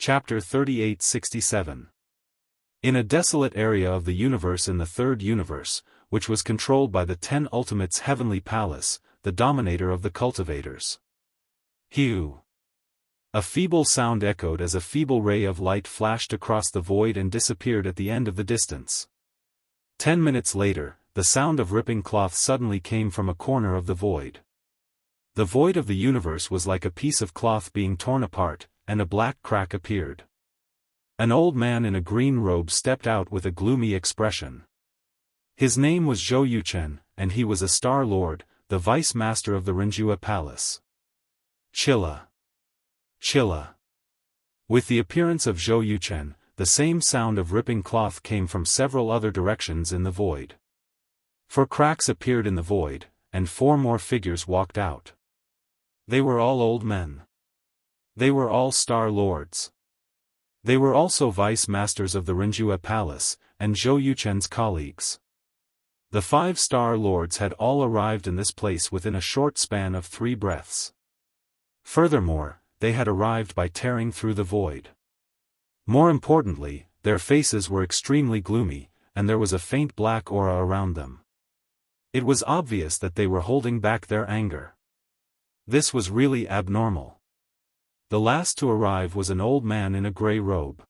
Chapter 3867. In a desolate area of the universe in the third universe, which was controlled by the Ten Ultimates' heavenly palace, the dominator of the cultivators. Heu! A feeble sound echoed as a feeble ray of light flashed across the void and disappeared at the end of the distance. 10 minutes later, the sound of ripping cloth suddenly came from a corner of the void. The void of the universe was like a piece of cloth being torn apart, and a black crack appeared. An old man in a green robe stepped out with a gloomy expression. His name was Zhou Yuchen, and he was a Star Lord, the Vice Master of the Rinjua Palace. Chilla. Chilla. With the appearance of Zhou Yuchen, the same sound of ripping cloth came from several other directions in the void. 4 cracks appeared in the void, and 4 more figures walked out. They were all old men. They were all Star Lords. They were also Vice Masters of the Rinjua Palace, and Zhou Yuchen's colleagues. The 5 Star Lords had all arrived in this place within a short span of 3 breaths. Furthermore, they had arrived by tearing through the void. More importantly, their faces were extremely gloomy, and there was a faint black aura around them. It was obvious that they were holding back their anger. This was really abnormal. The last to arrive was an old man in a grey robe.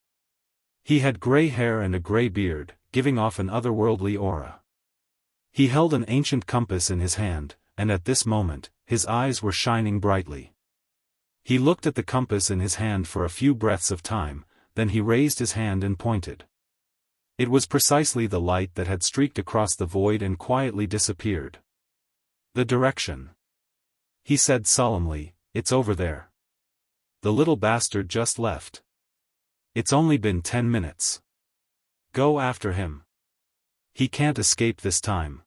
He had grey hair and a grey beard, giving off an otherworldly aura. He held an ancient compass in his hand, and at this moment, his eyes were shining brightly. He looked at the compass in his hand for a few breaths of time, then he raised his hand and pointed. It was precisely the light that had streaked across the void and quietly disappeared. The direction. He said solemnly, "It's over there. The little bastard just left. It's only been 10 minutes. Go after him. He can't escape this time."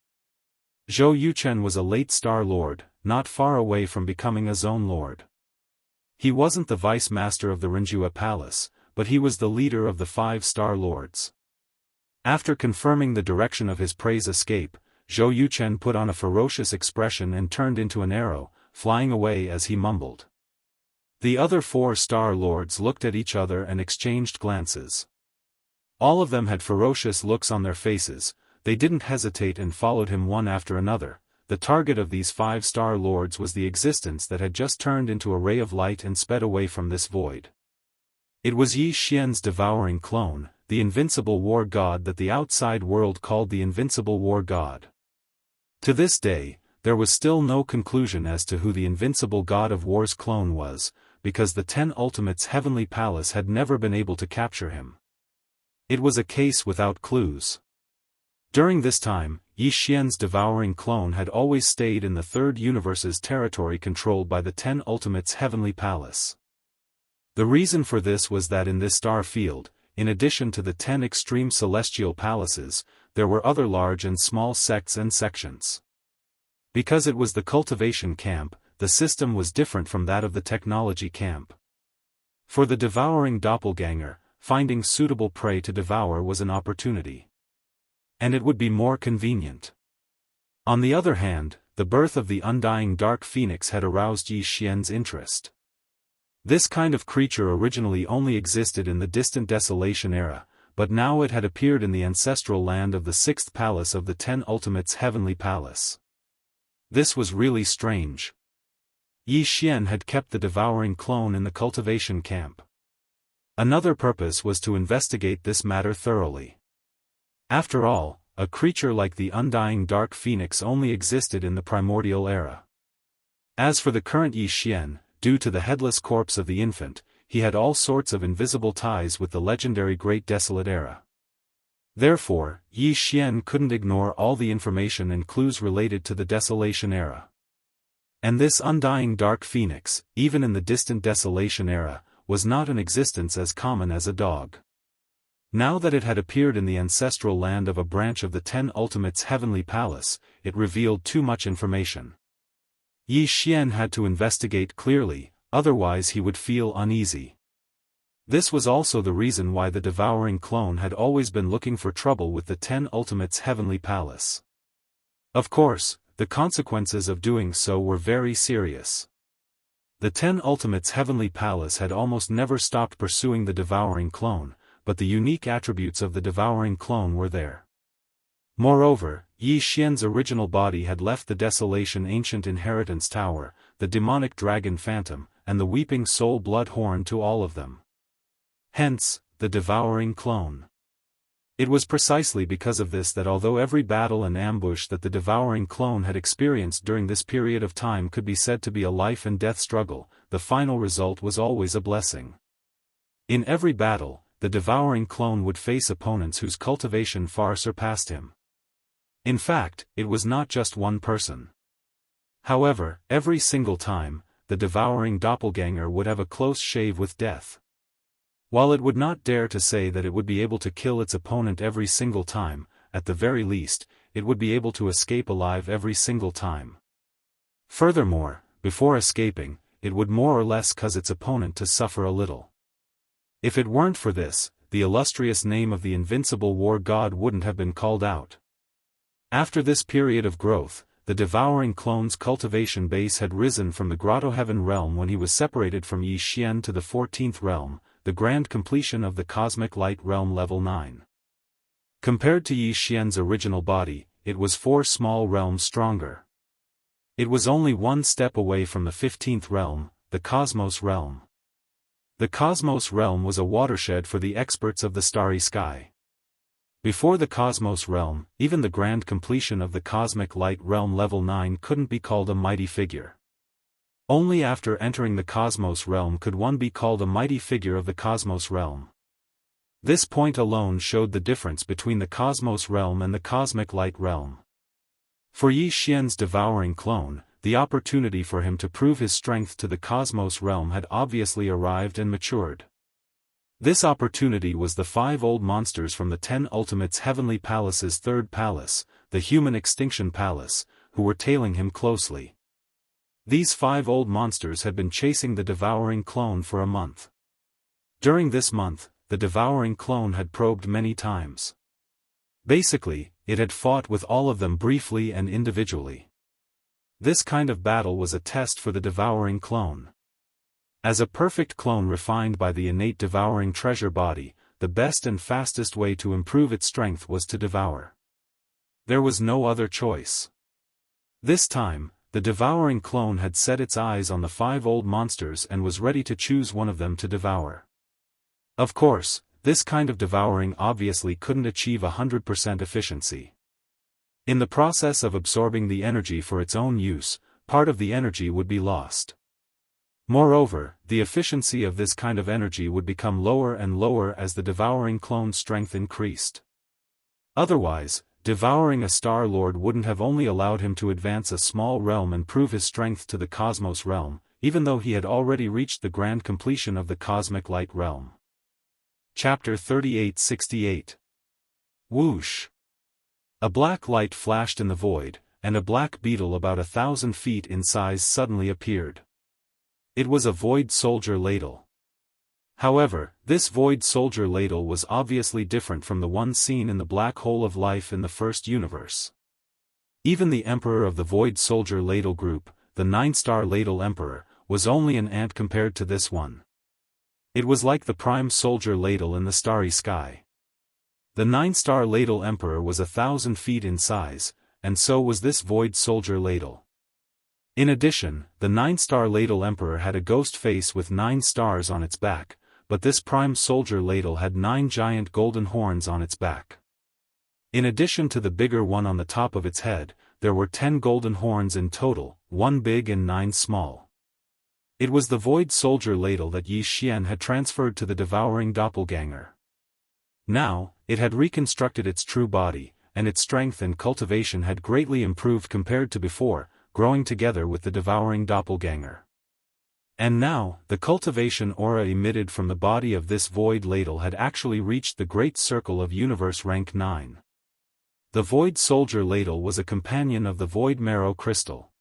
Zhou Yuchen was a late Star Lord, not far away from becoming a Zone Lord. He wasn't the Vice Master of the Rinjua Palace, but he was the leader of the 5 Star Lords. After confirming the direction of his prey's escape, Zhou Yuchen put on a ferocious expression and turned into an arrow, flying away as he mumbled. The other 4 Star Lords looked at each other and exchanged glances. All of them had ferocious looks on their faces. They didn't hesitate and followed him one after another. The target of these 5 Star Lords was the existence that had just turned into a ray of light and sped away from this void. It was Yi Xian's devouring clone, the invincible war god that the outside world called the invincible war god. To this day, there was still no conclusion as to who the invincible god of war's clone was, because the 10 Ultimates' heavenly palace had never been able to capture him. It was a case without clues. During this time, Yi Xian's devouring clone had always stayed in the third universe's territory controlled by the 10 Ultimates' heavenly palace. The reason for this was that in this star field, in addition to the 10 extreme celestial palaces, there were other large and small sects and sections. Because it was the cultivation camp, the system was different from that of the technology camp. For the devouring doppelganger, finding suitable prey to devour was an opportunity. And it would be more convenient. On the other hand, the birth of the undying dark phoenix had aroused Yi Xian's interest. This kind of creature originally only existed in the distant Desolation era, but now it had appeared in the ancestral land of the 6th palace of the 10 Ultimates' heavenly palace. This was really strange. Yi Xian had kept the devouring clone in the cultivation camp. Another purpose was to investigate this matter thoroughly. After all, a creature like the undying dark phoenix only existed in the primordial era. As for the current Yi Xian, due to the headless corpse of the infant, he had all sorts of invisible ties with the legendary Great Desolate Era. Therefore, Yi Xian couldn't ignore all the information and clues related to the Desolation Era. And this undying dark phoenix, even in the distant Desolation Era, was not an existence as common as a dog. Now that it had appeared in the ancestral land of a branch of the 10 Ultimates' heavenly palace, it revealed too much information. Yi Xian had to investigate clearly, otherwise he would feel uneasy. This was also the reason why the devouring clone had always been looking for trouble with the 10 Ultimates' heavenly palace. Of course, the consequences of doing so were very serious. The 10 Ultimates' heavenly palace had almost never stopped pursuing the devouring clone, but the unique attributes of the devouring clone were there. Moreover, Yi Xian's original body had left the Desolation Ancient Inheritance Tower, the demonic dragon phantom, and the weeping soul blood horn to all of them. Hence, the devouring clone. It was precisely because of this that although every battle and ambush that the devouring clone had experienced during this period of time could be said to be a life and death struggle, the final result was always a blessing. In every battle, the devouring clone would face opponents whose cultivation far surpassed him. In fact, it was not just one person. However, every single time, the devouring doppelganger would have a close shave with death. While it would not dare to say that it would be able to kill its opponent every single time, at the very least, it would be able to escape alive every single time. Furthermore, before escaping, it would more or less cause its opponent to suffer a little. If it weren't for this, the illustrious name of the invincible war god wouldn't have been called out. After this period of growth, the devouring clone's cultivation base had risen from the Grotto Heaven realm when he was separated from Yi Xian to the 14th realm, the grand completion of the Cosmic Light Realm level 9. Compared to Yi Xian's original body, it was 4 small realms stronger. It was only one step away from the 15th realm, the Cosmos realm. The Cosmos realm was a watershed for the experts of the starry sky. Before the Cosmos realm, even the grand completion of the Cosmic Light Realm level 9 couldn't be called a mighty figure. Only after entering the Cosmos realm could one be called a mighty figure of the Cosmos realm. This point alone showed the difference between the Cosmos realm and the Cosmic Light realm. For Yi Xian's devouring clone, the opportunity for him to prove his strength to the Cosmos realm had obviously arrived and matured. This opportunity was the 5 old monsters from the 10 Ultimates' Heavenly Palace's 3rd palace, the Human Extinction Palace, who were tailing him closely. These 5 old monsters had been chasing the devouring clone for a month. During this month, the devouring clone had probed many times. Basically, it had fought with all of them briefly and individually. This kind of battle was a test for the devouring clone. As a perfect clone refined by the innate devouring treasure body, the best and fastest way to improve its strength was to devour. There was no other choice. This time, the devouring clone had set its eyes on the 5 old monsters and was ready to choose one of them to devour. Of course, this kind of devouring obviously couldn't achieve 100% efficiency. In the process of absorbing the energy for its own use, part of the energy would be lost. Moreover, the efficiency of this kind of energy would become lower and lower as the devouring clone's strength increased. Otherwise, devouring a Star Lord wouldn't have only allowed him to advance a small realm and prove his strength to the Cosmos realm, even though he had already reached the grand completion of the Cosmic Light realm. Chapter 3868. Whoosh! A black light flashed in the void, and a black beetle about 1,000 feet in size suddenly appeared. It was a void soldier ladle. However, this void soldier ladle was obviously different from the one seen in the black hole of life in the first universe. Even the emperor of the void soldier ladle group, the 9-star ladle emperor, was only an ant compared to this one. It was like the prime soldier ladle in the starry sky. The 9-star ladle emperor was 1,000 feet in size, and so was this void soldier ladle. In addition, the 9-star ladle emperor had a ghost face with 9 stars on its back, but this prime soldier ladle had 9 giant golden horns on its back. In addition to the bigger one on the top of its head, there were 10 golden horns in total, 1 big and 9 small. It was the void soldier ladle that Yi Xian had transferred to the devouring doppelganger. Now, it had reconstructed its true body, and its strength and cultivation had greatly improved compared to before, growing together with the devouring doppelganger. And now, the cultivation aura emitted from the body of this void ladle had actually reached the Great Circle of Universe rank 9. The void soldier ladle was a companion of the void marrow crystal.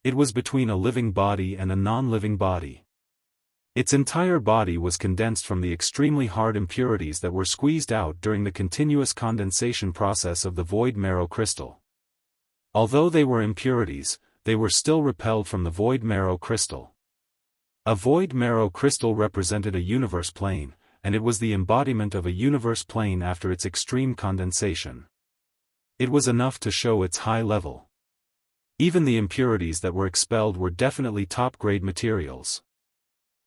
It was between a living body and a non-living body. Its entire body was condensed from the extremely hard impurities that were squeezed out during the continuous condensation process of the void marrow crystal. Although they were impurities, they were still repelled from the void marrow crystal. A void marrow crystal represented a universe plane, and it was the embodiment of a universe plane after its extreme condensation. It was enough to show its high level. Even the impurities that were expelled were definitely top-grade materials.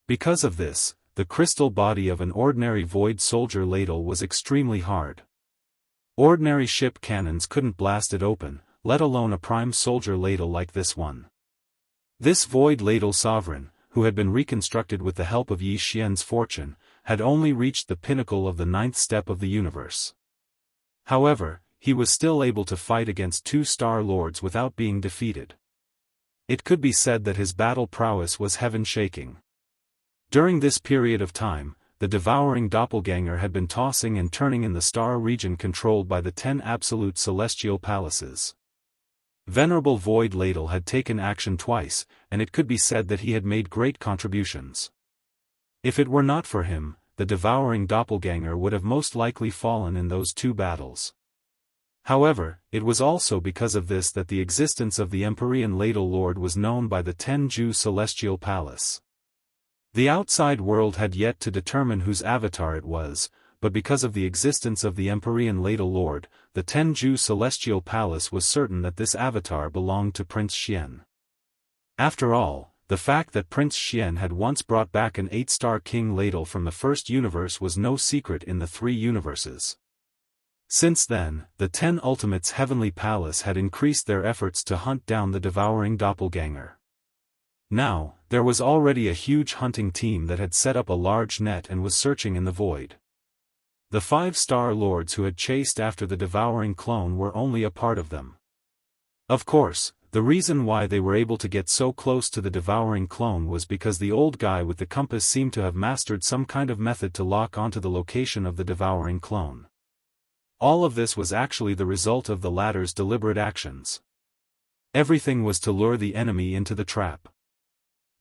Because of this, the crystal body of an ordinary void soldier ladle was extremely hard. Ordinary ship cannons couldn't blast it open, let alone a prime soldier ladle like this one. This void ladle sovereign, who had been reconstructed with the help of Yi Xian's fortune, had only reached the pinnacle of the 9th step of the universe. However, he was still able to fight against 2 Star Lords without being defeated. It could be said that his battle prowess was heaven-shaking. During this period of time, the devouring doppelganger had been tossing and turning in the star region controlled by the 10 absolute celestial palaces. Venerable Void Ladle had taken action twice, and it could be said that he had made great contributions. If it were not for him, the devouring doppelganger would have most likely fallen in those 2 battles. However, it was also because of this that the existence of the Empyrean Ladle Lord was known by the 10 Jianghu Celestial Palace. The outside world had yet to determine whose avatar it was, but because of the existence of the Empyrean Ladle Lord, the 10 Jianghu Celestial Palace was certain that this avatar belonged to Prince Xian. After all, the fact that Prince Xian had once brought back an 8-star King Ladle from the first universe was no secret in the 3 universes. Since then, the 10 Ultimates Heavenly Palace had increased their efforts to hunt down the devouring doppelganger. Now, there was already a huge hunting team that had set up a large net and was searching in the void. The 5-star lords who had chased after the devouring clone were only a part of them. Of course, the reason why they were able to get so close to the devouring clone was because the old guy with the compass seemed to have mastered some kind of method to lock onto the location of the devouring clone. All of this was actually the result of the latter's deliberate actions. Everything was to lure the enemy into the trap.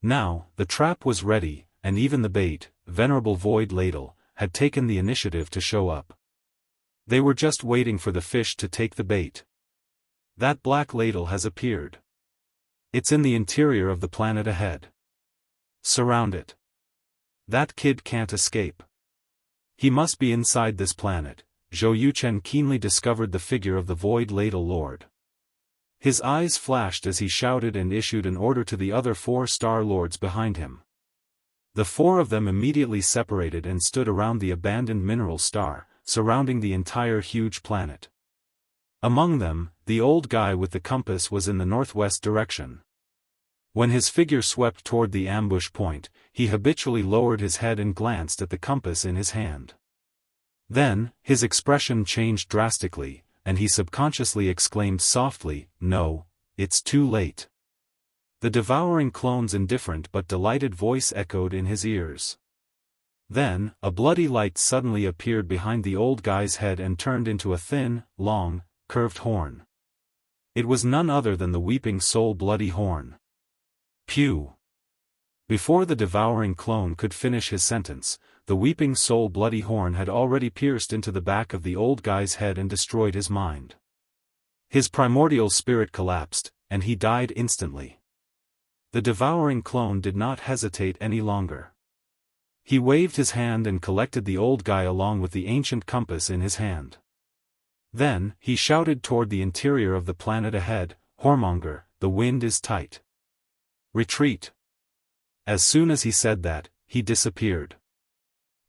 Now, the trap was ready, and even the bait, Venerable Void Ladle, had taken the initiative to show up. They were just waiting for the fish to take the bait. That black ladle has appeared. It's in the interior of the planet ahead. Surround it. That kid can't escape. He must be inside this planet. Zhou Yuchen keenly discovered the figure of the Void Ladle Lord. His eyes flashed as he shouted and issued an order to the other 4 Star Lords behind him. The 4 of them immediately separated and stood around the abandoned mineral star, surrounding the entire huge planet. Among them, the old guy with the compass was in the northwest direction. When his figure swept toward the ambush point, he habitually lowered his head and glanced at the compass in his hand. Then, his expression changed drastically, and he subconsciously exclaimed softly, "No, it's too late." The devouring clone's indifferent but delighted voice echoed in his ears. Then, a bloody light suddenly appeared behind the old guy's head and turned into a thin, long, curved horn. It was none other than the Weeping Soul Bloody Horn. Pew! Before the devouring clone could finish his sentence, the Weeping Soul Bloody Horn had already pierced into the back of the old guy's head and destroyed his mind. His primordial spirit collapsed, and he died instantly. The devouring clone did not hesitate any longer. He waved his hand and collected the old guy along with the ancient compass in his hand. Then, he shouted toward the interior of the planet ahead, "Whoremonger, the wind is tight. Retreat." As soon as he said that, he disappeared.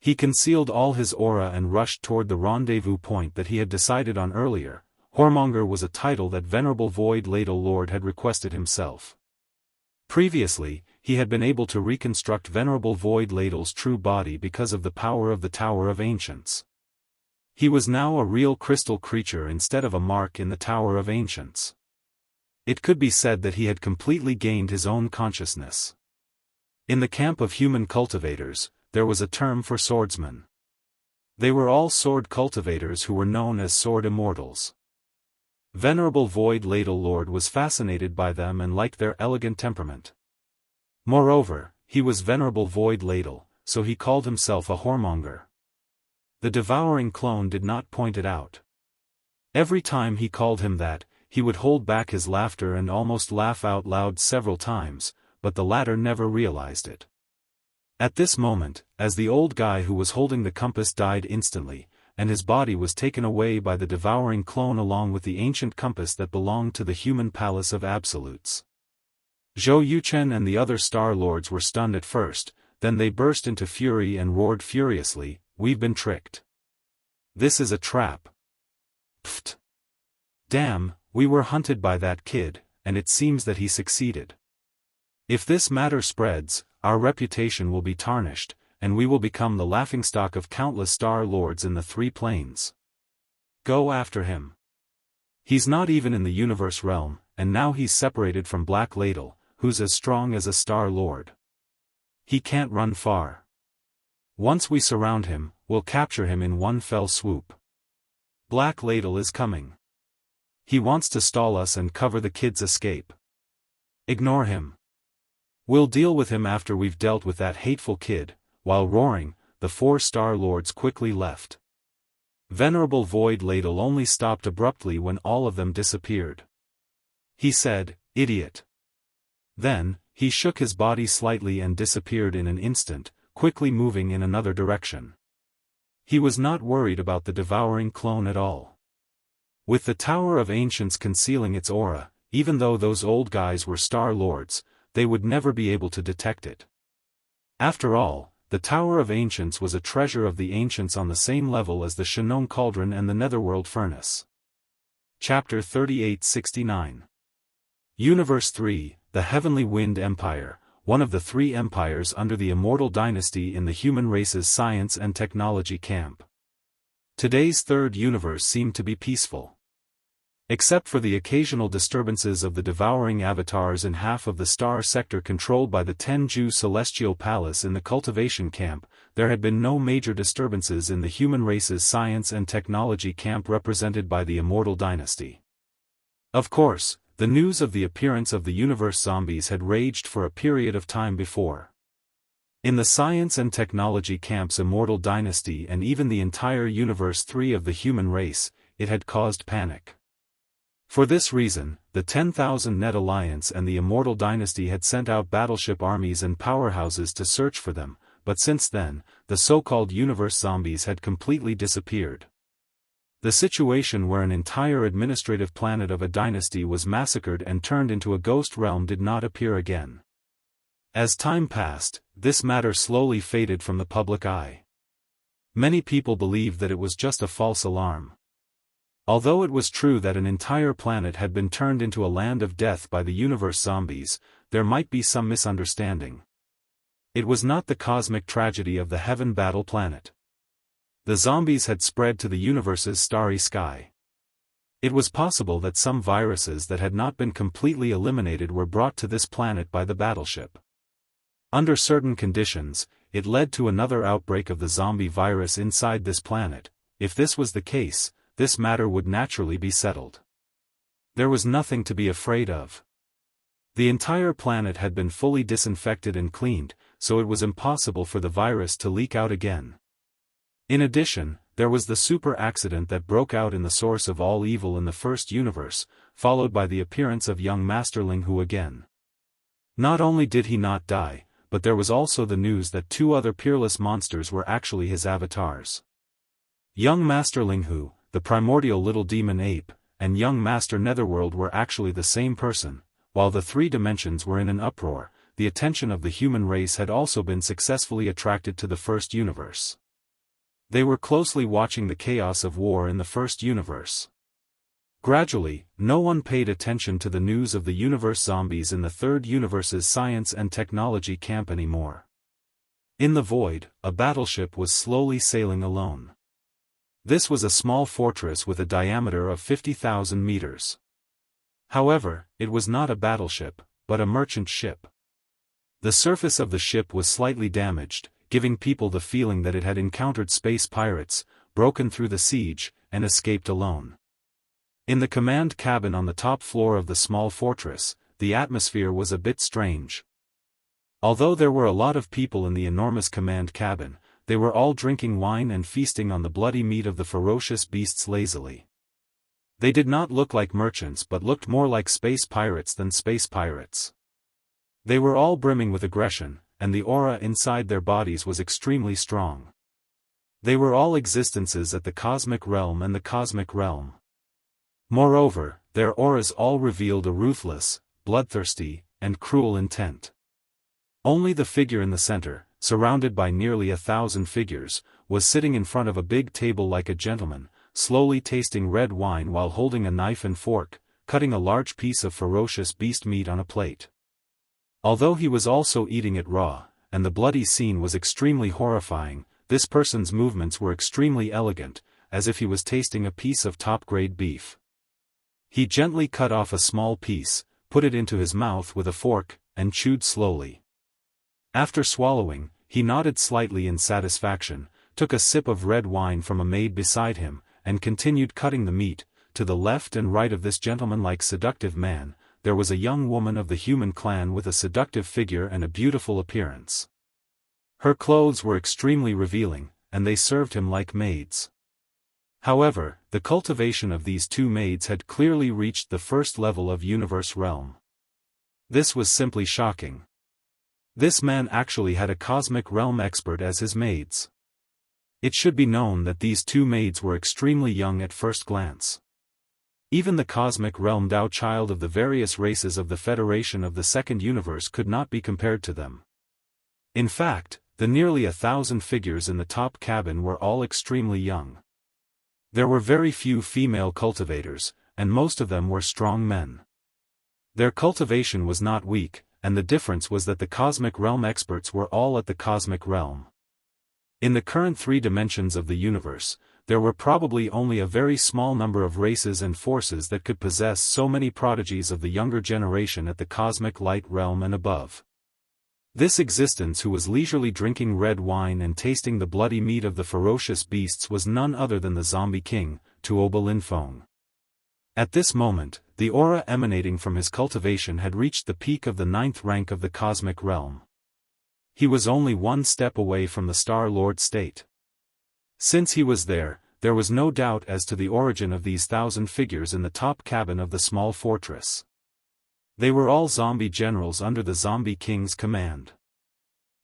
He concealed all his aura and rushed toward the rendezvous point that he had decided on earlier. Whoremonger was a title that Venerable Void Ladle Lord had requested himself. Previously, he had been able to reconstruct Venerable Void Ladle's true body because of the power of the Tower of Ancients. He was now a real crystal creature instead of a mark in the Tower of Ancients. It could be said that he had completely gained his own consciousness. In the camp of human cultivators, there was a term for swordsmen. They were all sword cultivators who were known as sword immortals. Venerable Void Ladle Lord was fascinated by them and liked their elegant temperament. Moreover, he was Venerable Void Ladle, so he called himself a whoremonger. The devouring clone did not point it out. Every time he called him that, he would hold back his laughter and almost laugh out loud several times, but the latter never realized it. At this moment, as the old guy who was holding the compass died instantly, and his body was taken away by the devouring clone along with the ancient compass that belonged to the human palace of absolutes. Zhou Yuchen and the other Star Lords were stunned at first, then they burst into fury and roared furiously, "We've been tricked. This is a trap. Pfft. Damn, we were hunted by that kid, and it seems that he succeeded. If this matter spreads, our reputation will be tarnished, and we will become the laughingstock of countless Star Lords in the three planes. Go after him. He's not even in the universe realm, and now he's separated from Black Ladle, who's as strong as a Star Lord. He can't run far. Once we surround him, we'll capture him in one fell swoop. Black Ladle is coming. He wants to stall us and cover the kid's escape. Ignore him. We'll deal with him after we've dealt with that hateful kid." While roaring, the 4 Star Lords quickly left. Venerable Void Ladle only stopped abruptly when all of them disappeared. He said, "Idiot." Then, he shook his body slightly and disappeared in an instant, quickly moving in another direction. He was not worried about the devouring clone at all. With the Tower of Ancients concealing its aura, even though those old guys were Star Lords, they would never be able to detect it. After all, the Tower of Ancients was a treasure of the ancients on the same level as the Shanong Cauldron and the Netherworld Furnace. Chapter 3869. Universe 3, the Heavenly Wind Empire, one of the 3 empires under the Immortal dynasty in the human race's science and technology camp. Today's third universe seemed to be peaceful. Except for the occasional disturbances of the devouring avatars in half of the star sector controlled by the Tenju Celestial Palace in the Cultivation camp, there had been no major disturbances in the human race's science and technology camp represented by the Immortal dynasty. Of course, the news of the appearance of the universe zombies had raged for a period of time before. In the science and technology camp's Immortal dynasty and even the entire Universe 3 of the human race, it had caused panic. For this reason, the 10,000 Net Alliance and the Immortal dynasty had sent out battleship armies and powerhouses to search for them, but since then, the so-called universe zombies had completely disappeared. The situation where an entire administrative planet of a dynasty was massacred and turned into a ghost realm did not appear again. As time passed, this matter slowly faded from the public eye. Many people believed that it was just a false alarm. Although it was true that an entire planet had been turned into a land of death by the universe zombies, there might be some misunderstanding. It was not the cosmic tragedy of the Heaven Battle planet. The zombies had spread to the universe's starry sky. It was possible that some viruses that had not been completely eliminated were brought to this planet by the battleship. Under certain conditions, it led to another outbreak of the zombie virus inside this planet. If this was the case, this matter would naturally be settled. There was nothing to be afraid of. The entire planet had been fully disinfected and cleaned, so it was impossible for the virus to leak out again. In addition, there was the super accident that broke out in the source of all evil in the first universe, followed by the appearance of young Master Linghu again. Not only did he not die, but there was also the news that 2 other peerless monsters were actually his avatars. Young Master Linghu, the primordial little demon ape, and young Master Netherworld were actually the same person. While the 3 dimensions were in an uproar, the attention of the human race had also been successfully attracted to the first universe. They were closely watching the chaos of war in the first universe. Gradually, no one paid attention to the news of the universe zombies in the third universe's science and technology camp anymore. In the void, a battleship was slowly sailing alone. This was a small fortress with a diameter of 50,000 meters. However, it was not a battleship, but a merchant ship. The surface of the ship was slightly damaged, giving people the feeling that it had encountered space pirates, broken through the siege, and escaped alone. In the command cabin on the top floor of the small fortress, the atmosphere was a bit strange. Although there were a lot of people in the enormous command cabin, they were all drinking wine and feasting on the bloody meat of the ferocious beasts lazily. They did not look like merchants but looked more like space pirates than space pirates. They were all brimming with aggression, and the aura inside their bodies was extremely strong. They were all existences at the cosmic realm and the cosmic realm. Moreover, their auras all revealed a ruthless, bloodthirsty, and cruel intent. Only the figure in the center, surrounded by nearly 1,000 figures, was sitting in front of a big table like a gentleman, slowly tasting red wine while holding a knife and fork, cutting a large piece of ferocious beast meat on a plate. Although he was also eating it raw, and the bloody scene was extremely horrifying, this person's movements were extremely elegant, as if he was tasting a piece of top-grade beef. He gently cut off a small piece, put it into his mouth with a fork, and chewed slowly. After swallowing, he nodded slightly in satisfaction, took a sip of red wine from a maid beside him, and continued cutting the meat. To the left and right of this gentleman-like seductive man, there was a young woman of the human clan with a seductive figure and a beautiful appearance. Her clothes were extremely revealing, and they served him like maids. However, the cultivation of these two maids had clearly reached the first level of universe realm. This was simply shocking. This man actually had a cosmic realm expert as his maids. It should be known that these two maids were extremely young at first glance. Even the cosmic realm Dao child of the various races of the Federation of the Second Universe could not be compared to them. In fact, the nearly 1,000 figures in the top cabin were all extremely young. There were very few female cultivators, and most of them were strong men. Their cultivation was not weak, and the difference was that the cosmic realm experts were all at the cosmic realm. In the current 3 dimensions of the universe, there were probably only a very small number of races and forces that could possess so many prodigies of the younger generation at the cosmic light realm and above. This existence who was leisurely drinking red wine and tasting the bloody meat of the ferocious beasts was none other than the zombie king, Tuoba Linfeng. At this moment, the aura emanating from his cultivation had reached the peak of the 9th rank of the cosmic realm. He was only 1 step away from the Star Lord state. Since he was there was no doubt as to the origin of these 1,000 figures in the top cabin of the small fortress. They were all zombie generals under the Zombie King's command.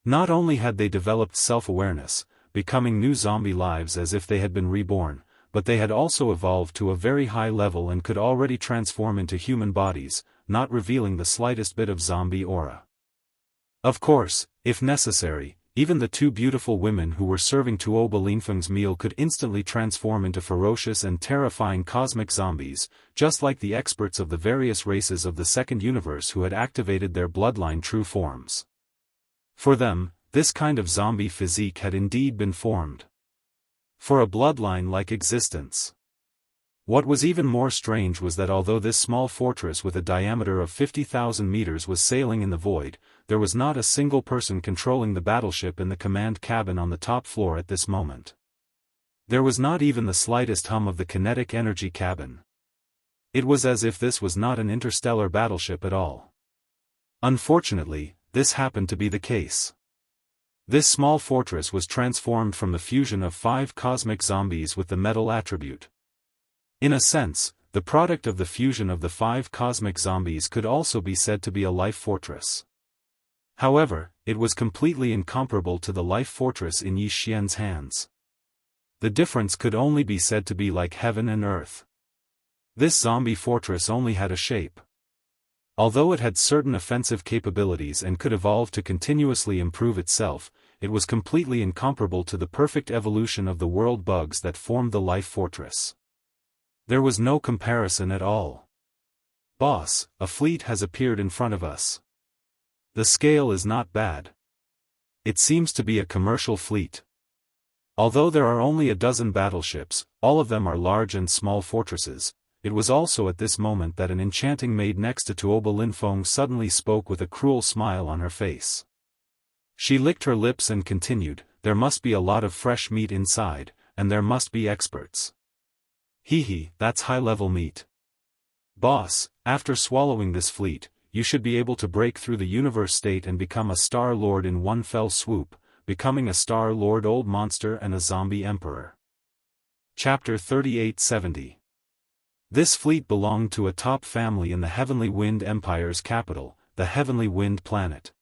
Not only had they developed self-awareness, becoming new zombie lives as if they had been reborn, but they had also evolved to a very high level and could already transform into human bodies, not revealing the slightest bit of zombie aura. Of course, if necessary, even the 2 beautiful women who were serving Tuoba Linfeng's meal could instantly transform into ferocious and terrifying cosmic zombies, just like the experts of the various races of the second universe who had activated their bloodline true forms. For them, this kind of zombie physique had indeed been formed. For a bloodline-like existence. What was even more strange was that although this small fortress with a diameter of 50,000 meters was sailing in the void, there was not a single person controlling the battleship in the command cabin on the top floor at this moment. There was not even the slightest hum of the kinetic energy cabin. It was as if this was not an interstellar battleship at all. Unfortunately, this happened to be the case. This small fortress was transformed from the fusion of 5 cosmic zombies with the metal attribute. In a sense, the product of the fusion of the 5 cosmic zombies could also be said to be a life fortress. However, it was completely incomparable to the life fortress in Yi Xian's hands. The difference could only be said to be like heaven and earth. This zombie fortress only had a shape. Although it had certain offensive capabilities and could evolve to continuously improve itself, it was completely incomparable to the perfect evolution of the world bugs that formed the life fortress. There was no comparison at all. Boss, a fleet has appeared in front of us. The scale is not bad. It seems to be a commercial fleet. Although there are only a dozen battleships, all of them are large and small fortresses. It was also at this moment that an enchanting maid next to Tuoba Linfeng suddenly spoke with a cruel smile on her face. She licked her lips and continued, "There must be a lot of fresh meat inside, and there must be experts. Hee, that's high-level meat. Boss, after swallowing this fleet, you should be able to break through the universe state and become a Star Lord in one fell swoop, becoming a Star Lord Old Monster and a Zombie Emperor." Chapter 3870. This fleet belonged to a top family in the Heavenly Wind Empire's capital, the Heavenly Wind Planet.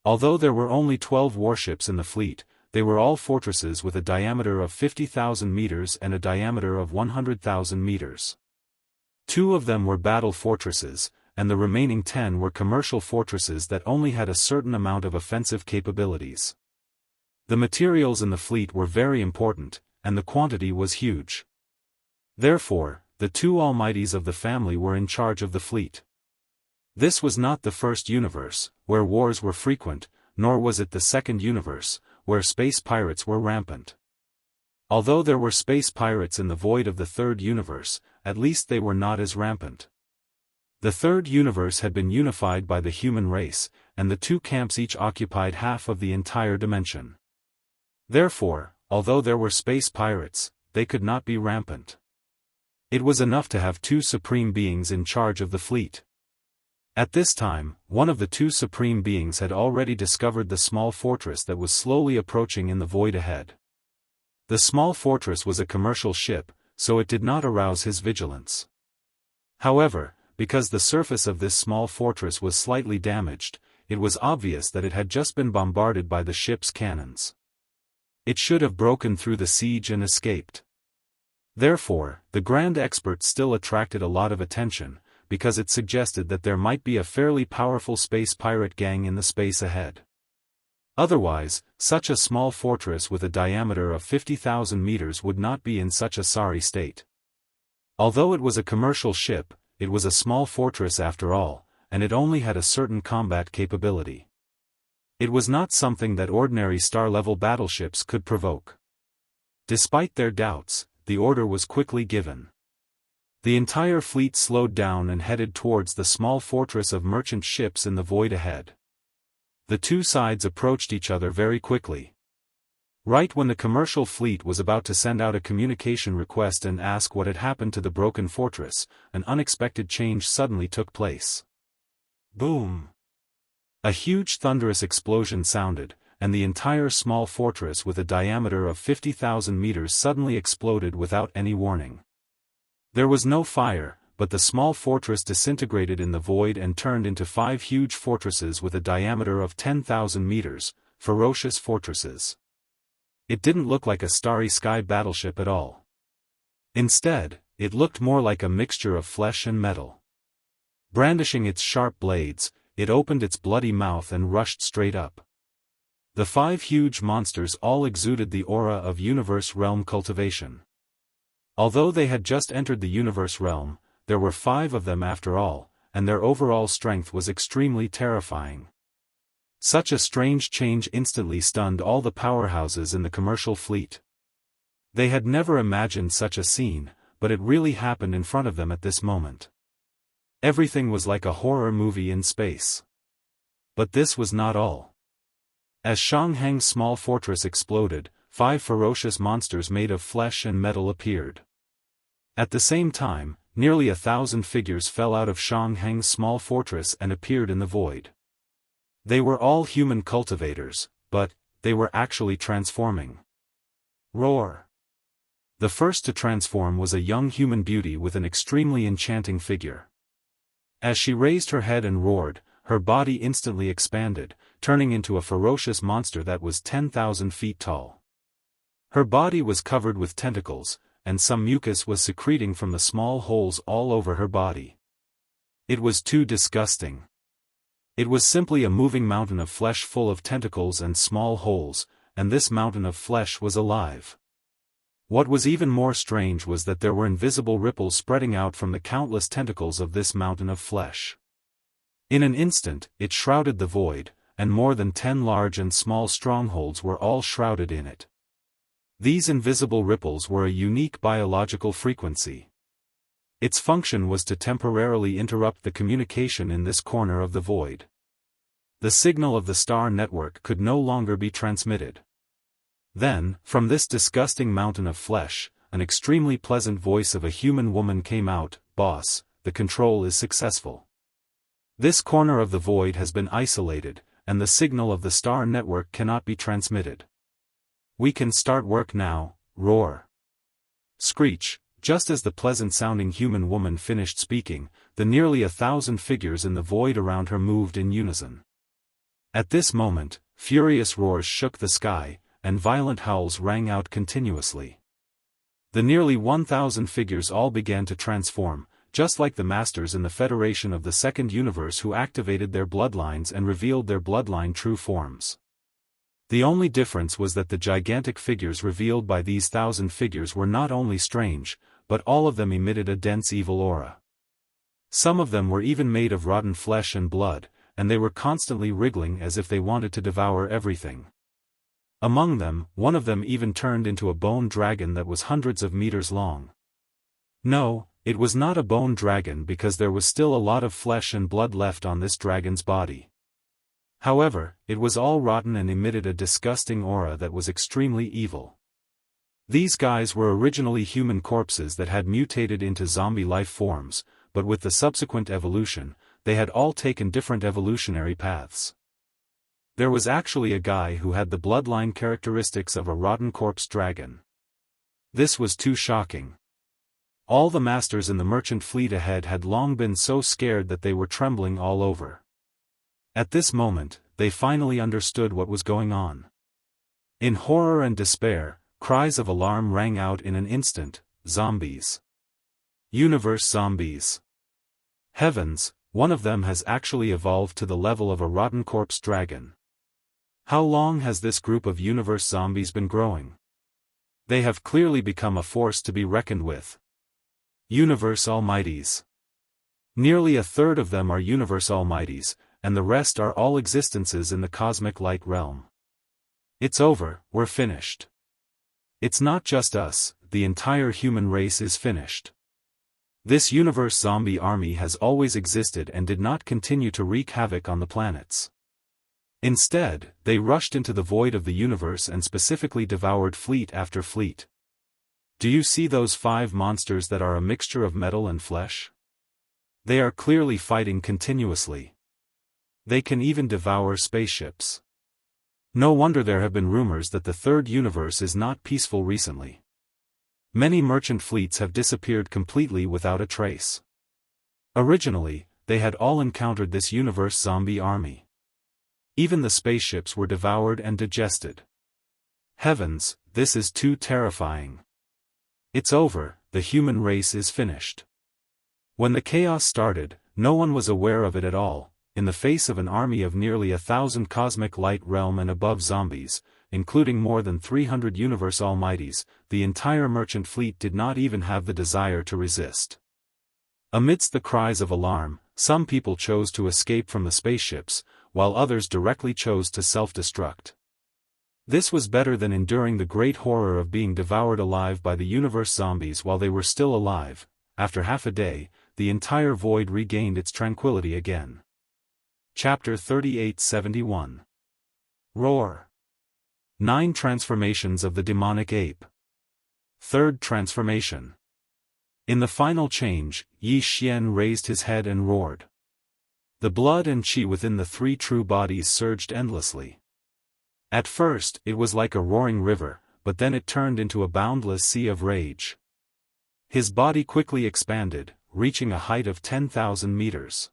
Although there were only 12 warships in the fleet, they were all fortresses with a diameter of 50,000 meters and a diameter of 100,000 meters. 2 of them were battle fortresses, and the remaining 10 were commercial fortresses that only had a certain amount of offensive capabilities. The materials in the fleet were very important, and the quantity was huge. Therefore, the 2 almighties of the family were in charge of the fleet. This was not the first universe, where wars were frequent, nor was it the second universe, where space pirates were rampant. Although there were space pirates in the void of the third universe, at least they were not as rampant. The third universe had been unified by the human race, and the 2 camps each occupied half of the entire dimension. Therefore, although there were space pirates, they could not be rampant. It was enough to have 2 supreme beings in charge of the fleet. At this time, one of the 2 supreme beings had already discovered the small fortress that was slowly approaching in the void ahead. The small fortress was a commercial ship, so it did not arouse his vigilance. However, because the surface of this small fortress was slightly damaged, it was obvious that it had just been bombarded by the ship's cannons. It should have broken through the siege and escaped. Therefore, the Grand Expert still attracted a lot of attention, because it suggested that there might be a fairly powerful space pirate gang in the space ahead. Otherwise, such a small fortress with a diameter of 50,000 meters would not be in such a sorry state. Although it was a commercial ship, it was a small fortress after all, and it only had a certain combat capability. It was not something that ordinary star-level battleships could provoke. Despite their doubts, the order was quickly given. The entire fleet slowed down and headed towards the small fortress of merchant ships in the void ahead. The 2 sides approached each other very quickly. Right when the commercial fleet was about to send out a communication request and ask what had happened to the broken fortress, an unexpected change suddenly took place. Boom! A huge thunderous explosion sounded, and the entire small fortress with a diameter of 50,000 meters suddenly exploded without any warning. There was no fire, but the small fortress disintegrated in the void and turned into 5 huge fortresses with a diameter of 10,000 meters, ferocious fortresses. It didn't look like a starry sky battleship at all. Instead, it looked more like a mixture of flesh and metal. Brandishing its sharp blades, it opened its bloody mouth and rushed straight up. The 5 huge monsters all exuded the aura of universe realm cultivation. Although they had just entered the universe realm, there were 5 of them after all, and their overall strength was extremely terrifying. Such a strange change instantly stunned all the powerhouses in the commercial fleet. They had never imagined such a scene, but it really happened in front of them at this moment. Everything was like a horror movie in space. But this was not all. As Xianxia's small fortress exploded, 5 ferocious monsters made of flesh and metal appeared. At the same time, nearly 1,000 figures fell out of Xianxia's small fortress and appeared in the void. They were all human cultivators, but they were actually transforming. Roar! The first to transform was a young human beauty with an extremely enchanting figure. As she raised her head and roared, her body instantly expanded, turning into a ferocious monster that was 10,000 feet tall. Her body was covered with tentacles, and some mucus was secreting from the small holes all over her body. It was too disgusting. It was simply a moving mountain of flesh full of tentacles and small holes, and this mountain of flesh was alive. What was even more strange was that there were invisible ripples spreading out from the countless tentacles of this mountain of flesh. In an instant, it shrouded the void, and more than 10 large and small strongholds were all shrouded in it. These invisible ripples were a unique biological frequency. Its function was to temporarily interrupt the communication in this corner of the void. The signal of the star network could no longer be transmitted. Then, from this disgusting mountain of flesh, an extremely pleasant voice of a human woman came out, "Boss, the control is successful. This corner of the void has been isolated, and the signal of the star network cannot be transmitted. We can start work now." Roar! Screech! Just as the pleasant-sounding human woman finished speaking, the nearly 1,000 figures in the void around her moved in unison. At this moment, furious roars shook the sky, and violent howls rang out continuously. The nearly 1,000 figures all began to transform, just like the masters in the Federation of the Second Universe who activated their bloodlines and revealed their bloodline true forms. The only difference was that the gigantic figures revealed by these 1,000 figures were not only strange, but all of them emitted a dense evil aura. Some of them were even made of rotten flesh and blood, and they were constantly wriggling as if they wanted to devour everything. Among them, one of them even turned into a bone dragon that was hundreds of meters long. No, it was not a bone dragon because there was still a lot of flesh and blood left on this dragon's body. However, it was all rotten and emitted a disgusting aura that was extremely evil. These guys were originally human corpses that had mutated into zombie life forms, but with the subsequent evolution, they had all taken different evolutionary paths. There was actually a guy who had the bloodline characteristics of a rotten corpse dragon. This was too shocking. All the masters in the merchant fleet ahead had long been so scared that they were trembling all over. At this moment, they finally understood what was going on. In horror and despair, cries of alarm rang out in an instant. Zombies. Universe zombies. Heavens, one of them has actually evolved to the level of a rotten corpse dragon. How long has this group of universe zombies been growing? They have clearly become a force to be reckoned with. Universe Almighties. Nearly a third of them are Universe Almighties, and the rest are all existences in the cosmic light realm. It's over, we're finished. It's not just us, the entire human race is finished. This universe zombie army has always existed and did not continue to wreak havoc on the planets. Instead, they rushed into the void of the universe and specifically devoured fleet after fleet. Do you see those 5 monsters that are a mixture of metal and flesh? They are clearly fighting continuously. They can even devour spaceships. No wonder there have been rumors that the third universe is not peaceful recently. Many merchant fleets have disappeared completely without a trace. Originally, they had all encountered this universe zombie army. Even the spaceships were devoured and digested. Heavens, this is too terrifying. It's over, the human race is finished. When the chaos started, no one was aware of it at all. In the face of an army of nearly 1,000 cosmic light realm and above zombies, including more than 300 universe almighties, the entire merchant fleet did not even have the desire to resist. Amidst the cries of alarm, some people chose to escape from the spaceships, while others directly chose to self-destruct. This was better than enduring the great horror of being devoured alive by the universe zombies while they were still alive. After half a day, the entire void regained its tranquility again. Chapter 3871. Roar. 9 Transformations of the Demonic Ape. Third Transformation. In the final change, Yi Xian raised his head and roared. The blood and qi within the 3 true bodies surged endlessly. At first, it was like a roaring river, but then it turned into a boundless sea of rage. His body quickly expanded, reaching a height of 10,000 meters.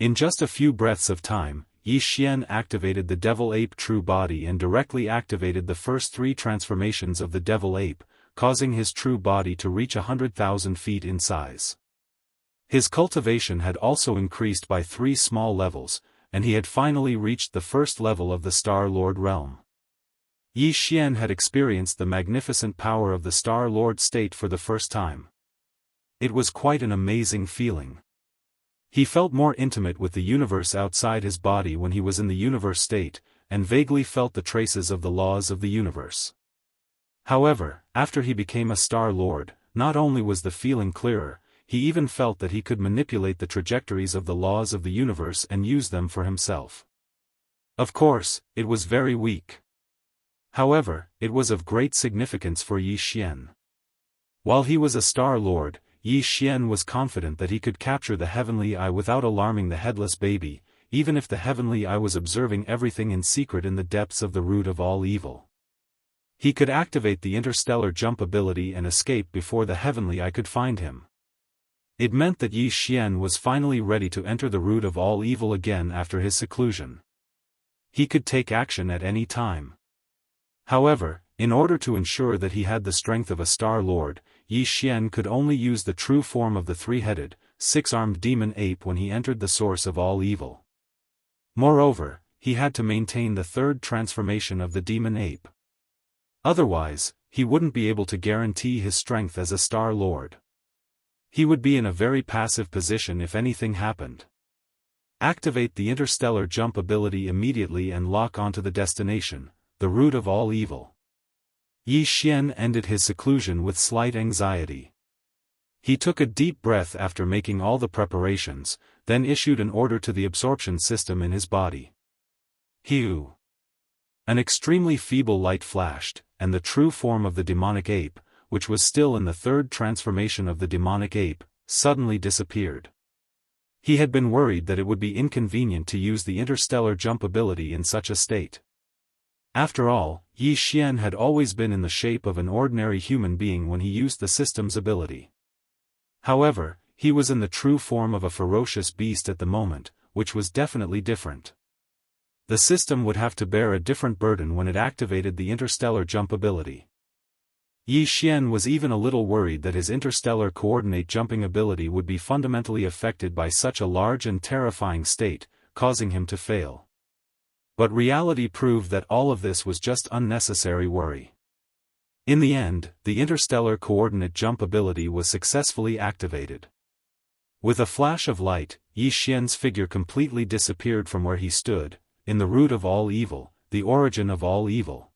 In just a few breaths of time, Yi Xian activated the Devil Ape true body and directly activated the first 3 transformations of the Devil Ape, causing his true body to reach 100,000 feet in size. His cultivation had also increased by 3 small levels, and he had finally reached the first level of the Star Lord realm. Yi Xian had experienced the magnificent power of the Star Lord state for the first time. It was quite an amazing feeling. He felt more intimate with the universe outside his body when he was in the universe state, and vaguely felt the traces of the laws of the universe. However, after he became a Star Lord, not only was the feeling clearer, he even felt that he could manipulate the trajectories of the laws of the universe and use them for himself. Of course, it was very weak. However, it was of great significance for Yi Xian. While he was a Star Lord, Yi Xian was confident that he could capture the Heavenly Eye without alarming the headless baby, even if the Heavenly Eye was observing everything in secret in the depths of the root of all evil. He could activate the interstellar jump ability and escape before the Heavenly Eye could find him. It meant that Yi Xian was finally ready to enter the root of all evil again after his seclusion. He could take action at any time. However, in order to ensure that he had the strength of a Star Lord, Yi Xian could only use the true form of the three-headed, six-armed demon ape when he entered the source of all evil. Moreover, he had to maintain the third transformation of the demon ape. Otherwise, he wouldn't be able to guarantee his strength as a Star Lord. He would be in a very passive position if anything happened. Activate the interstellar jump ability immediately and lock onto the destination, the root of all evil. Yi Xian ended his seclusion with slight anxiety. He took a deep breath after making all the preparations, then issued an order to the absorption system in his body. Hiu! An extremely feeble light flashed, and the true form of the demonic ape, which was still in the third transformation of the demonic ape, suddenly disappeared. He had been worried that it would be inconvenient to use the interstellar jump ability in such a state. After all, Yi Xian had always been in the shape of an ordinary human being when he used the system's ability. However, he was in the true form of a ferocious beast at the moment, which was definitely different. The system would have to bear a different burden when it activated the interstellar jump ability. Yi Xian was even a little worried that his interstellar coordinate jumping ability would be fundamentally affected by such a large and terrifying state, causing him to fail. But reality proved that all of this was just unnecessary worry. In the end, the interstellar coordinate jump ability was successfully activated. With a flash of light, Yi Xian's figure completely disappeared from where he stood, in the root of all evil, the origin of all evil.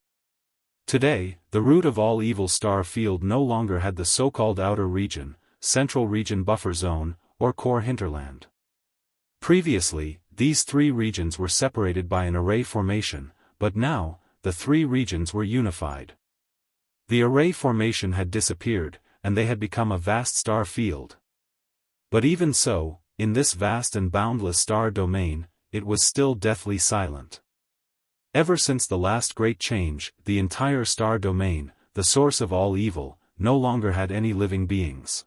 Today, the root of all evil star field no longer had the so-called outer region, central region buffer zone, or core hinterland. Previously, these three regions were separated by an array formation, but now, the three regions were unified. The array formation had disappeared, and they had become a vast star field. But even so, in this vast and boundless star domain, it was still deathly silent. Ever since the last great change, the entire star domain, the source of all evil, no longer had any living beings.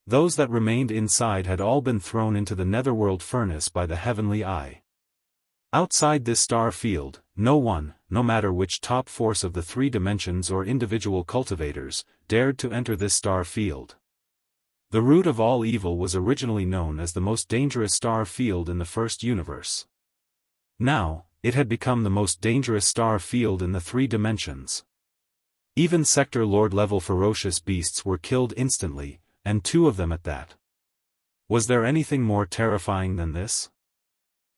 Those that remained inside had all been thrown into the netherworld furnace by the heavenly eye. Outside this star field, no one, no matter which top force of the three dimensions or individual cultivators, dared to enter this star field. The root of all evil was originally known as the most dangerous star field in the first universe. Now, it had become the most dangerous star field in the three dimensions. Even Sector Lord-level ferocious beasts were killed instantly, and two of them at that. Was there anything more terrifying than this?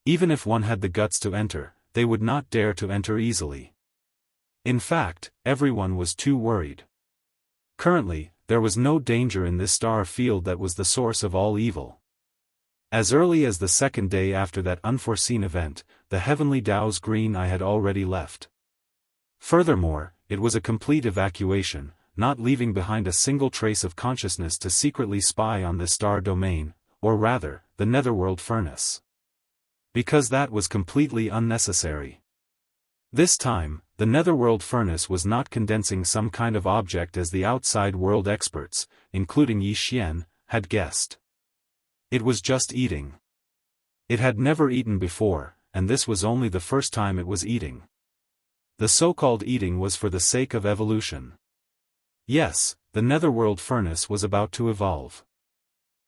Even if one had the guts to enter, they would not dare to enter easily. In fact, everyone was too worried. Currently, there was no danger in this star field that was the source of all evil. As early as the second day after that unforeseen event, the heavenly Tao's green eye had already left. Furthermore, it was a complete evacuation, not leaving behind a single trace of consciousness to secretly spy on this star domain, or rather, the netherworld furnace. Because that was completely unnecessary. This time, the netherworld furnace was not condensing some kind of object as the outside world experts, including Yi Xian, had guessed. It was just eating. It had never eaten before, and this was only the first time it was eating. The so-called eating was for the sake of evolution. Yes, the netherworld furnace was about to evolve.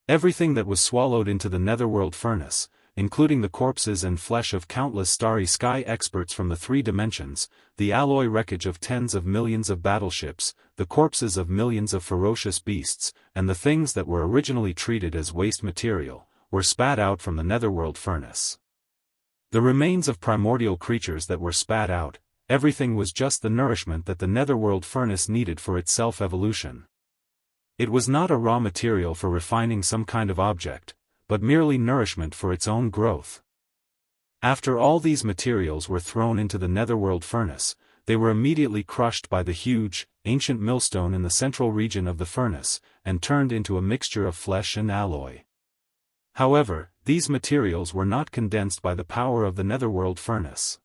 Everything that was swallowed into the netherworld furnace, including the corpses and flesh of countless starry sky experts from the three dimensions, the alloy wreckage of tens of millions of battleships, the corpses of millions of ferocious beasts, and the things that were originally treated as waste material, were spat out from the netherworld furnace. The remains of primordial creatures that were spat out, everything was just the nourishment that the netherworld furnace needed for its self-evolution. It was not a raw material for refining some kind of object, but merely nourishment for its own growth. After all these materials were thrown into the netherworld furnace, they were immediately crushed by the huge, ancient millstone in the central region of the furnace, and turned into a mixture of flesh and alloy. However, these materials were not condensed by the power of the netherworld furnace.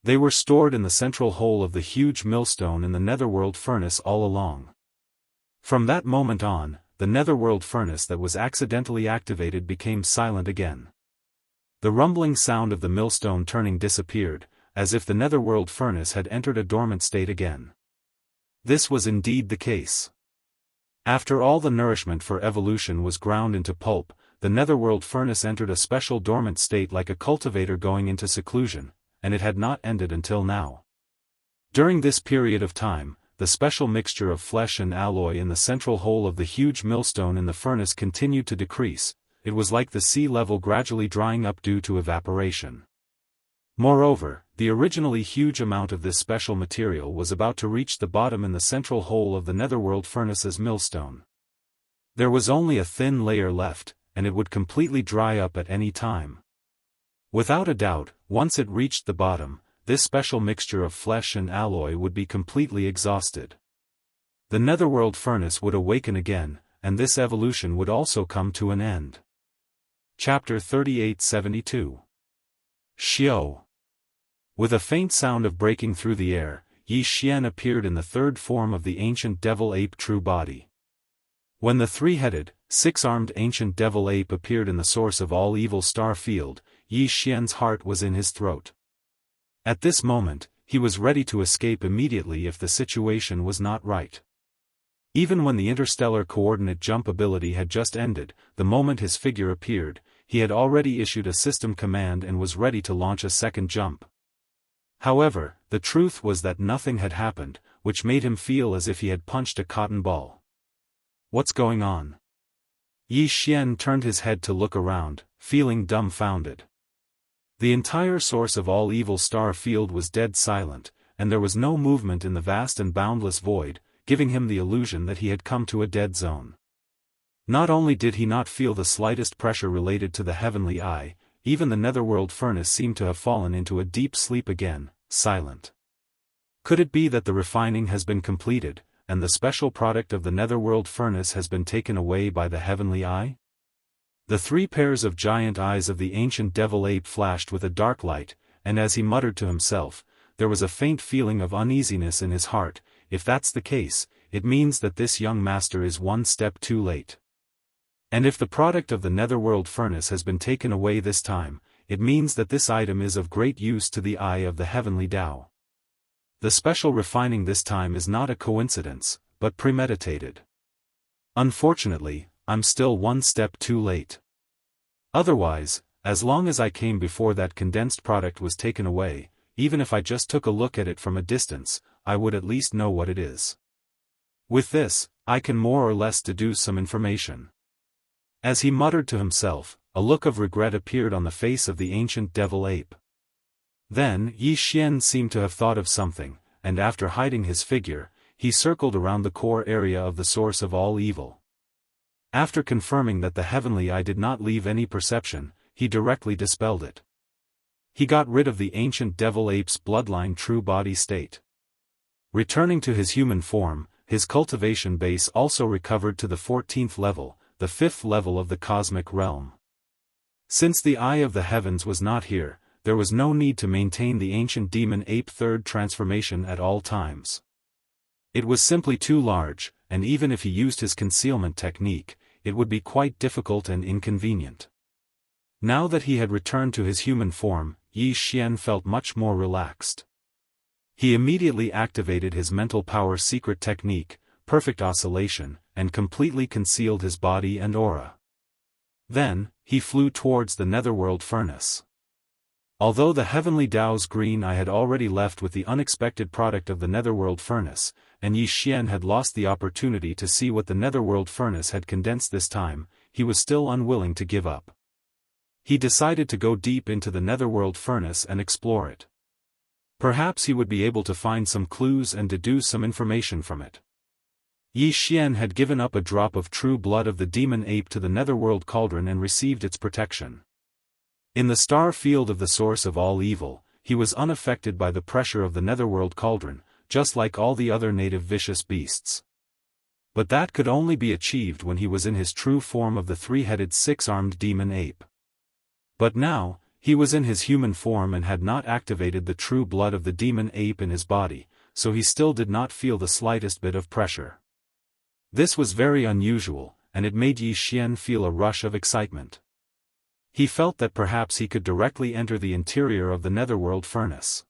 They were stored in the central hole of the huge millstone in the netherworld furnace all along. From that moment on, the netherworld furnace that was accidentally activated became silent again. The rumbling sound of the millstone turning disappeared, as if the netherworld furnace had entered a dormant state again. This was indeed the case. After all the nourishment for evolution was ground into pulp, the netherworld furnace entered a special dormant state like a cultivator going into seclusion, and it had not ended until now. During this period of time, the special mixture of flesh and alloy in the central hole of the huge millstone in the furnace continued to decrease. It was like the sea level gradually drying up due to evaporation. Moreover, the originally huge amount of this special material was about to reach the bottom in the central hole of the netherworld furnace's millstone. There was only a thin layer left, and it would completely dry up at any time. Without a doubt, once it reached the bottom, this special mixture of flesh and alloy would be completely exhausted. The netherworld furnace would awaken again, and this evolution would also come to an end. Chapter 3872. Xiao. With a faint sound of breaking through the air, Yi Xian appeared in the third form of the ancient devil ape true body. When the three-headed, six-armed ancient devil ape appeared in the source of all evil star field, Yi Xian's heart was in his throat. At this moment, he was ready to escape immediately if the situation was not right. Even when the interstellar coordinate jump ability had just ended, the moment his figure appeared, he had already issued a system command and was ready to launch a second jump. However, the truth was that nothing had happened, which made him feel as if he had punched a cotton ball. What's going on? Yi Xian turned his head to look around, feeling dumbfounded. The entire source of all evil star field was dead silent, and there was no movement in the vast and boundless void, giving him the illusion that he had come to a dead zone. Not only did he not feel the slightest pressure related to the heavenly eye, even the netherworld furnace seemed to have fallen into a deep sleep again, silent. Could it be that the refining has been completed, and the special product of the netherworld furnace has been taken away by the heavenly eye? The three pairs of giant eyes of the ancient devil ape flashed with a dark light, and as he muttered to himself, there was a faint feeling of uneasiness in his heart. If that's the case, it means that this young master is one step too late. And if the product of the netherworld furnace has been taken away this time, it means that this item is of great use to the eye of the heavenly Tao. The special refining this time is not a coincidence, but premeditated. Unfortunately, I'm still one step too late. Otherwise, as long as I came before that condensed product was taken away, even if I just took a look at it from a distance, I would at least know what it is. With this, I can more or less deduce some information. As he muttered to himself, a look of regret appeared on the face of the ancient devil ape. Then Yi Xian seemed to have thought of something, and after hiding his figure, he circled around the core area of the source of all evil. After confirming that the heavenly eye did not leave any perception, he directly dispelled it. He got rid of the ancient devil ape's bloodline true body state. Returning to his human form, his cultivation base also recovered to the 14th level, the 5th level of the cosmic realm. Since the eye of the heavens was not here, there was no need to maintain the ancient demon ape third transformation at all times. It was simply too large, and even if he used his concealment technique, it would be quite difficult and inconvenient. Now that he had returned to his human form, Yi Xian felt much more relaxed. He immediately activated his mental power secret technique, perfect oscillation, and completely concealed his body and aura. Then, he flew towards the netherworld furnace. Although the heavenly Tao's green eye had already left with the unexpected product of the netherworld furnace, and Yi Xian had lost the opportunity to see what the netherworld furnace had condensed this time, he was still unwilling to give up. He decided to go deep into the netherworld furnace and explore it. Perhaps he would be able to find some clues and deduce some information from it. Yi Xian had given up a drop of true blood of the demon ape to the netherworld cauldron and received its protection. In the star field of the source of all evil, he was unaffected by the pressure of the netherworld cauldron, just like all the other native vicious beasts. But that could only be achieved when he was in his true form of the three-headed six-armed demon ape. But now, he was in his human form and had not activated the true blood of the demon ape in his body, so he still did not feel the slightest bit of pressure. This was very unusual, and it made Yi Xian feel a rush of excitement. He felt that perhaps he could directly enter the interior of the netherworld furnace.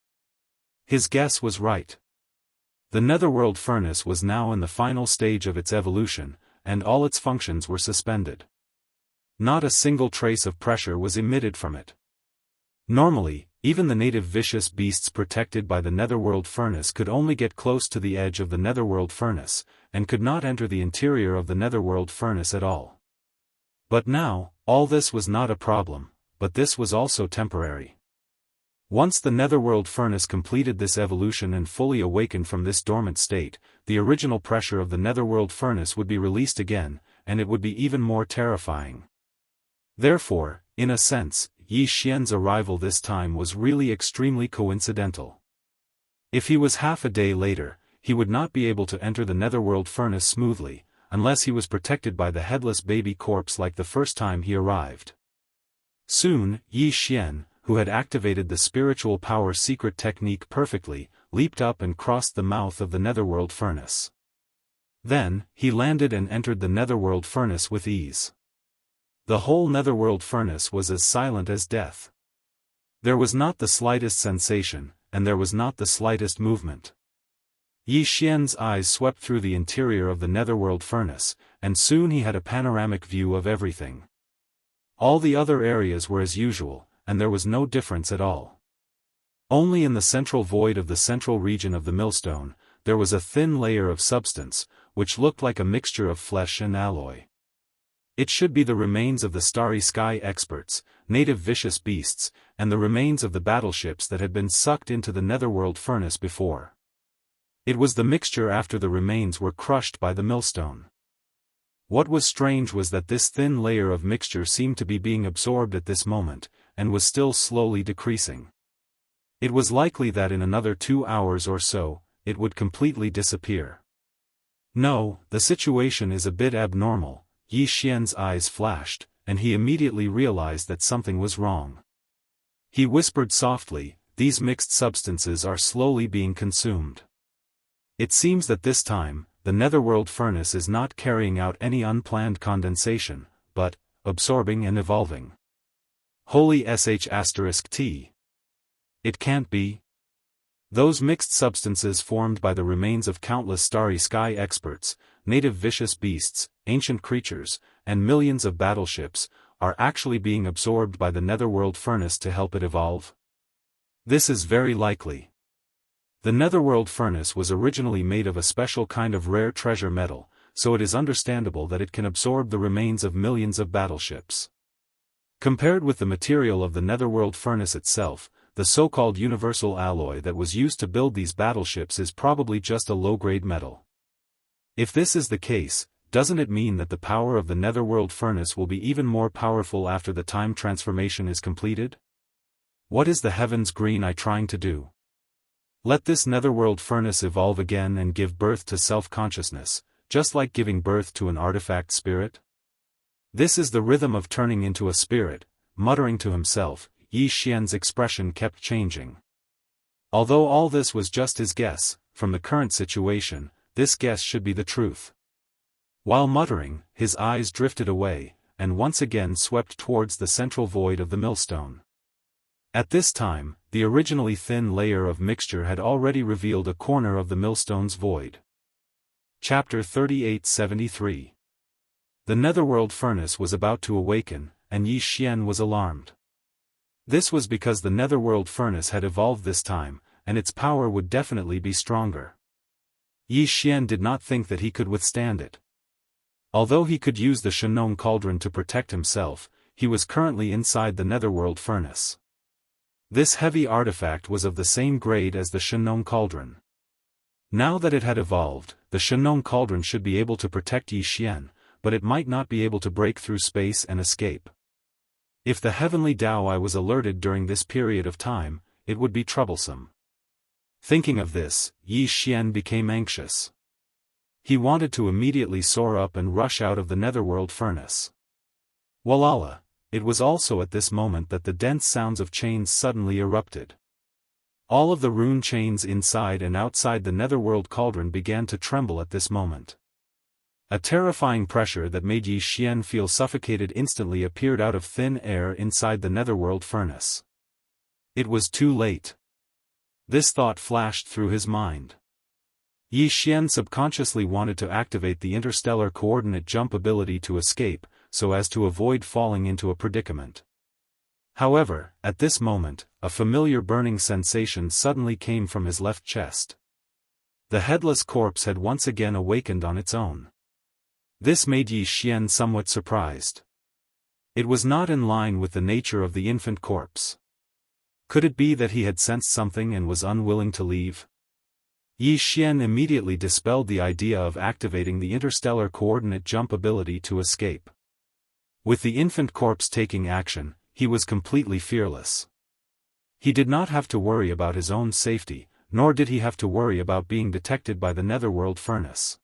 His guess was right. The netherworld furnace was now in the final stage of its evolution, and all its functions were suspended. Not a single trace of pressure was emitted from it. Normally, even the native vicious beasts protected by the netherworld furnace could only get close to the edge of the netherworld furnace, and could not enter the interior of the netherworld furnace at all. But now, all this was not a problem, but this was also temporary. Once the netherworld furnace completed this evolution and fully awakened from this dormant state, the original pressure of the netherworld furnace would be released again, and it would be even more terrifying. Therefore, in a sense, Yi Xian's arrival this time was really extremely coincidental. If he was half a day later, he would not be able to enter the netherworld furnace smoothly, unless he was protected by the headless baby corpse like the first time he arrived. Soon, Yi Xian, who had activated the spiritual power secret technique perfectly, leaped up and crossed the mouth of the netherworld furnace. Then, he landed and entered the netherworld furnace with ease. The whole netherworld furnace was as silent as death. There was not the slightest sensation, and there was not the slightest movement. Yi Xian's eyes swept through the interior of the netherworld furnace, and soon he had a panoramic view of everything. All the other areas were as usual, and there was no difference at all. Only in the central void of the central region of the millstone, there was a thin layer of substance, which looked like a mixture of flesh and alloy. It should be the remains of the starry sky experts, native vicious beasts, and the remains of the battleships that had been sucked into the netherworld furnace before. It was the mixture after the remains were crushed by the millstone. What was strange was that this thin layer of mixture seemed to be being absorbed at this moment, and was still slowly decreasing. It was likely that in another 2 hours or so, it would completely disappear. No, the situation is a bit abnormal. Yi Xian's eyes flashed, and he immediately realized that something was wrong. He whispered softly, "These mixed substances are slowly being consumed. It seems that this time, the netherworld furnace is not carrying out any unplanned condensation, but absorbing and evolving." Holy sh*t. It can't be. Those mixed substances formed by the remains of countless starry sky experts, native vicious beasts, ancient creatures, and millions of battleships, are actually being absorbed by the netherworld furnace to help it evolve? This is very likely. The netherworld furnace was originally made of a special kind of rare treasure metal, so it is understandable that it can absorb the remains of millions of battleships. Compared with the material of the netherworld furnace itself, the so-called universal alloy that was used to build these battleships is probably just a low-grade metal. If this is the case, doesn't it mean that the power of the netherworld furnace will be even more powerful after the time transformation is completed? What is the heavens green eye trying to do? Let this netherworld furnace evolve again and give birth to self-consciousness, just like giving birth to an artifact spirit? This is the rhythm of turning into a spirit. Muttering to himself, Yi Xian's expression kept changing. Although all this was just his guess, from the current situation, this guess should be the truth. While muttering, his eyes drifted away, and once again swept towards the central void of the millstone. At this time, the originally thin layer of mixture had already revealed a corner of the millstone's void. Chapter 3873. The netherworld furnace was about to awaken, and Yi Xian was alarmed. This was because the netherworld furnace had evolved this time, and its power would definitely be stronger. Yi Xian did not think that he could withstand it. Although he could use the Shenong cauldron to protect himself, he was currently inside the netherworld furnace. This heavy artifact was of the same grade as the Shenong cauldron. Now that it had evolved, the Shenong cauldron should be able to protect Yi Xian, but it might not be able to break through space and escape. If the heavenly Dao was alerted during this period of time, it would be troublesome. Thinking of this, Yi Xian became anxious. He wanted to immediately soar up and rush out of the netherworld furnace. Walala! It was also at this moment that the dense sounds of chains suddenly erupted. All of the rune chains inside and outside the netherworld cauldron began to tremble at this moment. A terrifying pressure that made Yi Xian feel suffocated instantly appeared out of thin air inside the netherworld furnace. It was too late. This thought flashed through his mind. Yi Xian subconsciously wanted to activate the interstellar coordinate jump ability to escape, so as to avoid falling into a predicament. However, at this moment, a familiar burning sensation suddenly came from his left chest. The headless corpse had once again awakened on its own. This made Yi Xian somewhat surprised. It was not in line with the nature of the infant corpse. Could it be that he had sensed something and was unwilling to leave? Yi Xian immediately dispelled the idea of activating the interstellar coordinate jump ability to escape. With the infant corpse taking action, he was completely fearless. He did not have to worry about his own safety, nor did he have to worry about being detected by the netherworld furnace.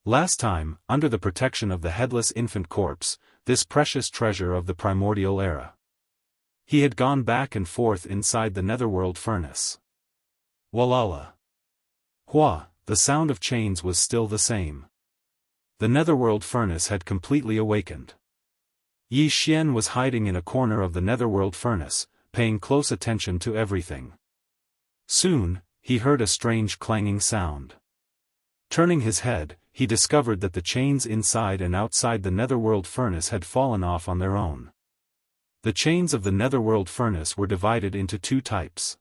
Last time, under the protection of the headless infant corpse, this precious treasure of the primordial era, he had gone back and forth inside the netherworld furnace. Walala. Hua, the sound of chains was still the same. The netherworld furnace had completely awakened. Yi Xian was hiding in a corner of the netherworld furnace, paying close attention to everything. Soon, he heard a strange clanging sound. Turning his head, he discovered that the chains inside and outside the netherworld furnace had fallen off on their own. The chains of the netherworld furnace were divided into two types.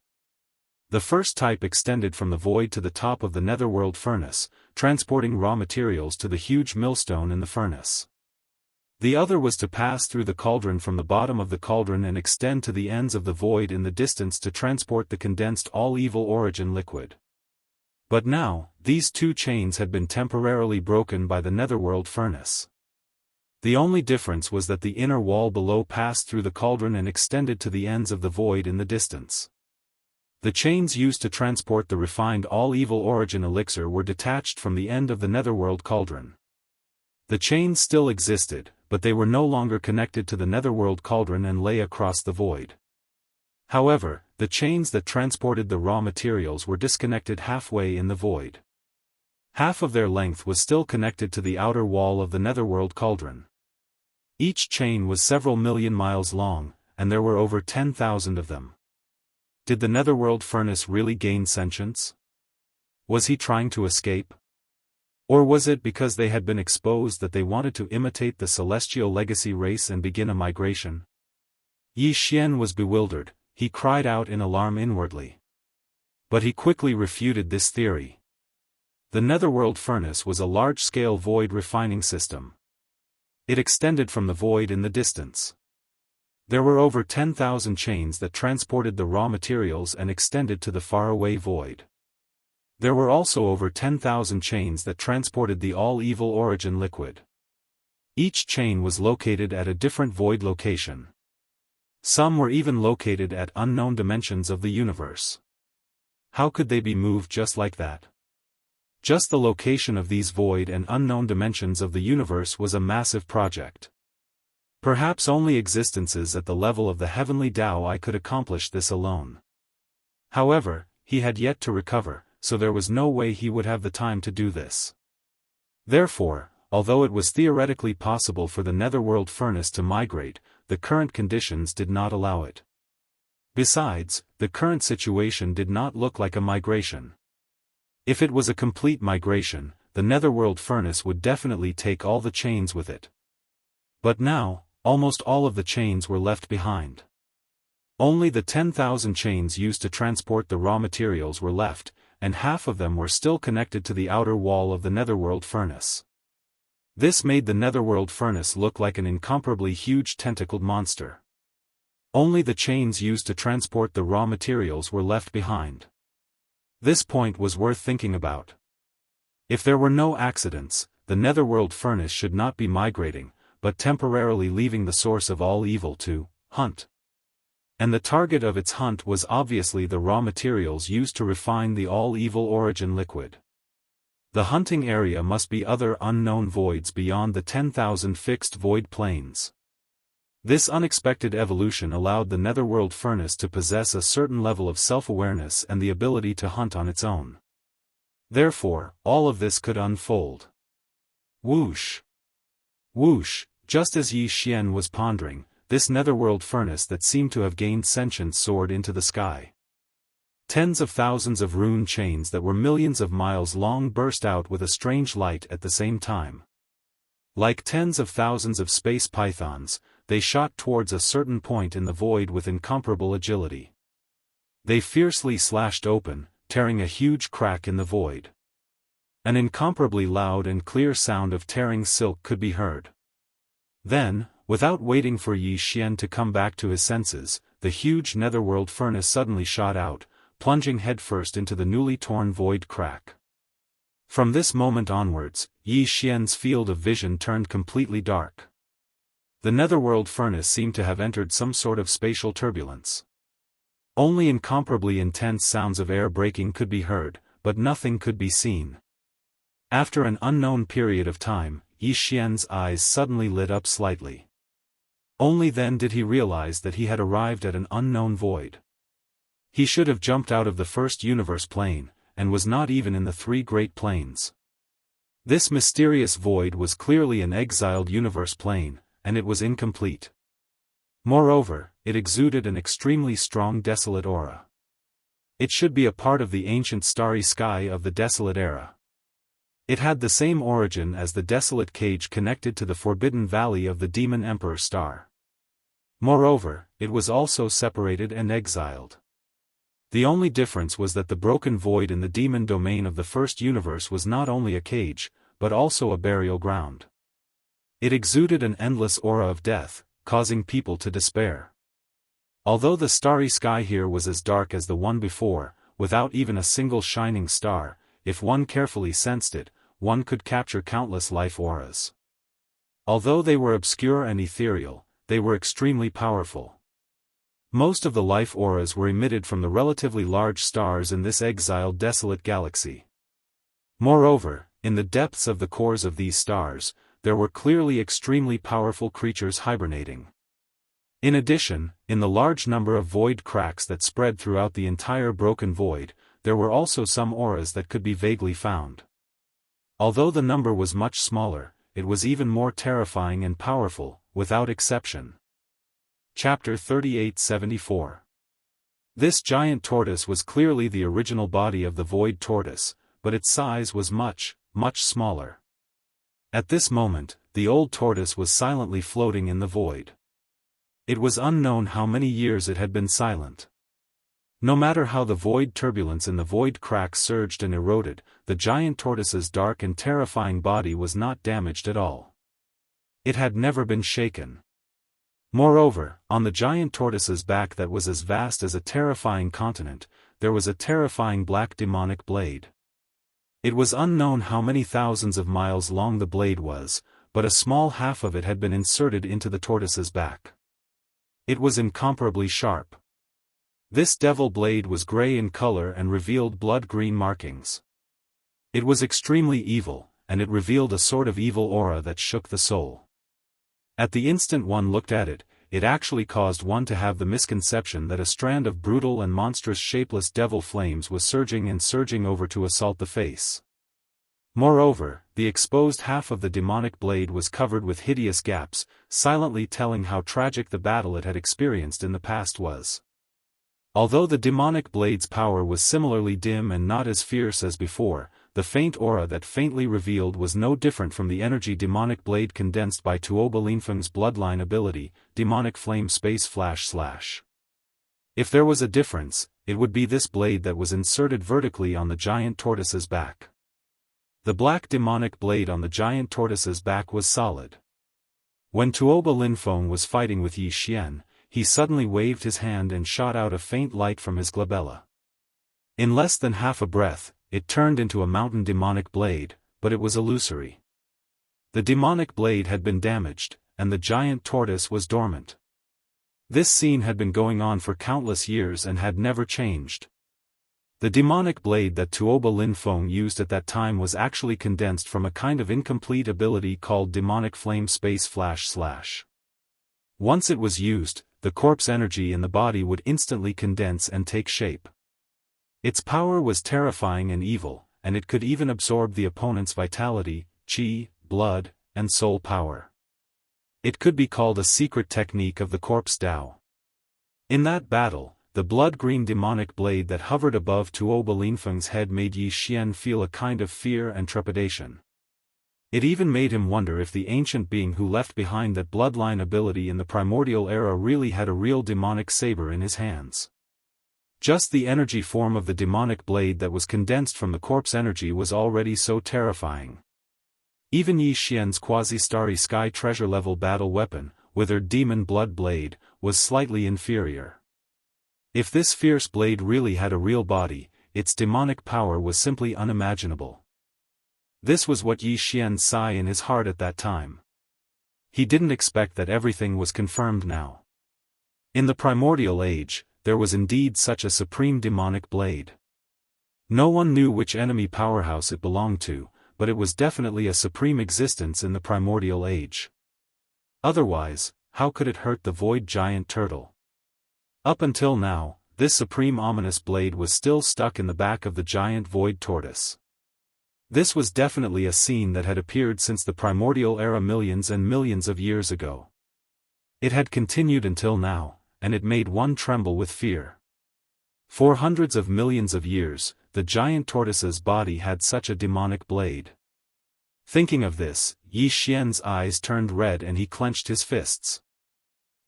The first type extended from the void to the top of the netherworld furnace, transporting raw materials to the huge millstone in the furnace. The other was to pass through the cauldron from the bottom of the cauldron and extend to the ends of the void in the distance to transport the condensed all-evil origin liquid. But now, these two chains had been temporarily broken by the netherworld furnace. The only difference was that the inner wall below passed through the cauldron and extended to the ends of the void in the distance. The chains used to transport the refined all-evil origin elixir were detached from the end of the netherworld cauldron. The chains still existed, but they were no longer connected to the netherworld cauldron and lay across the void. However, the chains that transported the raw materials were disconnected halfway in the void. Half of their length was still connected to the outer wall of the netherworld cauldron. Each chain was several million miles long, and there were over 10,000 of them. Did the netherworld furnace really gain sentience? Was he trying to escape? Or was it because they had been exposed that they wanted to imitate the celestial legacy race and begin a migration? Yi Xian was bewildered, he cried out in alarm inwardly. But he quickly refuted this theory. The netherworld furnace was a large-scale void refining system. It extended from the void in the distance. There were over 10,000 chains that transported the raw materials and extended to the faraway void. There were also over 10,000 chains that transported the all-evil origin liquid. Each chain was located at a different void location. Some were even located at unknown dimensions of the universe. How could they be moved just like that? Just the location of these void and unknown dimensions of the universe was a massive project. Perhaps only existences at the level of the heavenly Daoist could accomplish this alone. However, he had yet to recover, so there was no way he would have the time to do this. Therefore, although it was theoretically possible for the netherworld furnace to migrate, the current conditions did not allow it. Besides, the current situation did not look like a migration. If it was a complete migration, the netherworld furnace would definitely take all the chains with it. But now, almost all of the chains were left behind. Only the 10,000 chains used to transport the raw materials were left, and half of them were still connected to the outer wall of the netherworld furnace. This made the netherworld furnace look like an incomparably huge tentacled monster. Only the chains used to transport the raw materials were left behind. This point was worth thinking about. If there were no accidents, the netherworld furnace should not be migrating, but temporarily leaving the source of all evil to hunt. And the target of its hunt was obviously the raw materials used to refine the all-evil origin liquid. The hunting area must be other unknown voids beyond the 10,000 fixed void planes. This unexpected evolution allowed the netherworld furnace to possess a certain level of self-awareness and the ability to hunt on its own. Therefore, all of this could unfold. Whoosh! Whoosh! Just as Yi Xian was pondering, this netherworld furnace that seemed to have gained sentience soared into the sky. Tens of thousands of rune chains that were millions of miles long burst out with a strange light at the same time. Like tens of thousands of space pythons, they shot towards a certain point in the void with incomparable agility. They fiercely slashed open, tearing a huge crack in the void. An incomparably loud and clear sound of tearing silk could be heard. Then, without waiting for Yi Xian to come back to his senses, the huge netherworld furnace suddenly shot out, plunging headfirst into the newly torn void crack. From this moment onwards, Yi Xian's field of vision turned completely dark. The netherworld furnace seemed to have entered some sort of spatial turbulence. Only incomparably intense sounds of air breaking could be heard, but nothing could be seen. After an unknown period of time, Yi Xian's eyes suddenly lit up slightly. Only then did he realize that he had arrived at an unknown void. He should have jumped out of the first universe plane, and was not even in the three great planes. This mysterious void was clearly an exiled universe plane, and it was incomplete. Moreover, it exuded an extremely strong desolate aura. It should be a part of the ancient starry sky of the desolate era. It had the same origin as the desolate cage connected to the forbidden valley of the demon emperor star. Moreover, it was also separated and exiled. The only difference was that the broken void in the demon domain of the first universe was not only a cage, but also a burial ground. It exuded an endless aura of death, causing people to despair. Although the starry sky here was as dark as the one before, without even a single shining star, if one carefully sensed it, one could capture countless life auras. Although they were obscure and ethereal, they were extremely powerful. Most of the life auras were emitted from the relatively large stars in this exiled desolate galaxy. Moreover, in the depths of the cores of these stars, there were clearly extremely powerful creatures hibernating. In addition, in the large number of void cracks that spread throughout the entire broken void, there were also some auras that could be vaguely found. Although the number was much smaller, it was even more terrifying and powerful, without exception. Chapter 3874. This giant tortoise was clearly the original body of the void tortoise, but its size was much, much smaller. At this moment, the old tortoise was silently floating in the void. It was unknown how many years it had been silent. No matter how the void turbulence in the void cracks surged and eroded, the giant tortoise's dark and terrifying body was not damaged at all. It had never been shaken. Moreover, on the giant tortoise's back that was as vast as a terrifying continent, there was a terrifying black demonic blade. It was unknown how many thousands of miles long the blade was, but a small half of it had been inserted into the tortoise's back. It was incomparably sharp. This devil blade was gray in color and revealed blood-green markings. It was extremely evil, and it revealed a sort of evil aura that shook the soul. At the instant one looked at it, it actually caused one to have the misconception that a strand of brutal and monstrous shapeless devil flames was surging and surging over to assault the face. Moreover, the exposed half of the demonic blade was covered with hideous gaps, silently telling how tragic the battle it had experienced in the past was. Although the demonic blade's power was similarly dim and not as fierce as before, the faint aura that faintly revealed was no different from the energy demonic blade condensed by Tuoba Linfeng's bloodline ability, demonic flame space //. If there was a difference, it would be this blade that was inserted vertically on the giant tortoise's back. The black demonic blade on the giant tortoise's back was solid. When Tuoba Linfeng was fighting with Yi Xian, he suddenly waved his hand and shot out a faint light from his glabella. In less than half a breath, it turned into a mountain demonic blade, but it was illusory. The demonic blade had been damaged, and the giant tortoise was dormant. This scene had been going on for countless years and had never changed. The demonic blade that Tuoba Linfeng used at that time was actually condensed from a kind of incomplete ability called demonic flame space //. Once it was used, the corpse energy in the body would instantly condense and take shape. Its power was terrifying and evil, and it could even absorb the opponent's vitality, qi, blood, and soul power. It could be called a secret technique of the corpse Dao. In that battle, the blood-green demonic blade that hovered above Tuoba Linfeng's head made Yi Xian feel a kind of fear and trepidation. It even made him wonder if the ancient being who left behind that bloodline ability in the primordial era really had a real demonic saber in his hands. Just the energy form of the demonic blade that was condensed from the corpse energy was already so terrifying. Even Yi Xian's quasi-starry sky treasure-level battle weapon, withered demon blood blade, was slightly inferior. If this fierce blade really had a real body, its demonic power was simply unimaginable. This was what Yi Xian saw in his heart at that time. He didn't expect that everything was confirmed now. In the primordial age, there was indeed such a supreme demonic blade. No one knew which enemy powerhouse it belonged to, but it was definitely a supreme existence in the primordial age. Otherwise, how could it hurt the void giant turtle? Up until now, this supreme ominous blade was still stuck in the back of the giant void tortoise. This was definitely a scene that had appeared since the primordial era millions and millions of years ago. It had continued until now, and it made one tremble with fear. For hundreds of millions of years, the giant tortoise's body had such a demonic blade. Thinking of this, Yi Xian's eyes turned red and he clenched his fists.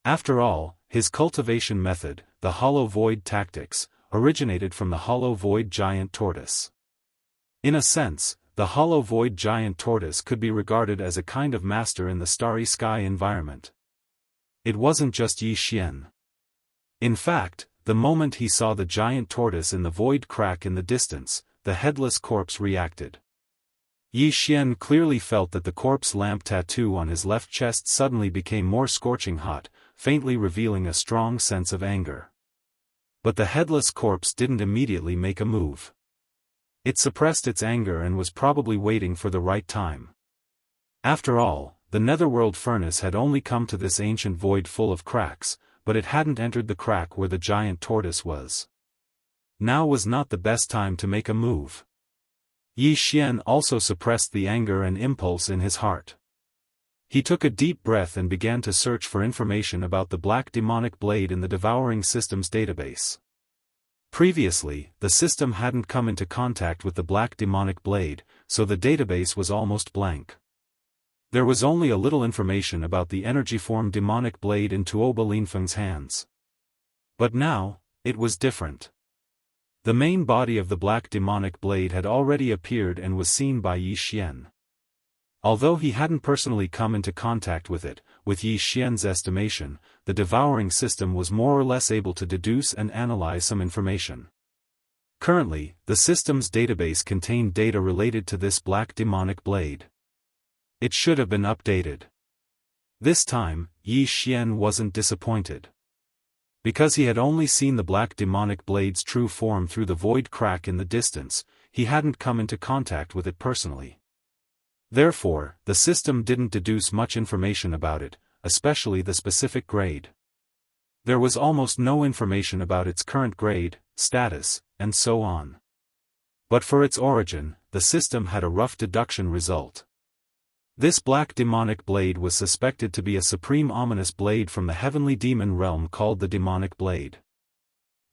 After all, his cultivation method, the hollow void tactics, originated from the hollow void giant tortoise. In a sense, the hollow void giant tortoise could be regarded as a kind of master in the starry sky environment. It wasn't just Yi Xian. In fact, the moment he saw the giant tortoise in the void crack in the distance, the headless corpse reacted. Yi Xian clearly felt that the corpse lamp tattoo on his left chest suddenly became more scorching hot, faintly revealing a strong sense of anger. But the headless corpse didn't immediately make a move. It suppressed its anger and was probably waiting for the right time. After all, the netherworld furnace had only come to this ancient void full of cracks, but it hadn't entered the crack where the giant tortoise was. Now was not the best time to make a move. Yi Xian also suppressed the anger and impulse in his heart. He took a deep breath and began to search for information about the black demonic blade in the Devouring system's database. Previously, the system hadn't come into contact with the black demonic blade, so the database was almost blank. There was only a little information about the energy-form demonic blade in Tuoba Linfeng's hands. But now, it was different. The main body of the black demonic blade had already appeared and was seen by Yi Xian. Although he hadn't personally come into contact with it, with Yi Xian's estimation, the devouring system was more or less able to deduce and analyze some information. Currently, the system's database contained data related to this black demonic blade. It should have been updated. This time, Yi Xian wasn't disappointed. Because he had only seen the black demonic blade's true form through the void crack in the distance, he hadn't come into contact with it personally. Therefore, the system didn't deduce much information about it, especially the specific grade. There was almost no information about its current grade, status, and so on. But for its origin, the system had a rough deduction result. This black demonic blade was suspected to be a supreme ominous blade from the heavenly demon realm called the demonic blade.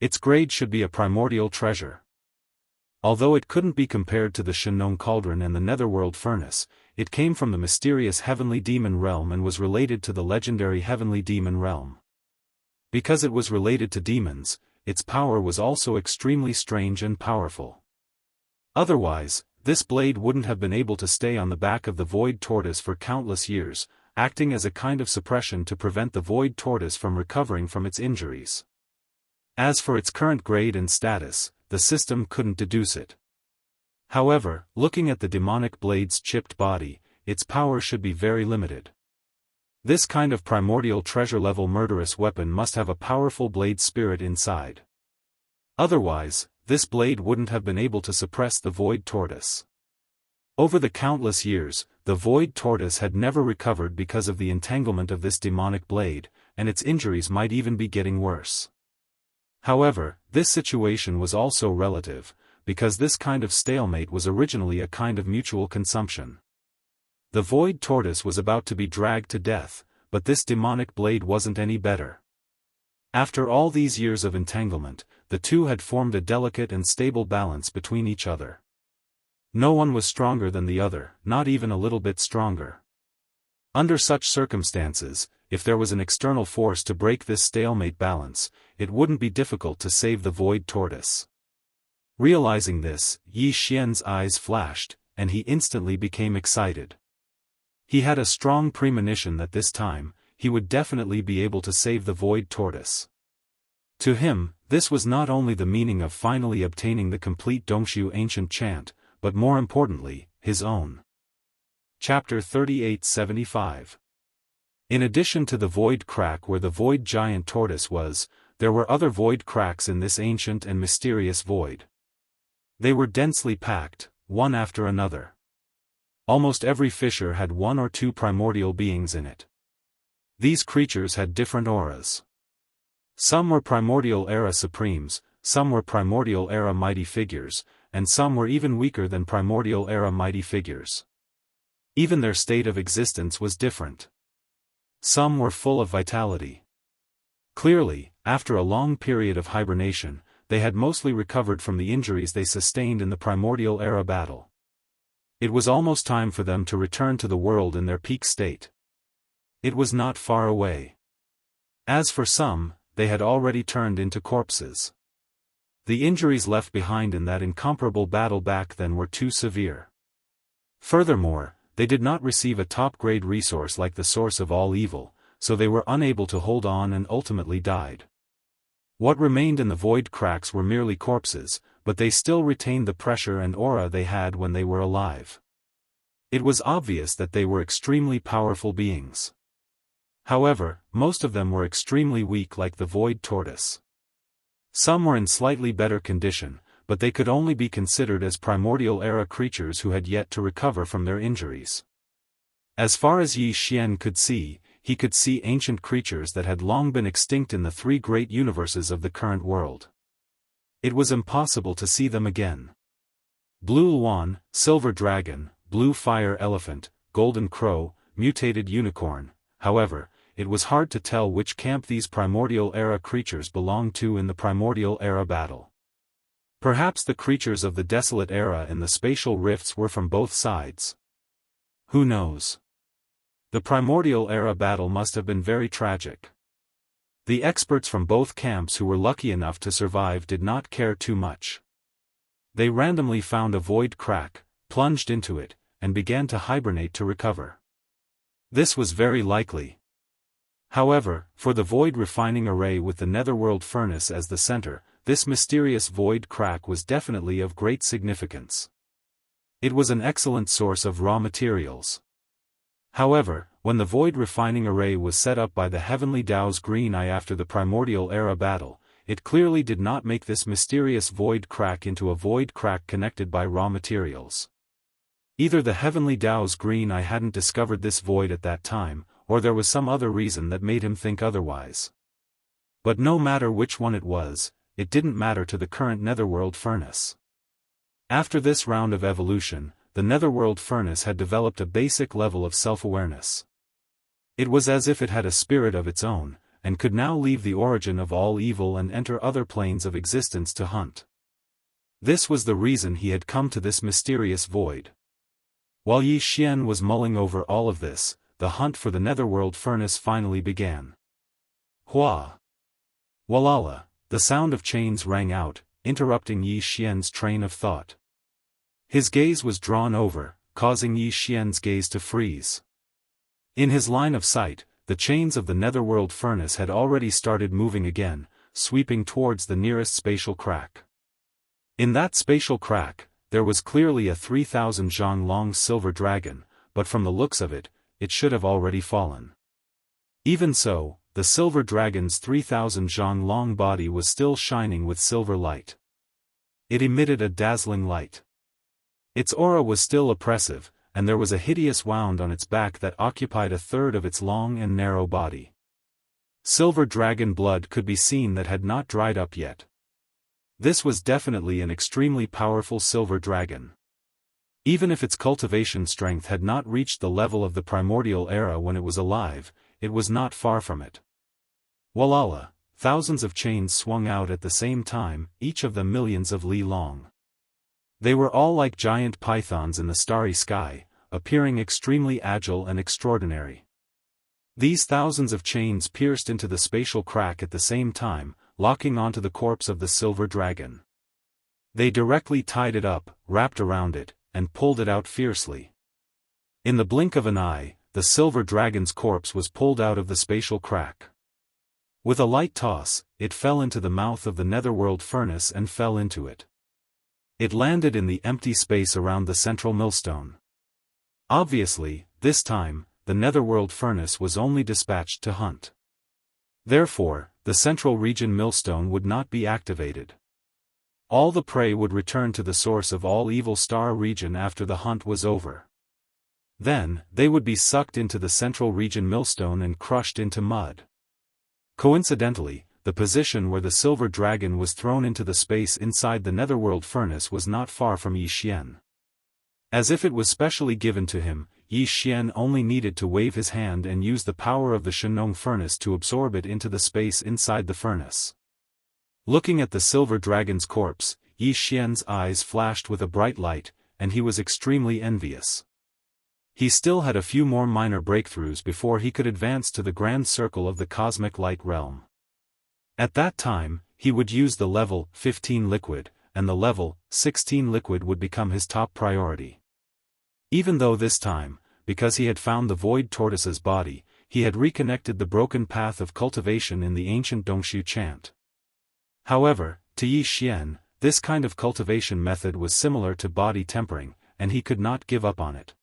Its grade should be a primordial treasure. Although it couldn't be compared to the Shenong cauldron and the netherworld furnace, it came from the mysterious heavenly demon realm and was related to the legendary heavenly demon realm. Because it was related to demons, its power was also extremely strange and powerful. Otherwise, this blade wouldn't have been able to stay on the back of the void tortoise for countless years, acting as a kind of suppression to prevent the void tortoise from recovering from its injuries. As for its current grade and status, the system couldn't deduce it. However, looking at the demonic blade's chipped body, its power should be very limited. This kind of primordial treasure-level murderous weapon must have a powerful blade spirit inside. Otherwise, this blade wouldn't have been able to suppress the void tortoise. Over the countless years, the void tortoise had never recovered because of the entanglement of this demonic blade, and its injuries might even be getting worse. However, this situation was also relative, because this kind of stalemate was originally a kind of mutual consumption. The void tortoise was about to be dragged to death, but this demonic blade wasn't any better. After all these years of entanglement, the two had formed a delicate and stable balance between each other. No one was stronger than the other, not even a little bit stronger. Under such circumstances, if there was an external force to break this stalemate balance, it wouldn't be difficult to save the void tortoise. Realizing this, Yi Xian's eyes flashed, and he instantly became excited. He had a strong premonition that this time, he would definitely be able to save the void tortoise. To him, this was not only the meaning of finally obtaining the complete Dongshu ancient chant, but more importantly, his own. Chapter 3875. In addition to the void crack where the void giant tortoise was, there were other void cracks in this ancient and mysterious void. They were densely packed, one after another. Almost every fissure had one or two primordial beings in it. These creatures had different auras. Some were primordial era supremes, some were primordial era mighty figures, and some were even weaker than primordial era mighty figures. Even their state of existence was different. Some were full of vitality. Clearly, after a long period of hibernation, they had mostly recovered from the injuries they sustained in the primordial era battle. It was almost time for them to return to the world in their peak state. It was not far away. As for some, they had already turned into corpses. The injuries left behind in that incomparable battle back then were too severe. Furthermore, they did not receive a top-grade resource like the source of all evil, so they were unable to hold on and ultimately died. What remained in the void cracks were merely corpses, but they still retained the pressure and aura they had when they were alive. It was obvious that they were extremely powerful beings. However, most of them were extremely weak like the void tortoise. Some were in slightly better condition, but they could only be considered as primordial era creatures who had yet to recover from their injuries. As far as Yi Xian could see, he could see ancient creatures that had long been extinct in the three great universes of the current world. It was impossible to see them again. Blue Luan, Silver Dragon, Blue Fire Elephant, Golden Crow, Mutated Unicorn. However, it was hard to tell which camp these primordial era creatures belonged to in the primordial era battle. Perhaps the creatures of the desolate era in the spatial rifts were from both sides. Who knows? The primordial era battle must have been very tragic. The experts from both camps who were lucky enough to survive did not care too much. They randomly found a void crack, plunged into it, and began to hibernate to recover. This was very likely. However, for the void refining array with the netherworld furnace as the center, this mysterious void crack was definitely of great significance. It was an excellent source of raw materials. However, when the void refining array was set up by the heavenly Dao's green eye after the primordial era battle, it clearly did not make this mysterious void crack into a void crack connected by raw materials. Either the heavenly Dao's green eye hadn't discovered this void at that time, or there was some other reason that made him think otherwise. But no matter which one it was, it didn't matter to the current netherworld furnace. After this round of evolution, the netherworld furnace had developed a basic level of self-awareness. It was as if it had a spirit of its own, and could now leave the origin of all evil and enter other planes of existence to hunt. This was the reason he had come to this mysterious void. While Yi Xian was mulling over all of this, the hunt for the netherworld furnace finally began. Hua! Walala! The sound of chains rang out, interrupting Yi Xian's train of thought. His gaze was drawn over, causing Yi Xian's gaze to freeze. In his line of sight, the chains of the netherworld furnace had already started moving again, sweeping towards the nearest spatial crack. In that spatial crack, there was clearly a 3,000 zhang long silver dragon, but from the looks of it, it should have already fallen. Even so, the silver dragon's 3,000 zhang long body was still shining with silver light. It emitted a dazzling light. Its aura was still oppressive, and there was a hideous wound on its back that occupied a third of its long and narrow body. Silver dragon blood could be seen that had not dried up yet. This was definitely an extremely powerful silver dragon. Even if its cultivation strength had not reached the level of the primordial era when it was alive, it was not far from it. Walala, thousands of chains swung out at the same time, each of them millions of li long. They were all like giant pythons in the starry sky, appearing extremely agile and extraordinary. These thousands of chains pierced into the spatial crack at the same time, locking onto the corpse of the silver dragon. They directly tied it up, wrapped around it, and pulled it out fiercely. In the blink of an eye, the silver dragon's corpse was pulled out of the spatial crack. With a light toss, it fell into the mouth of the netherworld furnace and fell into it. It landed in the empty space around the central millstone. Obviously, this time, the netherworld furnace was only dispatched to hunt. Therefore, the central region millstone would not be activated. All the prey would return to the source of all evil star region after the hunt was over. Then, they would be sucked into the central region millstone and crushed into mud. Coincidentally, the position where the silver dragon was thrown into the space inside the netherworld furnace was not far from Yi Xian. As if it was specially given to him, Yi Xian only needed to wave his hand and use the power of the Shenong furnace to absorb it into the space inside the furnace. Looking at the silver dragon's corpse, Yi Xian's eyes flashed with a bright light, and he was extremely envious. He still had a few more minor breakthroughs before he could advance to the grand circle of the cosmic light realm. At that time, he would use the level 15 liquid, and the level 16 liquid would become his top priority. Even though this time, because he had found the void tortoise's body, he had reconnected the broken path of cultivation in the ancient Dongshu chant. However, to Yi Xian, this kind of cultivation method was similar to body tempering, and he could not give up on it.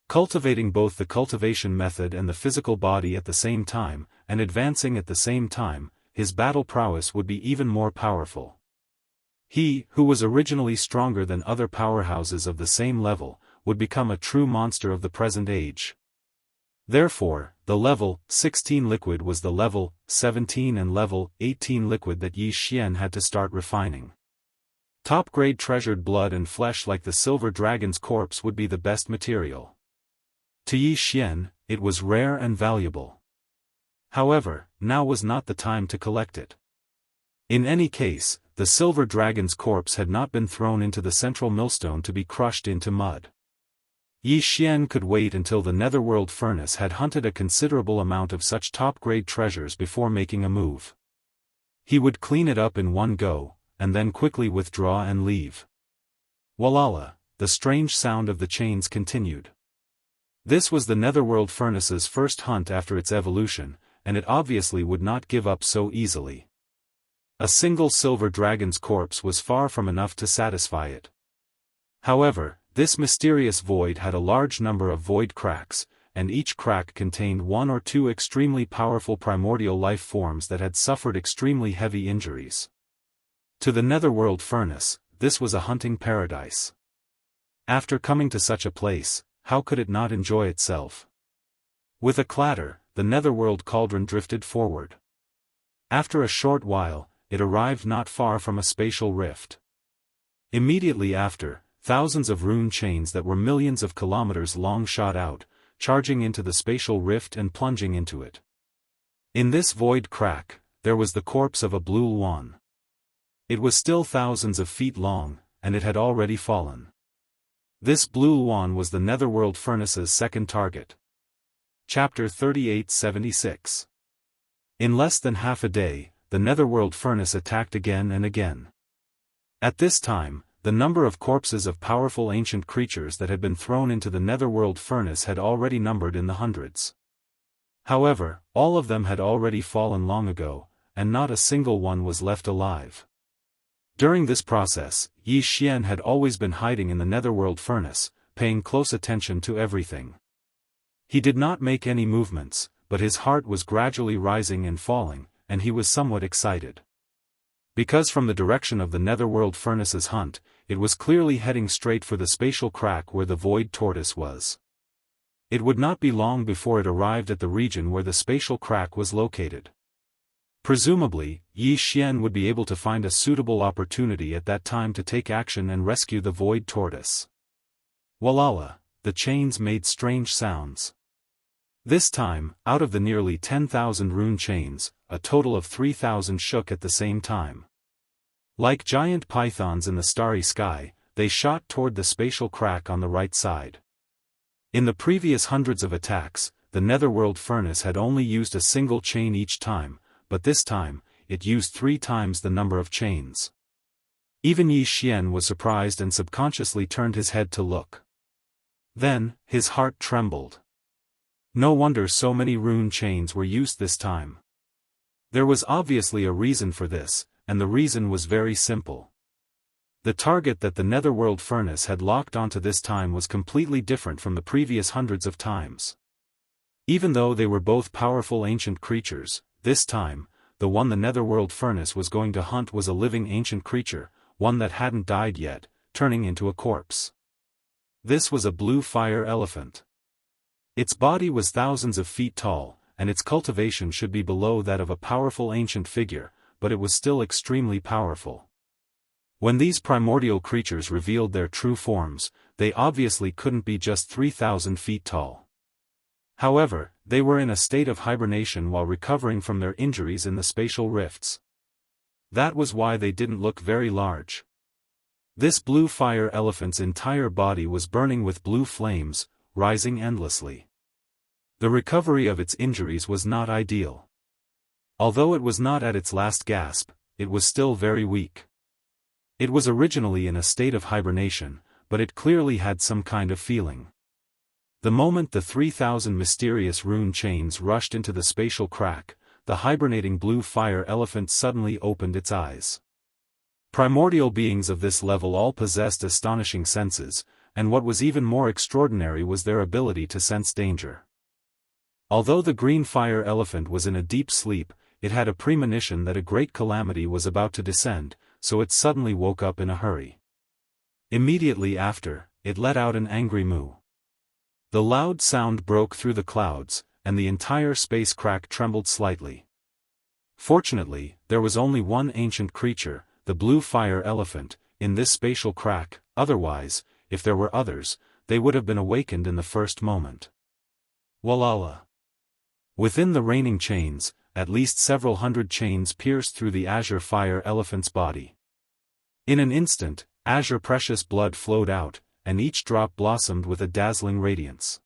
Cultivating both the cultivation method and the physical body at the same time, and advancing at the same time, his battle prowess would be even more powerful. He, who was originally stronger than other powerhouses of the same level, would become a true monster of the present age. Therefore, the level 16 liquid was the level 17 and level 18 liquid that Yi Xian had to start refining. Top-grade treasured blood and flesh like the silver dragon's corpse would be the best material. To Yi Xian, it was rare and valuable. However, now was not the time to collect it. In any case, the silver dragon's corpse had not been thrown into the central millstone to be crushed into mud. Yi Xian could wait until the netherworld furnace had hunted a considerable amount of such top-grade treasures before making a move. He would clean it up in one go, and then quickly withdraw and leave. Walala, the strange sound of the chains continued. This was the netherworld furnace's first hunt after its evolution, and it obviously would not give up so easily. A single silver dragon's corpse was far from enough to satisfy it. However, this mysterious void had a large number of void cracks, and each crack contained one or two extremely powerful primordial life forms that had suffered extremely heavy injuries. To the netherworld furnace, this was a hunting paradise. After coming to such a place, how could it not enjoy itself? With a clatter, the netherworld cauldron drifted forward. After a short while, it arrived not far from a spatial rift. Immediately after, thousands of rune chains that were millions of kilometers long shot out, charging into the spatial rift and plunging into it. In this void crack, there was the corpse of a blue Luan. It was still thousands of feet long, and it had already fallen. This blue Luan was the netherworld furnace's second target. Chapter 3876. In less than half a day, the netherworld furnace attacked again and again. At this time, the number of corpses of powerful ancient creatures that had been thrown into the netherworld furnace had already numbered in the hundreds. However, all of them had already fallen long ago, and not a single one was left alive. During this process, Yi Xian had always been hiding in the netherworld furnace, paying close attention to everything. He did not make any movements, but his heart was gradually rising and falling, and he was somewhat excited. Because from the direction of the netherworld furnace's hunt, it was clearly heading straight for the spatial crack where the void tortoise was. It would not be long before it arrived at the region where the spatial crack was located. Presumably, Yi Xian would be able to find a suitable opportunity at that time to take action and rescue the void tortoise. Walala, the chains made strange sounds. This time, out of the nearly 10,000 rune chains, a total of 3,000 shook at the same time. Like giant pythons in the starry sky, they shot toward the spatial crack on the right side. In the previous hundreds of attacks, the netherworld furnace had only used a single chain each time, but this time, it used 3 times the number of chains. Even Yi Xian was surprised and subconsciously turned his head to look. Then, his heart trembled. No wonder so many rune chains were used this time. There was obviously a reason for this, and the reason was very simple. The target that the netherworld furnace had locked onto this time was completely different from the previous hundreds of times. Even though they were both powerful ancient creatures, this time, the one the netherworld furnace was going to hunt was a living ancient creature, one that hadn't died yet, turning into a corpse. This was a blue fire elephant. Its body was thousands of feet tall, and its cultivation should be below that of a powerful ancient figure, but it was still extremely powerful. When these primordial creatures revealed their true forms, they obviously couldn't be just 3,000 feet tall. However, they were in a state of hibernation while recovering from their injuries in the spatial rifts. That was why they didn't look very large. This blue fire elephant's entire body was burning with blue flames, rising endlessly. The recovery of its injuries was not ideal. Although it was not at its last gasp, it was still very weak. It was originally in a state of hibernation, but it clearly had some kind of feeling. The moment the 3,000 mysterious rune chains rushed into the spatial crack, the hibernating blue fire elephant suddenly opened its eyes. Primordial beings of this level all possessed astonishing senses, and what was even more extraordinary was their ability to sense danger. Although the green fire elephant was in a deep sleep, it had a premonition that a great calamity was about to descend, so it suddenly woke up in a hurry. Immediately after, it let out an angry moo. The loud sound broke through the clouds, and the entire space crack trembled slightly. Fortunately, there was only one ancient creature, the blue fire elephant, in this spatial crack, otherwise, if there were others, they would have been awakened in the first moment. Walala. Within the raining chains, at least several hundred chains pierced through the azure fire elephant's body. In an instant, azure precious blood flowed out, and each drop blossomed with a dazzling radiance.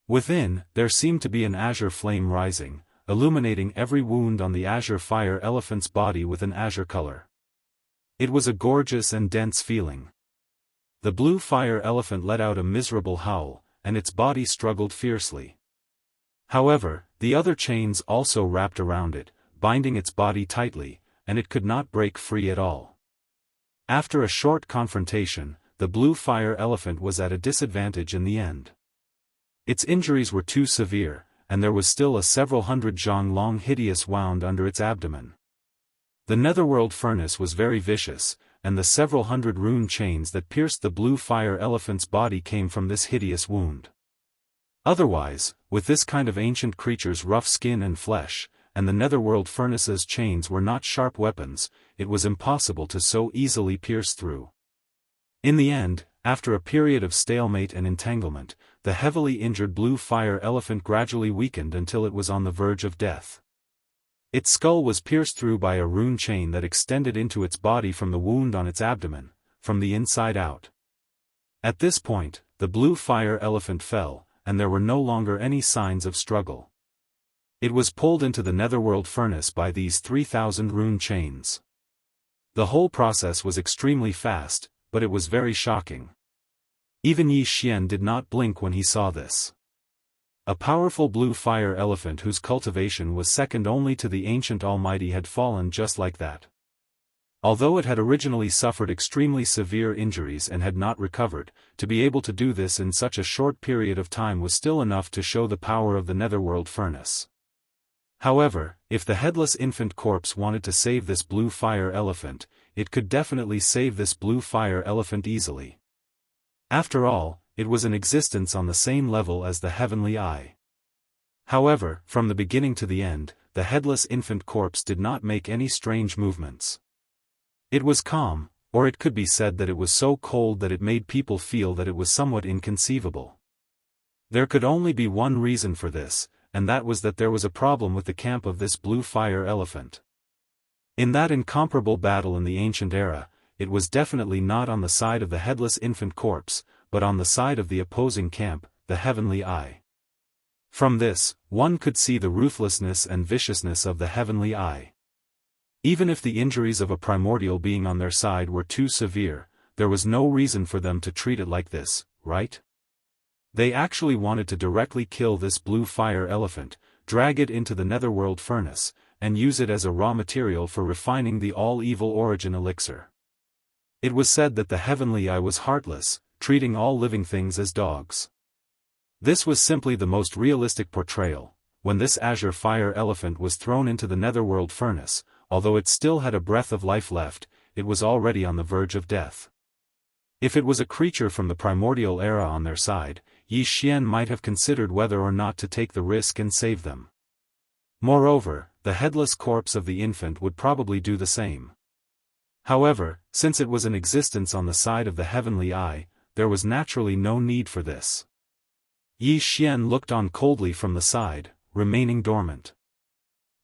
Within, there seemed to be an azure flame rising, illuminating every wound on the azure fire elephant's body with an azure color. It was a gorgeous and dense feeling. The blue fire elephant let out a miserable howl, and its body struggled fiercely. However, the other chains also wrapped around it, binding its body tightly, and it could not break free at all. After a short confrontation, the blue fire elephant was at a disadvantage in the end. Its injuries were too severe, and there was still a several hundred zhang long hideous wound under its abdomen. The netherworld furnace was very vicious, and the several hundred rune chains that pierced the blue fire elephant's body came from this hideous wound. Otherwise, with this kind of ancient creature's rough skin and flesh, and the netherworld furnace's chains were not sharp weapons, it was impossible to so easily pierce through. In the end, after a period of stalemate and entanglement, the heavily injured blue fire elephant gradually weakened until it was on the verge of death. Its skull was pierced through by a rune chain that extended into its body from the wound on its abdomen, from the inside out. At this point, the blue fire elephant fell, and there were no longer any signs of struggle. It was pulled into the netherworld furnace by these 3,000 rune chains. The whole process was extremely fast, but it was very shocking. Even Yi Xian did not blink when he saw this. A powerful blue fire elephant whose cultivation was second only to the ancient almighty had fallen just like that. Although it had originally suffered extremely severe injuries and had not recovered, to be able to do this in such a short period of time was still enough to show the power of the netherworld furnace. However, if the headless infant corpse wanted to save this blue fire elephant, it could definitely save this blue fire elephant easily. After all, it was in existence on the same level as the heavenly eye. However, from the beginning to the end, the headless infant corpse did not make any strange movements. It was calm, Or it could be said that it was so cold that it made people feel that it was somewhat inconceivable. There could only be one reason for this, and that was that there was a problem with the camp of this blue fire elephant. In that incomparable battle in the ancient era, it was definitely not on the side of the headless infant corpse, but on the side of the opposing camp, the Heavenly Eye. From this, one could see the ruthlessness and viciousness of the Heavenly Eye. Even if the injuries of a primordial being on their side were too severe, there was no reason for them to treat it like this, right? They actually wanted to directly kill this blue fire elephant, drag it into the netherworld furnace, and use it as a raw material for refining the all-evil origin elixir. It was said that the Heavenly Eye was heartless, treating all living things as dogs. This was simply the most realistic portrayal. When this azure fire elephant was thrown into the netherworld furnace, although it still had a breath of life left, it was already on the verge of death. If it was a creature from the primordial era on their side, Yi Xian might have considered whether or not to take the risk and save them. Moreover, the headless corpse of the infant would probably do the same. However, since it was in existence on the side of the Heavenly Eye, there was naturally no need for this. Yi Xian looked on coldly from the side, remaining dormant.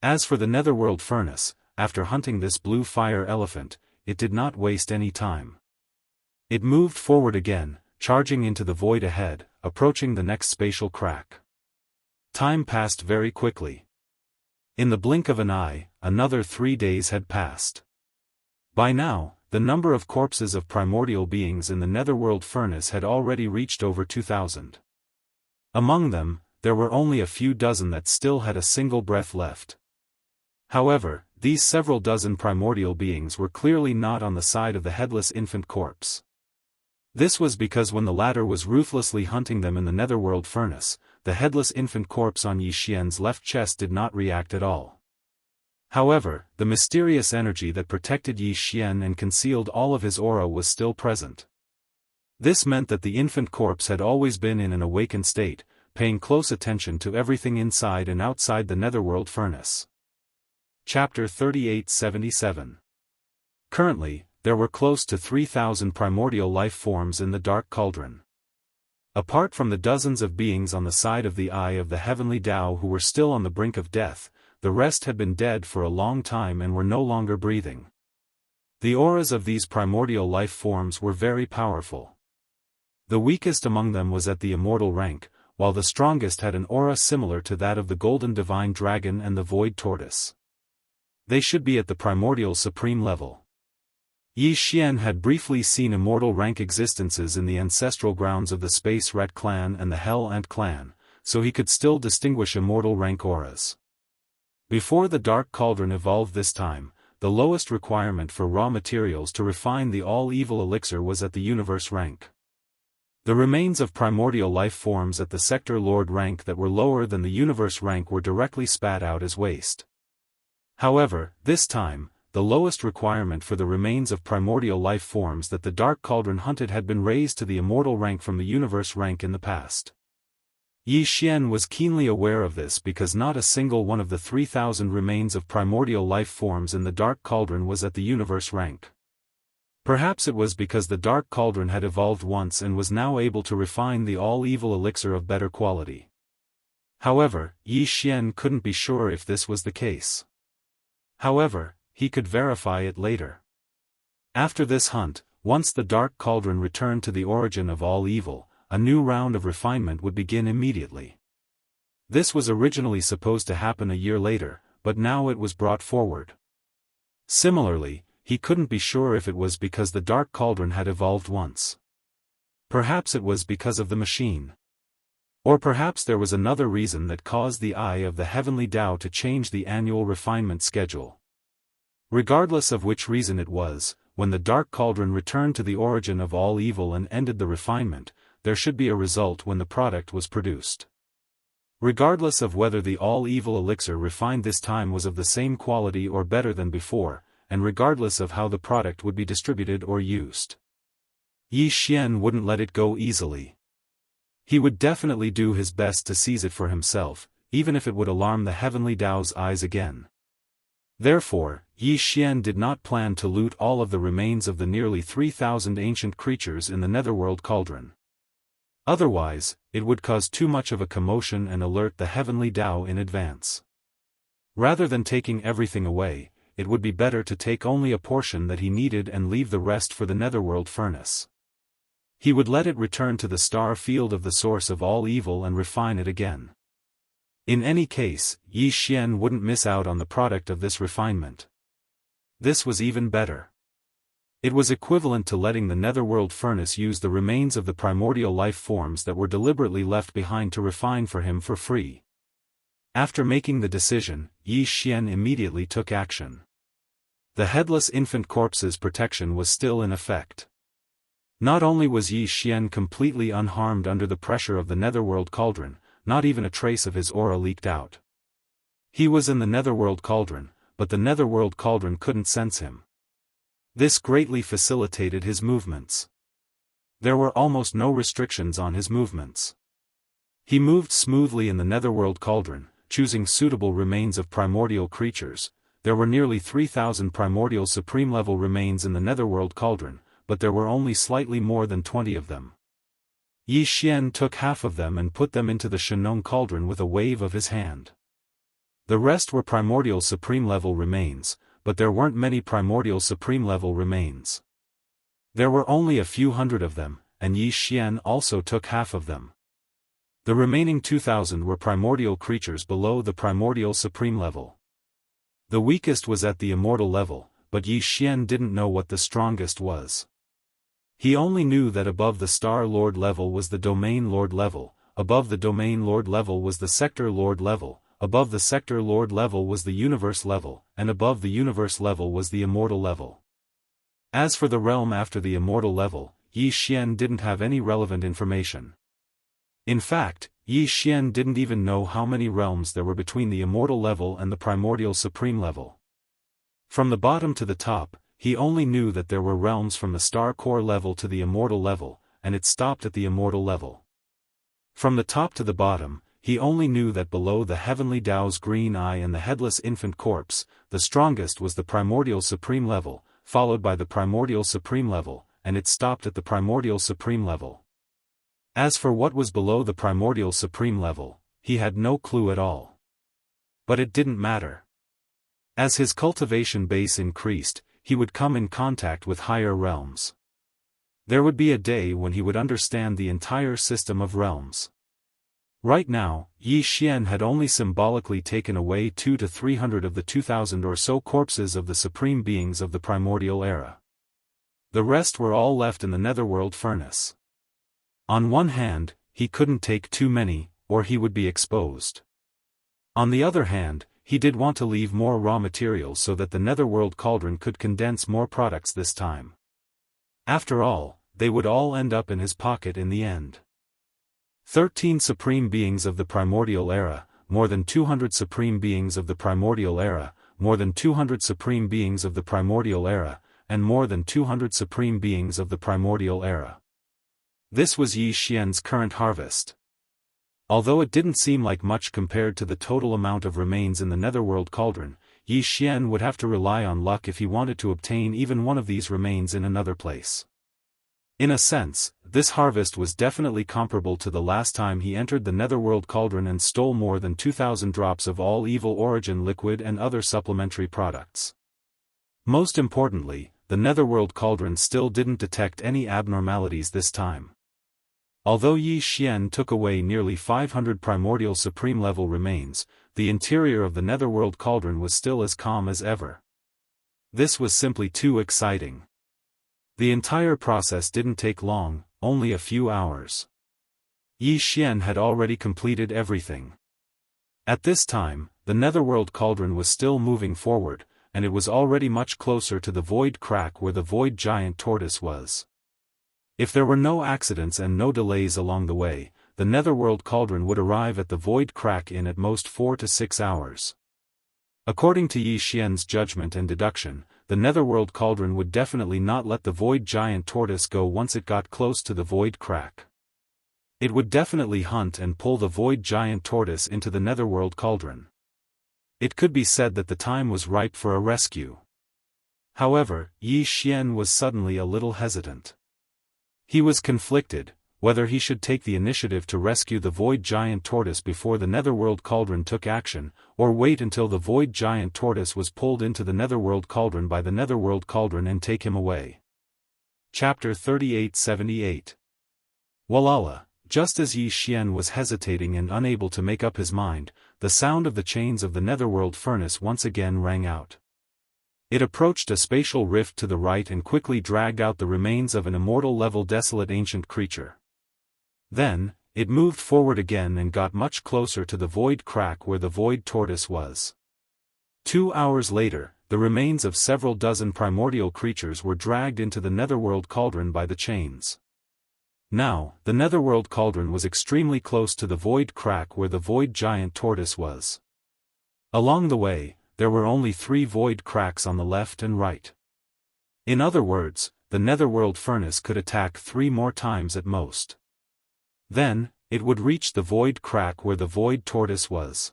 As for the netherworld furnace, after hunting this blue fire elephant, it did not waste any time. It moved forward again, charging into the void ahead, approaching the next spatial crack. Time passed very quickly. In the blink of an eye, another 3 days had passed. By now, the number of corpses of primordial beings in the netherworld furnace had already reached over 2,000. Among them, there were only a few dozen that still had a single breath left. However, these several dozen primordial beings were clearly not on the side of the headless infant corpse. This was because when the latter was ruthlessly hunting them in the netherworld furnace, the headless infant corpse on Yi Xian's left chest did not react at all. However, the mysterious energy that protected Yi Xian and concealed all of his aura was still present. This meant that the infant corpse had always been in an awakened state, paying close attention to everything inside and outside the netherworld furnace. Chapter 3877. Currently, there were close to 3,000 primordial life forms in the Dark Cauldron. Apart from the dozens of beings on the side of the Eye of the Heavenly Tao who were still on the brink of death, the rest had been dead for a long time and were no longer breathing. The auras of these primordial life forms were very powerful. The weakest among them was at the immortal rank, while the strongest had an aura similar to that of the golden divine dragon and the void tortoise. They should be at the primordial supreme level. Yi Xian had briefly seen immortal rank existences in the ancestral grounds of the Space Rat clan and the Hell Ant clan, so he could still distinguish immortal rank auras. Before the Dark Cauldron evolved this time, the lowest requirement for raw materials to refine the all-evil elixir was at the universe rank. The remains of primordial life forms at the Sector Lord rank that were lower than the universe rank were directly spat out as waste. However, this time, the lowest requirement for the remains of primordial life forms that the Dark Cauldron hunted had been raised to the immortal rank from the universe rank in the past. Yi Xian was keenly aware of this because not a single one of the 3,000 remains of primordial life forms in the Dark Cauldron was at the universe rank. Perhaps it was because the Dark Cauldron had evolved once and was now able to refine the all-evil elixir of better quality. However, Yi Xian couldn't be sure if this was the case. However, he could verify it later. After this hunt, once the Dark Cauldron returned to the origin of all evil, a new round of refinement would begin immediately. This was originally supposed to happen a year later, but now it was brought forward. Similarly, he couldn't be sure if it was because the Dark Cauldron had evolved once. Perhaps it was because of the machine. Or perhaps there was another reason that caused the Eye of the Heavenly Tao to change the annual refinement schedule. Regardless of which reason it was, when the Dark Cauldron returned to the origin of all evil and ended the refinement, there should be a result when the product was produced. Regardless of whether the all-evil elixir refined this time was of the same quality or better than before, and regardless of how the product would be distributed or used, Yi Xian wouldn't let it go easily. He would definitely do his best to seize it for himself, even if it would alarm the Heavenly Tao's eyes again. Therefore, Yi Xian did not plan to loot all of the remains of the nearly 3,000 ancient creatures in the Netherworld Cauldron. Otherwise, it would cause too much of a commotion and alert the heavenly Tao in advance. Rather than taking everything away, it would be better to take only a portion that he needed and leave the rest for the Netherworld furnace. He would let it return to the star field of the source of all evil and refine it again. In any case, Yi Xian wouldn't miss out on the product of this refinement. This was even better. It was equivalent to letting the Netherworld furnace use the remains of the primordial life forms that were deliberately left behind to refine for him for free. After making the decision, Yi Xian immediately took action. The headless infant corpse's protection was still in effect. Not only was Yi Xian completely unharmed under the pressure of the Netherworld Cauldron, not even a trace of his aura leaked out. He was in the Netherworld Cauldron, but the Netherworld Cauldron couldn't sense him. This greatly facilitated his movements. There were almost no restrictions on his movements. He moved smoothly in the Netherworld Cauldron, choosing suitable remains of primordial creatures. There were nearly 3,000 primordial supreme-level remains in the Netherworld Cauldron, but there were only slightly more than 20 of them. Yi Xian took half of them and put them into the Shenong Cauldron with a wave of his hand. The rest were primordial supreme-level remains, but there weren't many primordial supreme-level remains. There were only a few hundred of them, and Yi Xian also took half of them. The remaining 2,000 were primordial creatures below the primordial supreme level. The weakest was at the immortal level, but Yi Xian didn't know what the strongest was. He only knew that above the Star Lord level was the Domain Lord level, above the Domain Lord level was the Sector Lord level, above the Sector Lord level was the Universe level, and above the Universe level was the Immortal level. As for the realm after the Immortal level, Yi Xian didn't have any relevant information. In fact, Yi Xian didn't even know how many realms there were between the Immortal level and the Primordial Supreme level. From the bottom to the top, he only knew that there were realms from the Star Core level to the Immortal level, and it stopped at the Immortal level. From the top to the bottom, he only knew that below the Heavenly Tao's green eye and the headless infant corpse, the strongest was the Primordial Supreme level, followed by the Primordial Supreme level, and it stopped at the Primordial Supreme level. As for what was below the Primordial Supreme level, he had no clue at all. But it didn't matter. As his cultivation base increased, he would come in contact with higher realms. There would be a day when he would understand the entire system of realms. Right now, Yi Xian had only symbolically taken away 200 to 300 of the 2,000 or so corpses of the supreme beings of the primordial era. The rest were all left in the Netherworld furnace. On one hand, he couldn't take too many, or he would be exposed. On the other hand, he did want to leave more raw materials so that the Netherworld Cauldron could condense more products this time. After all, they would all end up in his pocket in the end. 13 supreme beings of the primordial era, more than 200 supreme beings of the primordial era, more than 200 supreme beings of the primordial era, and more than 200 supreme beings of the primordial era. This was Yi Xian's current harvest. Although it didn't seem like much compared to the total amount of remains in the Netherworld Cauldron, Yi Xian would have to rely on luck if he wanted to obtain even one of these remains in another place. In a sense, this harvest was definitely comparable to the last time he entered the Netherworld Cauldron and stole more than 2,000 drops of all evil origin liquid and other supplementary products. Most importantly, the Netherworld Cauldron still didn't detect any abnormalities this time. Although Yi Xian took away nearly 500 primordial supreme-level remains, the interior of the Netherworld Cauldron was still as calm as ever. This was simply too exciting. The entire process didn't take long, only a few hours. Yi Xian had already completed everything. At this time, the Netherworld Cauldron was still moving forward, and it was already much closer to the void crack where the void giant tortoise was. If there were no accidents and no delays along the way, the Netherworld Cauldron would arrive at the void crack in at most 4 to 6 hours. According to Yi Xian's judgment and deduction, the Netherworld Cauldron would definitely not let the void giant tortoise go once it got close to the void crack. It would definitely hunt and pull the void giant tortoise into the Netherworld Cauldron. It could be said that the time was ripe for a rescue. However, Yi Xian was suddenly a little hesitant. He was conflicted, whether he should take the initiative to rescue the Void Giant Tortoise before the Netherworld Cauldron took action, or wait until the Void Giant Tortoise was pulled into the Netherworld Cauldron by the Netherworld Cauldron and take him away. Chapter 3878. Walala, just as Yi Xian was hesitating and unable to make up his mind, the sound of the chains of the Netherworld Furnace once again rang out. It approached a spatial rift to the right and quickly dragged out the remains of an immortal-level desolate ancient creature. Then, it moved forward again and got much closer to the void crack where the Void Tortoise was. 2 hours later, the remains of several dozen primordial creatures were dragged into the Netherworld Cauldron by the chains. Now, the Netherworld Cauldron was extremely close to the void crack where the Void Giant Tortoise was. Along the way, there were only 3 void cracks on the left and right. In other words, the Netherworld Furnace could attack 3 more times at most. Then, it would reach the void crack where the Void Tortoise was.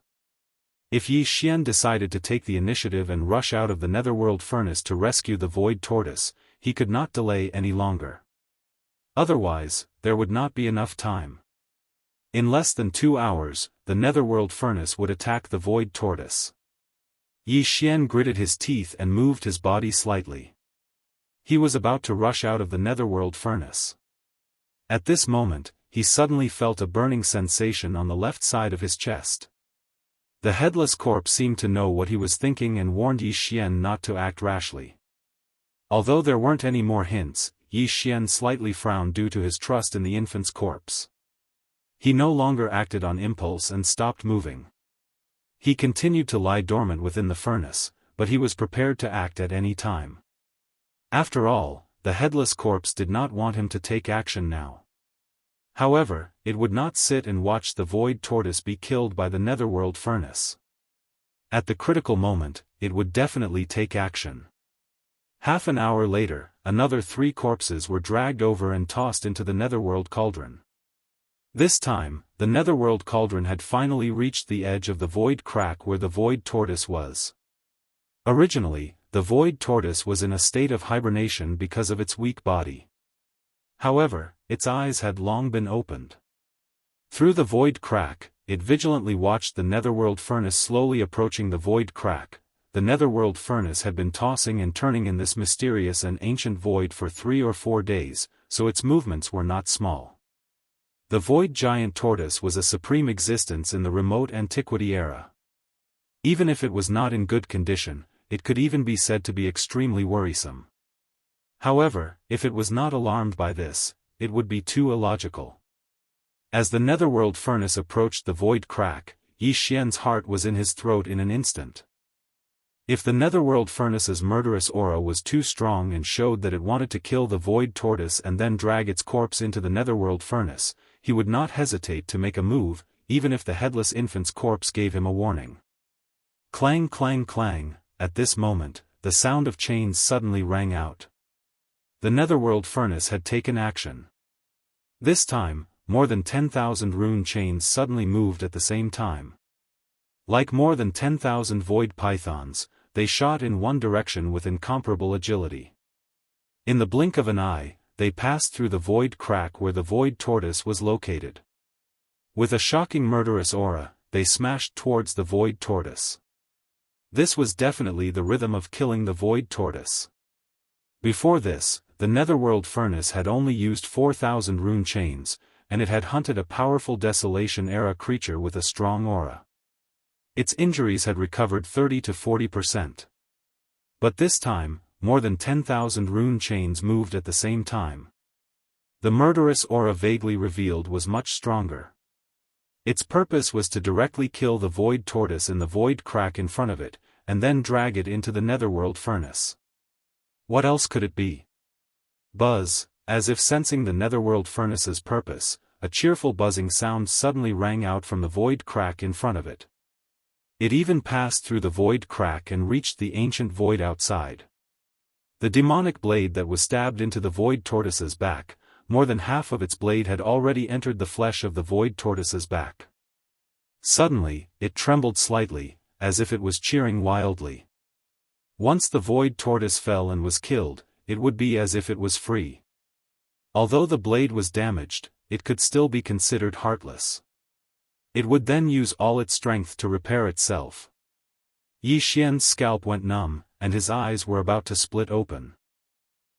If Yi Xian decided to take the initiative and rush out of the Netherworld Furnace to rescue the Void Tortoise, he could not delay any longer. Otherwise, there would not be enough time. In less than 2 hours, the Netherworld Furnace would attack the Void Tortoise. Yi Xian gritted his teeth and moved his body slightly. He was about to rush out of the Netherworld Furnace. At this moment, he suddenly felt a burning sensation on the left side of his chest. The headless corpse seemed to know what he was thinking and warned Yi Xian not to act rashly. Although there weren't any more hints, Yi Xian slightly frowned due to his trust in the infant's corpse. He no longer acted on impulse and stopped moving. He continued to lie dormant within the furnace, but he was prepared to act at any time. After all, the headless corpse did not want him to take action now. However, it would not sit and watch the Void Tortoise be killed by the Netherworld Furnace. At the critical moment, it would definitely take action. Half an hour later, another 3 corpses were dragged over and tossed into the Netherworld Cauldron. This time, the Netherworld Cauldron had finally reached the edge of the void crack where the Void Tortoise was. Originally, the Void Tortoise was in a state of hibernation because of its weak body. However, its eyes had long been opened. Through the void crack, it vigilantly watched the Netherworld Furnace slowly approaching the void crack. The Netherworld Furnace had been tossing and turning in this mysterious and ancient void for 3 or 4 days, so its movements were not small. The Void Giant Tortoise was a supreme existence in the remote antiquity era. Even if it was not in good condition, it could even be said to be extremely worrisome. However, if it was not alarmed by this, it would be too illogical. As the Netherworld Furnace approached the void crack, Yi Xian's heart was in his throat in an instant. If the Netherworld Furnace's murderous aura was too strong and showed that it wanted to kill the Void Tortoise and then drag its corpse into the Netherworld Furnace, he would not hesitate to make a move, even if the headless infant's corpse gave him a warning. Clang clang clang, at this moment, the sound of chains suddenly rang out. The Netherworld Furnace had taken action. This time, more than 10,000 rune chains suddenly moved at the same time. Like more than 10,000 void pythons, they shot in one direction with incomparable agility. In the blink of an eye, they passed through the void crack where the Void Tortoise was located. With a shocking murderous aura, they smashed towards the Void Tortoise. This was definitely the rhythm of killing the Void Tortoise. Before this, the Netherworld Furnace had only used 4,000 rune chains, and it had hunted a powerful Desolation-era creature with a strong aura. Its injuries had recovered 30 to 40%. But this time, more than 10,000 rune chains moved at the same time. The murderous aura vaguely revealed was much stronger. Its purpose was to directly kill the Void Tortoise in the void crack in front of it, and then drag it into the Netherworld Furnace. What else could it be? Buzz, as if sensing the Netherworld Furnace's purpose, a cheerful buzzing sound suddenly rang out from the void crack in front of it. It even passed through the void crack and reached the ancient void outside. The demonic blade that was stabbed into the Void Tortoise's back, more than half of its blade had already entered the flesh of the Void Tortoise's back. Suddenly, it trembled slightly, as if it was cheering wildly. Once the void tortoise fell and was killed, it would be as if it was free. Although the blade was damaged, it could still be considered heartless. It would then use all its strength to repair itself. Yi Xian's scalp went numb, and his eyes were about to split open.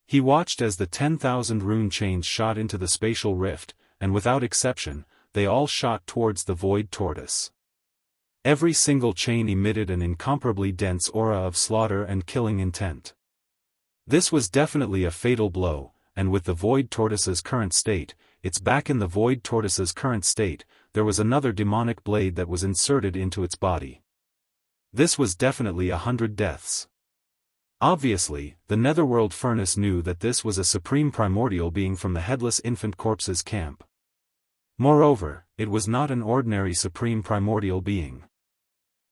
He watched as the 10,000 rune chains shot into the spatial rift, and without exception, they all shot towards the void tortoise. Every single chain emitted an incomparably dense aura of slaughter and killing intent. This was definitely a fatal blow, and with the void tortoise's current state, it's back in the void tortoise's current state, there was another demonic blade that was inserted into its body. This was definitely 100 deaths. Obviously, the netherworld furnace knew that this was a supreme primordial being from the headless infant corpse's camp. Moreover, it was not an ordinary supreme primordial being.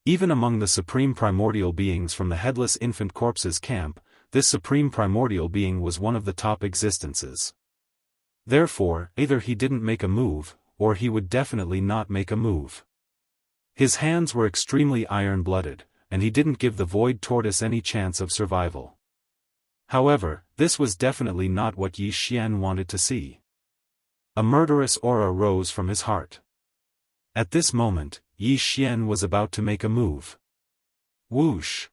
Even among the supreme primordial beings from the headless infant corpse's camp, this supreme primordial being was one of the top existences. Therefore, either he didn't make a move, or he would definitely not make a move. His hands were extremely iron-blooded, and he didn't give the void tortoise any chance of survival. However, this was definitely not what Yi Xian wanted to see. A murderous aura rose from his heart. At this moment, Yi Xian was about to make a move. Whoosh!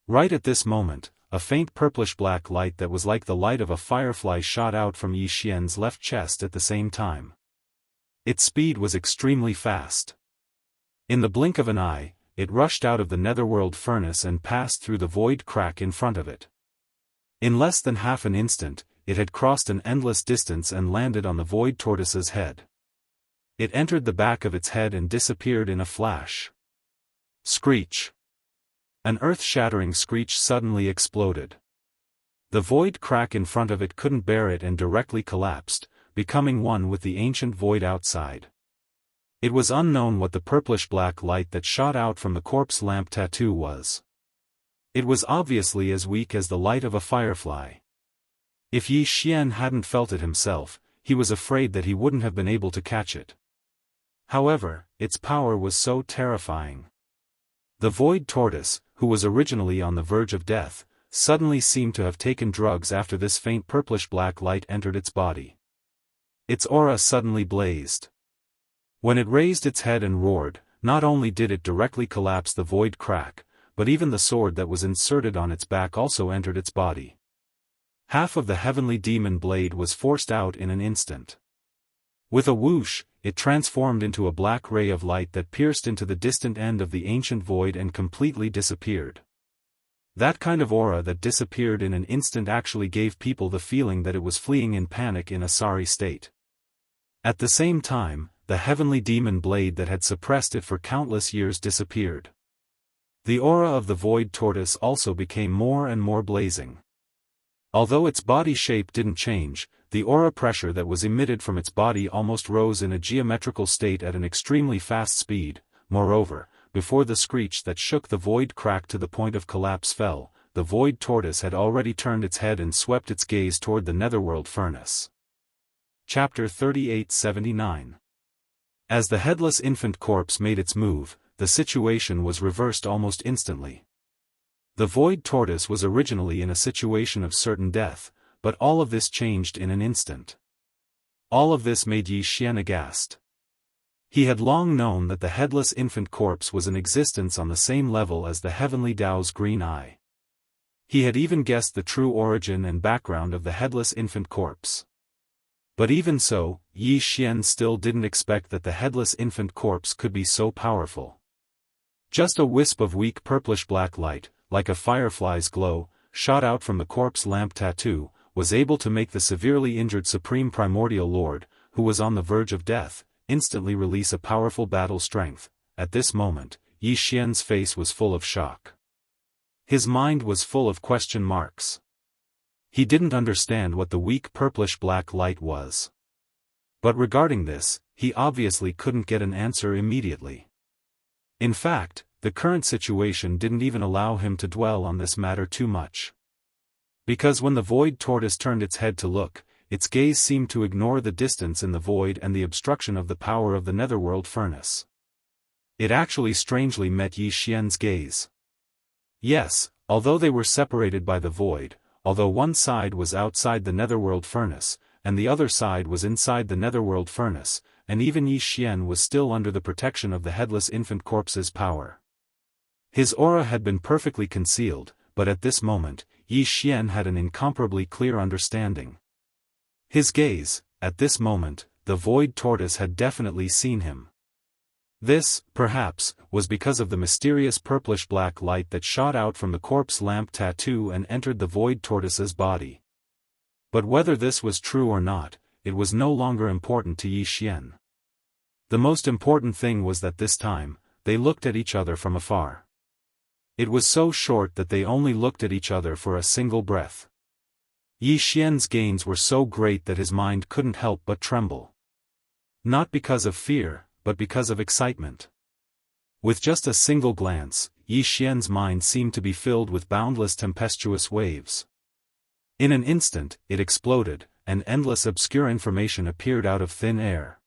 Right at this moment, a faint purplish-black light that was like the light of a firefly shot out from Yi Xian's left chest at the same time. Its speed was extremely fast. In the blink of an eye, it rushed out of the netherworld furnace and passed through the void crack in front of it. In less than half an instant, it had crossed an endless distance and landed on the void tortoise's head. It entered the back of its head and disappeared in a flash. Screech! An earth-shattering screech suddenly exploded. The void crack in front of it couldn't bear it and directly collapsed, becoming one with the ancient void outside. It was unknown what the purplish-black light that shot out from the corpse lamp tattoo was. It was obviously as weak as the light of a firefly. If Yi Xian hadn't felt it himself, he was afraid that he wouldn't have been able to catch it. However, its power was so terrifying. The void tortoise, who was originally on the verge of death, suddenly seemed to have taken drugs after this faint purplish-black light entered its body. Its aura suddenly blazed. When it raised its head and roared, not only did it directly collapse the void crack, but even the sword that was inserted on its back also entered its body. Half of the heavenly demon blade was forced out in an instant. With a whoosh, it transformed into a black ray of light that pierced into the distant end of the ancient void and completely disappeared. That kind of aura that disappeared in an instant actually gave people the feeling that it was fleeing in panic in a sorry state. At the same time, the heavenly demon blade that had suppressed it for countless years disappeared. The aura of the void tortoise also became more and more blazing. Although its body shape didn't change, the aura pressure that was emitted from its body almost rose in a geometrical state at an extremely fast speed. Moreover, before the screech that shook the void crack to the point of collapse fell, the void tortoise had already turned its head and swept its gaze toward the netherworld furnace. Chapter 3879. As the headless infant corpse made its move, the situation was reversed almost instantly. The void tortoise was originally in a situation of certain death, but all of this changed in an instant. All of this made Yi Xian aghast. He had long known that the headless infant corpse was in existence on the same level as the heavenly Tao's green eye. He had even guessed the true origin and background of the headless infant corpse. But even so, Yi Xian still didn't expect that the headless infant corpse could be so powerful. Just a wisp of weak purplish-black light, like a firefly's glow, shot out from the corpse lamp tattoo, was able to make the severely injured Supreme Primordial Lord, who was on the verge of death, instantly release a powerful battle strength. At this moment, Yi Xian's face was full of shock. His mind was full of question marks. He didn't understand what the weak purplish-black light was. But regarding this, he obviously couldn't get an answer immediately. In fact, the current situation didn't even allow him to dwell on this matter too much. Because when the void tortoise turned its head to look, its gaze seemed to ignore the distance in the void and the obstruction of the power of the netherworld furnace. It actually strangely met Yi Xian's gaze. Yes, although they were separated by the void, although one side was outside the netherworld furnace, and the other side was inside the netherworld furnace, and even Yi Xian was still under the protection of the headless infant corpse's power. His aura had been perfectly concealed, but at this moment, Yi Xian had an incomparably clear understanding. His gaze, at this moment, the void tortoise had definitely seen him. This, perhaps, was because of the mysterious purplish-black light that shot out from the corpse lamp tattoo and entered the void tortoise's body. But whether this was true or not, it was no longer important to Yi Xian. The most important thing was that this time, they looked at each other from afar. It was so short that they only looked at each other for a single breath. Yi Xian's gains were so great that his mind couldn't help but tremble. Not because of fear, but because of excitement. With just a single glance, Yi Xian's mind seemed to be filled with boundless tempestuous waves. In an instant, it exploded, and endless obscure information appeared out of thin air.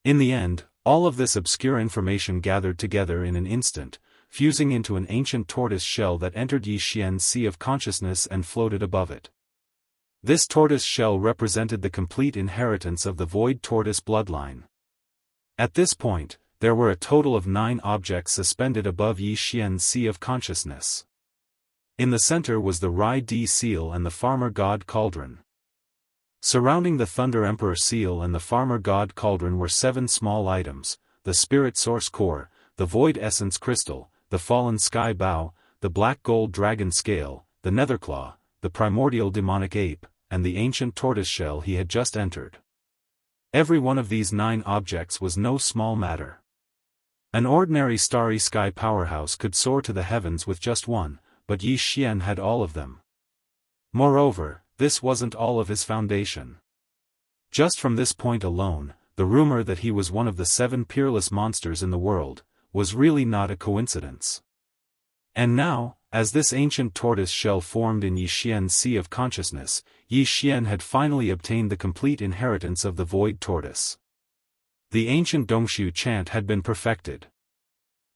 In the end, all of this obscure information gathered together in an instant, fusing into an ancient tortoise shell that entered Yi Xian's sea of consciousness and floated above it. This tortoise shell represented the complete inheritance of the void tortoise bloodline. At this point, there were a total of 9 objects suspended above Yi Xian's sea of consciousness. In the center was the Rai Di seal and the Farmer God Cauldron. Surrounding the Thunder Emperor seal and the Farmer God Cauldron were 7 small items: the Spirit Source Core, the Void Essence Crystal, the Fallen Sky Bow, the Black Gold Dragon Scale, the Netherclaw, the Primordial Demonic Ape, and the ancient tortoise shell he had just entered. Every one of these 9 objects was no small matter. An ordinary starry sky powerhouse could soar to the heavens with just one, but Yi Xian had all of them. Moreover, this wasn't all of his foundation. Just from this point alone, the rumor that he was one of the 7 peerless monsters in the world was really not a coincidence. And now, as this ancient tortoise shell formed in Yi Xian's sea of consciousness, Yi Xian had finally obtained the complete inheritance of the void tortoise. The ancient Dongshu chant had been perfected.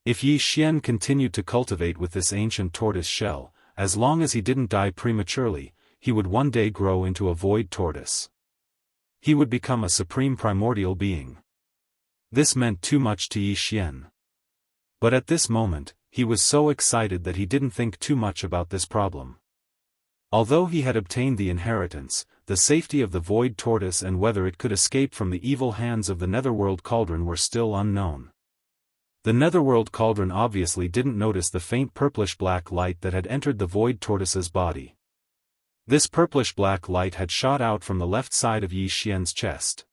If Yi Xian continued to cultivate with this ancient tortoise shell, as long as he didn't die prematurely, he would one day grow into a void tortoise. He would become a supreme primordial being. This meant too much to Yi Xian. But at this moment, he was so excited that he didn't think too much about this problem. Although he had obtained the inheritance, the safety of the void tortoise and whether it could escape from the evil hands of the Netherworld Cauldron were still unknown. The Netherworld Cauldron obviously didn't notice the faint purplish-black light that had entered the void tortoise's body. This purplish-black light had shot out from the left side of Yi Xian's chest.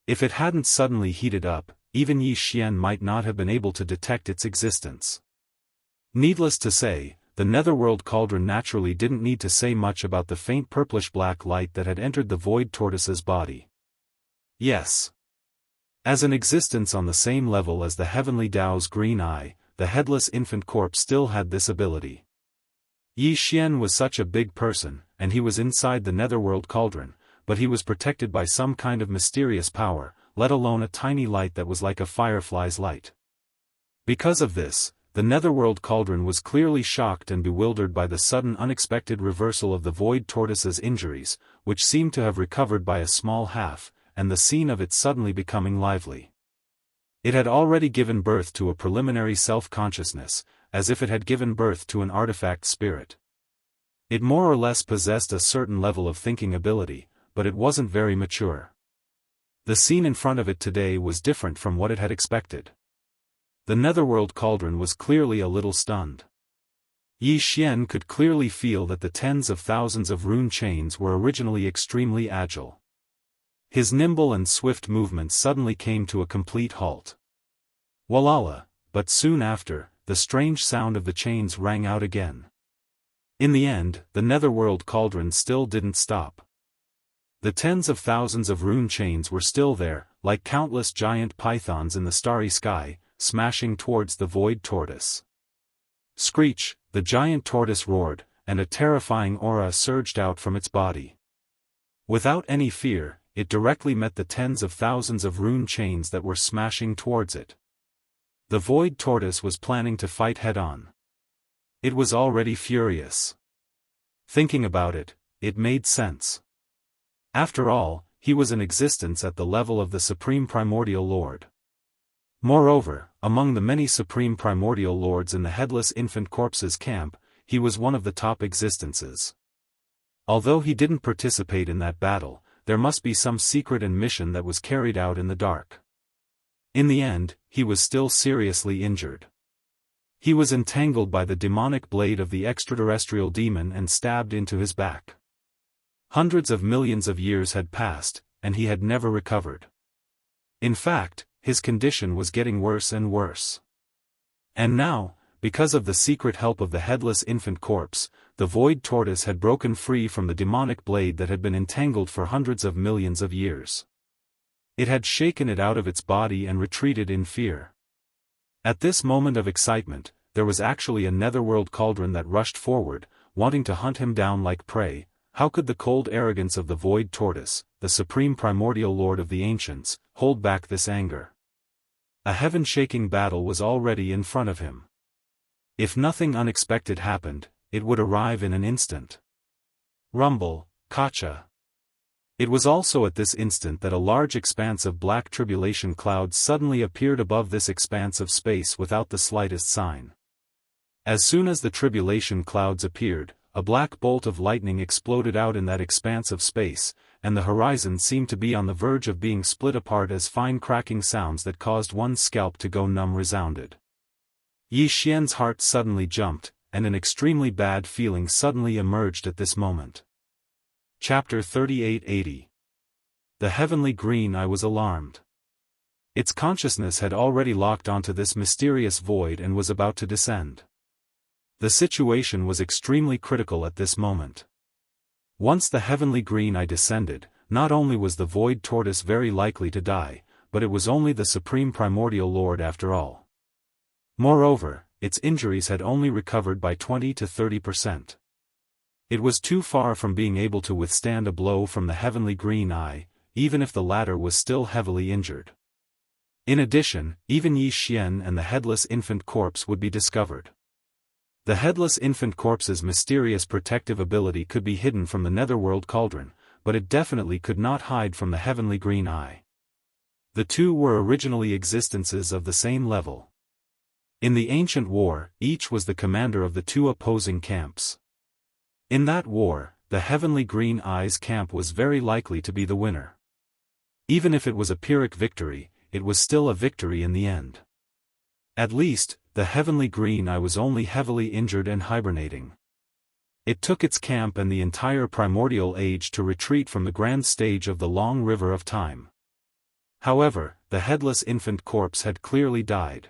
If it hadn't suddenly heated up, even Yi Xian might not have been able to detect its existence. Needless to say, the Netherworld Cauldron naturally didn't need to say much about the faint purplish-black light that had entered the void tortoise's body. Yes. As an existence on the same level as the heavenly Tao's green eye, the headless infant corpse still had this ability. Yi Xian was such a big person, and he was inside the Netherworld Cauldron, but he was protected by some kind of mysterious power, let alone a tiny light that was like a firefly's light. Because of this, the Netherworld Cauldron was clearly shocked and bewildered by the sudden unexpected reversal of the void tortoise's injuries, which seemed to have recovered by a small half, and the scene of it suddenly becoming lively. It had already given birth to a preliminary self-consciousness, as if it had given birth to an artifact spirit. It more or less possessed a certain level of thinking ability, but it wasn't very mature. The scene in front of it today was different from what it had expected. The Netherworld Cauldron was clearly a little stunned. Yi Xian could clearly feel that the tens of thousands of rune chains were originally extremely agile. His nimble and swift movements suddenly came to a complete halt. Walala, but soon after, the strange sound of the chains rang out again. In the end, the Netherworld Cauldron still didn't stop. The tens of thousands of rune chains were still there, like countless giant pythons in the starry sky, smashing towards the void tortoise. Screech, the giant tortoise roared, and a terrifying aura surged out from its body. Without any fear, it directly met the tens of thousands of rune chains that were smashing towards it. The void tortoise was planning to fight head-on. It was already furious. Thinking about it, it made sense. After all, he was in existence at the level of the Supreme Primordial Lord. Moreover, among the many Supreme Primordial Lords in the Headless Infant Corpse's camp, he was one of the top existences. Although he didn't participate in that battle, there must be some secret and mission that was carried out in the dark. In the end, he was still seriously injured. He was entangled by the demonic blade of the extraterrestrial demon and stabbed into his back. Hundreds of millions of years had passed, and he had never recovered. In fact, his condition was getting worse and worse. And now, because of the secret help of the Headless Infant Corpse, the Void Tortoise had broken free from the demonic blade that had been entangled for hundreds of millions of years. It had shaken it out of its body and retreated in fear. At this moment of excitement, there was actually a netherworld cauldron that rushed forward, wanting to hunt him down like prey. How could the cold arrogance of the Void Tortoise, the Supreme Primordial Lord of the Ancients, hold back this anger? A heaven-shaking battle was already in front of him. If nothing unexpected happened, it would arrive in an instant. Rumble, Kacha. It was also at this instant that a large expanse of black tribulation clouds suddenly appeared above this expanse of space without the slightest sign. As soon as the tribulation clouds appeared, a black bolt of lightning exploded out in that expanse of space, and the horizon seemed to be on the verge of being split apart as fine cracking sounds that caused one's scalp to go numb resounded. Yi Xian's heart suddenly jumped, and an extremely bad feeling suddenly emerged at this moment. Chapter 3880. The Heavenly Green Eye was alarmed. Its consciousness had already locked onto this mysterious void and was about to descend. The situation was extremely critical at this moment. Once the Heavenly Green Eye descended, not only was the Void Tortoise very likely to die, but it was only the Supreme Primordial Lord after all. Moreover, its injuries had only recovered by 20 to 30%. It was too far from being able to withstand a blow from the Heavenly Green Eye, even if the latter was still heavily injured. In addition, even Yi Xian and the Headless Infant Corpse would be discovered. The Headless Infant Corpse's mysterious protective ability could be hidden from the Netherworld Cauldron, but it definitely could not hide from the Heavenly Green Eye. The two were originally existences of the same level. In the ancient war, each was the commander of the two opposing camps. In that war, the Heavenly Green Eye's camp was very likely to be the winner. Even if it was a Pyrrhic victory, it was still a victory in the end. At least, the Heavenly Green Eye was only heavily injured and hibernating. It took its camp and the entire primordial age to retreat from the grand stage of the long river of time. However, the Headless Infant Corpse had clearly died.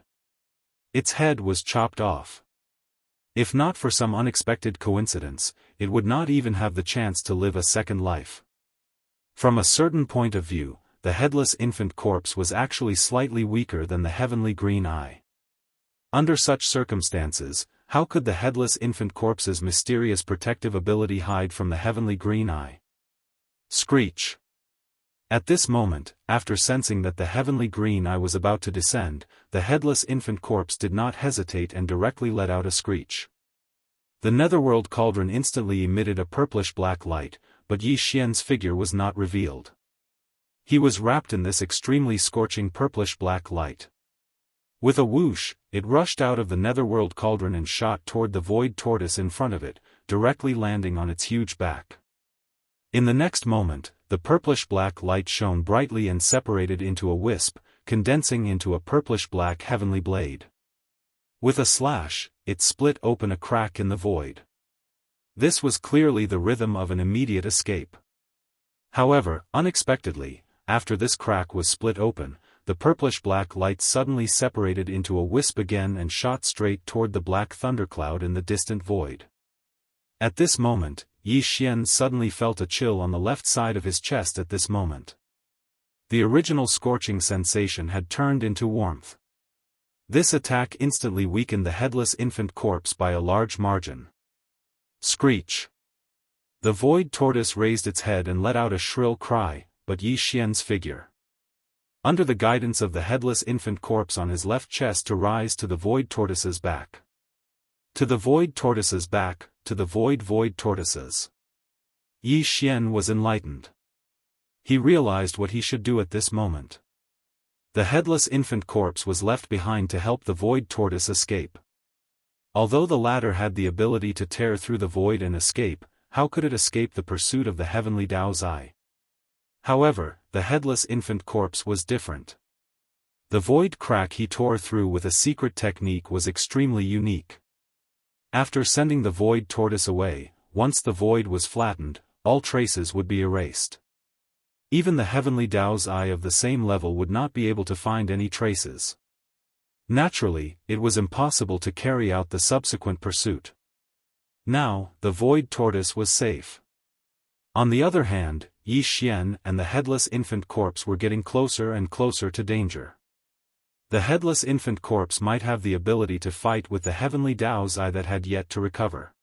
Its head was chopped off. If not for some unexpected coincidence, it would not even have the chance to live a second life. From a certain point of view, the Headless Infant Corpse was actually slightly weaker than the Heavenly Green Eye. Under such circumstances, how could the Headless Infant Corpse's mysterious protective ability hide from the Heavenly Green Eye? Screech! At this moment, after sensing that the Heavenly Green Eye was about to descend, the Headless Infant Corpse did not hesitate and directly let out a screech. The Netherworld Cauldron instantly emitted a purplish-black light, but Yi Xian's figure was not revealed. He was wrapped in this extremely scorching purplish-black light. With a whoosh, it rushed out of the Netherworld Cauldron and shot toward the Void Tortoise in front of it, directly landing on its huge back. In the next moment, the purplish-black light shone brightly and separated into a wisp, condensing into a purplish-black heavenly blade. With a slash, it split open a crack in the void. This was clearly the rhythm of an immediate escape. However, unexpectedly, after this crack was split open, the purplish-black light suddenly separated into a wisp again and shot straight toward the black thundercloud in the distant void. At this moment, Yi Xian suddenly felt a chill on the left side of his chest at this moment. The original scorching sensation had turned into warmth. This attack instantly weakened the Headless Infant Corpse by a large margin. Screech! The Void Tortoise raised its head and let out a shrill cry, but Yi Xian's figure. under the guidance of the headless infant corpse on his left chest to rise to the void tortoise's back. To the void tortoise's back, to the void tortoises. Yi Xian was enlightened. He realized what he should do at this moment. The headless infant corpse was left behind to help the void tortoise escape. Although the latter had the ability to tear through the void and escape, how could it escape the pursuit of the heavenly Dao's eye? However, the headless infant corpse was different. The void crack he tore through with a secret technique was extremely unique. After sending the void tortoise away, once the void was flattened, all traces would be erased. Even the heavenly Dao's eye of the same level would not be able to find any traces. Naturally, it was impossible to carry out the subsequent pursuit. Now, the void tortoise was safe. On the other hand, Yi Xian and the headless infant corpse were getting closer and closer to danger. The headless infant corpse might have the ability to fight with the heavenly Dao's eye that had yet to recover.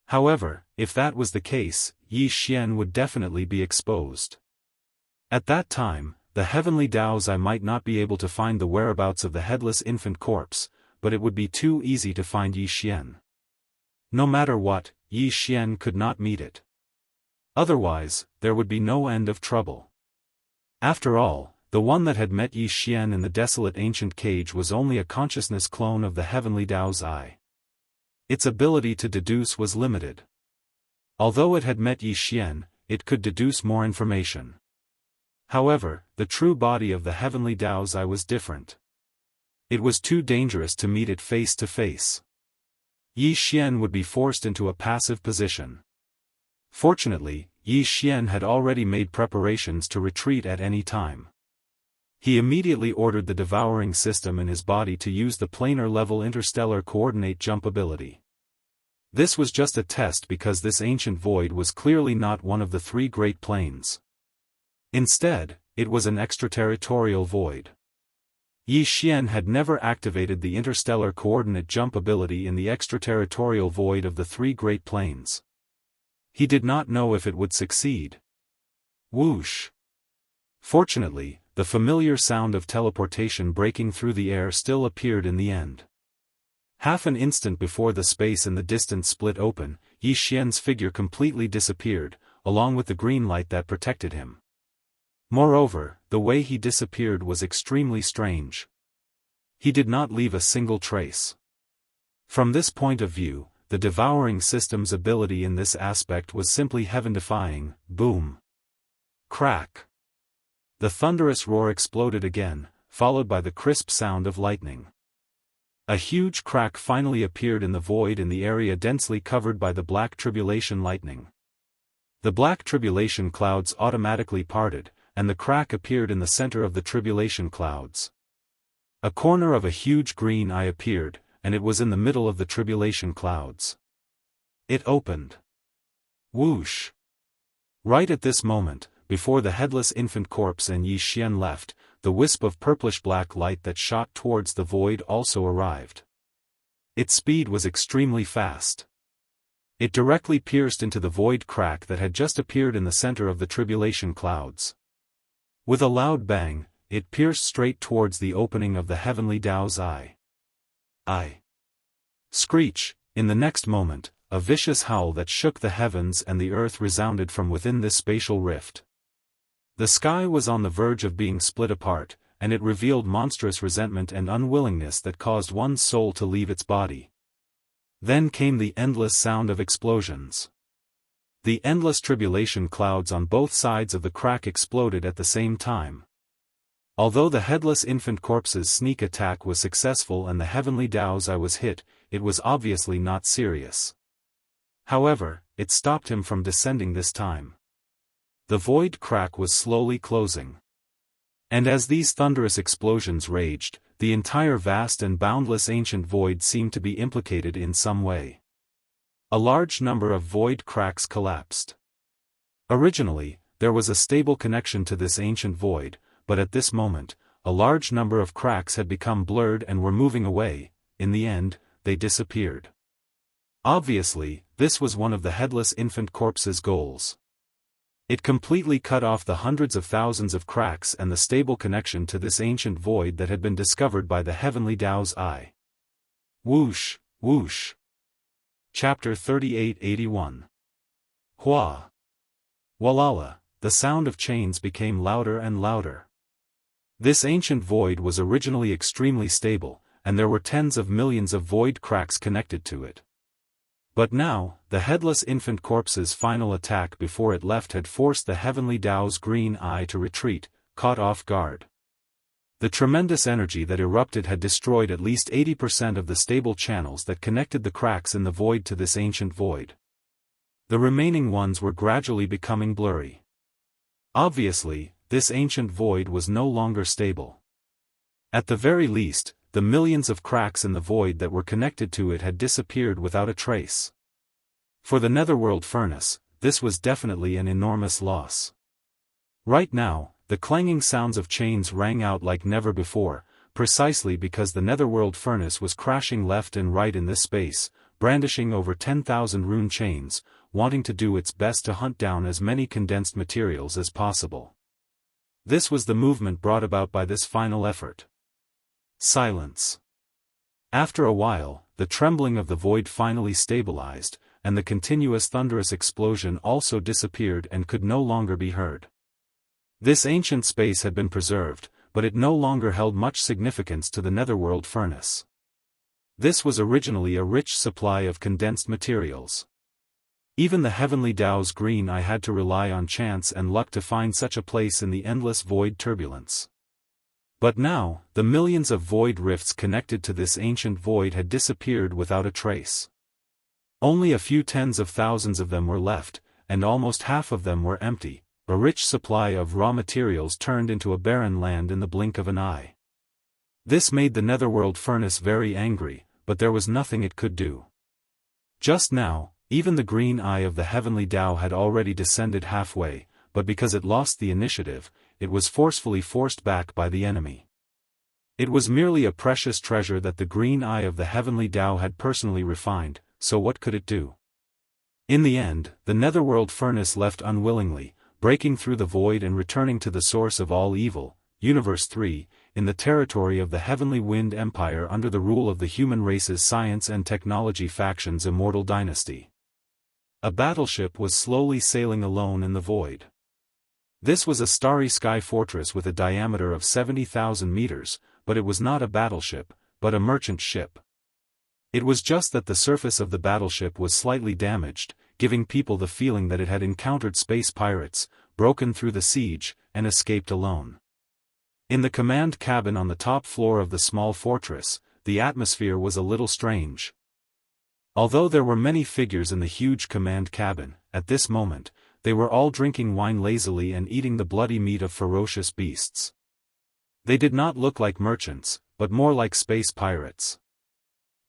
However, if that was the case, Yi Xian would definitely be exposed. At that time, the heavenly Dao's eye might not be able to find the whereabouts of the headless infant corpse, but it would be too easy to find Yi Xian. No matter what, Yi Xian could not meet it. Otherwise, there would be no end of trouble. After all, the one that had met Yi Xian in the desolate ancient cage was only a consciousness clone of the heavenly Dao's eye. Its ability to deduce was limited. Although it had met Yi Xian, it could deduce more information. However, the true body of the heavenly Dao's eye was different. It was too dangerous to meet it face to face. Yi Xian would be forced into a passive position. Fortunately, Yi Xian had already made preparations to retreat at any time. He immediately ordered the devouring system in his body to use the planar-level interstellar coordinate jump ability. This was just a test because this ancient void was clearly not one of the three great planes. Instead, it was an extraterritorial void. Yi Xian had never activated the interstellar coordinate jump ability in the extraterritorial void of the three great planes. He did not know if it would succeed. Whoosh! Fortunately, the familiar sound of teleportation breaking through the air still appeared in the end. Half an instant before the space in the distance split open, Yi Xian's figure completely disappeared, along with the green light that protected him. Moreover, the way he disappeared was extremely strange. He did not leave a single trace. From this point of view, the devouring system's ability in this aspect was simply heaven-defying. Boom! Crack! The thunderous roar exploded again, followed by the crisp sound of lightning. A huge crack finally appeared in the void in the area densely covered by the black tribulation lightning. The black tribulation clouds automatically parted, and the crack appeared in the center of the tribulation clouds. A corner of a huge green eye appeared, and it was in the middle of the tribulation clouds. It opened. Whoosh! Right at this moment, before the headless infant corpse and Yi Xian left, the wisp of purplish-black light that shot towards the void also arrived. Its speed was extremely fast. It directly pierced into the void crack that had just appeared in the center of the tribulation clouds. With a loud bang, it pierced straight towards the opening of the heavenly Dao's eye. Screech! In the next moment, a vicious howl that shook the heavens and the earth resounded from within this spatial rift. The sky was on the verge of being split apart, and it revealed monstrous resentment and unwillingness that caused one's soul to leave its body. Then came the endless sound of explosions. The endless tribulation clouds on both sides of the crack exploded at the same time. Although the headless infant corpse's sneak attack was successful and the heavenly Dao's eye was hit, it was obviously not serious. However, it stopped him from descending this time. The void crack was slowly closing. And as these thunderous explosions raged, the entire vast and boundless ancient void seemed to be implicated in some way. A large number of void cracks collapsed. Originally, there was a stable connection to this ancient void, but at this moment, a large number of cracks had become blurred and were moving away. In the end, they disappeared. Obviously, this was one of the headless infant corpse's goals. It completely cut off the hundreds of thousands of cracks and the stable connection to this ancient void that had been discovered by the heavenly Tao's eye. Whoosh, whoosh. Chapter 3881. Hua. Walala, the sound of chains became louder and louder. This ancient void was originally extremely stable, and there were tens of millions of void cracks connected to it. But now, the headless infant corpse's final attack before it left had forced the heavenly Tao's green eye to retreat, caught off guard. The tremendous energy that erupted had destroyed at least 80% of the stable channels that connected the cracks in the void to this ancient void. The remaining ones were gradually becoming blurry. Obviously, this ancient void was no longer stable. At the very least, the millions of cracks in the void that were connected to it had disappeared without a trace. For the netherworld furnace, this was definitely an enormous loss. Right now, the clanging sounds of chains rang out like never before, precisely because the netherworld furnace was crashing left and right in this space, brandishing over 10,000 rune chains, wanting to do its best to hunt down as many condensed materials as possible. This was the movement brought about by this final effort. Silence. After a while, the trembling of the void finally stabilized, and the continuous thunderous explosion also disappeared and could no longer be heard. This ancient space had been preserved, but it no longer held much significance to the netherworld furnace. This was originally a rich supply of condensed materials. Even the heavenly Tao's green eye had to rely on chance and luck to find such a place in the endless void turbulence. But now, the millions of void rifts connected to this ancient void had disappeared without a trace. Only a few tens of thousands of them were left, and almost half of them were empty, a rich supply of raw materials turned into a barren land in the blink of an eye. This made the netherworld furnace very angry, but there was nothing it could do. Just now, even the green eye of the heavenly Tao had already descended halfway, but because it lost the initiative, it was forcefully forced back by the enemy. It was merely a precious treasure that the green eye of the heavenly Tao had personally refined, so what could it do? In the end, the netherworld furnace left unwillingly, breaking through the void and returning to the source of all evil, Universe 3, in the territory of the Heavenly Wind Empire under the rule of the human race's science and technology faction's Immortal dynasty. A battleship was slowly sailing alone in the void. This was a starry sky fortress with a diameter of 70,000 meters, but it was not a battleship, but a merchant ship. It was just that the surface of the battleship was slightly damaged, giving people the feeling that it had encountered space pirates, broken through the siege, and escaped alone. In the command cabin on the top floor of the small fortress, the atmosphere was a little strange. Although there were many figures in the huge command cabin, at this moment, they were all drinking wine lazily and eating the bloody meat of ferocious beasts. They did not look like merchants, but more like space pirates.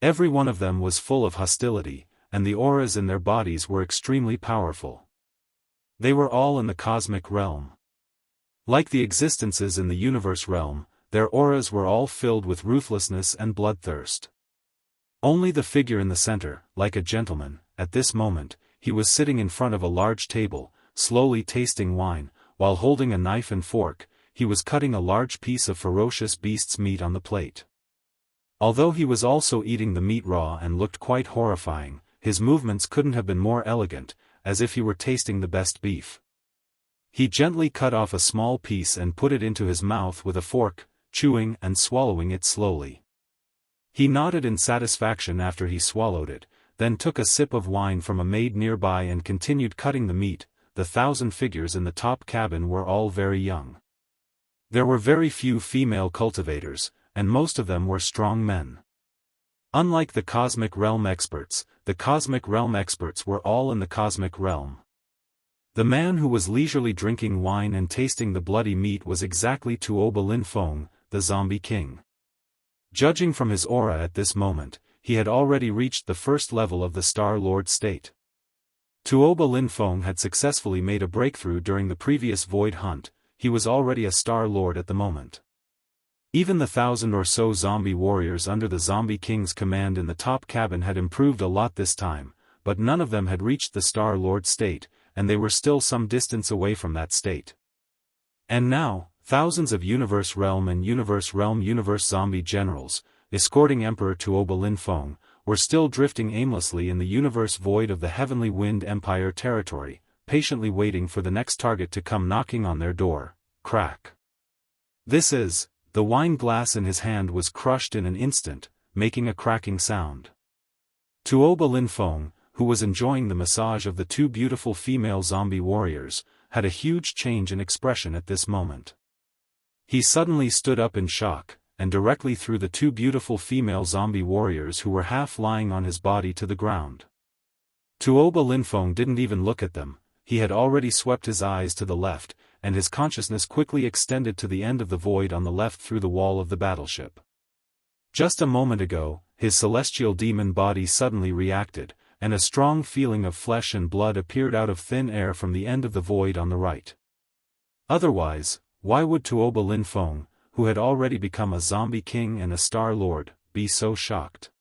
Every one of them was full of hostility, and the auras in their bodies were extremely powerful. They were all in the cosmic realm. Like the existences in the universe realm, their auras were all filled with ruthlessness and bloodthirst. Only the figure in the center, like a gentleman, at this moment, he was sitting in front of a large table, slowly tasting wine, while holding a knife and fork, he was cutting a large piece of ferocious beast's meat on the plate. Although he was also eating the meat raw and looked quite horrifying, his movements couldn't have been more elegant, as if he were tasting the best beef. He gently cut off a small piece and put it into his mouth with a fork, chewing and swallowing it slowly. He nodded in satisfaction after he swallowed it, then took a sip of wine from a maid nearby and continued cutting the meat. The 1,000 figures in the top cabin were all very young. There were very few female cultivators, and most of them were strong men. Unlike the cosmic realm experts were all in the cosmic realm. The man who was leisurely drinking wine and tasting the bloody meat was exactly Tuoba Linfeng, the zombie king. Judging from his aura at this moment, he had already reached the first level of the Star Lord state. Tuoba Linfeng had successfully made a breakthrough during the previous void hunt. He was already a Star Lord at the moment. Even the 1,000 or so zombie warriors under the Zombie King's command in the top cabin had improved a lot this time, but none of them had reached the Star Lord state, and they were still some distance away from that state. And now, thousands of Universe Realm and Universe Realm Universe Zombie generals, escorting Emperor Tuoba Linfeng, were still drifting aimlessly in the universe void of the Heavenly Wind Empire territory, patiently waiting for the next target to come knocking on their door. Crack. The wine glass in his hand was crushed in an instant, making a cracking sound. Tuoba Linfeng, who was enjoying the massage of the two beautiful female zombie warriors, had a huge change in expression at this moment. He suddenly stood up in shock, and directly threw the two beautiful female zombie warriors who were half lying on his body to the ground. Tuoba Linfeng didn't even look at them, he had already swept his eyes to the left, and his consciousness quickly extended to the end of the void on the left through the wall of the battleship. Just a moment ago, his celestial demon body suddenly reacted, and a strong feeling of flesh and blood appeared out of thin air from the end of the void on the right. Otherwise, why would Tuoba Linfeng, who had already become a zombie king and a star lord, be so shocked?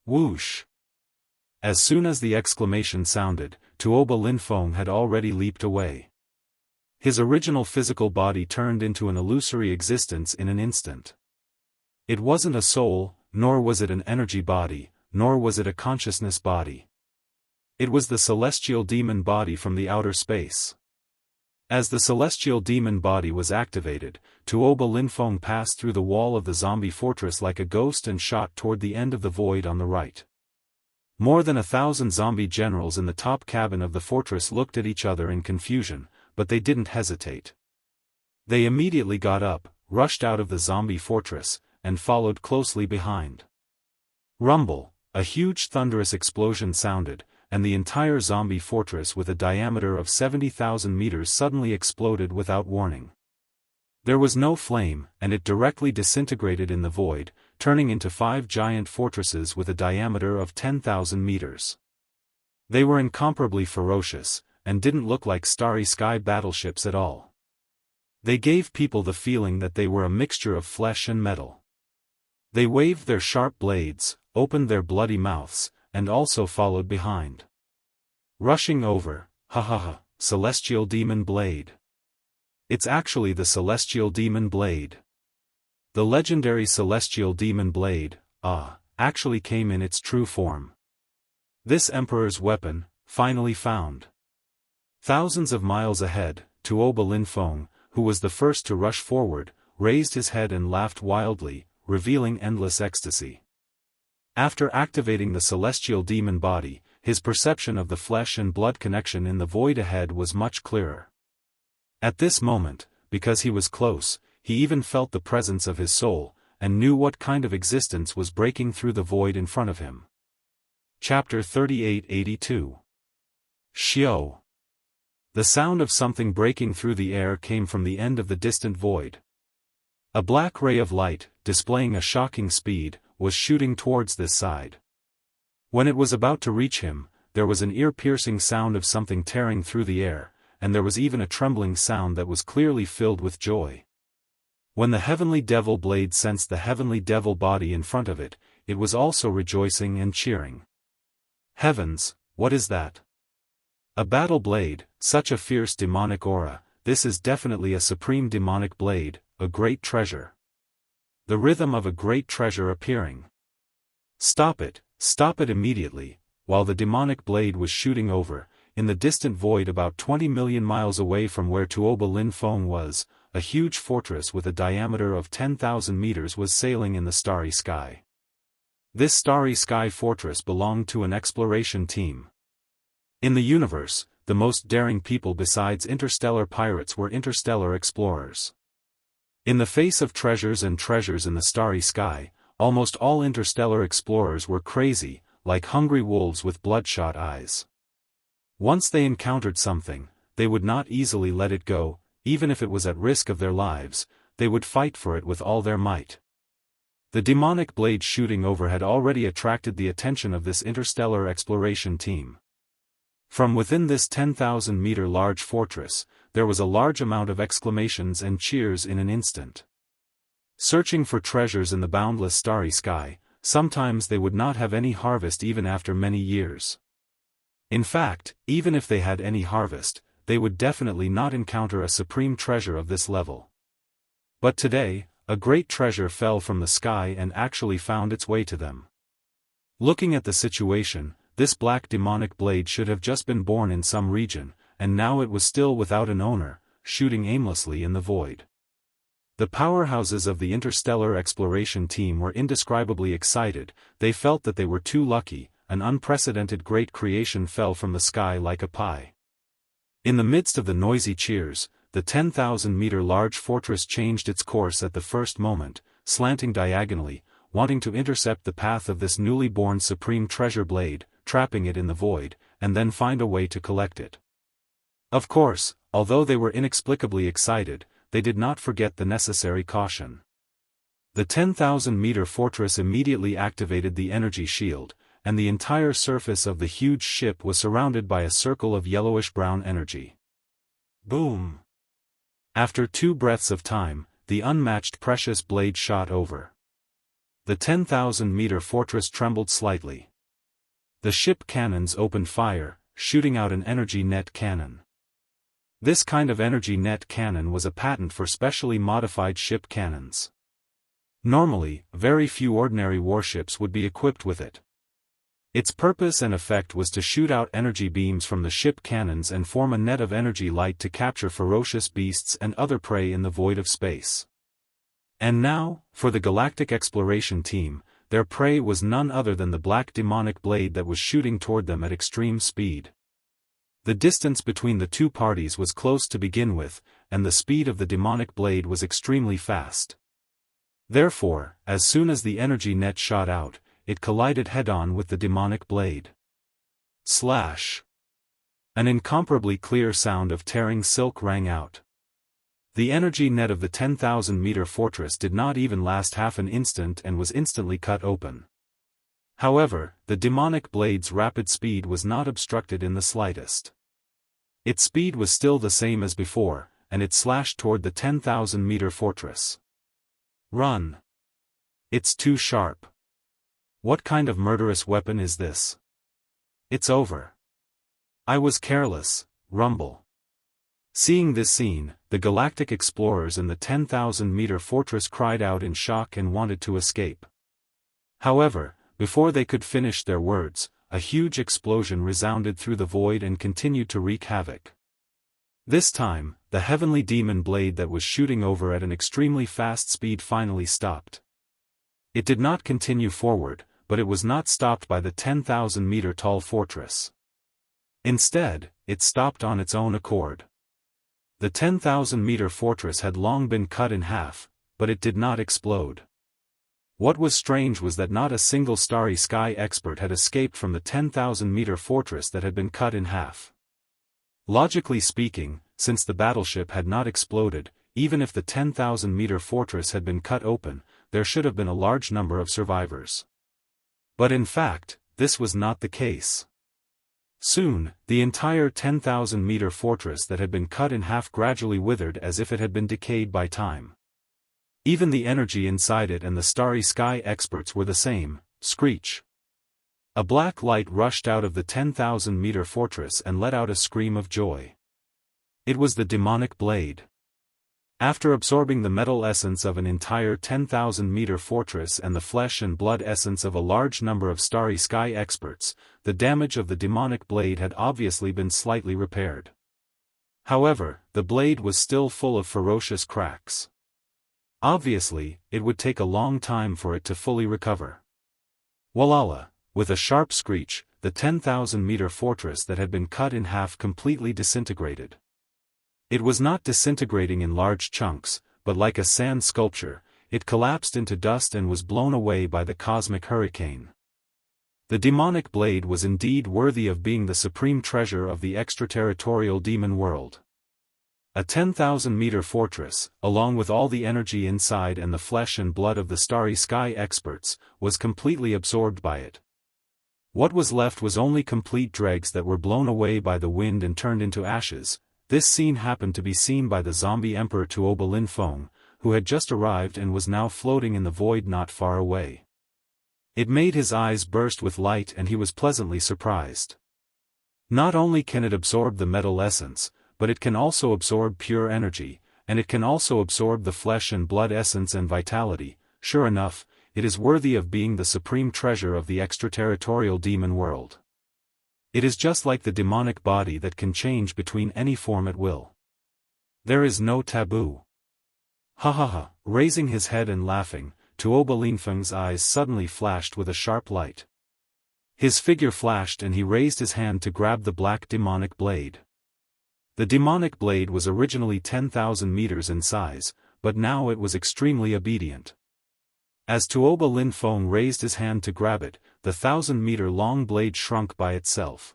Whoosh! As soon as the exclamation sounded, Tuoba Linfeng had already leaped away. His original physical body turned into an illusory existence in an instant. It wasn't a soul, nor was it an energy body, nor was it a consciousness body. It was the celestial demon body from the outer space. As the celestial demon body was activated, Tuoba Linfeng passed through the wall of the zombie fortress like a ghost and shot toward the end of the void on the right. More than 1,000 zombie generals in the top cabin of the fortress looked at each other in confusion, but they didn't hesitate. They immediately got up, rushed out of the zombie fortress, and followed closely behind. Rumble, a huge thunderous explosion sounded, and the entire zombie fortress with a diameter of 70,000 meters suddenly exploded without warning. There was no flame, and it directly disintegrated in the void, turning into 5 giant fortresses with a diameter of 10,000 meters. They were incomparably ferocious, and didn't look like starry sky battleships at all. They gave people the feeling that they were a mixture of flesh and metal. They waved their sharp blades, opened their bloody mouths, and also followed behind. Rushing over, celestial demon blade. It's actually the celestial demon blade. The legendary celestial demon blade, actually came in its true form. This emperor's weapon, finally found. Thousands of miles ahead, Tuoba Linfeng, who was the first to rush forward, raised his head and laughed wildly, revealing endless ecstasy. After activating the celestial demon body, his perception of the flesh and blood connection in the void ahead was much clearer. At this moment, because he was close, he even felt the presence of his soul, and knew what kind of existence was breaking through the void in front of him. Chapter 3882. Xiao. The sound of something breaking through the air came from the end of the distant void. A black ray of light, displaying a shocking speed, was shooting towards this side. When it was about to reach him, there was an ear-piercing sound of something tearing through the air, and there was even a trembling sound that was clearly filled with joy. When the heavenly devil blade sensed the heavenly devil body in front of it, it was also rejoicing and cheering. Heavens, what is that? A battle blade, such a fierce demonic aura, this is definitely a supreme demonic blade, a great treasure. The rhythm of a great treasure appearing. Stop it immediately. While the demonic blade was shooting over, in the distant void about 20 million miles away from where Tuoba Linfeng was, a huge fortress with a diameter of 10,000 meters was sailing in the starry sky. This starry sky fortress belonged to an exploration team. In the universe, the most daring people besides interstellar pirates were interstellar explorers. In the face of treasures in the starry sky, almost all interstellar explorers were crazy, like hungry wolves with bloodshot eyes. Once they encountered something, they would not easily let it go, even if it was at risk of their lives, they would fight for it with all their might. The demonic blade shooting over had already attracted the attention of this interstellar exploration team. From within this 10,000-meter large fortress, there was a large amount of exclamations and cheers in an instant. Searching for treasures in the boundless starry sky, sometimes they would not have any harvest even after many years. In fact, even if they had any harvest, they would definitely not encounter a supreme treasure of this level. But today, a great treasure fell from the sky and actually found its way to them. Looking at the situation, this black demonic blade should have just been born in some region, and now it was still without an owner, shooting aimlessly in the void. The powerhouses of the interstellar exploration team were indescribably excited. They felt that they were too lucky. An unprecedented great creation fell from the sky like a pie. In the midst of the noisy cheers, the 10,000-meter large fortress changed its course at the first moment, slanting diagonally, wanting to intercept the path of this newly born supreme treasure blade, trapping it in the void, and then find a way to collect it. Of course, although they were inexplicably excited, they did not forget the necessary caution. The 10,000-meter fortress immediately activated the energy shield, and the entire surface of the huge ship was surrounded by a circle of yellowish-brown energy. Boom! After 2 breaths of time, the unmatched precious blade shot over. The 10,000-meter fortress trembled slightly. The ship cannons opened fire, shooting out an energy net cannon. This kind of energy net cannon was a patent for specially modified ship cannons. Normally, very few ordinary warships would be equipped with it. Its purpose and effect was to shoot out energy beams from the ship cannons and form a net of energy light to capture ferocious beasts and other prey in the void of space. And now, for the galactic exploration team, their prey was none other than the black demonic blade that was shooting toward them at extreme speed. The distance between the two parties was close to begin with, and the speed of the demonic blade was extremely fast. Therefore, as soon as the energy net shot out, it collided head-on with the demonic blade. Slash! An incomparably clear sound of tearing silk rang out. The energy net of the 10,000-meter fortress did not even last half an instant and was instantly cut open. However, the demonic blade's rapid speed was not obstructed in the slightest. Its speed was still the same as before, and it slashed toward the 10,000-meter fortress. Run! It's too sharp. What kind of murderous weapon is this? It's over. I was careless, rumble. Seeing this scene, the galactic explorers in the 10,000-meter fortress cried out in shock and wanted to escape. However, before they could finish their words, a huge explosion resounded through the void and continued to wreak havoc. This time, the heavenly demon blade that was shooting over at an extremely fast speed finally stopped. It did not continue forward, but it was not stopped by the 10,000-meter tall fortress. Instead, it stopped on its own accord. The 10,000-meter fortress had long been cut in half, but it did not explode. What was strange was that not a single starry sky expert had escaped from the 10,000-meter fortress that had been cut in half. Logically speaking, since the battleship had not exploded, even if the 10,000-meter fortress had been cut open, there should have been a large number of survivors. But in fact, this was not the case. Soon, the entire 10,000-meter fortress that had been cut in half gradually withered as if it had been decayed by time. Even the energy inside it and the starry sky experts were the same. Screech! A black light rushed out of the 10,000-meter fortress and let out a scream of joy. It was the demonic blade. After absorbing the metal essence of an entire 10,000-meter fortress and the flesh and blood essence of a large number of starry sky experts, the damage of the demonic blade had obviously been slightly repaired. However, the blade was still full of ferocious cracks. Obviously, it would take a long time for it to fully recover. Walala! With a sharp screech, the 10,000-meter fortress that had been cut in half completely disintegrated. It was not disintegrating in large chunks, but like a sand sculpture, it collapsed into dust and was blown away by the cosmic hurricane. The demonic blade was indeed worthy of being the supreme treasure of the extraterritorial demon world. A 10,000-meter fortress, along with all the energy inside and the flesh and blood of the starry sky experts, was completely absorbed by it. What was left was only complete dregs that were blown away by the wind and turned into ashes. This scene happened to be seen by the zombie emperor Tuoba Lin Feng, who had just arrived and was now floating in the void not far away. It made his eyes burst with light and he was pleasantly surprised. Not only can it absorb the metal essence, but it can also absorb pure energy, and it can also absorb the flesh and blood essence and vitality. Sure enough, it is worthy of being the supreme treasure of the extraterritorial demon world. It is just like the demonic body that can change between any form at will. There is no taboo. Ha ha ha, raising his head and laughing, Tuoba Linfeng's eyes suddenly flashed with a sharp light. His figure flashed and he raised his hand to grab the black demonic blade. The demonic blade was originally 10,000 meters in size, but now it was extremely obedient. As Tuoba Linfeng raised his hand to grab it, the 1,000-meter-long blade shrunk by itself.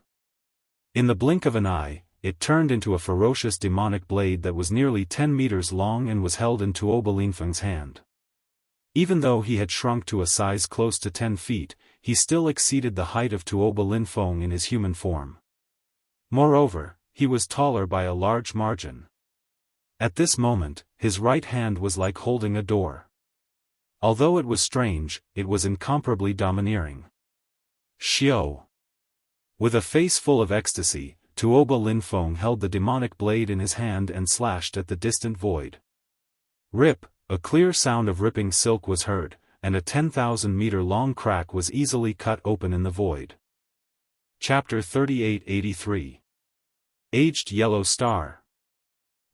In the blink of an eye, it turned into a ferocious demonic blade that was nearly 10 meters long and was held in Tuoba Linfeng's hand. Even though he had shrunk to a size close to 10 feet, he still exceeded the height of Tuoba Linfeng in his human form. Moreover, he was taller by a large margin. At this moment, his right hand was like holding a door. Although it was strange, it was incomparably domineering. Xiao. With a face full of ecstasy, Tuoba Linfeng held the demonic blade in his hand and slashed at the distant void. Rip, a clear sound of ripping silk was heard, and a 10,000-meter-long crack was easily cut open in the void. Chapter 3883. Aged Yellow Star.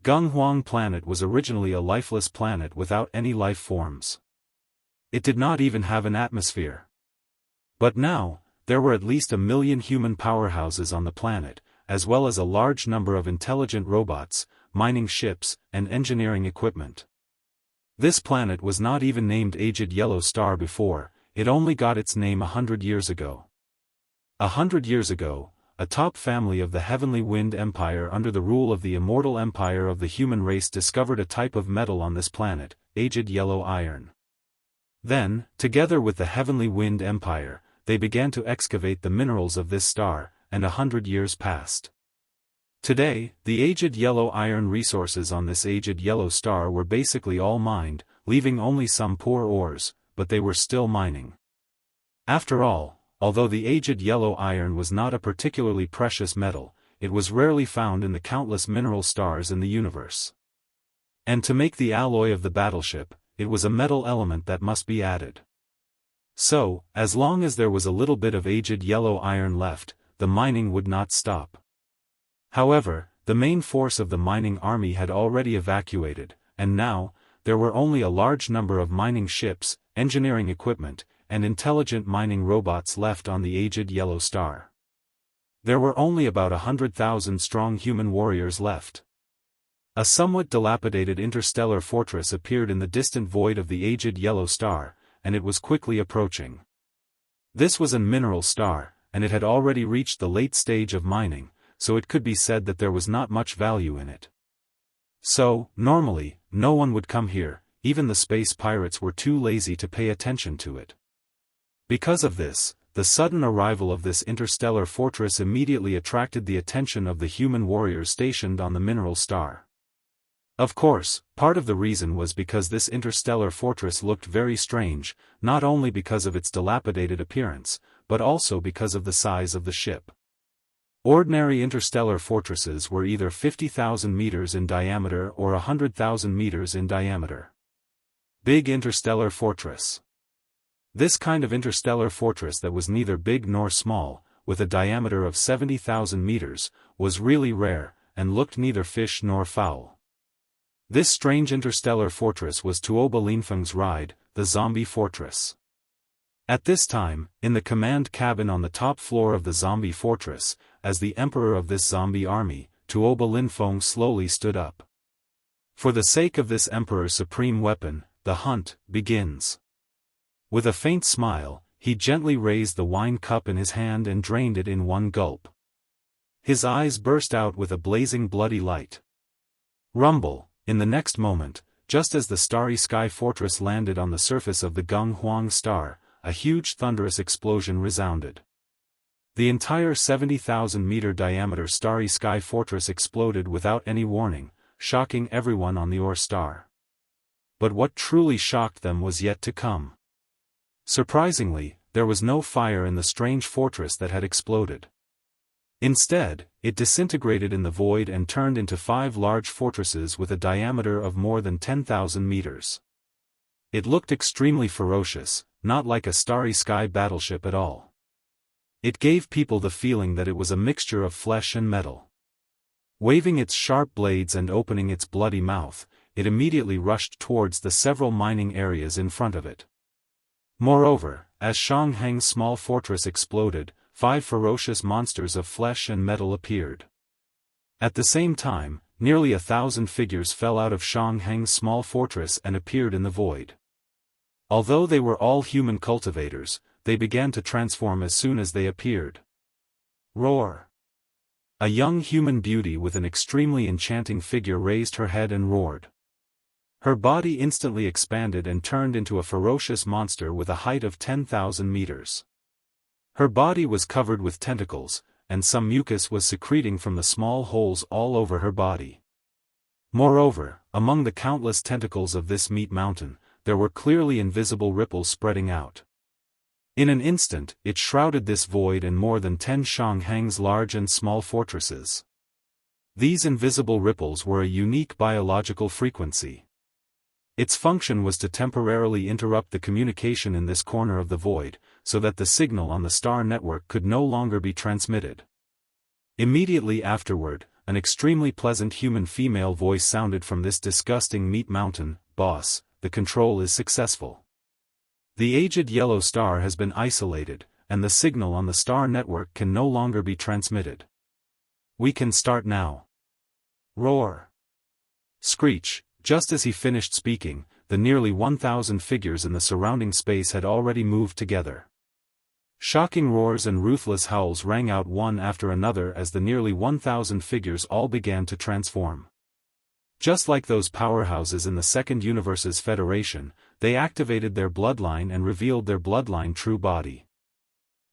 Gunghuang Planet was originally a lifeless planet without any life forms. It did not even have an atmosphere. But now, there were at least 1 million human powerhouses on the planet, as well as a large number of intelligent robots, mining ships, and engineering equipment. This planet was not even named Aged Yellow Star before, it only got its name 100 years ago. 100 years ago, a top family of the Heavenly Wind Empire under the rule of the Immortal Empire of the human race discovered a type of metal on this planet, Aged Yellow Iron. Then, together with the Heavenly Wind Empire, they began to excavate the minerals of this star, and 100 years passed. Today, the Aged Yellow Iron resources on this Aged Yellow Star were basically all mined, leaving only some poor ores, but they were still mining. After all, although the Aged Yellow Iron was not a particularly precious metal, it was rarely found in the countless mineral stars in the universe. And to make the alloy of the battleship, it was a metal element that must be added. So, as long as there was a little bit of Aged Yellow Iron left, the mining would not stop. However, the main force of the mining army had already evacuated, and now, there were only a large number of mining ships, engineering equipment, and intelligent mining robots left on the Aged Yellow Star. There were only about 100,000 strong human warriors left. A somewhat dilapidated interstellar fortress appeared in the distant void of the Aged Yellow Star, and it was quickly approaching. This was a mineral star, and it had already reached the late stage of mining, so it could be said that there was not much value in it. So, normally, no one would come here, even the space pirates were too lazy to pay attention to it. Because of this, the sudden arrival of this interstellar fortress immediately attracted the attention of the human warriors stationed on the mineral star. Of course, part of the reason was because this interstellar fortress looked very strange, not only because of its dilapidated appearance, but also because of the size of the ship. Ordinary interstellar fortresses were either 50,000 meters in diameter or 100,000 meters in diameter. Big interstellar fortress. This kind of interstellar fortress that was neither big nor small, with a diameter of 70,000 meters, was really rare, and looked neither fish nor fowl. This strange interstellar fortress was Tuoba Linfeng's ride, the Zombie Fortress. At this time, in the command cabin on the top floor of the Zombie Fortress, as the emperor of this zombie army, Tuoba Linfeng slowly stood up. For the sake of this emperor's supreme weapon, the hunt begins. With a faint smile, he gently raised the wine cup in his hand and drained it in one gulp. His eyes burst out with a blazing bloody light. Rumble. In the next moment, just as the starry sky fortress landed on the surface of the Gunghuang star, a huge thunderous explosion resounded. The entire 70,000-meter diameter starry sky fortress exploded without any warning, shocking everyone on the Ore star. But what truly shocked them was yet to come. Surprisingly, there was no fire in the strange fortress that had exploded. Instead, it disintegrated in the void and turned into 5 large fortresses with a diameter of more than 10,000 meters. It looked extremely ferocious, not like a starry sky battleship at all. It gave people the feeling that it was a mixture of flesh and metal. Waving its sharp blades and opening its bloody mouth, it immediately rushed towards the several mining areas in front of it. Moreover, as Xianxia's small fortress exploded, 5 ferocious monsters of flesh and metal appeared. At the same time, nearly 1,000 figures fell out of Xianxia's small fortress and appeared in the void. Although they were all human cultivators, they began to transform as soon as they appeared. Roar! A young human beauty with an extremely enchanting figure raised her head and roared. Her body instantly expanded and turned into a ferocious monster with a height of 10,000 meters. Her body was covered with tentacles, and some mucus was secreting from the small holes all over her body. Moreover, among the countless tentacles of this meat mountain, there were clearly invisible ripples spreading out. In an instant, it shrouded this void and more than 10 Xianxia's large and small fortresses. These invisible ripples were a unique biological frequency. Its function was to temporarily interrupt the communication in this corner of the void, so that the signal on the star network could no longer be transmitted. Immediately afterward, an extremely pleasant human female voice sounded from this disgusting meat mountain. "Boss, the control is successful. The aged yellow star has been isolated, and the signal on the star network can no longer be transmitted. We can start now." Roar! Screech! Just as he finished speaking, the nearly 1,000 figures in the surrounding space had already moved together. Shocking roars and ruthless howls rang out one after another as the nearly 1,000 figures all began to transform. Just like those powerhouses in the Second Universe's Federation, they activated their bloodline and revealed their bloodline true body.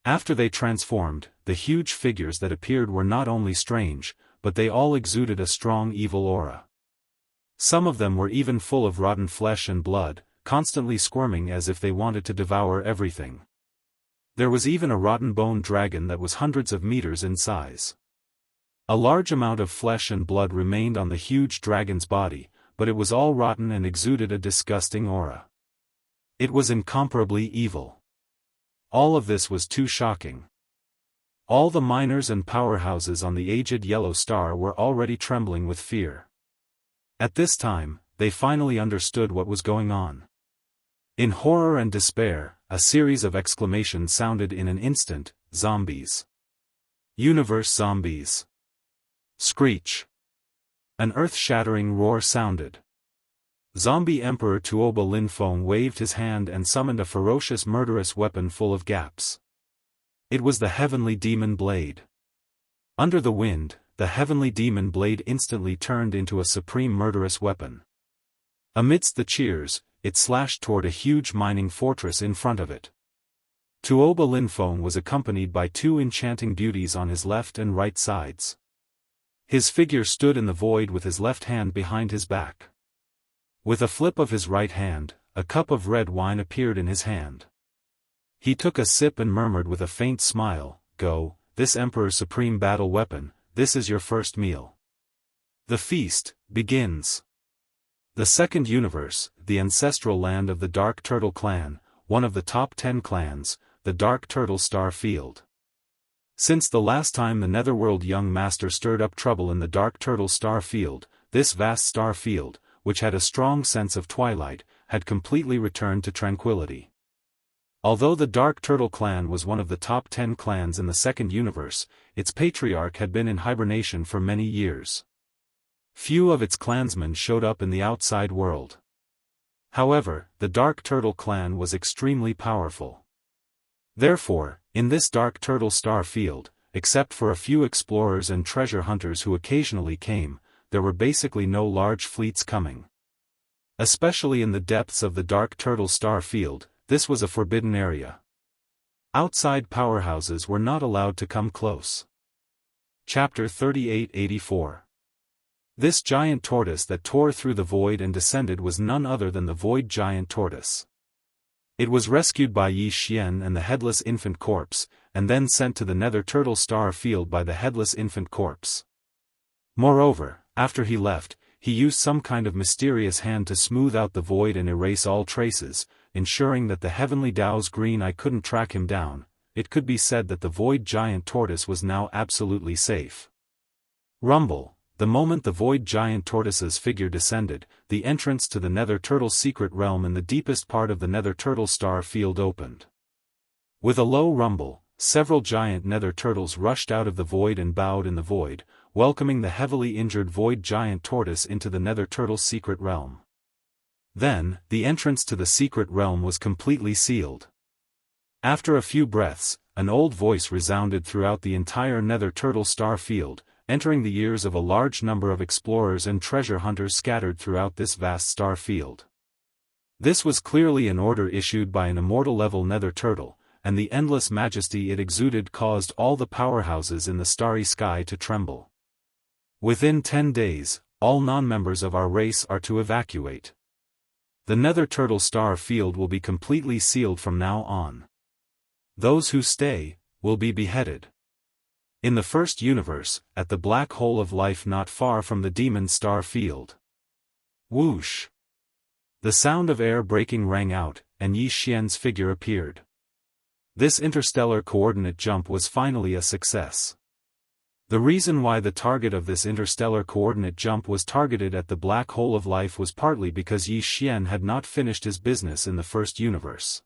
After they transformed, the huge figures that appeared were not only strange, but they all exuded a strong evil aura. Some of them were even full of rotten flesh and blood, constantly squirming as if they wanted to devour everything. There was even a rotten-boned dragon that was hundreds of meters in size. A large amount of flesh and blood remained on the huge dragon's body, but it was all rotten and exuded a disgusting aura. It was incomparably evil. All of this was too shocking. All the miners and powerhouses on the aged yellow star were already trembling with fear. At this time, they finally understood what was going on. In horror and despair, a series of exclamations sounded in an instant: "Zombies! Universe zombies!" Screech! An earth-shattering roar sounded. Zombie Emperor Tuoba Linfeng waved his hand and summoned a ferocious murderous weapon full of gaps. It was the Heavenly Demon Blade. Under the wind, the Heavenly Demon Blade instantly turned into a supreme murderous weapon. Amidst the cheers, it slashed toward a huge mining fortress in front of it. Tuoba Linfeng was accompanied by 2 enchanting beauties on his left and right sides. His figure stood in the void with his left hand behind his back. With a flip of his right hand, a cup of red wine appeared in his hand. He took a sip and murmured with a faint smile, "Go, this Emperor's supreme battle weapon, this is your first meal. The feast begins." The Second Universe, the ancestral land of the Dark Turtle Clan, one of the top 10 clans, the Dark Turtle Star Field. Since the last time the Netherworld Young Master stirred up trouble in the Dark Turtle Star Field, this vast star field, which had a strong sense of twilight, had completely returned to tranquility. Although the Dark Turtle Clan was one of the top 10 clans in the Second Universe, its patriarch had been in hibernation for many years. Few of its clansmen showed up in the outside world. However, the Dark Turtle Clan was extremely powerful. Therefore, in this Dark Turtle Star Field, except for a few explorers and treasure hunters who occasionally came, there were basically no large fleets coming. Especially in the depths of the Dark Turtle Star Field, this was a forbidden area. Outside powerhouses were not allowed to come close. Chapter 3884. This giant tortoise that tore through the void and descended was none other than the Void Giant Tortoise. It was rescued by Yi Xian and the headless infant corpse, and then sent to the Nether Turtle Star Field by the headless infant corpse. Moreover, after he left, he used some kind of mysterious hand to smooth out the void and erase all traces, ensuring that the heavenly Dao's green eye couldn't track him down. It could be said that the void giant tortoise was now absolutely safe. Rumble. The moment the void giant tortoise's figure descended, the entrance to the Nether Turtle's secret realm in the deepest part of the Nether Turtle Star Field opened. With a low rumble, several giant Nether Turtles rushed out of the void and bowed in the void, welcoming the heavily injured void giant tortoise into the Nether Turtle's secret realm. Then, the entrance to the secret realm was completely sealed. After a few breaths, an old voice resounded throughout the entire Nether Turtle Star Field, entering the ears of a large number of explorers and treasure hunters scattered throughout this vast star field. This was clearly an order issued by an immortal-level Nether Turtle, and the endless majesty it exuded caused all the powerhouses in the starry sky to tremble. Within 10 days, all non-members of our race are to evacuate. The Nether Turtle Star Field will be completely sealed from now on. Those who stay will be beheaded. In the first universe, at the black hole of life not far from the demon star field. Whoosh! The sound of air breaking rang out, and Yi Xian's figure appeared. This interstellar coordinate jump was finally a success. The reason why the target of this interstellar coordinate jump was targeted at the black hole of life was partly because Yi Xian had not finished his business in the first universe.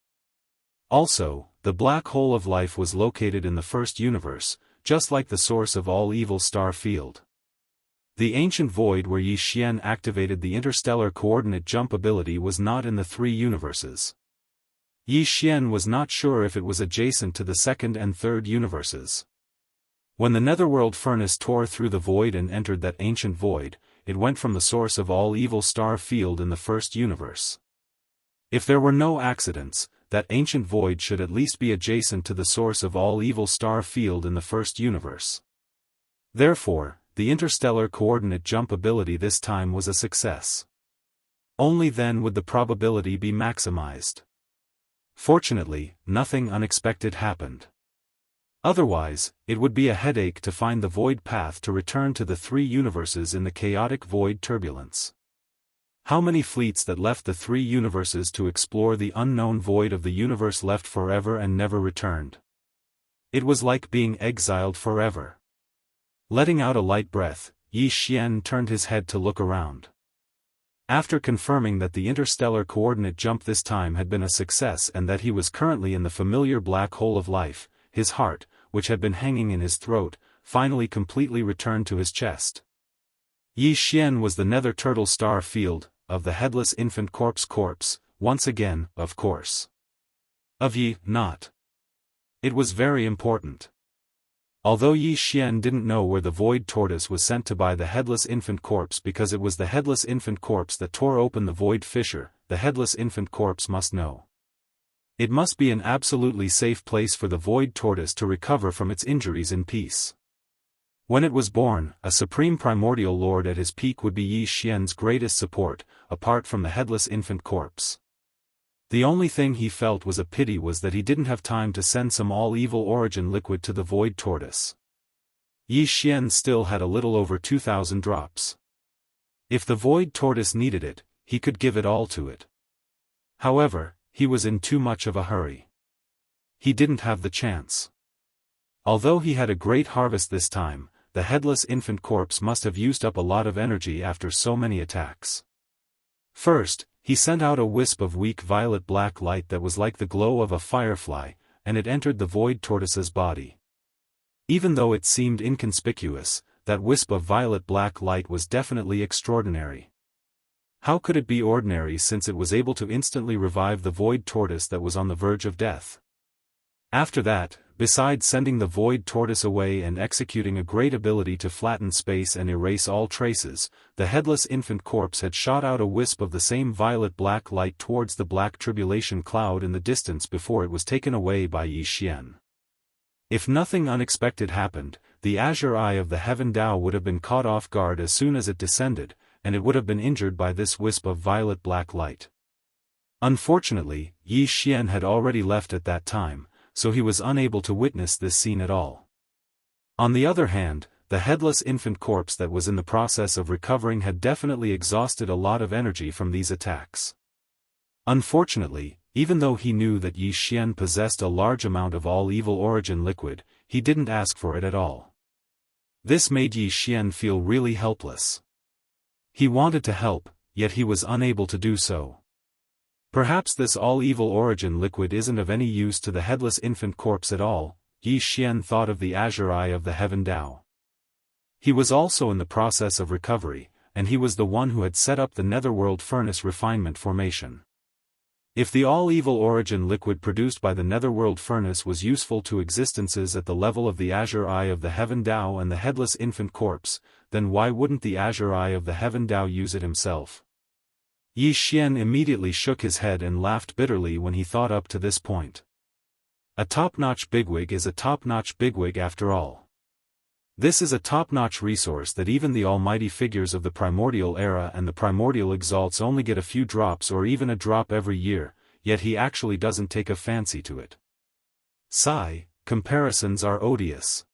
Also, the black hole of life was located in the first universe, just like the source of all evil star field. The ancient void where Yi Xian activated the interstellar coordinate jump ability was not in the 3 universes. Yi Xian was not sure if it was adjacent to the second and third universes. When the netherworld furnace tore through the void and entered that ancient void, it went from the source of all evil star field in the first universe. If there were no accidents, that ancient void should at least be adjacent to the source of all evil star field in the first universe. Therefore, the interstellar coordinate jump ability this time was a success. Only then would the probability be maximized. Fortunately, nothing unexpected happened. Otherwise, it would be a headache to find the void path to return to the 3 universes in the chaotic void turbulence. How many fleets that left the 3 universes to explore the unknown void of the universe left forever and never returned? It was like being exiled forever. Letting out a light breath, Yi Xian turned his head to look around. After confirming that the interstellar coordinate jump this time had been a success and that he was currently in the familiar black hole of life, his heart, which had been hanging in his throat, finally completely returned to his chest. Yi Xian was the Nether Turtle Star Field, of the headless infant corpse, once again, of course. Of Yi, not. It was very important. Although Yi Xian didn't know where the void tortoise was sent to by the headless infant corpse because it was the headless infant corpse that tore open the void fissure, the headless infant corpse must know. It must be an absolutely safe place for the void tortoise to recover from its injuries in peace. When it was born, a supreme primordial lord at his peak would be Yi Xian's greatest support, apart from the headless infant corpse. The only thing he felt was a pity was that he didn't have time to send some all-evil origin liquid to the void tortoise. Yi Xian still had a little over 2,000 drops. If the void tortoise needed it, he could give it all to it. However, he was in too much of a hurry. He didn't have the chance. Although he had a great harvest this time, the headless infant corpse must have used up a lot of energy after so many attacks. First, he sent out a wisp of weak violet-black light that was like the glow of a firefly, and it entered the void tortoise's body. Even though it seemed inconspicuous, that wisp of violet-black light was definitely extraordinary. How could it be ordinary since it was able to instantly revive the void tortoise that was on the verge of death? After that, besides sending the void tortoise away and executing a great ability to flatten space and erase all traces, the headless infant corpse had shot out a wisp of the same violet-black light towards the black tribulation cloud in the distance before it was taken away by Yi Xian. If nothing unexpected happened, the azure eye of the heaven Dao would have been caught off guard as soon as it descended, and it would have been injured by this wisp of violet-black light. Unfortunately, Yi Xian had already left at that time, so he was unable to witness this scene at all. On the other hand, the headless infant corpse that was in the process of recovering had definitely exhausted a lot of energy from these attacks. Unfortunately, even though he knew that Yi Xian possessed a large amount of all-evil origin liquid, he didn't ask for it at all. This made Yi Xian feel really helpless. He wanted to help, yet he was unable to do so. Perhaps this all-evil origin liquid isn't of any use to the headless infant corpse at all. Yi Xian thought of the azure eye of the heaven Dao. He was also in the process of recovery, and he was the one who had set up the netherworld furnace refinement formation. If the all-evil origin liquid produced by the netherworld furnace was useful to existences at the level of the azure eye of the heaven Dao and the headless infant corpse, then why wouldn't the azure eye of the heaven Dao use it himself? Yi Xian immediately shook his head and laughed bitterly when he thought up to this point. A top-notch bigwig is a top-notch bigwig after all. This is a top-notch resource that even the almighty figures of the primordial era and the primordial exalts only get a few drops or even a drop every year, yet he actually doesn't take a fancy to it. Sigh, comparisons are odious.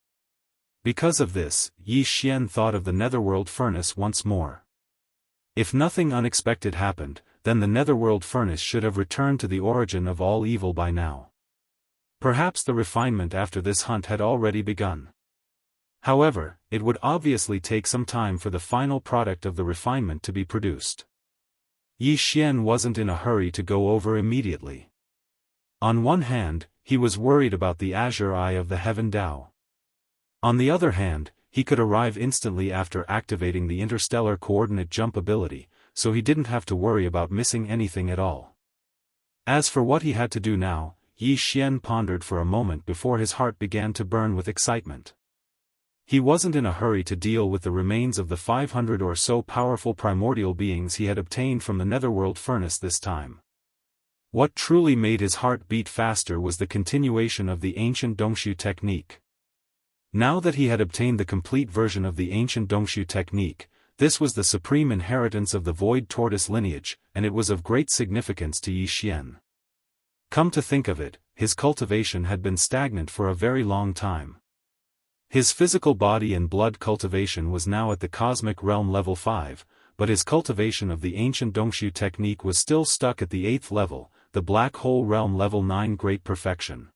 Because of this, Yi Xian thought of the netherworld furnace once more. If nothing unexpected happened, then the netherworld furnace should have returned to the origin of all evil by now. Perhaps the refinement after this hunt had already begun. However, it would obviously take some time for the final product of the refinement to be produced. Yi Xian wasn't in a hurry to go over immediately. On one hand, he was worried about the azure eye of the heaven Dao. On the other hand, he could arrive instantly after activating the interstellar coordinate jump ability, so he didn't have to worry about missing anything at all. As for what he had to do now, Yi Xian pondered for a moment before his heart began to burn with excitement. He wasn't in a hurry to deal with the remains of the 500 or so powerful primordial beings he had obtained from the netherworld furnace this time. What truly made his heart beat faster was the continuation of the ancient Dongshu technique. Now that he had obtained the complete version of the ancient Dongshu technique, this was the supreme inheritance of the Void Tortoise lineage, and it was of great significance to Yi Xian. Come to think of it, his cultivation had been stagnant for a very long time. His physical body and blood cultivation was now at the cosmic realm level 5, but his cultivation of the ancient Dongshu technique was still stuck at the 8th level, the black hole realm level 9 great perfection.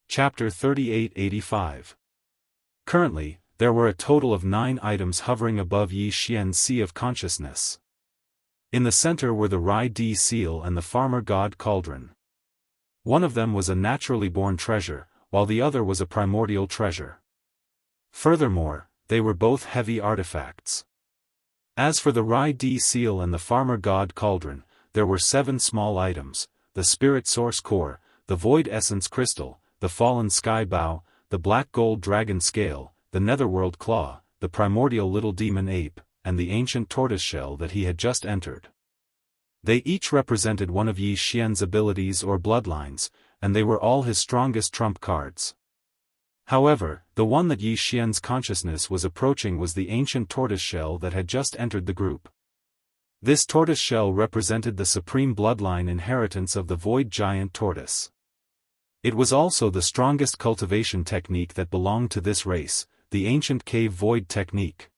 Chapter 3885. Currently, there were a total of 9 items hovering above Yi Xian's sea of consciousness. In the center were the Rai Di seal and the farmer god cauldron. One of them was a naturally born treasure, while the other was a primordial treasure. Furthermore, they were both heavy artifacts. As for the Rai Di seal and the farmer god cauldron, there were 7 small items: the spirit source core, the void essence crystal, the fallen sky bow, the black gold dragon scale, the netherworld claw, the primordial little demon ape, and the ancient tortoiseshell that he had just entered. They each represented one of Yi Xian's abilities or bloodlines, and they were all his strongest trump cards. However, the one that Yi Xian's consciousness was approaching was the ancient tortoiseshell that had just entered the group. This tortoiseshell represented the supreme bloodline inheritance of the void giant tortoise. It was also the strongest cultivation technique that belonged to this race, the ancient cave void technique.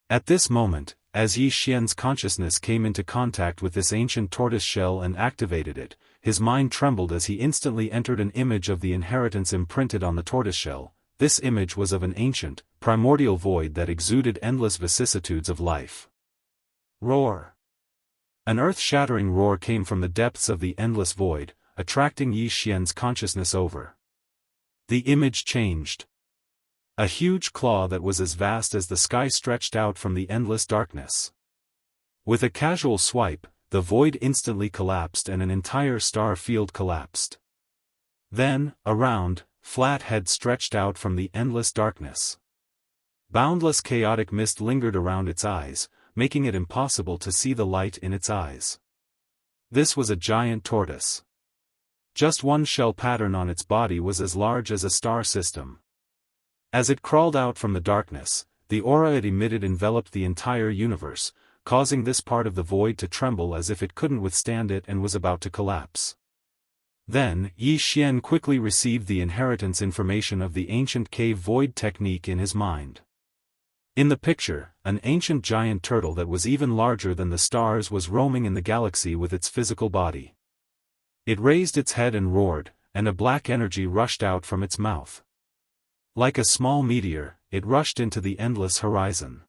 At this moment, as Yi Xian's consciousness came into contact with this ancient tortoiseshell and activated it, his mind trembled as he instantly entered an image of the inheritance imprinted on the tortoiseshell. This image was of an ancient, primordial void that exuded endless vicissitudes of life. Roar! An earth-shattering roar came from the depths of the endless void, attracting Yi Xian's consciousness over. The image changed. A huge claw that was as vast as the sky stretched out from the endless darkness. With a casual swipe, the void instantly collapsed and an entire star field collapsed. Then, a round, flat head stretched out from the endless darkness. Boundless chaotic mist lingered around its eyes, making it impossible to see the light in its eyes. This was a giant tortoise. Just one shell pattern on its body was as large as a star system. As it crawled out from the darkness, the aura it emitted enveloped the entire universe, causing this part of the void to tremble as if it couldn't withstand it and was about to collapse. Then, Yi Xian quickly received the inheritance information of the ancient cave void technique in his mind. In the picture, an ancient giant turtle that was even larger than the stars was roaming in the galaxy with its physical body. It raised its head and roared, and a black energy rushed out from its mouth. Like a small meteor, it rushed into the endless horizon.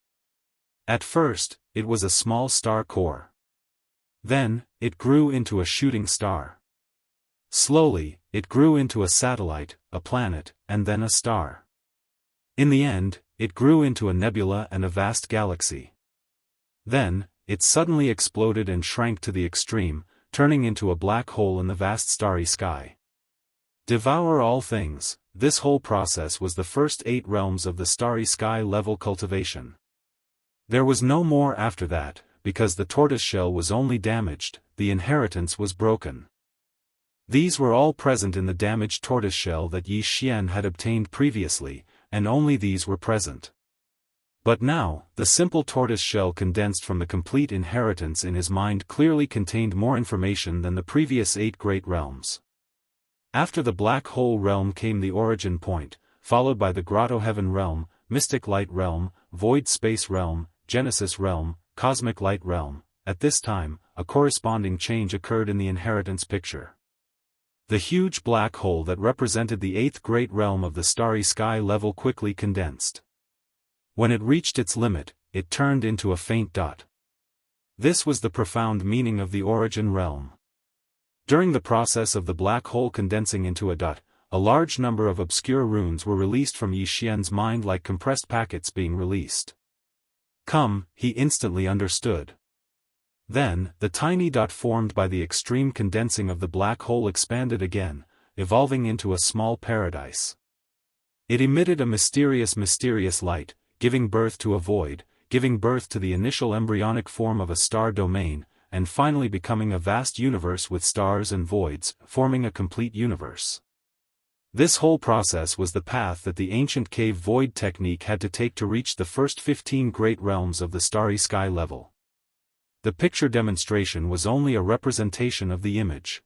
At first, it was a small star core. Then, it grew into a shooting star. Slowly, it grew into a satellite, a planet, and then a star. In the end, it grew into a nebula and a vast galaxy. Then, it suddenly exploded and shrank to the extreme, turning into a black hole in the vast starry sky. Devour all things. This whole process was the first 8 realms of the starry sky level cultivation. There was no more after that, because the tortoise shell was only damaged, the inheritance was broken. These were all present in the damaged tortoise shell that Yi Xian had obtained previously, and only these were present. But now, the simple tortoise shell condensed from the complete inheritance in his mind clearly contained more information than the previous 8 great realms. After the black hole realm came the origin point, followed by the grotto heaven realm, mystic light realm, void space realm, genesis realm, cosmic light realm. At this time, a corresponding change occurred in the inheritance picture. The huge black hole that represented the 8th great realm of the starry sky level quickly condensed. When it reached its limit, it turned into a faint dot. This was the profound meaning of the origin realm. During the process of the black hole condensing into a dot, a large number of obscure runes were released from Yi Xian's mind like compressed packets being released. Come, he instantly understood. Then, the tiny dot formed by the extreme condensing of the black hole expanded again, evolving into a small paradise. It emitted a mysterious light, giving birth to a void, giving birth to the initial embryonic form of a star domain, and finally becoming a vast universe with stars and voids, forming a complete universe. This whole process was the path that the ancient cave void technique had to take to reach the first 15 great realms of the starry sky level. The picture demonstration was only a representation of the image.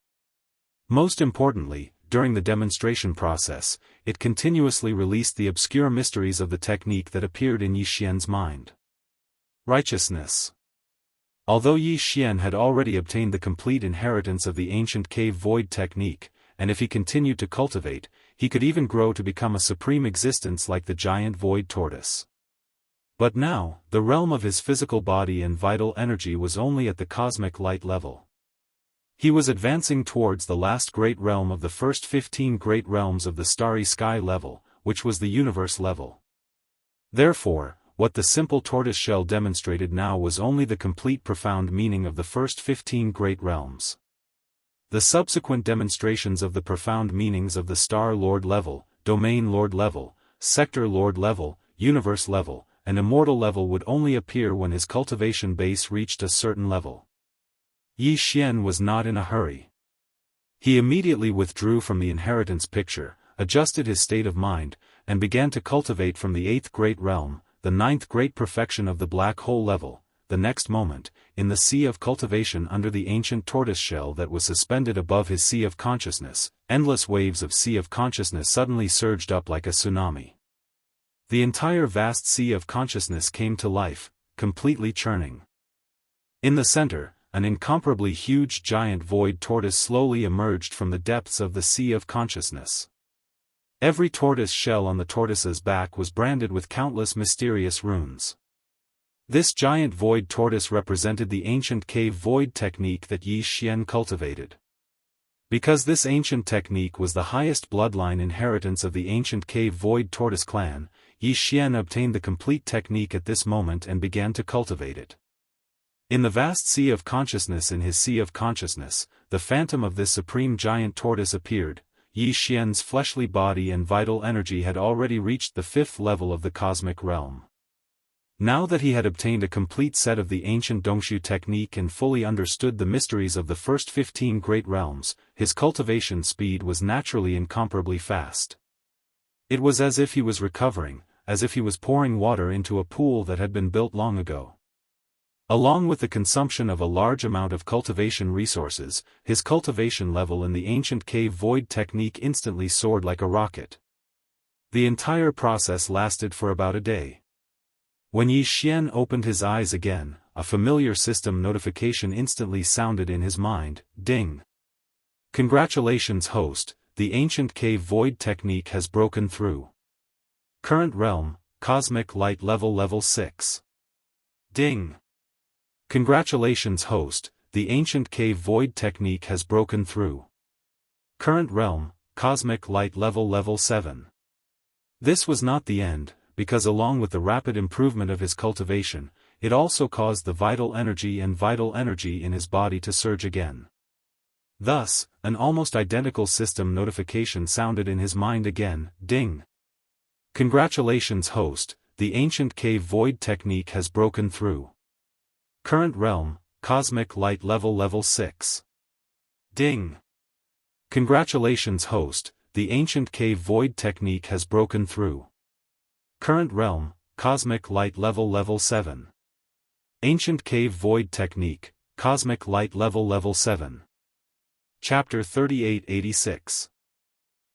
Most importantly, during the demonstration process, it continuously released the obscure mysteries of the technique that appeared in Yi Xian's mind. Righteousness. Although Yi Xian had already obtained the complete inheritance of the ancient cave void technique, and if he continued to cultivate, he could even grow to become a supreme existence like the giant void tortoise. But now, the realm of his physical body and vital energy was only at the cosmic light level. He was advancing towards the last great realm of the first 15 great realms of the starry sky level, which was the universe level. Therefore, what the simple tortoise shell demonstrated now was only the complete profound meaning of the first 15 great realms. The subsequent demonstrations of the profound meanings of the Star Lord level, Domain Lord level, Sector Lord level, Universe level, and Immortal level would only appear when his cultivation base reached a certain level. Yi Xian was not in a hurry. He immediately withdrew from the inheritance picture, adjusted his state of mind, and began to cultivate from the 8th great realm, the 9th great perfection of the black hole level. The next moment, in the sea of cultivation under the ancient tortoise shell that was suspended above his sea of consciousness, endless waves of sea of consciousness suddenly surged up like a tsunami. The entire vast sea of consciousness came to life, completely churning. In the center, an incomparably huge giant void tortoise slowly emerged from the depths of the sea of consciousness. Every tortoise shell on the tortoise's back was branded with countless mysterious runes. This giant void tortoise represented the ancient cave void technique that Yi Xian cultivated. Because this ancient technique was the highest bloodline inheritance of the ancient cave void tortoise clan, Yi Xian obtained the complete technique at this moment and began to cultivate it. In the vast sea of consciousness in his sea of consciousness, the phantom of this supreme giant tortoise appeared. Yi Xian's fleshly body and vital energy had already reached the 5th level of the cosmic realm. Now that he had obtained a complete set of the ancient Dongshu technique and fully understood the mysteries of the first 15 great realms, his cultivation speed was naturally incomparably fast. It was as if he was recovering, as if he was pouring water into a pool that had been built long ago. Along with the consumption of a large amount of cultivation resources, his cultivation level in the ancient cave void technique instantly soared like a rocket. The entire process lasted for about a day. When Yi Xian opened his eyes again, a familiar system notification instantly sounded in his mind, ding. Congratulations host, the ancient cave void technique has broken through. Current realm, cosmic light level 6. Ding. Congratulations host, the ancient cave void technique has broken through. Current realm, cosmic light level 7. This was not the end, because along with the rapid improvement of his cultivation, it also caused the vital energy in his body to surge again. Thus, an almost identical system notification sounded in his mind again, ding. Congratulations host, the ancient cave void technique has broken through. Current realm, cosmic light level 6. Ding. Congratulations host, the ancient cave void technique has broken through. Current realm, cosmic light level 7. Ancient cave void technique, cosmic light level 7. Chapter 3886.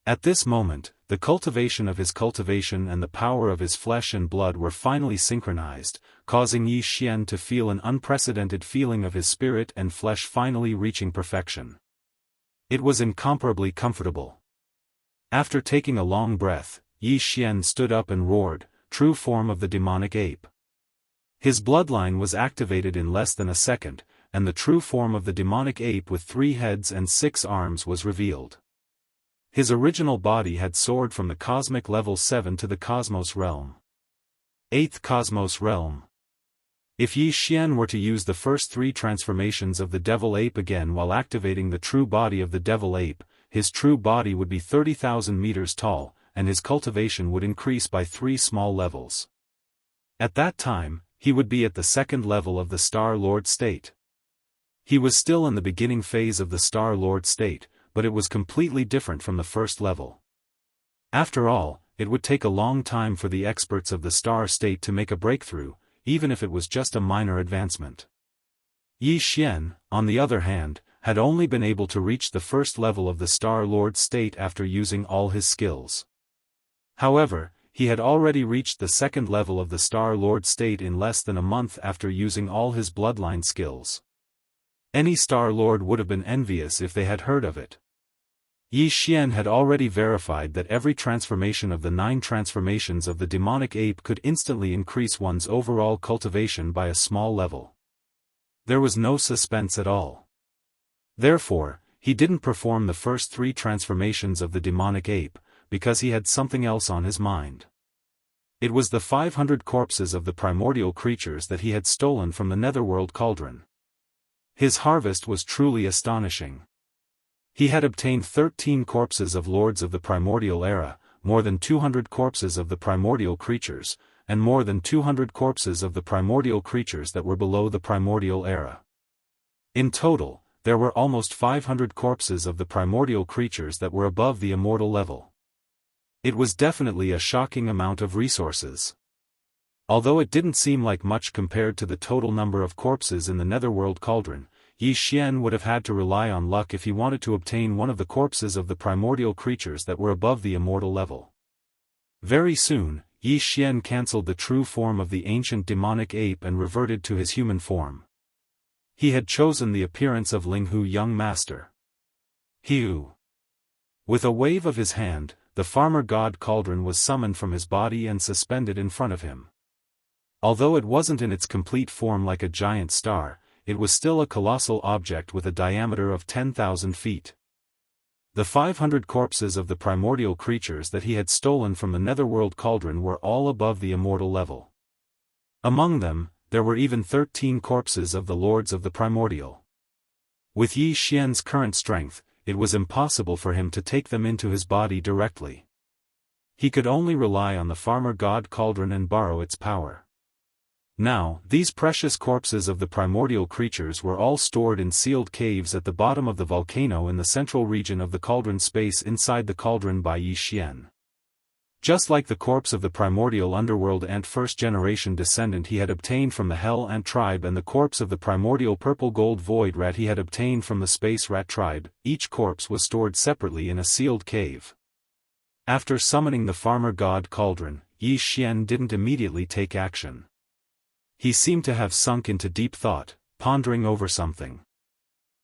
At this moment, the cultivation of his cultivation and the power of his flesh and blood were finally synchronized, causing Yi Xian to feel an unprecedented feeling of his spirit and flesh finally reaching perfection. It was incomparably comfortable. After taking a long breath, Yi Xian stood up and roared, true form of the demonic ape. His bloodline was activated in less than a second, and the true form of the demonic ape with 3 heads and 6 arms was revealed. His original body had soared from the cosmic level 7 to the cosmos realm. 8th cosmos realm. If Yi Xian were to use the first 3 transformations of the devil ape again while activating the true body of the devil ape, his true body would be 30,000 meters tall, and his cultivation would increase by 3 small levels. At that time, he would be at the 2nd level of the Star Lord state. He was still in the beginning phase of the Star Lord state, but it was completely different from the first level. After all, it would take a long time for the experts of the Star State to make a breakthrough, even if it was just a minor advancement. Yi Xian, on the other hand, had only been able to reach the first level of the Star Lord state after using all his skills. However, he had already reached the 2nd level of the Star Lord state in less than a month after using all his bloodline skills. Any Star Lord would have been envious if they had heard of it. Yi Xian had already verified that every transformation of the 9 transformations of the demonic ape could instantly increase one's overall cultivation by a small level. There was no suspense at all. Therefore, he didn't perform the first 3 transformations of the demonic ape, because he had something else on his mind. It was the 500 corpses of the primordial creatures that he had stolen from the netherworld cauldron. His harvest was truly astonishing. He had obtained 13 corpses of lords of the primordial era, more than 200 corpses of the primordial creatures, and more than 200 corpses of the primordial creatures that were below the primordial era. In total, there were almost 500 corpses of the primordial creatures that were above the immortal level. It was definitely a shocking amount of resources. Although it didn't seem like much compared to the total number of corpses in the netherworld cauldron, Yi Xian would have had to rely on luck if he wanted to obtain one of the corpses of the primordial creatures that were above the immortal level. Very soon, Yi Xian cancelled the true form of the ancient demonic ape and reverted to his human form. He had chosen the appearance of Linghu young master. Hiu. With a wave of his hand, the farmer god cauldron was summoned from his body and suspended in front of him. Although it wasn't in its complete form like a giant star, it was still a colossal object with a diameter of 10,000 feet. The 500 corpses of the primordial creatures that he had stolen from the netherworld cauldron were all above the immortal level. Among them, there were even 13 corpses of the lords of the primordial. With Yi Xian's current strength, it was impossible for him to take them into his body directly. He could only rely on the farmer god cauldron and borrow its power. Now, these precious corpses of the primordial creatures were all stored in sealed caves at the bottom of the volcano in the central region of the cauldron space inside the cauldron by Yi Xian. Just like the corpse of the primordial underworld ant first-generation descendant he had obtained from the Hell Ant tribe and the corpse of the primordial purple-gold void rat he had obtained from the space rat tribe, each corpse was stored separately in a sealed cave. After summoning the farmer god Cauldron, Yi Xian didn't immediately take action. He seemed to have sunk into deep thought, pondering over something.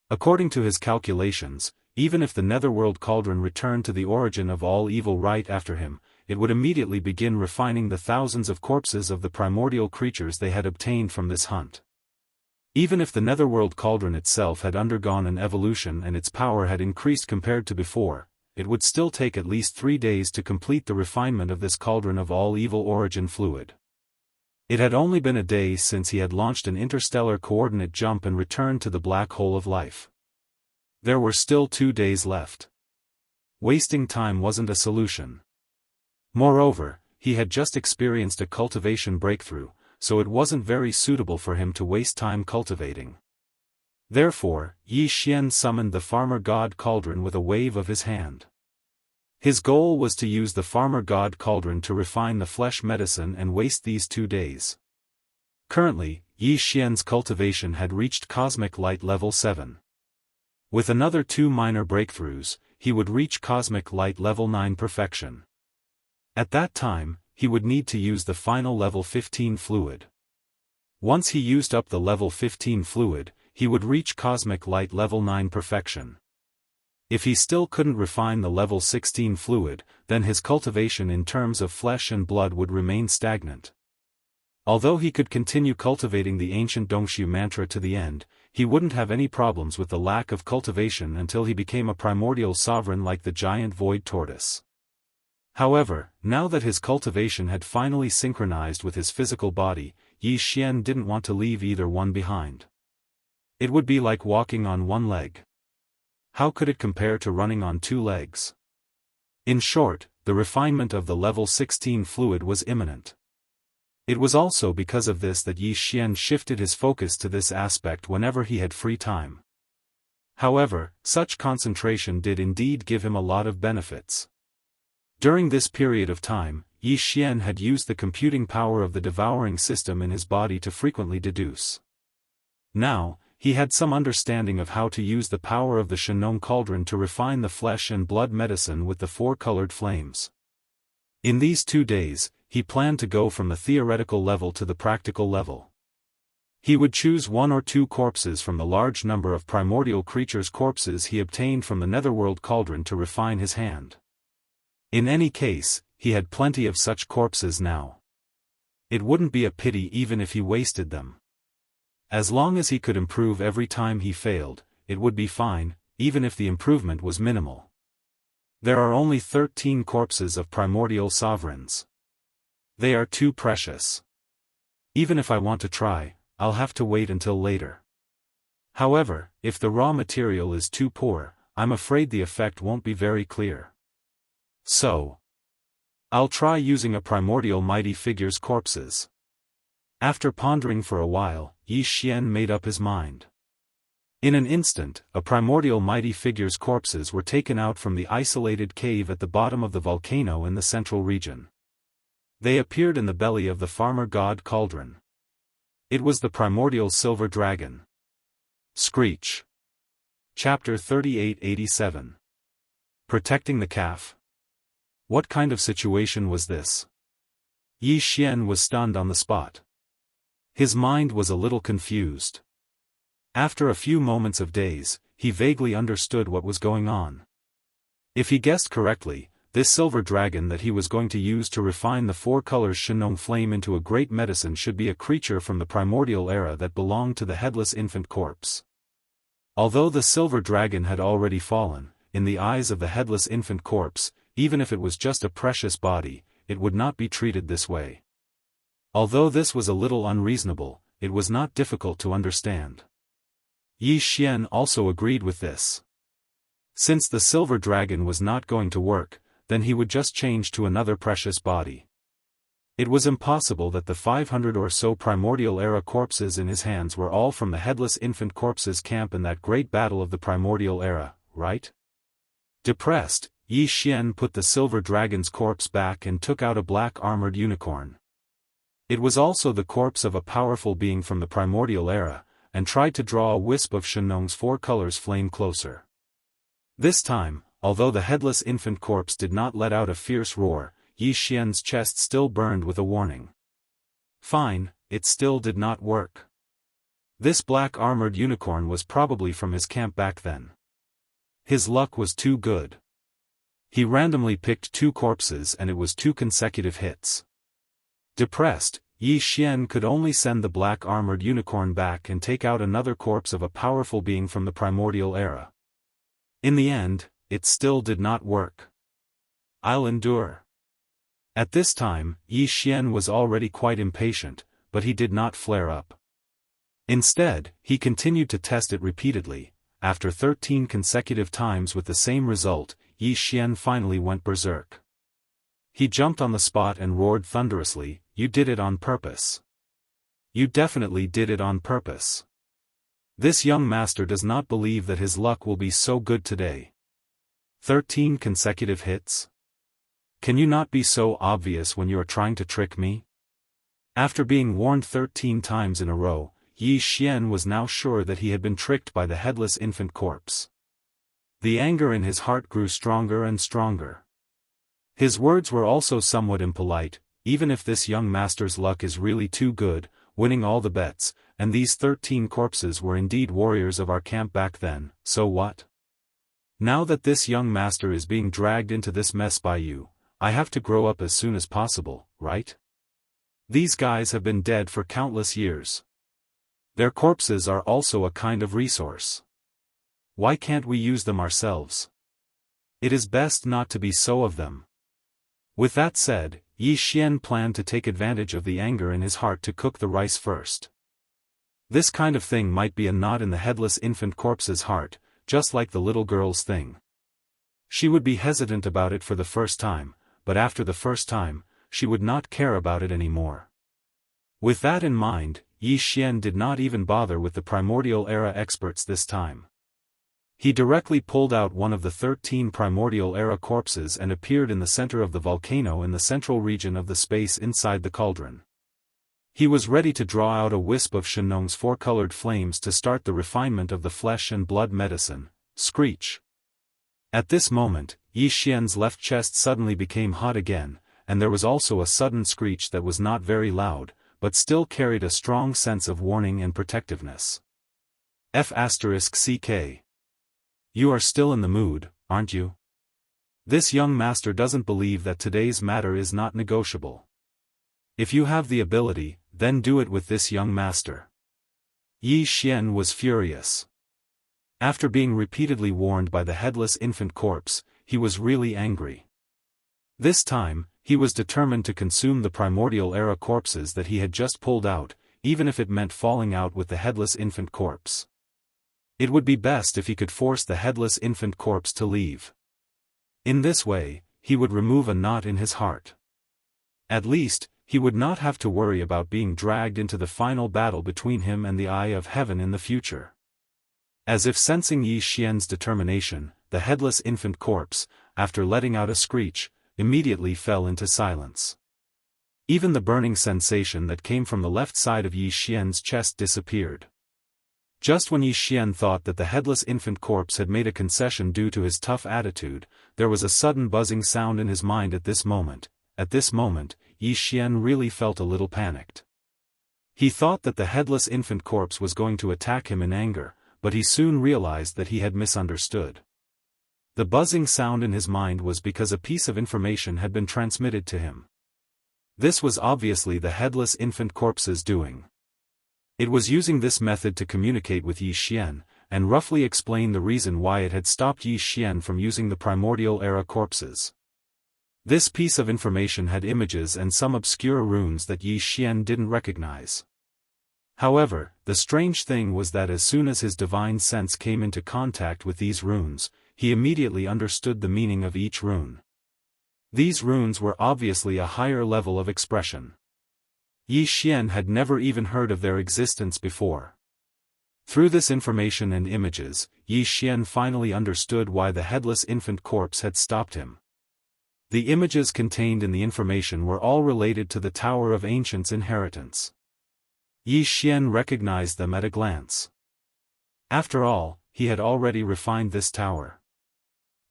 According to his calculations, even if the netherworld cauldron returned to the origin of all evil right after him, it would immediately begin refining the thousands of corpses of the primordial creatures they had obtained from this hunt. Even if the netherworld cauldron itself had undergone an evolution and its power had increased compared to before, it would still take at least 3 days to complete the refinement of this cauldron of all evil origin fluid. It had only been a day since he had launched an interstellar coordinate jump and returned to the black hole of life. There were still 2 days left. Wasting time wasn't a solution. Moreover, he had just experienced a cultivation breakthrough, so it wasn't very suitable for him to waste time cultivating. Therefore, Yi Xian summoned the farmer god Cauldron with a wave of his hand. His goal was to use the farmer god Cauldron to refine the flesh medicine and waste these 2 days. Currently, Yi Xian's cultivation had reached cosmic light level 7. With another 2 minor breakthroughs, he would reach cosmic light level 9 perfection. At that time, he would need to use the final level 15 fluid. Once he used up the level 15 fluid, he would reach cosmic light level 9 perfection. If he still couldn't refine the level 16 fluid, then his cultivation in terms of flesh and blood would remain stagnant. Although he could continue cultivating the ancient Dongshu mantra to the end, he wouldn't have any problems with the lack of cultivation until he became a primordial sovereign like the giant void tortoise. However, now that his cultivation had finally synchronized with his physical body, Yi Xian didn't want to leave either one behind. It would be like walking on one leg. How could it compare to running on 2 legs? In short, the refinement of the level 16 fluid was imminent. It was also because of this that Yi Xian shifted his focus to this aspect whenever he had free time. However, such concentration did indeed give him a lot of benefits. During this period of time, Yi Xian had used the computing power of the devouring system in his body to frequently deduce. Now, he had some understanding of how to use the power of the Shenong cauldron to refine the flesh and blood medicine with the 4-colored flames. In these 2 days, he planned to go from the theoretical level to the practical level. He would choose 1 or 2 corpses from the large number of primordial creatures' corpses he obtained from the netherworld cauldron to refine his hand. In any case, he had plenty of such corpses now. It wouldn't be a pity even if he wasted them. As long as he could improve every time he failed, it would be fine, even if the improvement was minimal. There are only 13 corpses of primordial sovereigns. They are too precious. Even if I want to try, I'll have to wait until later. However, if the raw material is too poor, I'm afraid the effect won't be very clear. So, I'll try using a primordial mighty figure's corpses. After pondering for a while, Yi Xian made up his mind. In an instant, a primordial mighty figure's corpses were taken out from the isolated cave at the bottom of the volcano in the central region. They appeared in the belly of the farmer god Cauldron. It was the primordial silver dragon. Screech. Chapter 3887. Protecting the calf. What kind of situation was this? Yi Xian was stunned on the spot. His mind was a little confused. After a few moments of daze, he vaguely understood what was going on. If he guessed correctly, this silver dragon that he was going to use to refine the 4 colors Shenong flame into a great medicine should be a creature from the primordial era that belonged to the headless infant corpse. Although the silver dragon had already fallen, in the eyes of the headless infant corpse, even if it was just a precious body, it would not be treated this way. Although this was a little unreasonable, it was not difficult to understand. Yi Xian also agreed with this. Since the silver dragon was not going to work, then he would just change to another precious body. It was impossible that the 500 or so primordial era corpses in his hands were all from the headless infant corpse's camp in that great battle of the primordial era, right? Depressed, Yi Xian put the silver dragon's corpse back and took out a black armored unicorn. It was also the corpse of a powerful being from the primordial era, and tried to draw a wisp of Shenong's four colors flame closer. This time, although the headless infant corpse did not let out a fierce roar, Yi Xian's chest still burned with a warning. Fine, it still did not work. This black armored unicorn was probably from his camp back then. His luck was too good. He randomly picked 2 corpses and it was 2 consecutive hits. Depressed, Yi Xian could only send the black armored unicorn back and take out another corpse of a powerful being from the primordial era. In the end, it still did not work. I'll endure. At this time, Yi Xian was already quite impatient, but he did not flare up. Instead, he continued to test it repeatedly. After 13 consecutive times with the same result, Yi Xian finally went berserk. He jumped on the spot and roared thunderously, "You did it on purpose. You definitely did it on purpose. This young master does not believe that his luck will be so good today. 13 consecutive hits? Can you not be so obvious when you are trying to trick me?" After being warned 13 times in a row, Yi Xian was now sure that he had been tricked by the headless infant corpse. The anger in his heart grew stronger and stronger. His words were also somewhat impolite. Even if this young master's luck is really too good, winning all the bets, and these 13 corpses were indeed warriors of our camp back then, so what? Now that this young master is being dragged into this mess by you, I have to grow up as soon as possible, right? These guys have been dead for countless years. Their corpses are also a kind of resource. Why can't we use them ourselves? It is best not to be so of them. With that said, Yi Xian planned to take advantage of the anger in his heart to cook the rice first. This kind of thing might be a knot in the headless infant corpse's heart, just like the little girl's thing. She would be hesitant about it for the first time, but after the first time, she would not care about it anymore. With that in mind, Yi Xian did not even bother with the primordial era experts this time. He directly pulled out one of the 13 primordial era corpses and appeared in the center of the volcano in the central region of the space inside the cauldron. He was ready to draw out a wisp of Shenong's 4-colored flames to start the refinement of the flesh and blood medicine. Screech! At this moment, Yi Xian's left chest suddenly became hot again, and there was also a sudden screech that was not very loud, but still carried a strong sense of warning and protectiveness. F***CK. You are still in the mood, aren't you? This young master doesn't believe that today's matter is not negotiable. If you have the ability, then do it with this young master. Yi Xian was furious. After being repeatedly warned by the headless infant corpse, he was really angry. This time, he was determined to consume the primordial era corpses that he had just pulled out, even if it meant falling out with the headless infant corpse. It would be best if he could force the headless infant corpse to leave. In this way, he would remove a knot in his heart. At least, he would not have to worry about being dragged into the final battle between him and the Eye of Heaven in the future. As if sensing Yi Xian's determination, the headless infant corpse, after letting out a screech, immediately fell into silence. Even the burning sensation that came from the left side of Yi Xian's chest disappeared. Just when Yi Xian thought that the headless infant corpse had made a concession due to his tough attitude, there was a sudden buzzing sound in his mind at this moment. At this moment, Yi Xian really felt a little panicked. He thought that the headless infant corpse was going to attack him in anger, but he soon realized that he had misunderstood. The buzzing sound in his mind was because a piece of information had been transmitted to him. This was obviously the headless infant corpse's doing. It was using this method to communicate with Yi Xian, and roughly explain the reason why it had stopped Yi Xian from using the primordial era corpses. This piece of information had images and some obscure runes that Yi Xian didn't recognize. However, the strange thing was that as soon as his divine sense came into contact with these runes, he immediately understood the meaning of each rune. These runes were obviously a higher level of expression. Yi Xian had never even heard of their existence before. Through this information and images, Yi Xian finally understood why the headless infant corpse had stopped him. The images contained in the information were all related to the Tower of Ancients' inheritance. Yi Xian recognized them at a glance. After all, he had already refined this tower.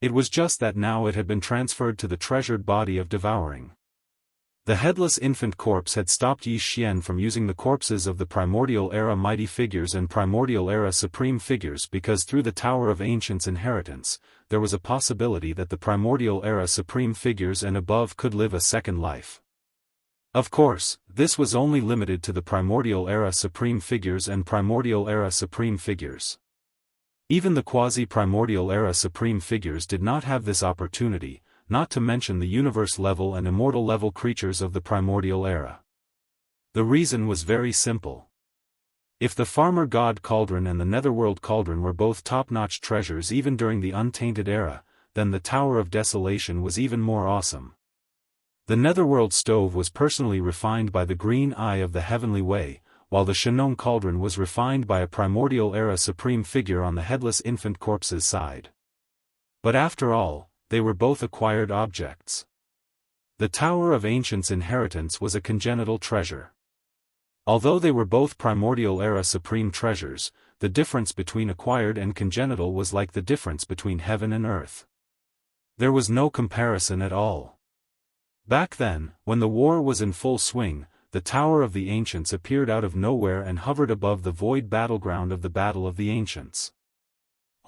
It was just that now it had been transferred to the treasured body of Devouring. The headless infant corpse had stopped Yi Xian from using the corpses of the Primordial Era Mighty Figures and Primordial Era Supreme Figures because through the Tower of Ancients' inheritance, there was a possibility that the Primordial Era Supreme Figures and above could live a second life. Of course, this was only limited to the Primordial Era Supreme Figures and Primordial Era Supreme Figures. Even the quasi-Primordial Era Supreme Figures did not have this opportunity, not to mention the universe-level and immortal-level creatures of the Primordial Era. The reason was very simple. If the Farmer God Cauldron and the Netherworld Cauldron were both top-notch treasures even during the Untainted Era, then the Tower of Desolation was even more awesome. The Netherworld Stove was personally refined by the Green Eye of the Heavenly Way, while the Shenong Cauldron was refined by a Primordial Era Supreme Figure on the Headless Infant Corpse's side. But after all, they were both acquired objects. The Tower of Ancients' inheritance was a congenital treasure. Although they were both Primordial Era Supreme treasures, the difference between acquired and congenital was like the difference between heaven and earth. There was no comparison at all. Back then, when the war was in full swing, the Tower of the Ancients appeared out of nowhere and hovered above the void battleground of the Battle of the Ancients.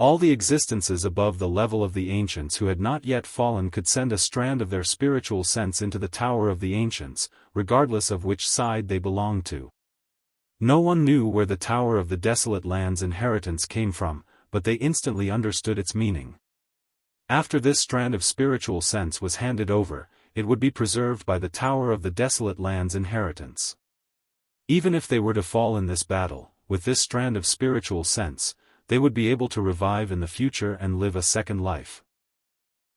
All the existences above the level of the Ancients who had not yet fallen could send a strand of their spiritual sense into the Tower of the Ancients, regardless of which side they belonged to. No one knew where the Tower of the Desolate Land's inheritance came from, but they instantly understood its meaning. After this strand of spiritual sense was handed over, it would be preserved by the Tower of the Desolate Land's inheritance. Even if they were to fall in this battle, with this strand of spiritual sense, they would be able to revive in the future and live a second life.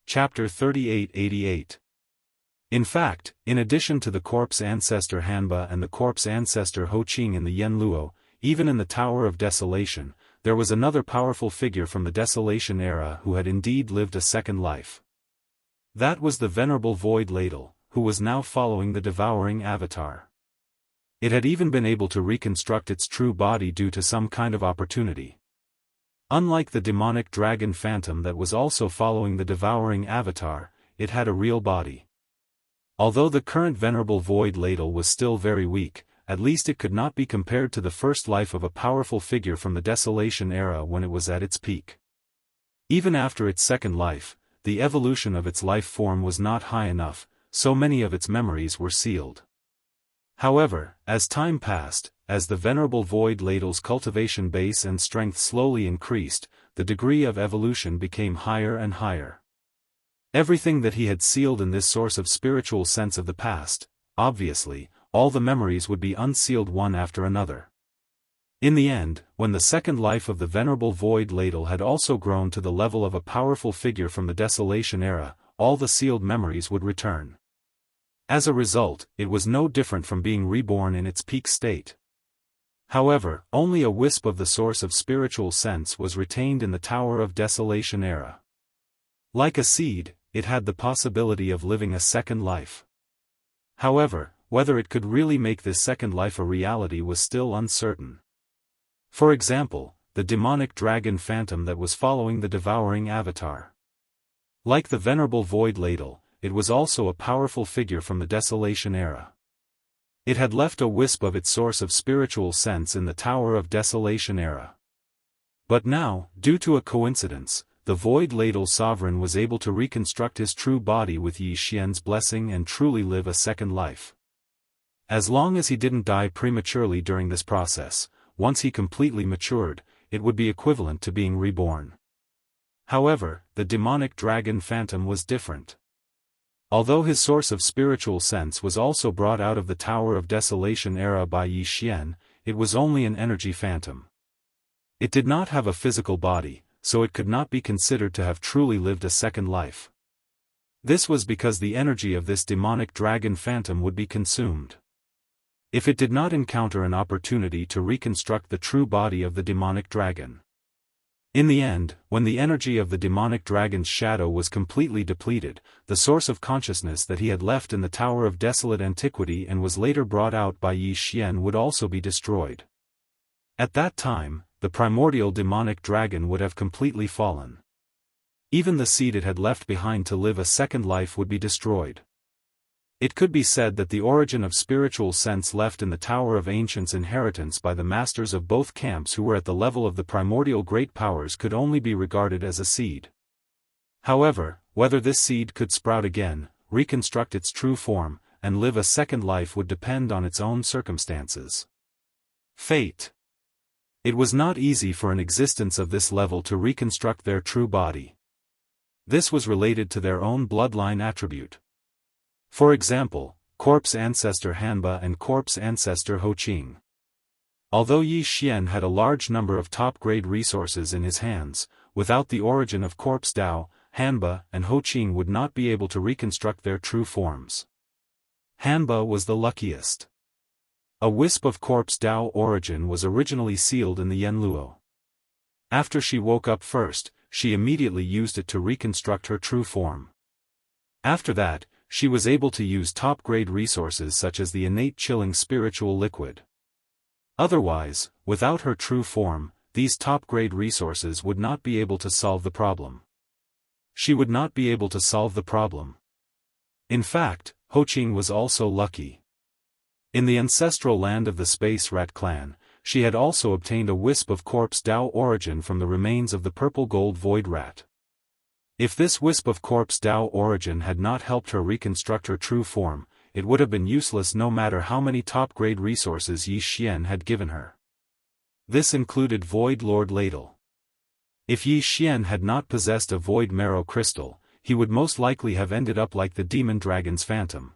Chapter 3888. In fact, in addition to the corpse ancestor Hanba and the corpse ancestor Ho Qing in the Yanluo, even in the Tower of Desolation, there was another powerful figure from the Desolation era who had indeed lived a second life. That was the Venerable Void Ladle, who was now following the Devouring avatar. It had even been able to reconstruct its true body due to some kind of opportunity. Unlike the demonic dragon phantom that was also following the Devouring avatar, it had a real body. Although the current Venerable Void Ladle was still very weak, at least it could not be compared to the first life of a powerful figure from the Desolation era when it was at its peak. Even after its second life, the evolution of its life form was not high enough, so many of its memories were sealed. However, as time passed, as the Venerable Void Ladle's cultivation base and strength slowly increased, the degree of evolution became higher and higher. Everything that he had sealed in this source of spiritual sense of the past, obviously, all the memories would be unsealed one after another. In the end, when the second life of the Venerable Void Ladle had also grown to the level of a powerful figure from the Desolation era, all the sealed memories would return. As a result, it was no different from being reborn in its peak state. However, only a wisp of the source of spiritual sense was retained in the Tower of Desolation era. Like a seed, it had the possibility of living a second life. However, whether it could really make this second life a reality was still uncertain. For example, the demonic dragon phantom that was following the Devouring avatar. Like the Venerable Void Ladle, it was also a powerful figure from the Desolation era. It had left a wisp of its source of spiritual sense in the Tower of Desolation era. But now, due to a coincidence, the Void Ladle Sovereign was able to reconstruct his true body with Yi Xian's blessing and truly live a second life. As long as he didn't die prematurely during this process, once he completely matured, it would be equivalent to being reborn. However, the demonic dragon phantom was different. Although his source of spiritual sense was also brought out of the Tower of Desolation era by Yi Xian, it was only an energy phantom. It did not have a physical body, so it could not be considered to have truly lived a second life. This was because the energy of this demonic dragon phantom would be consumed. If it did not encounter an opportunity to reconstruct the true body of the demonic dragon. In the end, when the energy of the demonic dragon's shadow was completely depleted, the source of consciousness that he had left in the Tower of Desolate Antiquity and was later brought out by Yi Xian would also be destroyed. At that time, the primordial demonic dragon would have completely fallen. Even the seed it had left behind to live a second life would be destroyed. It could be said that the origin of spiritual sense left in the Tower of Ancients' inheritance by the masters of both camps who were at the level of the primordial great powers could only be regarded as a seed. However, whether this seed could sprout again, reconstruct its true form, and live a second life would depend on its own circumstances. Fate. It was not easy for an existence of this level to reconstruct their true body. This was related to their own bloodline attribute. For example, corpse ancestor Hanba and corpse ancestor Hoqing. Although Yi Xian had a large number of top-grade resources in his hands, without the origin of corpse Dao, Hanba and Hoqing would not be able to reconstruct their true forms. Hanba was the luckiest. A wisp of corpse Dao origin was originally sealed in the Yanluo. After she woke up first, she immediately used it to reconstruct her true form. After that, she was able to use top-grade resources such as the innate chilling spiritual liquid. Otherwise, without her true form, these top-grade resources would not be able to solve the problem. She would not be able to solve the problem. In fact, Hoqing was also lucky. In the ancestral land of the Space Rat clan, she had also obtained a wisp of corpse Dao origin from the remains of the purple gold void rat. If this wisp of corpse Dao origin had not helped her reconstruct her true form, it would have been useless no matter how many top-grade resources Yi Xian had given her. This included Void Lord Ladle. If Yi Xian had not possessed a void marrow crystal, he would most likely have ended up like the demon dragon's phantom.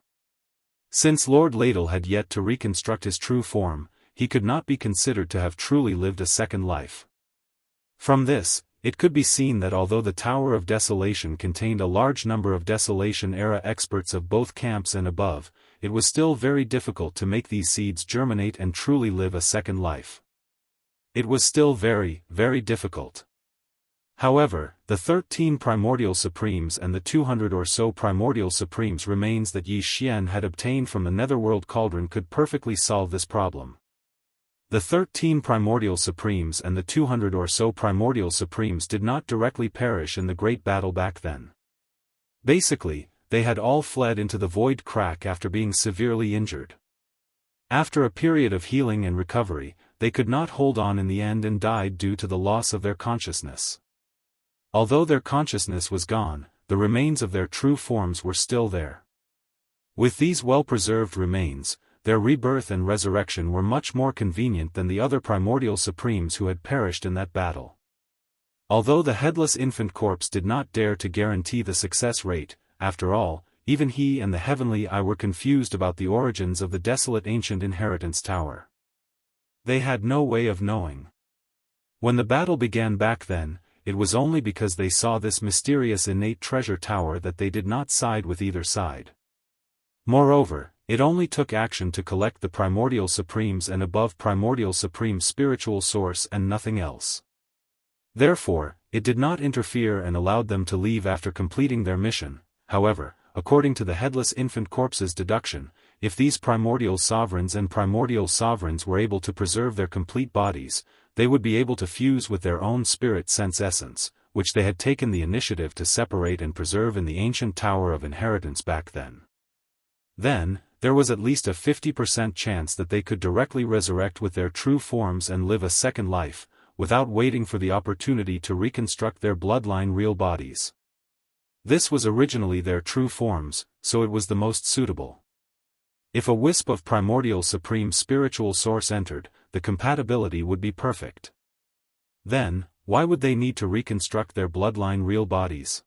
Since Lord Ladle had yet to reconstruct his true form, he could not be considered to have truly lived a second life. From this, it could be seen that although the Tower of Desolation contained a large number of Desolation-era experts of both camps and above, it was still very difficult to make these seeds germinate and truly live a second life. It was still very, very difficult. However, the 13 Primordial Supremes and the 200 or so Primordial Supremes remains that Yi Xian had obtained from the Netherworld Cauldron could perfectly solve this problem. The 13 Primordial Supremes and the 200 or so Primordial Supremes did not directly perish in the Great Battle back then. Basically, they had all fled into the Void Crack after being severely injured. After a period of healing and recovery, they could not hold on in the end and died due to the loss of their consciousness. Although their consciousness was gone, the remains of their true forms were still there. With these well-preserved remains, their rebirth and resurrection were much more convenient than the other Primordial Supremes who had perished in that battle. Although the headless infant corpse did not dare to guarantee the success rate, after all, even he and the Heavenly Eye were confused about the origins of the desolate ancient inheritance tower. They had no way of knowing. When the battle began back then, it was only because they saw this mysterious innate treasure tower that they did not side with either side. Moreover, it only took action to collect the Primordial Supremes and above Primordial Supreme spiritual source and nothing else. Therefore, it did not interfere and allowed them to leave after completing their mission. However, according to the headless infant corpse's deduction, if these Primordial Sovereigns and Primordial Sovereigns were able to preserve their complete bodies, they would be able to fuse with their own spirit sense essence, which they had taken the initiative to separate and preserve in the ancient Tower of Inheritance back then. Then, there was at least a 50% chance that they could directly resurrect with their true forms and live a second life, without waiting for the opportunity to reconstruct their bloodline real bodies. This was originally their true forms, so it was the most suitable. If a wisp of Primordial Supreme spiritual source entered, the compatibility would be perfect. Then, why would they need to reconstruct their bloodline real bodies?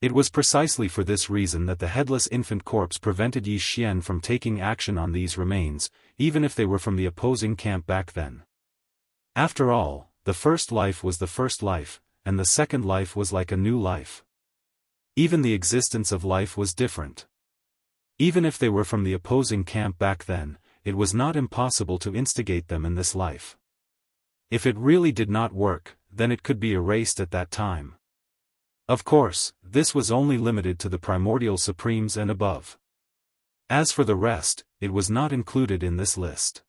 It was precisely for this reason that the headless infant corpse prevented Yi Xian from taking action on these remains, even if they were from the opposing camp back then. After all, the first life was the first life, and the second life was like a new life. Even the existence of life was different. Even if they were from the opposing camp back then, it was not impossible to instigate them in this life. If it really did not work, then it could be erased at that time. Of course, this was only limited to the primordial supremes and above. As for the rest, it was not included in this list.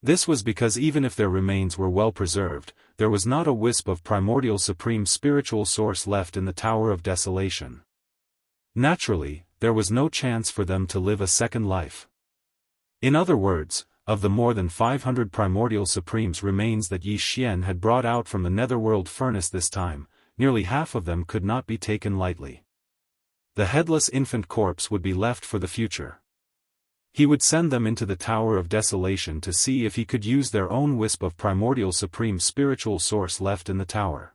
This was because even if their remains were well preserved, there was not a wisp of primordial supreme spiritual source left in the Tower of Desolation. Naturally, there was no chance for them to live a second life. In other words, of the more than 500 primordial supremes remains that Yi Xian had brought out from the netherworld furnace this time, nearly half of them could not be taken lightly. The headless infant corpse would be left for the future. He would send them into the Tower of Desolation to see if he could use their own wisp of primordial supreme spiritual source left in the tower.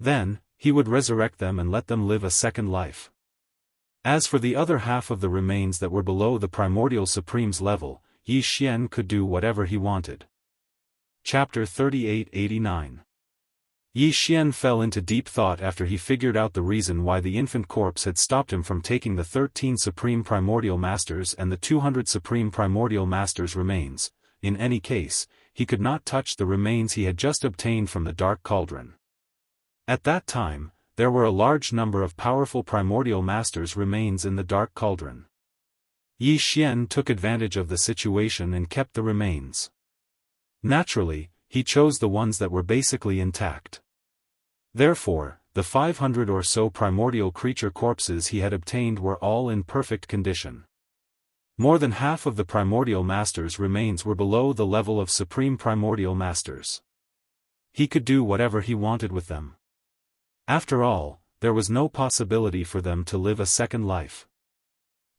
Then, he would resurrect them and let them live a second life. As for the other half of the remains that were below the primordial supreme's level, Yi Xian could do whatever he wanted. Chapter 3889. Yi Xian fell into deep thought after he figured out the reason why the infant corpse had stopped him from taking the 13 Supreme Primordial Masters and the 200 Supreme Primordial Masters' remains. In any case, he could not touch the remains he had just obtained from the Dark Cauldron. At that time, there were a large number of powerful Primordial Masters' remains in the Dark Cauldron. Yi Xian took advantage of the situation and kept the remains. Naturally, he chose the ones that were basically intact. Therefore, the 500 or so primordial creature corpses he had obtained were all in perfect condition. More than half of the primordial masters' remains were below the level of supreme primordial masters. He could do whatever he wanted with them. After all, there was no possibility for them to live a second life.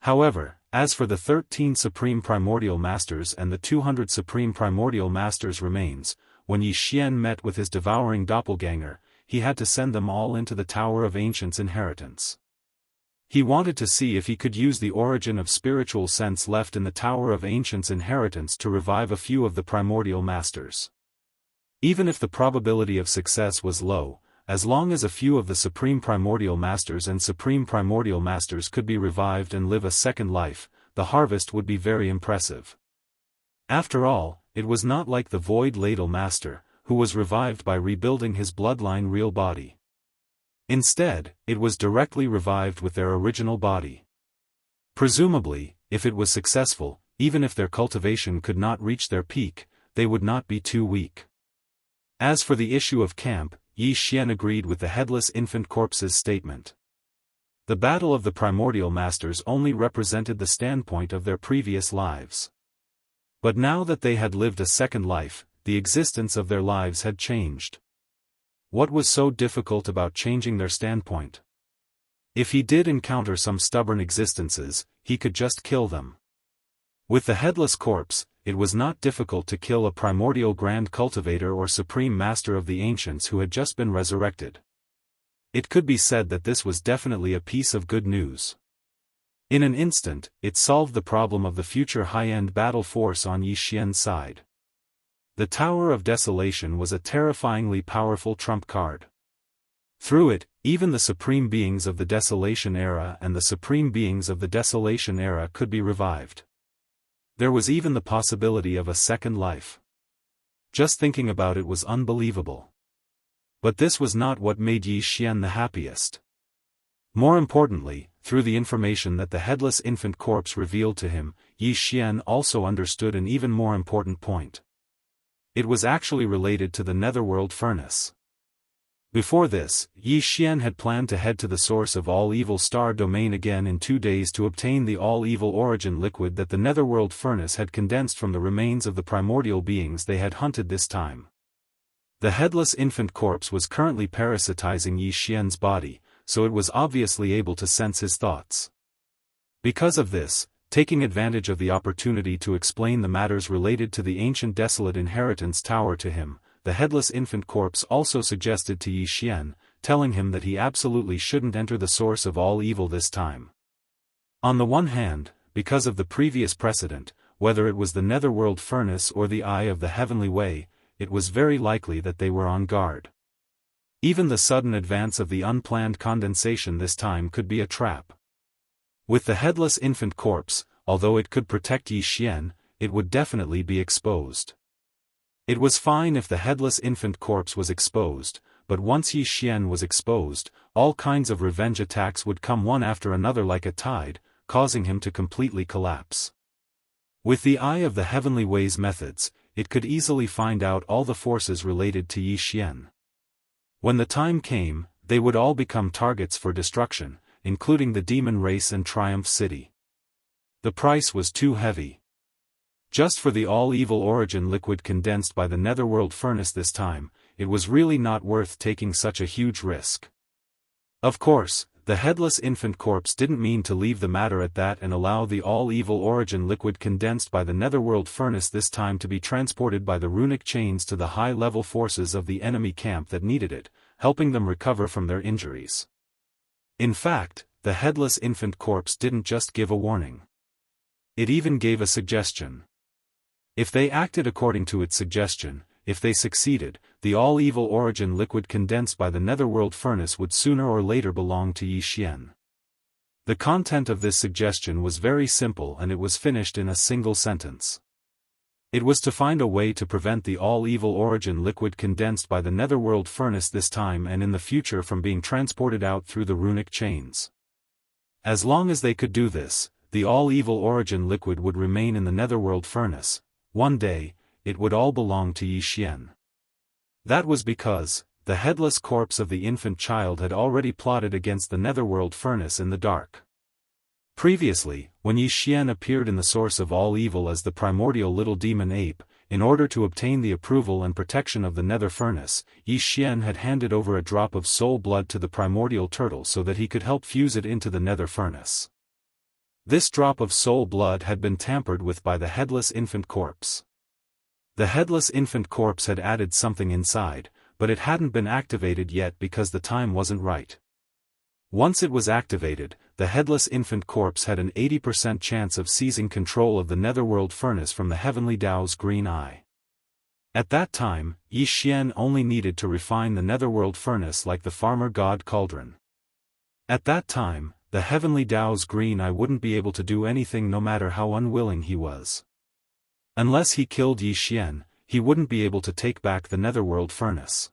However, as for the 13 supreme primordial masters and the 200 supreme primordial masters' remains, when Yi Xian met with his devouring doppelganger, he had to send them all into the Tower of Ancients' inheritance. He wanted to see if he could use the origin of spiritual sense left in the Tower of Ancients' inheritance to revive a few of the primordial masters. Even if the probability of success was low, as long as a few of the Supreme Primordial Masters and Supreme Primordial Masters could be revived and live a second life, the harvest would be very impressive. After all, it was not like the Void Ladle Master, who was revived by rebuilding his bloodline real body. Instead, it was directly revived with their original body. Presumably, if it was successful, even if their cultivation could not reach their peak, they would not be too weak. As for the issue of camp, Yi Xian agreed with the headless infant corpse's statement. The battle of the primordial masters only represented the standpoint of their previous lives. But now that they had lived a second life, the existence of their lives had changed. What was so difficult about changing their standpoint? If he did encounter some stubborn existences, he could just kill them. With the headless corpse, it was not difficult to kill a primordial grand cultivator or supreme master of the ancients who had just been resurrected. It could be said that this was definitely a piece of good news. In an instant, it solved the problem of the future high-end battle force on Yi Xian's side. The Tower of Desolation was a terrifyingly powerful trump card. Through it, even the supreme beings of the Desolation era and the supreme beings of the Desolation era could be revived. There was even the possibility of a second life. Just thinking about it was unbelievable. But this was not what made Yi Xian the happiest. More importantly, through the information that the headless infant corpse revealed to him, Yi Xian also understood an even more important point. It was actually related to the netherworld furnace. Before this, Yi Xian had planned to head to the source of all evil star domain again in 2 days to obtain the all-evil origin liquid that the netherworld furnace had condensed from the remains of the primordial beings they had hunted this time. The headless infant corpse was currently parasitizing Yi Xian's body, so it was obviously able to sense his thoughts. Because of this, taking advantage of the opportunity to explain the matters related to the ancient desolate inheritance tower to him, the headless infant corpse also suggested to Yi Xian, telling him that he absolutely shouldn't enter the source of all evil this time. On the one hand, because of the previous precedent, whether it was the netherworld furnace or the eye of the heavenly way, it was very likely that they were on guard. Even the sudden advance of the unplanned condensation this time could be a trap. With the headless infant corpse, although it could protect Yi Xian, it would definitely be exposed. It was fine if the headless infant corpse was exposed, but once Yi Xian was exposed, all kinds of revenge attacks would come one after another like a tide, causing him to completely collapse. With the eye of the Heavenly Ways methods, it could easily find out all the forces related to Yi Xian. When the time came, they would all become targets for destruction, including the demon race and Triumph City. The price was too heavy. Just for the all-evil origin liquid condensed by the netherworld furnace this time, it was really not worth taking such a huge risk. Of course, the headless infant corpse didn't mean to leave the matter at that and allow the all-evil origin liquid condensed by the netherworld furnace this time to be transported by the runic chains to the high-level forces of the enemy camp that needed it, helping them recover from their injuries. In fact, the headless infant corpse didn't just give a warning. It even gave a suggestion. If they acted according to its suggestion, if they succeeded, the all-evil origin liquid condensed by the netherworld furnace would sooner or later belong to Yi Xian. The content of this suggestion was very simple and it was finished in a single sentence. It was to find a way to prevent the all-evil origin liquid condensed by the netherworld furnace this time and in the future from being transported out through the runic chains. As long as they could do this, the all-evil origin liquid would remain in the netherworld furnace. One day, it would all belong to Yi Xian. That was because, the headless corpse of the infant child had already plotted against the netherworld furnace in the dark. Previously, when Yi Xian appeared in the source of all evil as the primordial little demon ape, in order to obtain the approval and protection of the nether furnace, Yi Xian had handed over a drop of soul blood to the primordial turtle so that he could help fuse it into the nether furnace. This drop of soul blood had been tampered with by the headless infant corpse. The headless infant corpse had added something inside, but it hadn't been activated yet because the time wasn't right. Once it was activated, the headless infant corpse had an 80% chance of seizing control of the netherworld furnace from the heavenly Tao's green eye. At that time, Yi Xian only needed to refine the netherworld furnace like the farmer god cauldron. At that time, the heavenly Tao's green eye wouldn't be able to do anything no matter how unwilling he was. Unless he killed Yi Xian, he wouldn't be able to take back the netherworld furnace.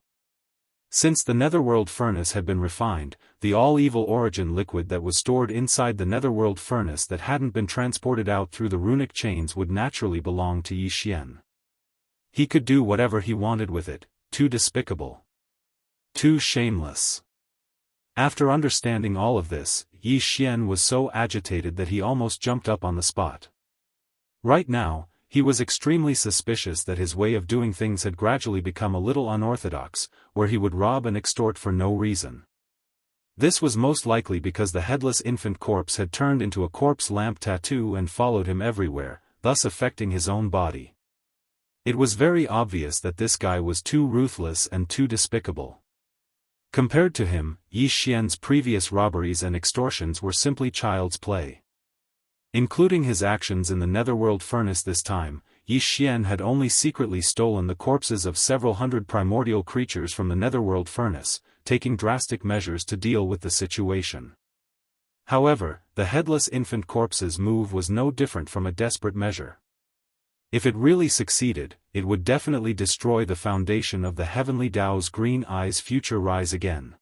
Since the netherworld furnace had been refined, the all-evil origin liquid that was stored inside the netherworld furnace that hadn't been transported out through the runic chains would naturally belong to Yi Xian. He could do whatever he wanted with it, too despicable. Too shameless. After understanding all of this, Yi Xian was so agitated that he almost jumped up on the spot. Right now, he was extremely suspicious that his way of doing things had gradually become a little unorthodox, where he would rob and extort for no reason. This was most likely because the headless infant corpse had turned into a corpse lamp tattoo and followed him everywhere, thus affecting his own body. It was very obvious that this guy was too ruthless and too despicable. Compared to him, Yi Xian's previous robberies and extortions were simply child's play. Including his actions in the netherworld furnace this time, Yi Xian had only secretly stolen the corpses of several hundred primordial creatures from the netherworld furnace, taking drastic measures to deal with the situation. However, the headless infant corpse's move was no different from a desperate measure. If it really succeeded, it would definitely destroy the foundation of the heavenly Tao's green eye's future rise again.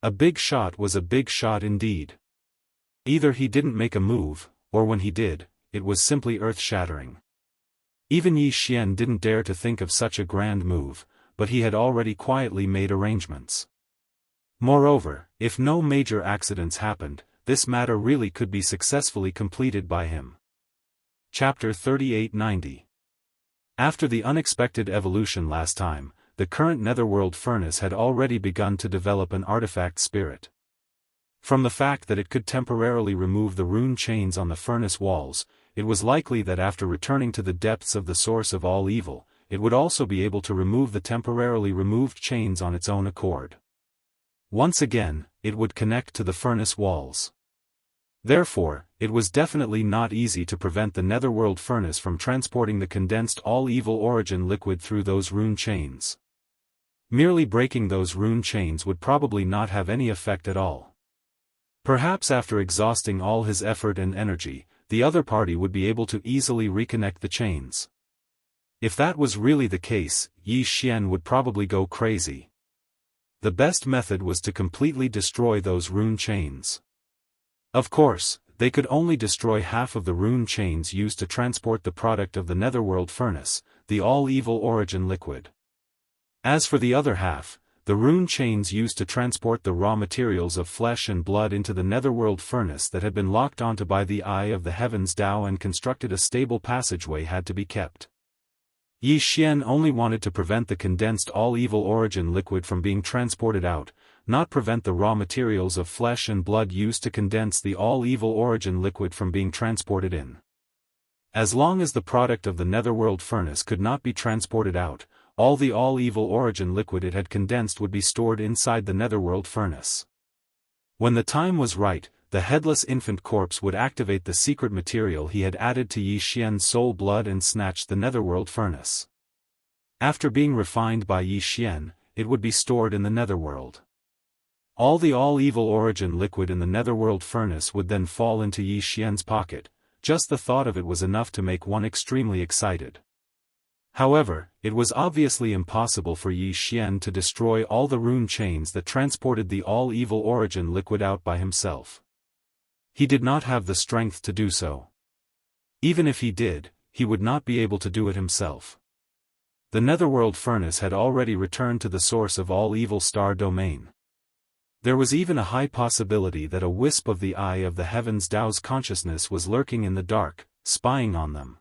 A big shot was a big shot indeed. Either he didn't make a move, or when he did, it was simply earth-shattering. Even Yi Xian didn't dare to think of such a grand move, but he had already quietly made arrangements. Moreover, if no major accidents happened, this matter really could be successfully completed by him. Chapter 3890. After the unexpected evolution last time, the current netherworld furnace had already begun to develop an artifact spirit. From the fact that it could temporarily remove the rune chains on the furnace walls, it was likely that after returning to the depths of the source of all evil, it would also be able to remove the temporarily removed chains on its own accord. Once again, it would connect to the furnace walls. Therefore, it was definitely not easy to prevent the netherworld furnace from transporting the condensed all-evil origin liquid through those rune chains. Merely breaking those rune chains would probably not have any effect at all. Perhaps after exhausting all his effort and energy, the other party would be able to easily reconnect the chains. If that was really the case, Yi Xian would probably go crazy. The best method was to completely destroy those rune chains. Of course, they could only destroy half of the rune chains used to transport the product of the netherworld furnace, the all-evil origin liquid. As for the other half, the rune chains used to transport the raw materials of flesh and blood into the netherworld furnace that had been locked onto by the Eye of the Heavens Dao and constructed a stable passageway had to be kept. Yi Xian only wanted to prevent the condensed all-evil origin liquid from being transported out, not prevent the raw materials of flesh and blood used to condense the all-evil origin liquid from being transported in. As long as the product of the netherworld furnace could not be transported out, all the all-evil origin liquid it had condensed would be stored inside the netherworld furnace. When the time was right, the headless infant corpse would activate the secret material he had added to Yi Xian's soul blood and snatch the netherworld furnace. After being refined by Yi Xian, it would be stored in the netherworld. All the all-evil origin liquid in the netherworld furnace would then fall into Yi Xian's pocket. Just the thought of it was enough to make one extremely excited. However, it was obviously impossible for Yi Xian to destroy all the rune chains that transported the all-evil origin liquid out by himself. He did not have the strength to do so. Even if he did, he would not be able to do it himself. The netherworld furnace had already returned to the source of all evil star domain. There was even a high possibility that a wisp of the Eye of the Heavens Dao's consciousness was lurking in the dark, spying on them.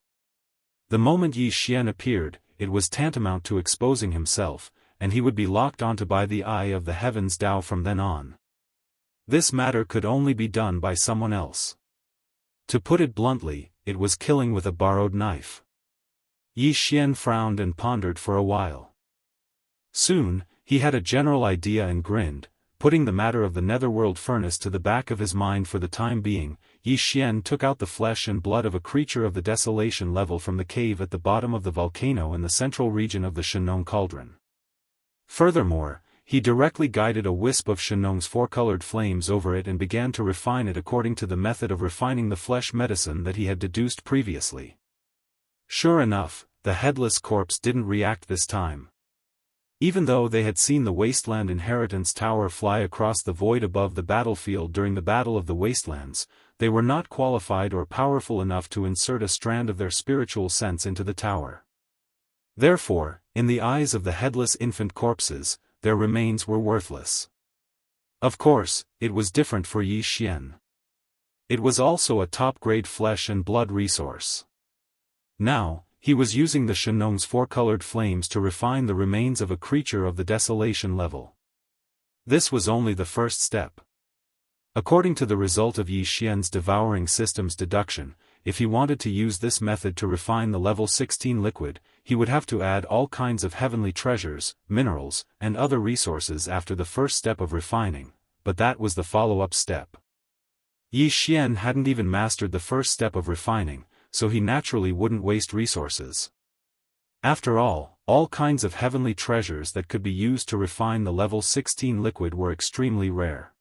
The moment Yi Xian appeared, it was tantamount to exposing himself, and he would be locked onto by the Eye of the Heavens Dao from then on. This matter could only be done by someone else. To put it bluntly, it was killing with a borrowed knife. Yi Xian frowned and pondered for a while. Soon, he had a general idea and grinned. Putting the matter of the netherworld furnace to the back of his mind for the time being, Yi Xian took out the flesh and blood of a creature of the desolation level from the cave at the bottom of the volcano in the central region of the Shenong cauldron. Furthermore, he directly guided a wisp of Shenong's four-colored flames over it and began to refine it according to the method of refining the flesh medicine that he had deduced previously. Sure enough, the headless corpse didn't react this time. Even though they had seen the Wasteland Inheritance Tower fly across the void above the battlefield during the Battle of the Wastelands, they were not qualified or powerful enough to insert a strand of their spiritual sense into the tower. Therefore, in the eyes of the headless infant corpses, their remains were worthless. Of course, it was different for Yi Xian. It was also a top-grade flesh and blood resource. Now, he was using the Shenong's four-colored flames to refine the remains of a creature of the desolation level. This was only the first step. According to the result of Yi Xian's devouring system's deduction, if he wanted to use this method to refine the level 16 liquid, he would have to add all kinds of heavenly treasures, minerals, and other resources after the first step of refining, but that was the follow-up step. Yi Xian hadn't even mastered the first step of refining, so he naturally wouldn't waste resources. After all kinds of heavenly treasures that could be used to refine the level 16 liquid were extremely rare.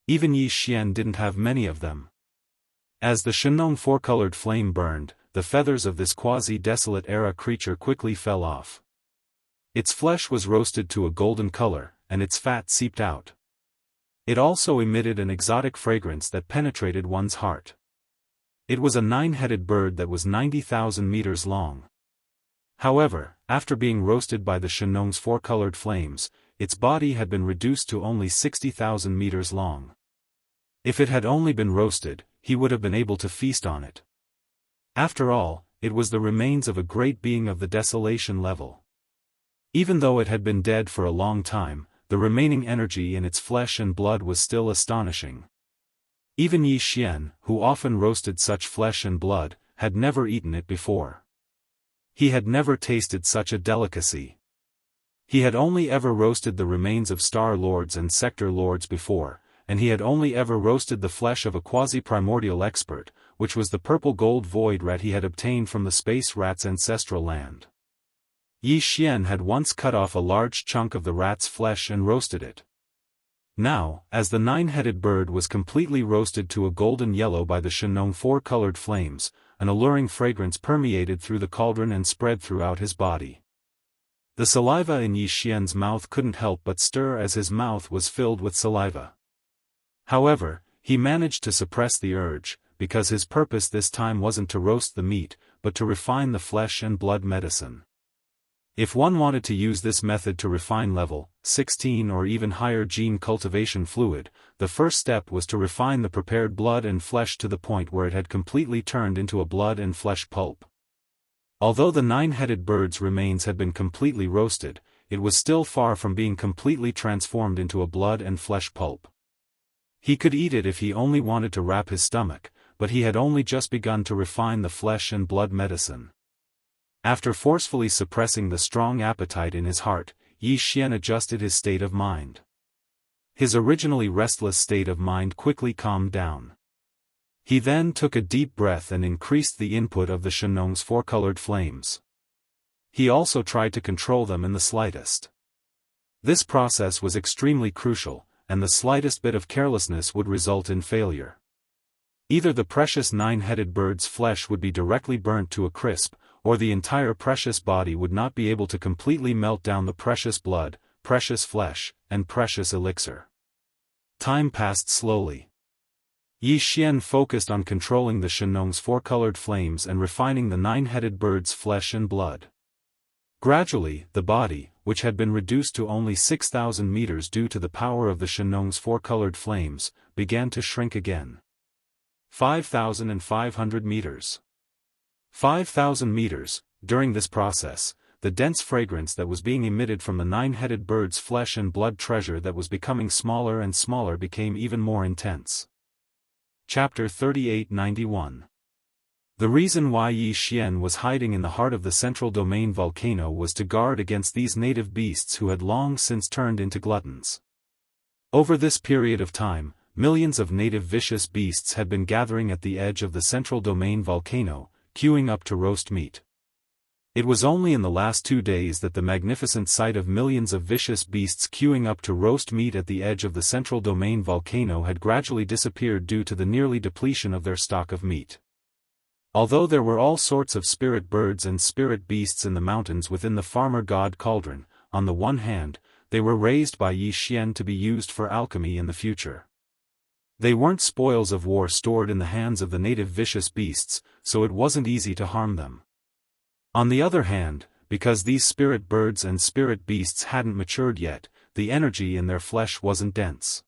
Even Yi Xian didn't have many of them. As the Shenong four-colored flame burned, the feathers of this quasi-desolate era creature quickly fell off. Its flesh was roasted to a golden color, and its fat seeped out. It also emitted an exotic fragrance that penetrated one's heart. It was a 9-headed bird that was 90,000 meters long. However, after being roasted by the Shenong's four-colored flames, its body had been reduced to only 60,000 meters long. If it had only been roasted, he would have been able to feast on it. After all, it was the remains of a great being of the desolation level. Even though it had been dead for a long time, the remaining energy in its flesh and blood was still astonishing. Even Yi Xian, who often roasted such flesh and blood, had never eaten it before. He had never tasted such a delicacy. He had only ever roasted the remains of Star Lords and Sector Lords before, and he had only ever roasted the flesh of a quasi-primordial expert, which was the purple gold void rat he had obtained from the space rat's ancestral land. Yi Xian had once cut off a large chunk of the rat's flesh and roasted it. Now, as the 9-headed bird was completely roasted to a golden yellow by the Shenong four-colored flames, an alluring fragrance permeated through the cauldron and spread throughout his body. The saliva in Yi Xian's mouth couldn't help but stir as his mouth was filled with saliva. However, he managed to suppress the urge, because his purpose this time wasn't to roast the meat, but to refine the flesh and blood medicine. If one wanted to use this method to refine level 16 or even higher gene cultivation fluid, the first step was to refine the prepared blood and flesh to the point where it had completely turned into a blood and flesh pulp. Although the 9-headed bird's remains had been completely roasted, it was still far from being completely transformed into a blood and flesh pulp. He could eat it if he only wanted to wrap his stomach, but he had only just begun to refine the flesh and blood medicine. After forcefully suppressing the strong appetite in his heart, Yi Xian adjusted his state of mind. His originally restless state of mind quickly calmed down. He then took a deep breath and increased the input of the Shenong's four-colored flames. He also tried to control them in the slightest. This process was extremely crucial, and the slightest bit of carelessness would result in failure. Either the precious 9-headed bird's flesh would be directly burnt to a crisp, or the entire precious body would not be able to completely melt down the precious blood, precious flesh, and precious elixir. Time passed slowly. Yi Xian focused on controlling the Shenong's four-colored flames and refining the 9-headed bird's flesh and blood. Gradually, the body, which had been reduced to only 6,000 meters due to the power of the Shenong's four-colored flames, began to shrink again. 5,500 meters. 5,000 meters. During this process, the dense fragrance that was being emitted from the 9-headed bird's flesh and blood treasure that was becoming smaller and smaller became even more intense. Chapter 3891. The reason why Yi Xian was hiding in the heart of the central domain volcano was to guard against these native beasts who had long since turned into gluttons. Over this period of time, millions of native vicious beasts had been gathering at the edge of the central domain volcano, queuing up to roast meat. It was only in the last 2 days that the magnificent sight of millions of vicious beasts queuing up to roast meat at the edge of the central domain volcano had gradually disappeared due to the nearly depletion of their stock of meat. Although there were all sorts of spirit birds and spirit beasts in the mountains within the farmer god cauldron, on the one hand, they were raised by Yi Xian to be used for alchemy in the future. They weren't spoils of war stored in the hands of the native vicious beasts, so it wasn't easy to harm them. On the other hand, because these spirit birds and spirit beasts hadn't matured yet, the energy in their flesh wasn't dense.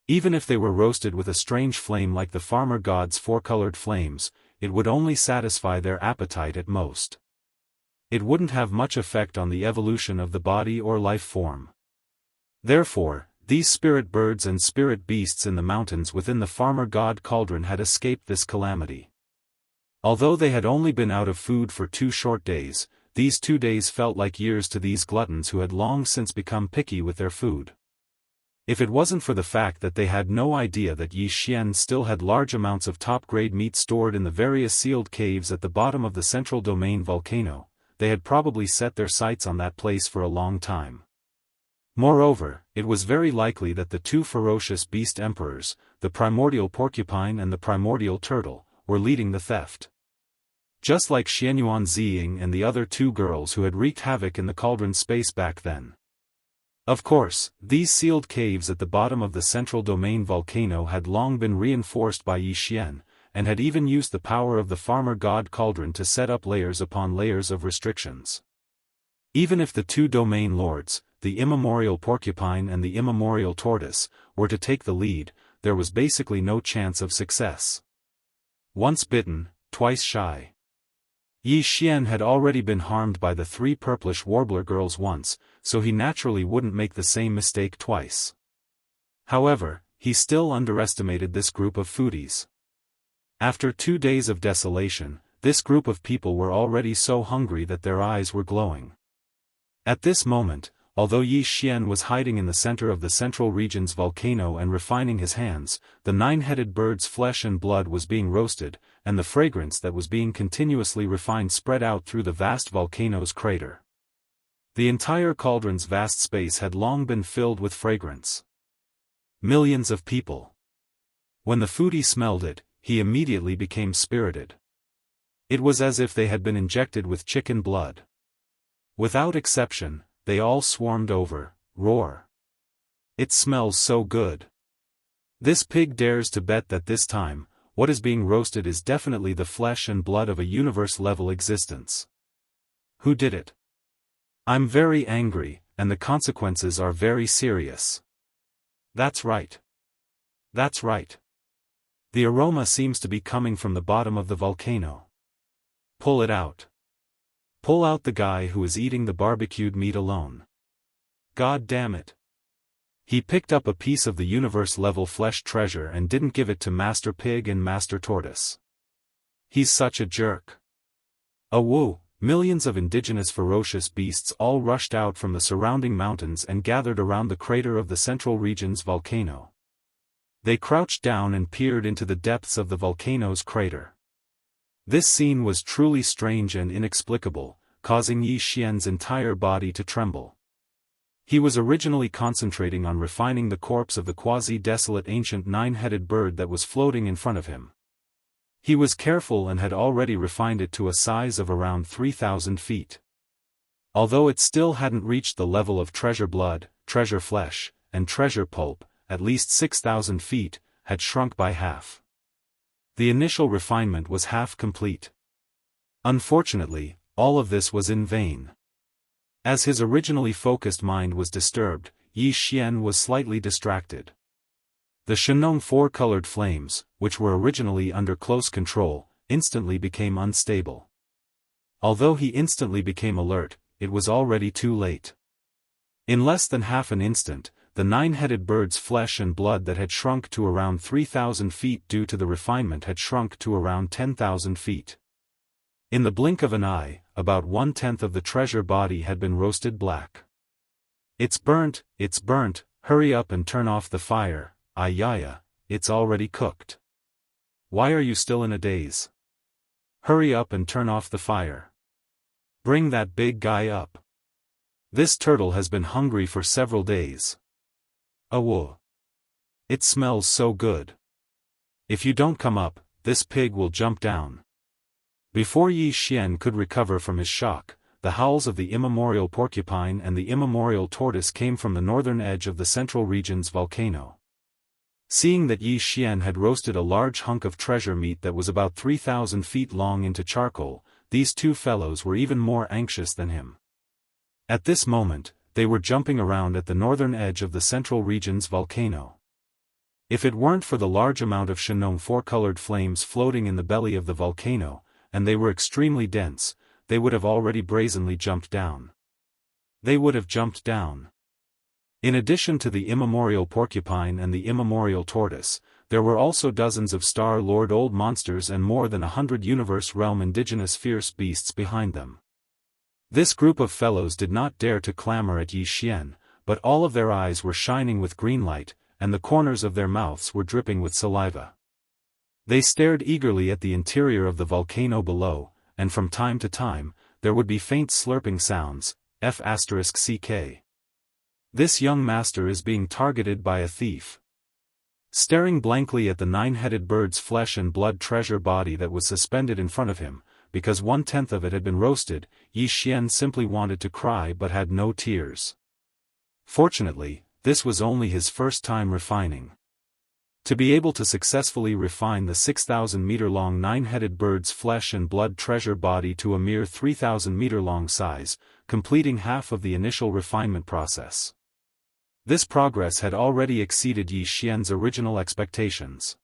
Even if they were roasted with a strange flame like the farmer god's four-colored flames, it would only satisfy their appetite at most. It wouldn't have much effect on the evolution of the body or life form. Therefore, these spirit birds and spirit beasts in the mountains within the farmer god cauldron had escaped this calamity. Although they had only been out of food for 2 short days, these 2 days felt like years to these gluttons who had long since become picky with their food. If it wasn't for the fact that they had no idea that Yi Xian still had large amounts of top-grade meat stored in the various sealed caves at the bottom of the central domain volcano, they had probably set their sights on that place for a long time. Moreover, it was very likely that the 2 ferocious beast emperors, the primordial porcupine and the primordial turtle, were leading the theft. Just like Xianyuan Ziying and the other 2 girls who had wreaked havoc in the cauldron space back then. Of course, these sealed caves at the bottom of the central domain volcano had long been reinforced by Yi Xian, and had even used the power of the farmer god cauldron to set up layers upon layers of restrictions. Even if the 2 domain lords, the immemorial porcupine and the immemorial tortoise, were to take the lead, there was basically no chance of success. Once bitten, twice shy. Yi Xian had already been harmed by the 3 purplish warbler girls once, so he naturally wouldn't make the same mistake twice. However, he still underestimated this group of foodies. After 2 days of desolation, this group of people were already so hungry that their eyes were glowing. At this moment, although Yi Xian was hiding in the center of the central region's volcano and refining his hands, the 9-headed bird's flesh and blood was being roasted, and the fragrance that was being continuously refined spread out through the vast volcano's crater. The entire cauldron's vast space had long been filled with fragrance. Millions of people. When the foodie smelled it, he immediately became spirited. It was as if they had been injected with chicken blood. Without exception, they all swarmed over. Roar. It smells so good. This pig dares to bet that this time, what is being roasted is definitely the flesh and blood of a universe-level existence. Who did it? I'm very angry, and the consequences are very serious. That's right. That's right. The aroma seems to be coming from the bottom of the volcano. Pull it out. Pull out the guy who is eating the barbecued meat alone. God damn it. He picked up a piece of the universe-level flesh treasure and didn't give it to Master Pig and Master Tortoise. He's such a jerk. Woo! Millions of indigenous ferocious beasts all rushed out from the surrounding mountains and gathered around the crater of the central region's volcano. They crouched down and peered into the depths of the volcano's crater. This scene was truly strange and inexplicable, causing Yi Xian's entire body to tremble. He was originally concentrating on refining the corpse of the quasi-desolate ancient nine-headed bird that was floating in front of him. He was careful and had already refined it to a size of around 3,000 feet. Although it still hadn't reached the level of treasure blood, treasure flesh, and treasure pulp, at least 6,000 feet, had shrunk by half. The initial refinement was half complete. Unfortunately, all of this was in vain. As his originally focused mind was disturbed, Yi Xian was slightly distracted. The Shenong four-colored flames, which were originally under close control, instantly became unstable. Although he instantly became alert, it was already too late. In less than half an instant, the nine-headed bird's flesh and blood that had shrunk to around 3,000 feet due to the refinement had shrunk to around 10,000 feet. In the blink of an eye, about 1/10 of the treasure body had been roasted black. It's burnt, hurry up and turn off the fire, Ayaya, it's already cooked. Why are you still in a daze? Hurry up and turn off the fire. Bring that big guy up. This turtle has been hungry for several days. Whoa. It smells so good. If you don't come up, this pig will jump down. Before Yi Xian could recover from his shock, the howls of the immemorial porcupine and the immemorial tortoise came from the northern edge of the central region's volcano. Seeing that Yi Xian had roasted a large hunk of treasure meat that was about 3,000 feet long into charcoal, these two fellows were even more anxious than him. At this moment, they were jumping around at the northern edge of the central region's volcano. If it weren't for the large amount of Shenong four-colored flames floating in the belly of the volcano, and they were extremely dense, they would have already brazenly jumped down. They would have jumped down. In addition to the immemorial porcupine and the immemorial tortoise, there were also dozens of Star-Lord old monsters and more than 100 universe-realm indigenous fierce beasts behind them. This group of fellows did not dare to clamor at Yi Xian, but all of their eyes were shining with green light, and the corners of their mouths were dripping with saliva. They stared eagerly at the interior of the volcano below, and from time to time, there would be faint slurping sounds, F***CK. This young master is being targeted by a thief. Staring blankly at the nine-headed bird's flesh and blood treasure body that was suspended in front of him, because 1/10 of it had been roasted, Yi Xian simply wanted to cry but had no tears. Fortunately, this was only his first time refining. To be able to successfully refine the 6,000-meter-long nine-headed bird's flesh and blood treasure body to a mere 3,000-meter-long size, completing half of the initial refinement process. This progress had already exceeded Yi Xian's original expectations.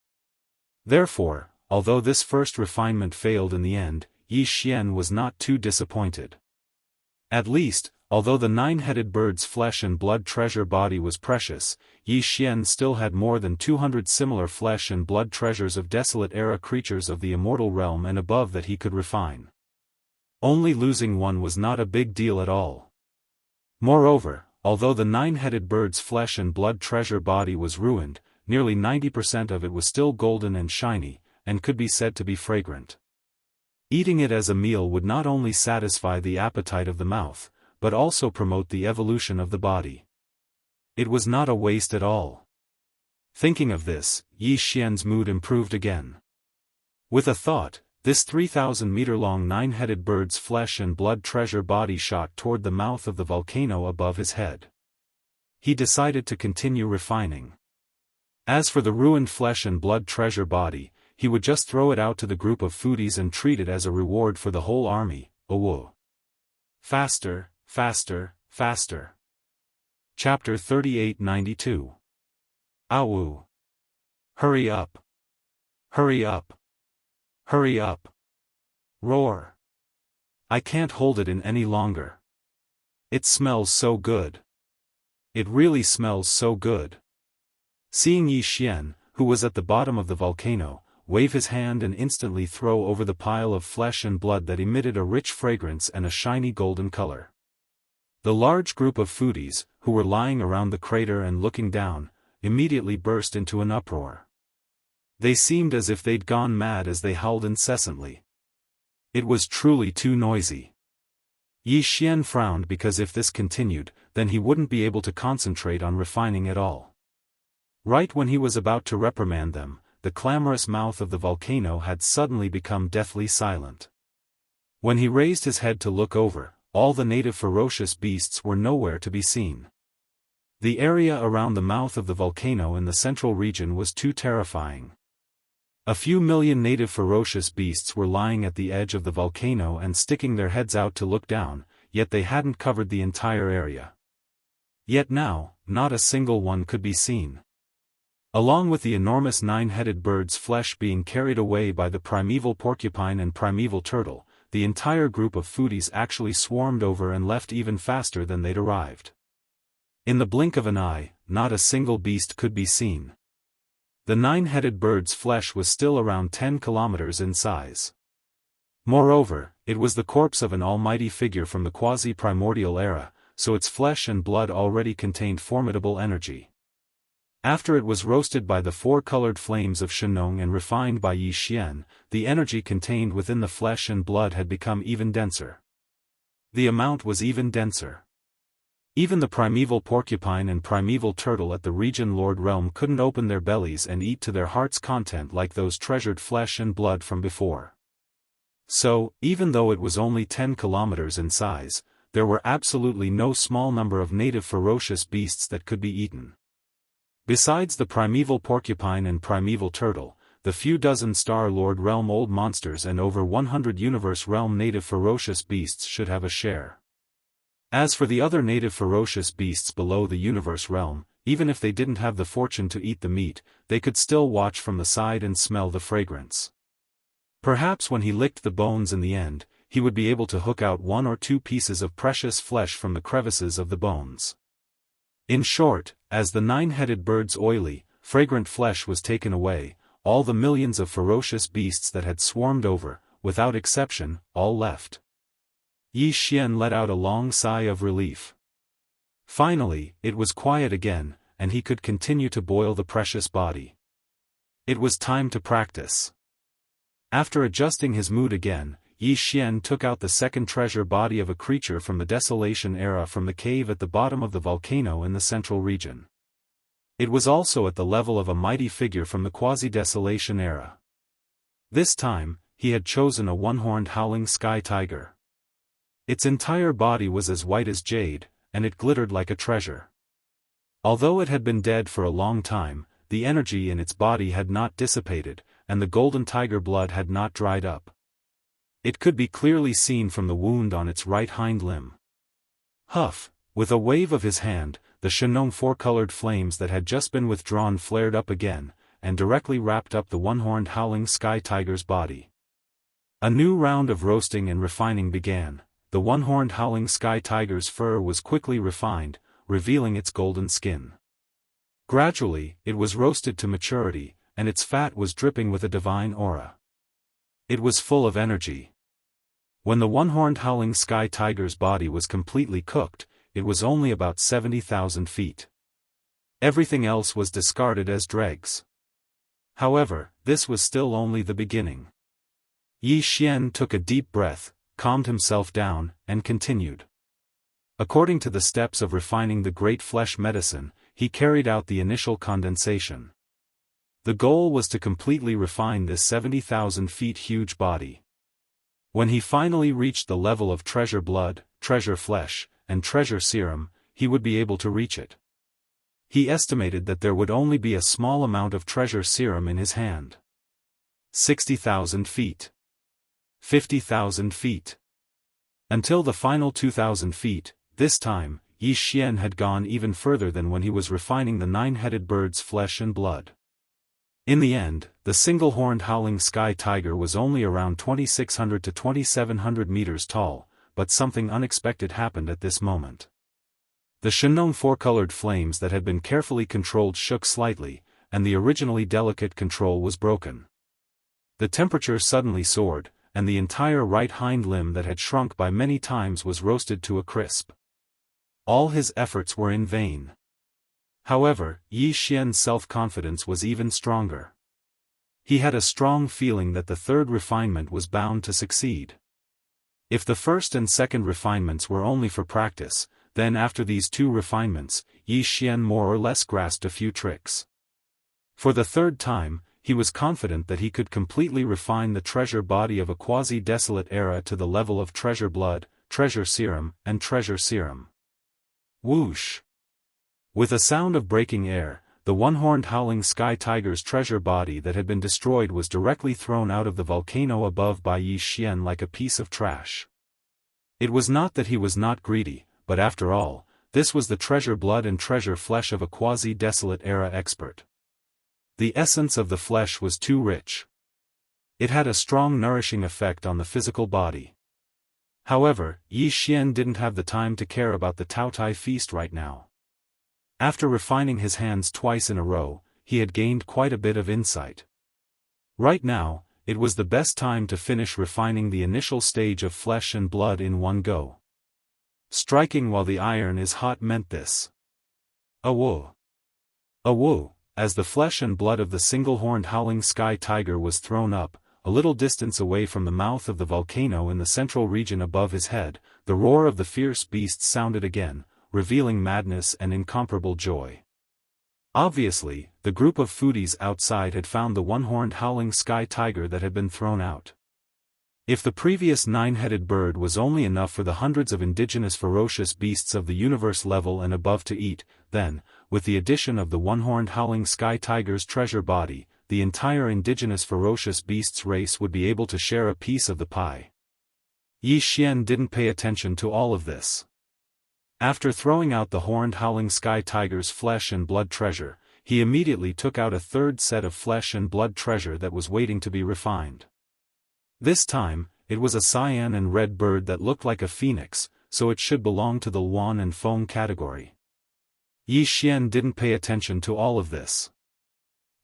Therefore, although this first refinement failed in the end, Yi Xian was not too disappointed. At least, although the nine-headed bird's flesh and blood treasure body was precious, Yi Xian still had more than 200 similar flesh and blood treasures of desolate-era creatures of the immortal realm and above that he could refine. Only losing one was not a big deal at all. Moreover, although the nine-headed bird's flesh and blood treasure body was ruined, nearly 90% of it was still golden and shiny, and could be said to be fragrant. Eating it as a meal would not only satisfy the appetite of the mouth, but also promote the evolution of the body. It was not a waste at all. Thinking of this, Yi Xian's mood improved again. With a thought, This 3,000-meter-long nine-headed bird's flesh and blood treasure body shot toward the mouth of the volcano above his head. He decided to continue refining. As for the ruined flesh and blood treasure body, he would just throw it out to the group of foodies and treat it as a reward for the whole army. Oh. Faster, faster, faster. Chapter 3892. Awu. Hurry up. Hurry up. Hurry up. Roar. I can't hold it in any longer. It smells so good. It really smells so good. Seeing Yi Xian, who was at the bottom of the volcano, wave his hand and instantly throw over the pile of flesh and blood that emitted a rich fragrance and a shiny golden color. The large group of foodies, who were lying around the crater and looking down, immediately burst into an uproar. They seemed as if they'd gone mad as they howled incessantly. It was truly too noisy. Yi Xian frowned because if this continued, then he wouldn't be able to concentrate on refining at all. Right when he was about to reprimand them, the clamorous mouth of the volcano had suddenly become deathly silent. When he raised his head to look over, all the native ferocious beasts were nowhere to be seen. The area around the mouth of the volcano in the central region was too terrifying. A few million native ferocious beasts were lying at the edge of the volcano and sticking their heads out to look down, yet they hadn't covered the entire area. Yet now, not a single one could be seen. Along with the enormous nine-headed bird's flesh being carried away by the primeval porcupine and primeval turtle, the entire group of foodies actually swarmed over and left even faster than they'd arrived. In the blink of an eye, not a single beast could be seen. The nine-headed bird's flesh was still around 10 kilometers in size. Moreover, it was the corpse of an almighty figure from the quasi-primordial era, so its flesh and blood already contained formidable energy. After it was roasted by the four-colored flames of Shenong and refined by Yi Xian, the energy contained within the flesh and blood had become even denser. The amount was even denser. Even the primeval porcupine and primeval turtle at the region Lord Realm couldn't open their bellies and eat to their heart's content like those treasured flesh and blood from before. So, even though it was only 10 kilometers in size, there were absolutely no small number of native ferocious beasts that could be eaten. Besides the primeval porcupine and primeval turtle, the few dozen Star Lord Realm old monsters and over 100 Universe Realm native ferocious beasts should have a share. As for the other native ferocious beasts below the Universe Realm, even if they didn't have the fortune to eat the meat, they could still watch from the side and smell the fragrance. Perhaps when he licked the bones in the end, he would be able to hook out one or two pieces of precious flesh from the crevices of the bones. In short, as the nine-headed bird's oily, fragrant flesh was taken away, all the millions of ferocious beasts that had swarmed over, without exception, all left. Yi Xian let out a long sigh of relief. Finally, it was quiet again, and he could continue to boil the precious body. It was time to practice. After adjusting his mood again, Yi Xian took out the second treasure body of a creature from the Desolation era from the cave at the bottom of the volcano in the central region. It was also at the level of a mighty figure from the quasi-Desolation era. This time, he had chosen a one-horned howling sky tiger. Its entire body was as white as jade, and it glittered like a treasure. Although it had been dead for a long time, the energy in its body had not dissipated, and the golden tiger blood had not dried up. It could be clearly seen from the wound on its right hind limb. Huff, with a wave of his hand, the Shenong four-colored flames that had just been withdrawn flared up again, and directly wrapped up the one-horned howling sky tiger's body. A new round of roasting and refining began. The one-horned howling sky tiger's fur was quickly refined, revealing its golden skin. Gradually, it was roasted to maturity, and its fat was dripping with a divine aura. It was full of energy. When the one-horned howling sky tiger's body was completely cooked, it was only about 70,000 feet. Everything else was discarded as dregs. However, this was still only the beginning. Yi Xian took a deep breath, calmed himself down, and continued. According to the steps of refining the great flesh medicine, he carried out the initial condensation. The goal was to completely refine this 70,000 feet huge body. When he finally reached the level of treasure blood, treasure flesh, and treasure serum, he would be able to reach it. He estimated that there would only be a small amount of treasure serum in his hand. 60,000 feet. 50,000 feet. Until the final 2,000 feet, this time, Yi Xian had gone even further than when he was refining the nine-headed bird's flesh and blood. In the end, the single-horned howling sky tiger was only around 2,600 to 2,700 meters tall, but something unexpected happened at this moment. The Shenong four-colored flames that had been carefully controlled shook slightly, and the originally delicate control was broken. The temperature suddenly soared, and the entire right hind limb that had shrunk by many times was roasted to a crisp. All his efforts were in vain. However, Yi Xian's self-confidence was even stronger. He had a strong feeling that the third refinement was bound to succeed. If the first and second refinements were only for practice, then after these two refinements, Yi Xian more or less grasped a few tricks. For the third time, he was confident that he could completely refine the treasure body of a quasi-desolate era to the level of treasure blood, treasure serum, and treasure serum. Whoosh! With a sound of breaking air, the one-horned howling sky tiger's treasure body that had been destroyed was directly thrown out of the volcano above by Yi Xian like a piece of trash. It was not that he was not greedy, but after all, this was the treasure blood and treasure flesh of a quasi-desolate era expert. The essence of the flesh was too rich. It had a strong nourishing effect on the physical body. However, Yi Xian didn't have the time to care about the Taotai feast right now. After refining his hands twice in a row, he had gained quite a bit of insight. Right now, it was the best time to finish refining the initial stage of flesh and blood in one go. Striking while the iron is hot meant this. Awo! Awo! As the flesh and blood of the single-horned howling sky tiger was thrown up, a little distance away from the mouth of the volcano in the central region above his head, the roar of the fierce beast sounded again, revealing madness and incomparable joy. Obviously, the group of foodies outside had found the one-horned howling sky tiger that had been thrown out. If the previous nine-headed bird was only enough for the hundreds of indigenous ferocious beasts of the universe level and above to eat, then, with the addition of the one-horned howling sky tiger's treasure body, the entire indigenous ferocious beasts race would be able to share a piece of the pie. Yi Xian didn't pay attention to all of this. After throwing out the horned howling sky tiger's flesh and blood treasure, he immediately took out a third set of flesh and blood treasure that was waiting to be refined. This time, it was a cyan and red bird that looked like a phoenix, so it should belong to the Luan and Feng category. Yi Xian didn't pay attention to all of this.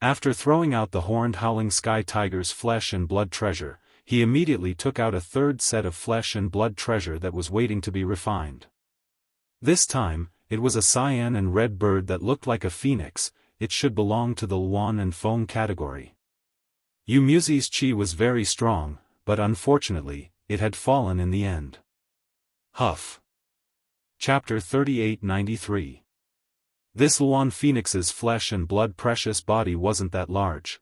After throwing out the horned howling sky tiger's flesh and blood treasure, he immediately took out a third set of flesh and blood treasure that was waiting to be refined. This time, it was a cyan and red bird that looked like a phoenix, it should belong to the Luan and Feng category. Yu Muzi's chi was very strong, but unfortunately, it had fallen in the end. Huff. Chapter 3893. This Luan Phoenix's flesh and blood precious body wasn't that large.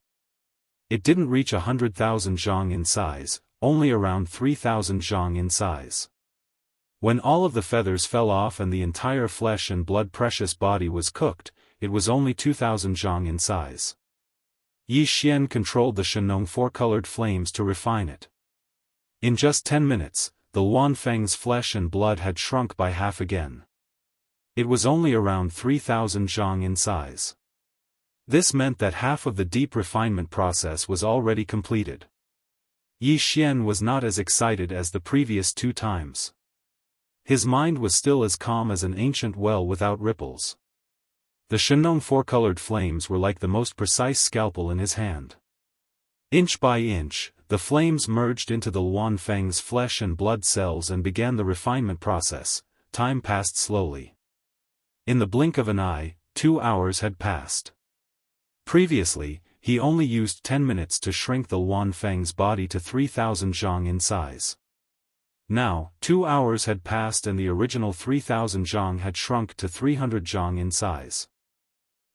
It didn't reach 100,000 zhang in size, only around 3,000 zhang in size. When all of the feathers fell off and the entire flesh and blood precious body was cooked, it was only 2,000 zhang in size. Yi Xian controlled the Shenong four-colored flames to refine it. In just 10 minutes, the Luan Feng's flesh and blood had shrunk by half again. It was only around 3,000 zhang in size. This meant that half of the deep refinement process was already completed. Yi Xian was not as excited as the previous two times. His mind was still as calm as an ancient well without ripples. The Shenong four-colored flames were like the most precise scalpel in his hand. Inch by inch, the flames merged into the Luan Feng's flesh and blood cells and began the refinement process. Time passed slowly. In the blink of an eye, 2 hours had passed. Previously, he only used 10 minutes to shrink the Luan Feng's body to 3,000 zhang in size. Now, 2 hours had passed and the original 3,000 zhang had shrunk to 300 zhang in size.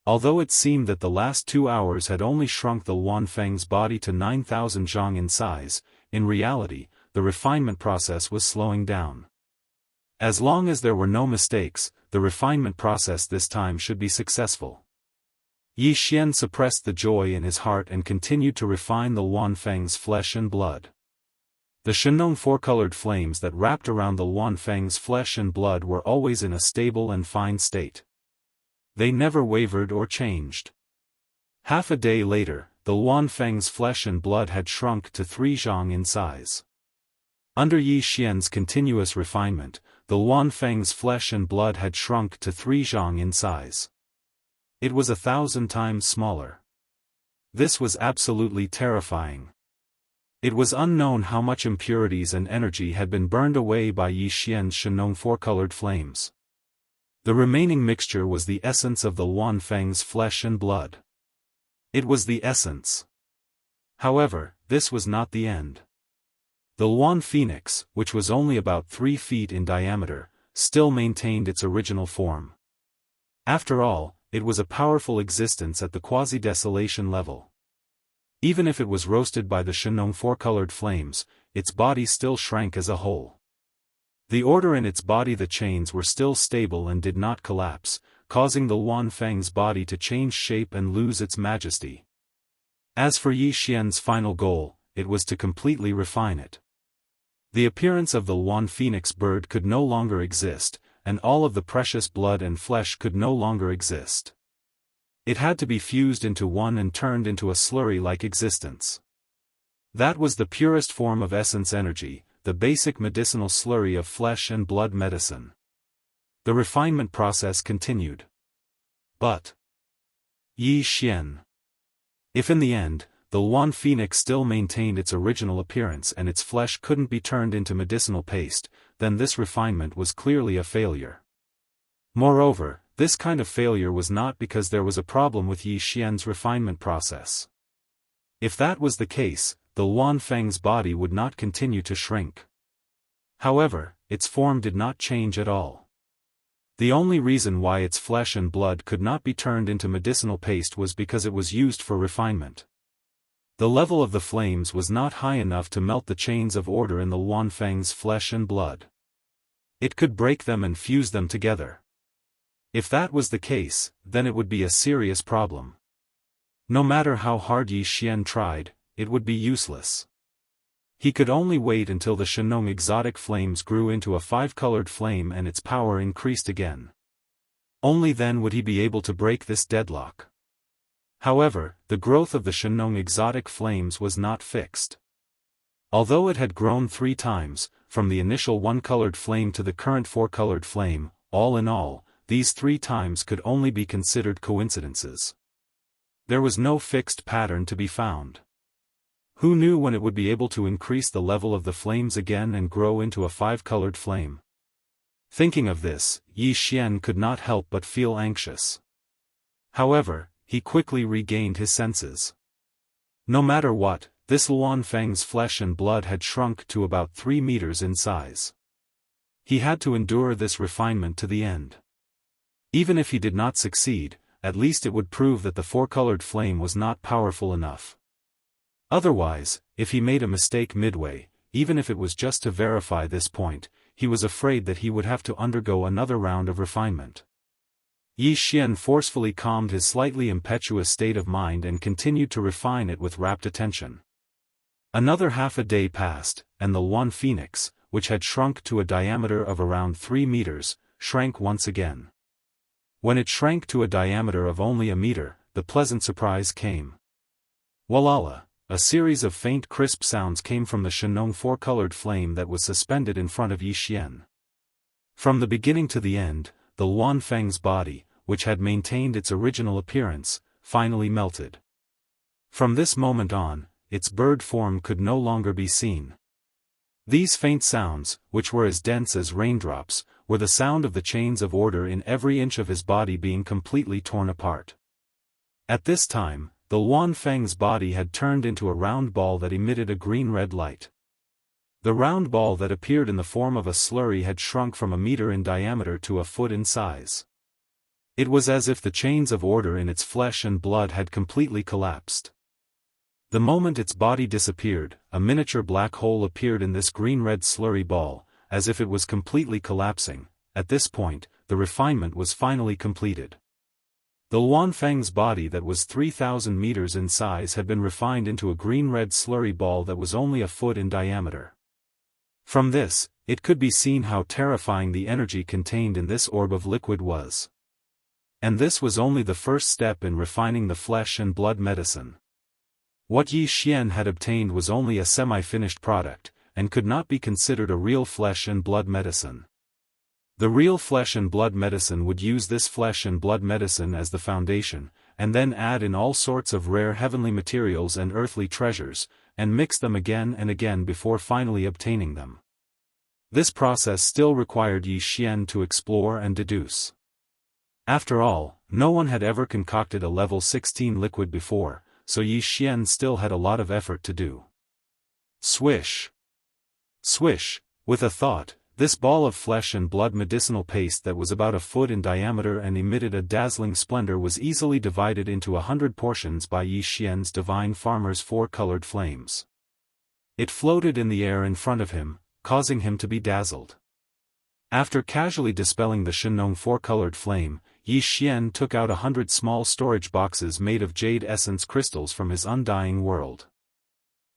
Although it seemed that the last 2 hours had only shrunk the Luan Feng's body to 9,000 zhang in size, in reality, the refinement process was slowing down. As long as there were no mistakes, the refinement process this time should be successful. Yi Xian suppressed the joy in his heart and continued to refine the Luan Feng's flesh and blood. The Shenong four-colored flames that wrapped around the Luan Feng's flesh and blood were always in a stable and fine state. They never wavered or changed. Half a day later, the Luan Feng's flesh and blood had shrunk to 3 zhang in size. Under Yi Xian's continuous refinement, the Luan Feng's flesh and blood had shrunk to 3 zhang in size. It was 1,000 times smaller. This was absolutely terrifying. It was unknown how much impurities and energy had been burned away by Yi Xian's Shenong four-colored flames. The remaining mixture was the essence of the Luan Feng's flesh and blood. It was the essence. However, this was not the end. The Luan Phoenix, which was only about 3 feet in diameter, still maintained its original form. After all, it was a powerful existence at the quasi-desolation level. Even if it was roasted by the Shenong four-colored flames, its body still shrank as a whole. The order in its body, the chains were still stable and did not collapse, causing the Luan Feng's body to change shape and lose its majesty. As for Yi Xian's final goal, it was to completely refine it. The appearance of the Luan Phoenix bird could no longer exist, and all of the precious blood and flesh could no longer exist. It had to be fused into one and turned into a slurry-like existence. That was the purest form of essence energy, the basic medicinal slurry of flesh and blood medicine. The refinement process continued. But Yi Xian. If in the end, the Luan Phoenix still maintained its original appearance and its flesh couldn't be turned into medicinal paste, then this refinement was clearly a failure. Moreover, this kind of failure was not because there was a problem with Yi Xian's refinement process. If that was the case, the Luan Feng's body would not continue to shrink. However, its form did not change at all. The only reason why its flesh and blood could not be turned into medicinal paste was because it was used for refinement. The level of the flames was not high enough to melt the chains of order in the Luan Feng's flesh and blood. It could break them and fuse them together. If that was the case, then it would be a serious problem. No matter how hard Yi Xian tried, it would be useless. He could only wait until the Shenong exotic flames grew into a 5-colored flame and its power increased again. Only then would he be able to break this deadlock. However, the growth of the Shenong exotic flames was not fixed. Although it had grown 3 times, from the initial 1-colored flame to the current 4-colored flame, all in all, these 3 times could only be considered coincidences. There was no fixed pattern to be found. Who knew when it would be able to increase the level of the flames again and grow into a 5-colored flame? Thinking of this, Yi Xian could not help but feel anxious. However, he quickly regained his senses. No matter what, this Luan Feng's flesh and blood had shrunk to about 3 meters in size. He had to endure this refinement to the end. Even if he did not succeed, at least it would prove that the 4-colored flame was not powerful enough. Otherwise, if he made a mistake midway, even if it was just to verify this point, he was afraid that he would have to undergo another round of refinement. Yi Xian forcefully calmed his slightly impetuous state of mind and continued to refine it with rapt attention. Another half a day passed, and the Luan Phoenix, which had shrunk to a diameter of around 3 meters, shrank once again. When it shrank to a diameter of only a meter, the pleasant surprise came. Walala! A series of faint crisp sounds came from the Shenong 4-colored flame that was suspended in front of Yi Xian. From the beginning to the end, the Luan Feng's body, which had maintained its original appearance, finally melted. From this moment on, its bird form could no longer be seen. These faint sounds, which were as dense as raindrops, were the sound of the chains of order in every inch of his body being completely torn apart. At this time, the Luan Feng's body had turned into a round ball that emitted a green-red light. The round ball that appeared in the form of a slurry had shrunk from a meter in diameter to a foot in size. It was as if the chains of order in its flesh and blood had completely collapsed. The moment its body disappeared, a miniature black hole appeared in this green-red slurry ball, as if it was completely collapsing. At this point, the refinement was finally completed. The Luanfeng's body that was 3,000 meters in size had been refined into a green-red slurry ball that was only a foot in diameter. From this, it could be seen how terrifying the energy contained in this orb of liquid was. And this was only the first step in refining the flesh and blood medicine. What Yi Xian had obtained was only a semi-finished product, and could not be considered a real flesh and blood medicine. The real flesh and blood medicine would use this flesh and blood medicine as the foundation, and then add in all sorts of rare heavenly materials and earthly treasures, and mix them again and again before finally obtaining them. This process still required Yi Xian to explore and deduce. After all, no one had ever concocted a level 16 liquid before, so Yi Xian still had a lot of effort to do. Swish! Swish! With a thought, this ball of flesh and blood medicinal paste that was about a foot in diameter and emitted a dazzling splendor was easily divided into 100 portions by Yi Xian's divine farmer's four-colored flames. It floated in the air in front of him, causing him to be dazzled. After casually dispelling the Shenong four-colored flame, Yi Xian took out 100 small storage boxes made of jade essence crystals from his undying world.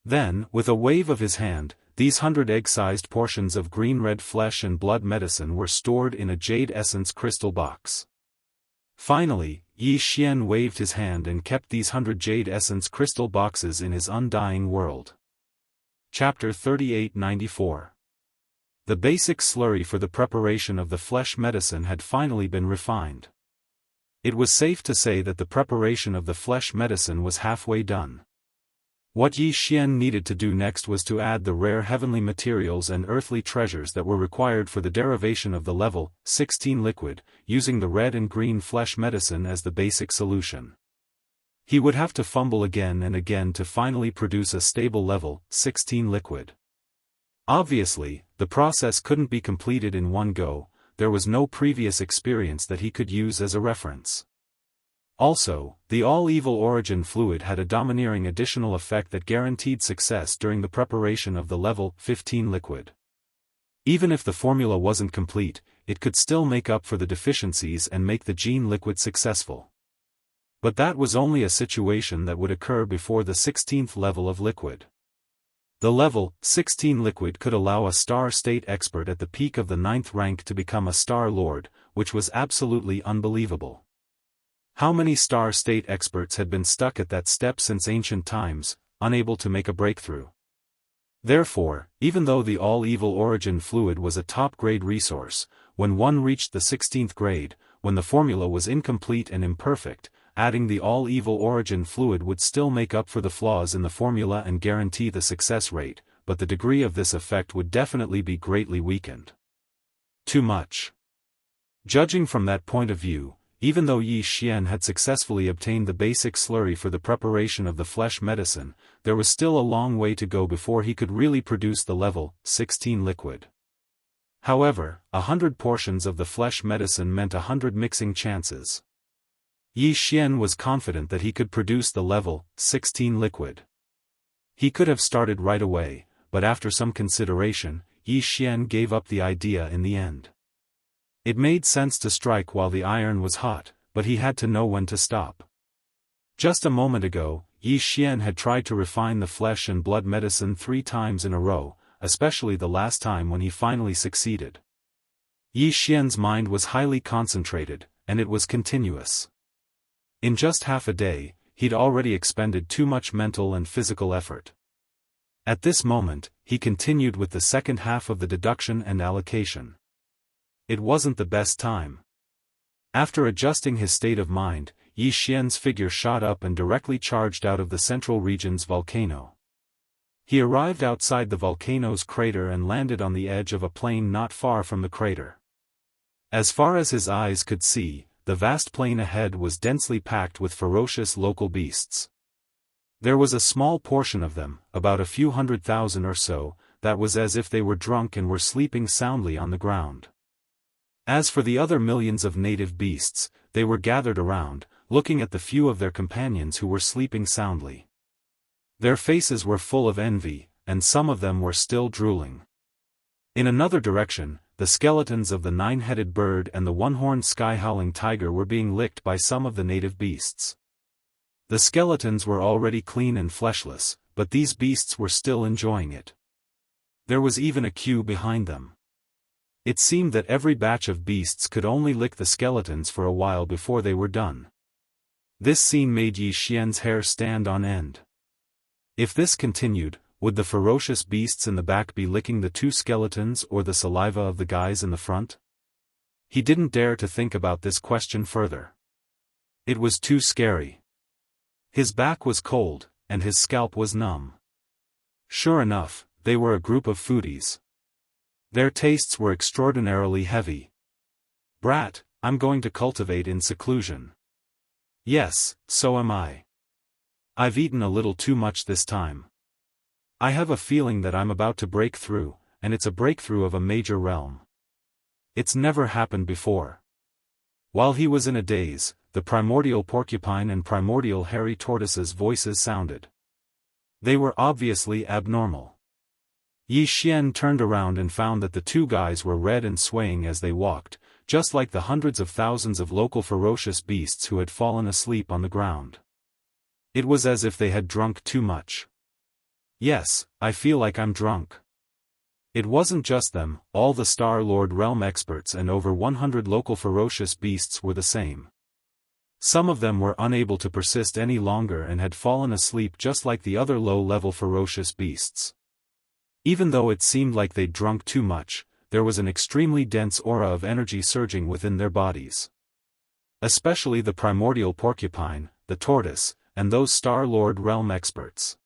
Then, with a wave of his hand, these 100 egg-sized portions of green-red flesh and blood medicine were stored in a jade essence crystal box. Finally, Yi Xian waved his hand and kept these 100 jade essence crystal boxes in his undying world. Chapter 3894. The basic slurry for the preparation of the flesh medicine had finally been refined. It was safe to say that the preparation of the flesh medicine was halfway done. What Yi Xian needed to do next was to add the rare heavenly materials and earthly treasures that were required for the derivation of the level 16 liquid, using the red and green flesh medicine as the basic solution. He would have to fumble again and again to finally produce a stable level 16 liquid. Obviously, the process couldn't be completed in one go. There was no previous experience that he could use as a reference. Also, the all-evil origin fluid had a domineering additional effect that guaranteed success during the preparation of the level 15 liquid. Even if the formula wasn't complete, it could still make up for the deficiencies and make the gene liquid successful. But that was only a situation that would occur before the 16th level of liquid. The level 16 liquid could allow a star state expert at the peak of the 9th rank to become a star lord, which was absolutely unbelievable. How many star state experts had been stuck at that step since ancient times, unable to make a breakthrough? Therefore, even though the all-evil origin fluid was a top-grade resource, when one reached the 16th grade, when the formula was incomplete and imperfect, adding the all-evil origin fluid would still make up for the flaws in the formula and guarantee the success rate, but the degree of this effect would definitely be greatly weakened. Too much. Judging from that point of view, even though Yi Xian had successfully obtained the basic slurry for the preparation of the flesh medicine, there was still a long way to go before he could really produce the level 16 liquid. However, 100 portions of the flesh medicine meant 100 mixing chances. Yi Xian was confident that he could produce the level 16 liquid. He could have started right away, but after some consideration, Yi Xian gave up the idea in the end. It made sense to strike while the iron was hot, but he had to know when to stop. Just a moment ago, Yi Xian had tried to refine the flesh and blood medicine 3 times in a row, especially the last time when he finally succeeded. Yi Xian's mind was highly concentrated, and it was continuous. In just half a day, he'd already expended too much mental and physical effort. At this moment, he continued with the second half of the deduction and allocation. It wasn't the best time. After adjusting his state of mind, Yi Xian's figure shot up and directly charged out of the central region's volcano. He arrived outside the volcano's crater and landed on the edge of a plain not far from the crater. As far as his eyes could see, the vast plain ahead was densely packed with ferocious local beasts. There was a small portion of them, about a few 100,000 or so, that was as if they were drunk and were sleeping soundly on the ground. As for the other millions of native beasts, they were gathered around, looking at the few of their companions who were sleeping soundly. Their faces were full of envy, and some of them were still drooling. In another direction, the skeletons of the nine-headed bird and the one-horned sky-howling tiger were being licked by some of the native beasts. The skeletons were already clean and fleshless, but these beasts were still enjoying it. There was even a queue behind them. It seemed that every batch of beasts could only lick the skeletons for a while before they were done. This scene made Yi Xian's hair stand on end. If this continued, would the ferocious beasts in the back be licking the two skeletons or the saliva of the guys in the front? He didn't dare to think about this question further. It was too scary. His back was cold, and his scalp was numb. Sure enough, they were a group of foodies. Their tastes were extraordinarily heavy. Brat, I'm going to cultivate in seclusion. Yes, so am I. I've eaten a little too much this time. I have a feeling that I'm about to break through, and it's a breakthrough of a major realm. It's never happened before. While he was in a daze, the primordial porcupine and primordial hairy tortoise's voices sounded. They were obviously abnormal. Yi Xian turned around and found that the two guys were red and swaying as they walked, just like the hundreds of thousands of local ferocious beasts who had fallen asleep on the ground. It was as if they had drunk too much. Yes, I feel like I'm drunk. It wasn't just them, all the Star Lord realm experts and over 100 local ferocious beasts were the same. Some of them were unable to persist any longer and had fallen asleep just like the other low-level ferocious beasts. Even though it seemed like they'd drunk too much, there was an extremely dense aura of energy surging within their bodies. Especially the primordial porcupine, the tortoise, and those Star Lord realm experts.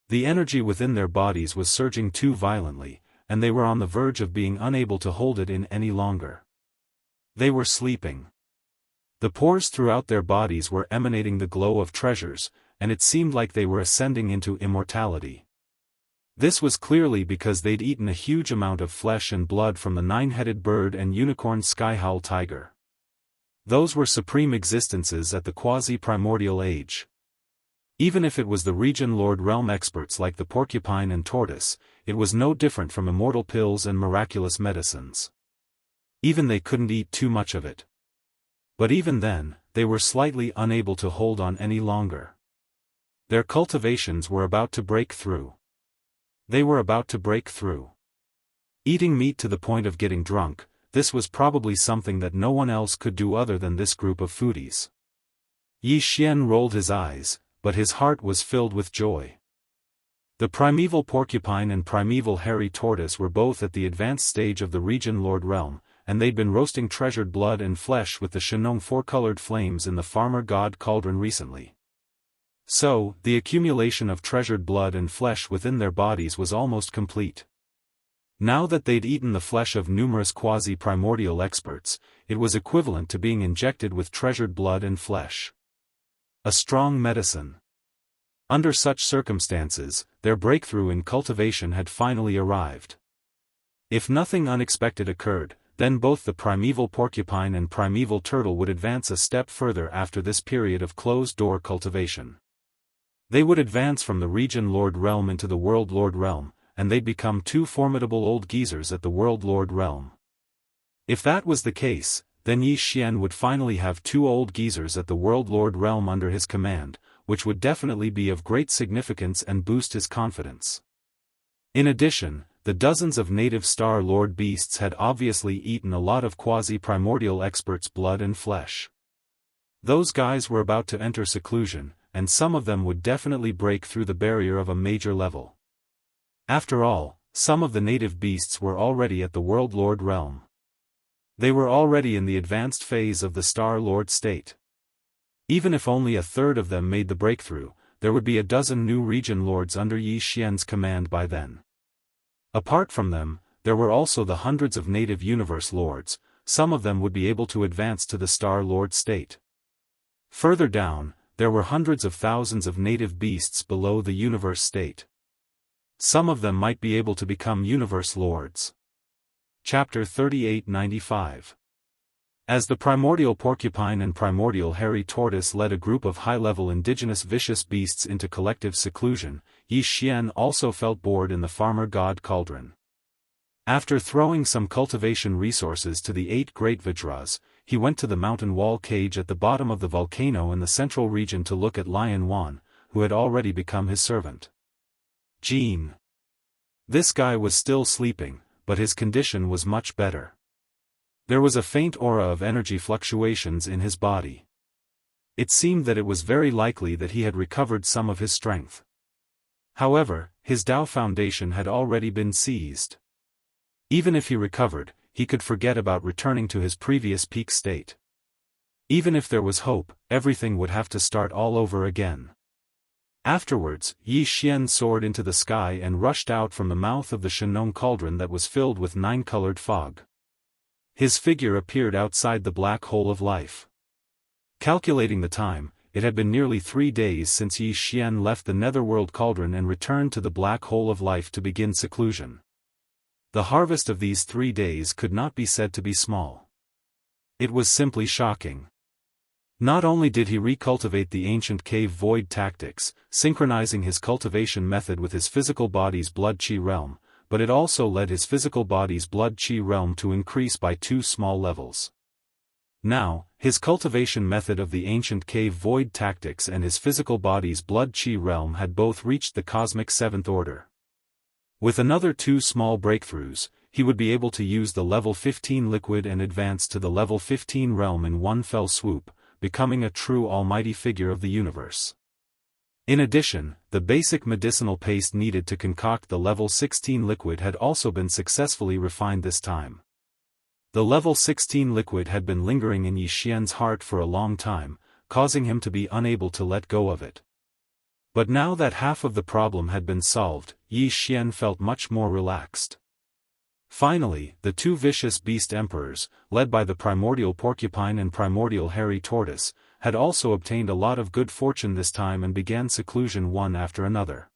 The energy within their bodies was surging too violently, and they were on the verge of being unable to hold it in any longer. They were sleeping. The pores throughout their bodies were emanating the glow of treasures, and it seemed like they were ascending into immortality. This was clearly because they'd eaten a huge amount of flesh and blood from the nine-headed bird and unicorn sky-howl tiger. Those were supreme existences at the quasi-primordial age. Even if it was the region lord realm experts like the porcupine and tortoise, it was no different from immortal pills and miraculous medicines. Even they couldn't eat too much of it. But even then, they were slightly unable to hold on any longer. Their cultivations were about to break through. They were about to break through. Eating meat to the point of getting drunk, this was probably something that no one else could do other than this group of foodies. Yi Xian rolled his eyes, but his heart was filled with joy. The primeval porcupine and primeval hairy tortoise were both at the advanced stage of the region lord realm, and they'd been roasting treasured blood and flesh with the Shenong four-colored flames in the farmer god cauldron recently. So, the accumulation of treasured blood and flesh within their bodies was almost complete. Now that they'd eaten the flesh of numerous quasi-primordial experts, it was equivalent to being injected with treasured blood and flesh. A strong medicine. Under such circumstances, their breakthrough in cultivation had finally arrived. If nothing unexpected occurred, then both the primeval porcupine and primeval turtle would advance a step further after this period of closed-door cultivation. They would advance from the region lord realm into the world lord realm, and they'd become two formidable old geezers at the world lord realm. If that was the case, then Yi Xian would finally have two old geezers at the world lord realm under his command, which would definitely be of great significance and boost his confidence. In addition, the dozens of native Star Lord beasts had obviously eaten a lot of quasi-primordial experts' blood and flesh. Those guys were about to enter seclusion, and some of them would definitely break through the barrier of a major level. After all, some of the native beasts were already at the World Lord realm. They were already in the advanced phase of the Star Lord state. Even if only a third of them made the breakthrough, there would be a dozen new region lords under Yi Xian's command by then. Apart from them, there were also the hundreds of native universe lords. Some of them would be able to advance to the Star Lord state. Further down, there were hundreds of thousands of native beasts below the universe state. Some of them might be able to become universe lords. Chapter 3895 As the primordial porcupine and primordial hairy tortoise led a group of high-level indigenous vicious beasts into collective seclusion, Yi Xian also felt bored in the farmer god cauldron. After throwing some cultivation resources to the 8 great Vajras, he went to the mountain wall cage at the bottom of the volcano in the central region to look at Lion Wan, who had already become his servant. Jean. This guy was still sleeping, but his condition was much better. There was a faint aura of energy fluctuations in his body. It seemed that it was very likely that he had recovered some of his strength. However, his Dao foundation had already been seized. Even if he recovered, he could forget about returning to his previous peak state. Even if there was hope, everything would have to start all over again. Afterwards, Yi Xian soared into the sky and rushed out from the mouth of the Shenong cauldron that was filled with 9-colored fog. His figure appeared outside the black hole of life. Calculating the time, it had been nearly 3 days since Yi Xian left the netherworld cauldron and returned to the black hole of life to begin seclusion. The harvest of these 3 days could not be said to be small. It was simply shocking. Not only did he recultivate the ancient cave void tactics, synchronizing his cultivation method with his physical body's blood chi realm, but it also led his physical body's blood chi realm to increase by 2 small levels. Now, his cultivation method of the ancient cave void tactics and his physical body's blood chi realm had both reached the cosmic 7th order. With another 2 small breakthroughs, he would be able to use the level 15 liquid and advance to the level 15 realm in one fell swoop, becoming a true almighty figure of the universe. In addition, the basic medicinal paste needed to concoct the level 16 liquid had also been successfully refined this time. The level 16 liquid had been lingering in Yi Xian's heart for a long time, causing him to be unable to let go of it. But now that half of the problem had been solved, Yi Xian felt much more relaxed. Finally, the 2 vicious beast emperors, led by the primordial porcupine and primordial hairy tortoise, had also obtained a lot of good fortune this time and began seclusion one after another.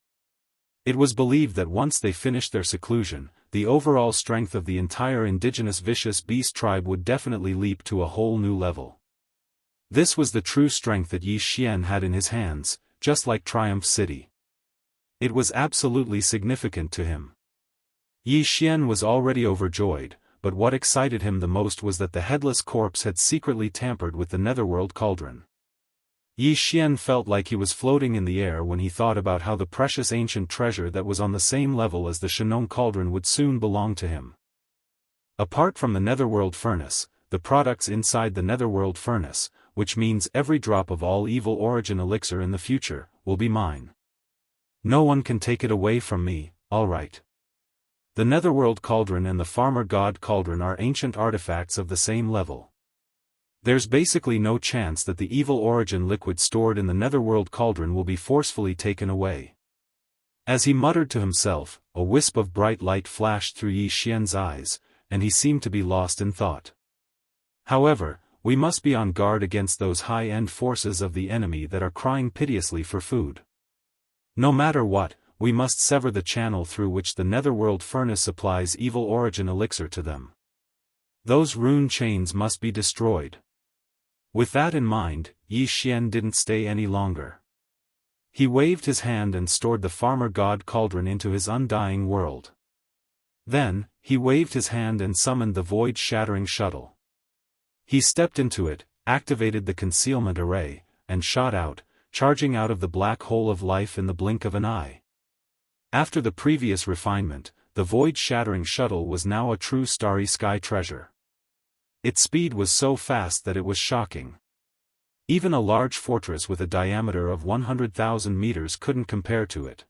It was believed that once they finished their seclusion, the overall strength of the entire indigenous vicious beast tribe would definitely leap to a whole new level. This was the true strength that Yi Xian had in his hands, just like Triumph City. It was absolutely significant to him. Yi Xian was already overjoyed, but what excited him the most was that the headless corpse had secretly tampered with the netherworld cauldron. Yi Xian felt like he was floating in the air when he thought about how the precious ancient treasure that was on the same level as the Shenong cauldron would soon belong to him. Apart from the netherworld furnace, the products inside the netherworld furnace, which means every drop of all evil origin elixir in the future, will be mine. No one can take it away from me, alright. The netherworld cauldron and the farmer god cauldron are ancient artifacts of the same level. There's basically no chance that the evil origin liquid stored in the netherworld cauldron will be forcefully taken away. As he muttered to himself, a wisp of bright light flashed through Yi Xian's eyes, and he seemed to be lost in thought. However, we must be on guard against those high-end forces of the enemy that are crying piteously for food. No matter what, we must sever the channel through which the netherworld furnace supplies evil origin elixir to them. Those rune chains must be destroyed. With that in mind, Yi Xian didn't stay any longer. He waved his hand and stored the farmer god cauldron into his undying world. Then, he waved his hand and summoned the void-shattering shuttle. He stepped into it, activated the concealment array, and shot out, charging out of the black hole of life in the blink of an eye. After the previous refinement, the void-shattering shuttle was now a true starry sky treasure. Its speed was so fast that it was shocking. Even a large fortress with a diameter of 100,000 meters couldn't compare to it.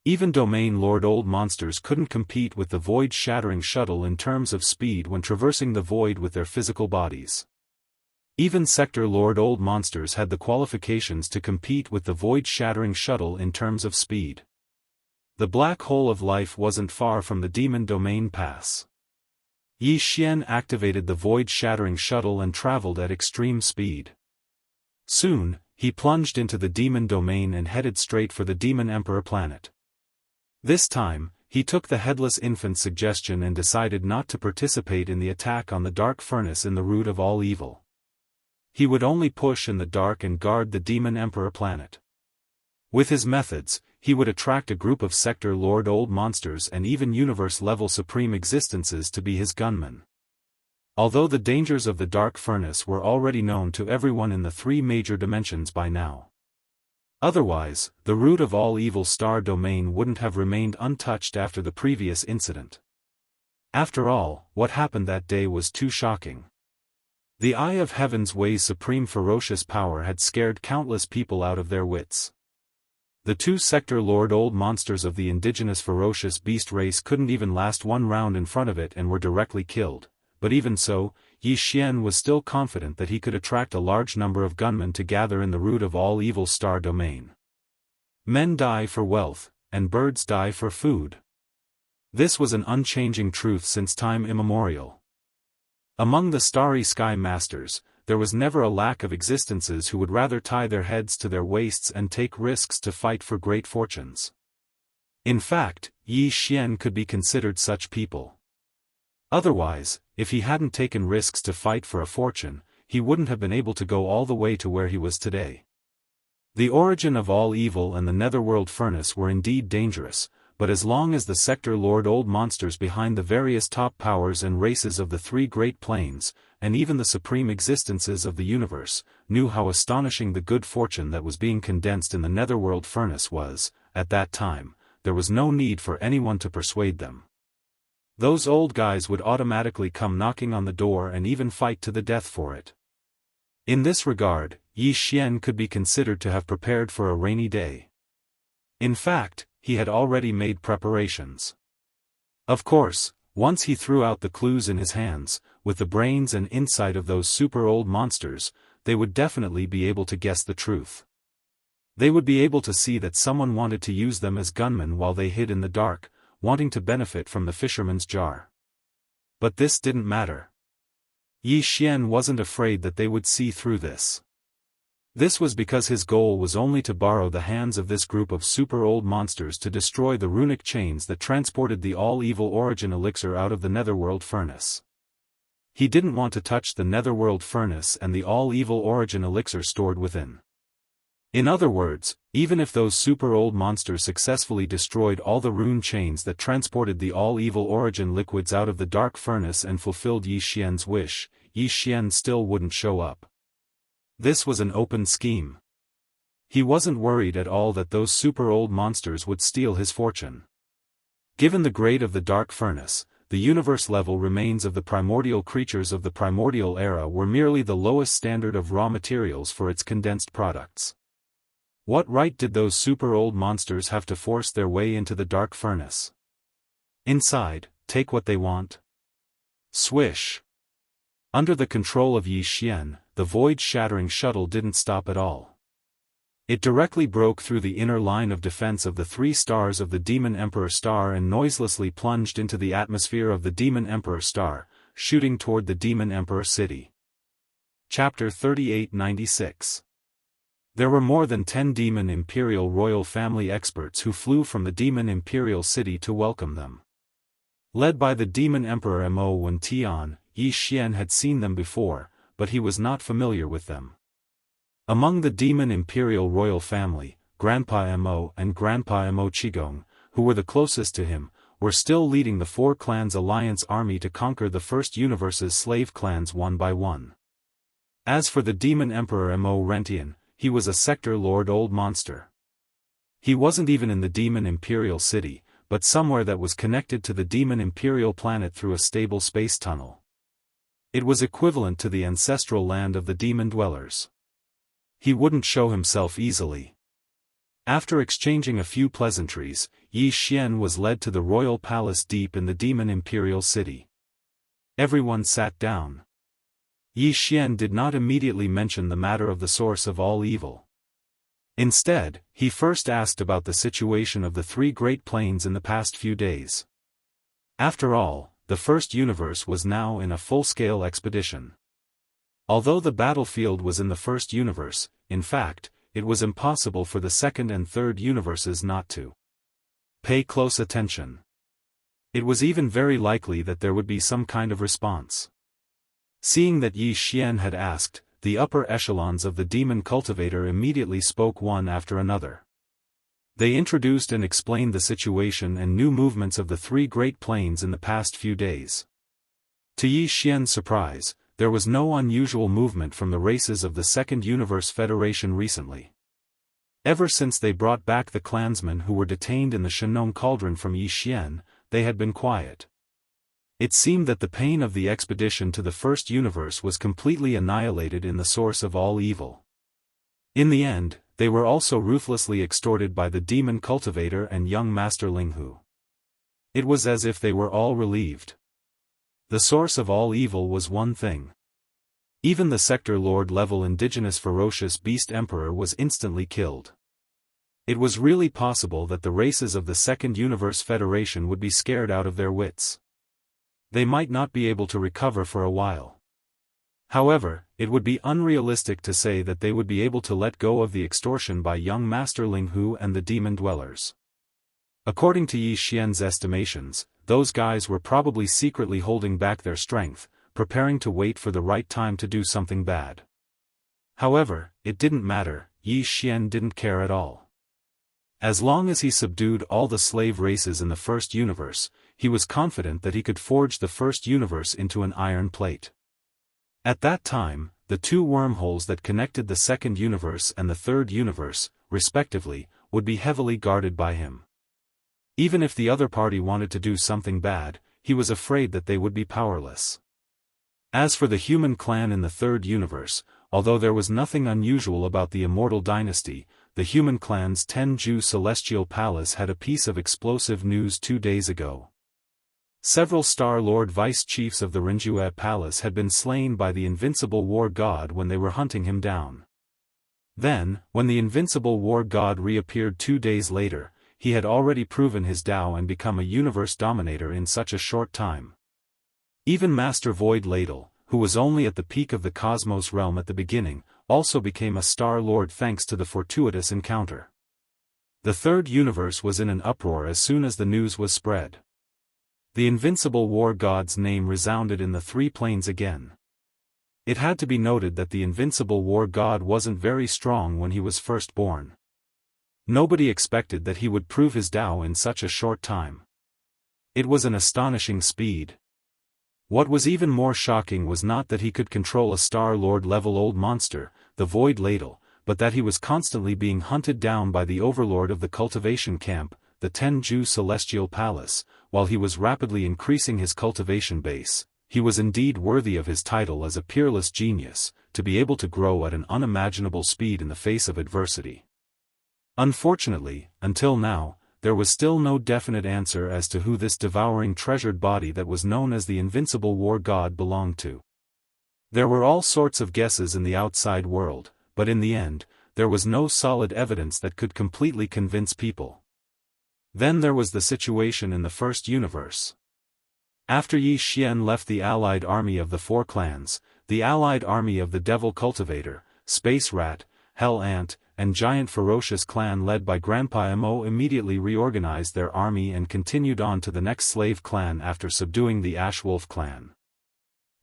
Even Domain Lord Old monsters couldn't compete with the void-shattering shuttle in terms of speed when traversing the void with their physical bodies. Even Sector Lord Old monsters had the qualifications to compete with the void-shattering shuttle in terms of speed. The black hole of life wasn't far from the Demon Domain Pass. Yi Xian activated the void-shattering shuttle and traveled at extreme speed. Soon, he plunged into the Demon Domain and headed straight for the Demon Emperor planet. This time, he took the headless infant's suggestion and decided not to participate in the attack on the dark furnace in the root of all evil. He would only push in the dark and guard the Demon Emperor planet. With his methods, he would attract a group of Sector Lord Old monsters and even universe-level supreme existences to be his gunmen. Although the dangers of the dark furnace were already known to everyone in the three major dimensions by now. Otherwise, the root of all evil star domain wouldn't have remained untouched after the previous incident. After all, what happened that day was too shocking. The Eye of Heaven's Way's supreme ferocious power had scared countless people out of their wits. The two Sector Lord Old monsters of the indigenous ferocious beast race couldn't even last one round in front of it and were directly killed, but even so, Yi Xian was still confident that he could attract a large number of gunmen to gather in the root of all evil star domain. Men die for wealth, and birds die for food. This was an unchanging truth since time immemorial. Among the starry sky masters, there was never a lack of existences who would rather tie their heads to their waists and take risks to fight for great fortunes. In fact, Yi Xian could be considered such people. Otherwise, if he hadn't taken risks to fight for a fortune, he wouldn't have been able to go all the way to where he was today. The origin of all evil and the netherworld furnace were indeed dangerous, but as long as the Sector Lord Old monsters behind the various top powers and races of the three great planes, and even the supreme existences of the universe, knew how astonishing the good fortune that was being condensed in the netherworld furnace was, at that time, there was no need for anyone to persuade them. Those old guys would automatically come knocking on the door and even fight to the death for it. In this regard, Yi Xian could be considered to have prepared for a rainy day. In fact, he had already made preparations. Of course, once he threw out the clues in his hands, with the brains and insight of those super old monsters, they would definitely be able to guess the truth. They would be able to see that someone wanted to use them as gunmen while they hid in the dark, wanting to benefit from the fisherman's jar. But this didn't matter. Yi Xian wasn't afraid that they would see through this. This was because his goal was only to borrow the hands of this group of super old monsters to destroy the runic chains that transported the all-evil origin elixir out of the netherworld furnace. He didn't want to touch the netherworld furnace and the all-evil origin elixir stored within. In other words, even if those super old monsters successfully destroyed all the rune chains that transported the all-evil origin liquids out of the dark furnace and fulfilled Yi Xian's wish, Yi Xian still wouldn't show up. This was an open scheme. He wasn't worried at all that those super old monsters would steal his fortune. Given the grade of the dark furnace, the universe-level remains of the primordial creatures of the primordial era were merely the lowest standard of raw materials for its condensed products. What right did those super old monsters have to force their way into the dark furnace? Inside, take what they want. Swish. Under the control of Yi Xian, the void-shattering shuttle didn't stop at all. It directly broke through the inner line of defense of the three stars of the Demon Emperor star and noiselessly plunged into the atmosphere of the Demon Emperor star, shooting toward the Demon Emperor city. Chapter 3896. There were more than 10 Demon Imperial royal family experts who flew from the Demon Imperial city to welcome them. Led by the Demon Emperor Mo Wen Tian, Yi Xian had seen them before, but he was not familiar with them. Among the Demon Imperial royal family, Grandpa Mo and Grandpa Mo Qigong, who were the closest to him, were still leading the Four Clans Alliance army to conquer the First Universe's slave clans one by one. As for the Demon Emperor Mo Rentian, he was a Sector Lord Old monster. He wasn't even in the Demon Imperial city, but somewhere that was connected to the Demon Imperial planet through a stable space tunnel. It was equivalent to the ancestral land of the demon dwellers. He wouldn't show himself easily. After exchanging a few pleasantries, Yi Xian was led to the royal palace deep in the Demon Imperial city. Everyone sat down. Yi Xian did not immediately mention the matter of the source of all evil. Instead, he first asked about the situation of the three great planes in the past few days. After all, the First Universe was now in a full-scale expedition. Although the battlefield was in the First Universe, in fact, it was impossible for the Second and Third Universes not to pay close attention. It was even very likely that there would be some kind of response. Seeing that Yi Xian had asked, the upper echelons of the demon cultivator immediately spoke one after another. They introduced and explained the situation and new movements of the three great planes in the past few days. To Yi Xian's surprise, there was no unusual movement from the races of the Second Universe Federation recently. Ever since they brought back the clansmen who were detained in the Shenong Cauldron from Yi Xian, they had been quiet. It seemed that the pain of the expedition to the First Universe was completely annihilated in the source of all evil. In the end, they were also ruthlessly extorted by the demon cultivator and young master Linghu. It was as if they were all relieved. The source of all evil was one thing. Even the sector lord-level indigenous ferocious beast emperor was instantly killed. It was really possible that the races of the Second Universe Federation would be scared out of their wits. They might not be able to recover for a while. However, it would be unrealistic to say that they would be able to let go of the extortion by young Master Linghu and the demon dwellers. According to Yi Xian's estimations, those guys were probably secretly holding back their strength, preparing to wait for the right time to do something bad. However, it didn't matter, Yi Xian didn't care at all. As long as he subdued all the slave races in the First Universe, he was confident that he could forge the First Universe into an iron plate. At that time, the two wormholes that connected the Second Universe and the Third Universe, respectively, would be heavily guarded by him. Even if the other party wanted to do something bad, he was afraid that they would be powerless. As for the human clan in the Third Universe, although there was nothing unusual about the Immortal dynasty, the human clan's Tenju Celestial Palace had a piece of explosive news 2 days ago. Several Star Lord vice-chiefs of the Rinjue Palace had been slain by the invincible war god when they were hunting him down. Then, when the invincible war god reappeared 2 days later, he had already proven his Tao and become a universe dominator in such a short time. Even Master Void Ladle, who was only at the peak of the Cosmos realm at the beginning, also became a Star Lord thanks to the fortuitous encounter. The Third Universe was in an uproar as soon as the news was spread. The invincible war god's name resounded in the three planes again. It had to be noted that the invincible war god wasn't very strong when he was first born. Nobody expected that he would prove his Tao in such a short time. It was an astonishing speed. What was even more shocking was not that he could control a Star Lord level old monster, the Void Ladle, but that he was constantly being hunted down by the overlord of the cultivation camp, the Tenju Celestial Palace. While he was rapidly increasing his cultivation base, he was indeed worthy of his title as a peerless genius, to be able to grow at an unimaginable speed in the face of adversity. Unfortunately, until now, there was still no definite answer as to who this devouring treasured body that was known as the invincible war god belonged to. There were all sorts of guesses in the outside world, but in the end, there was no solid evidence that could completely convince people. Then there was the situation in the First Universe. After Yi Xian left the allied army of the four clans, the allied army of the Devil Cultivator, Space Rat, Hell Ant, and Giant Ferocious clan led by Grandpa Mo immediately reorganized their army and continued on to the next slave clan after subduing the Ashwolf clan.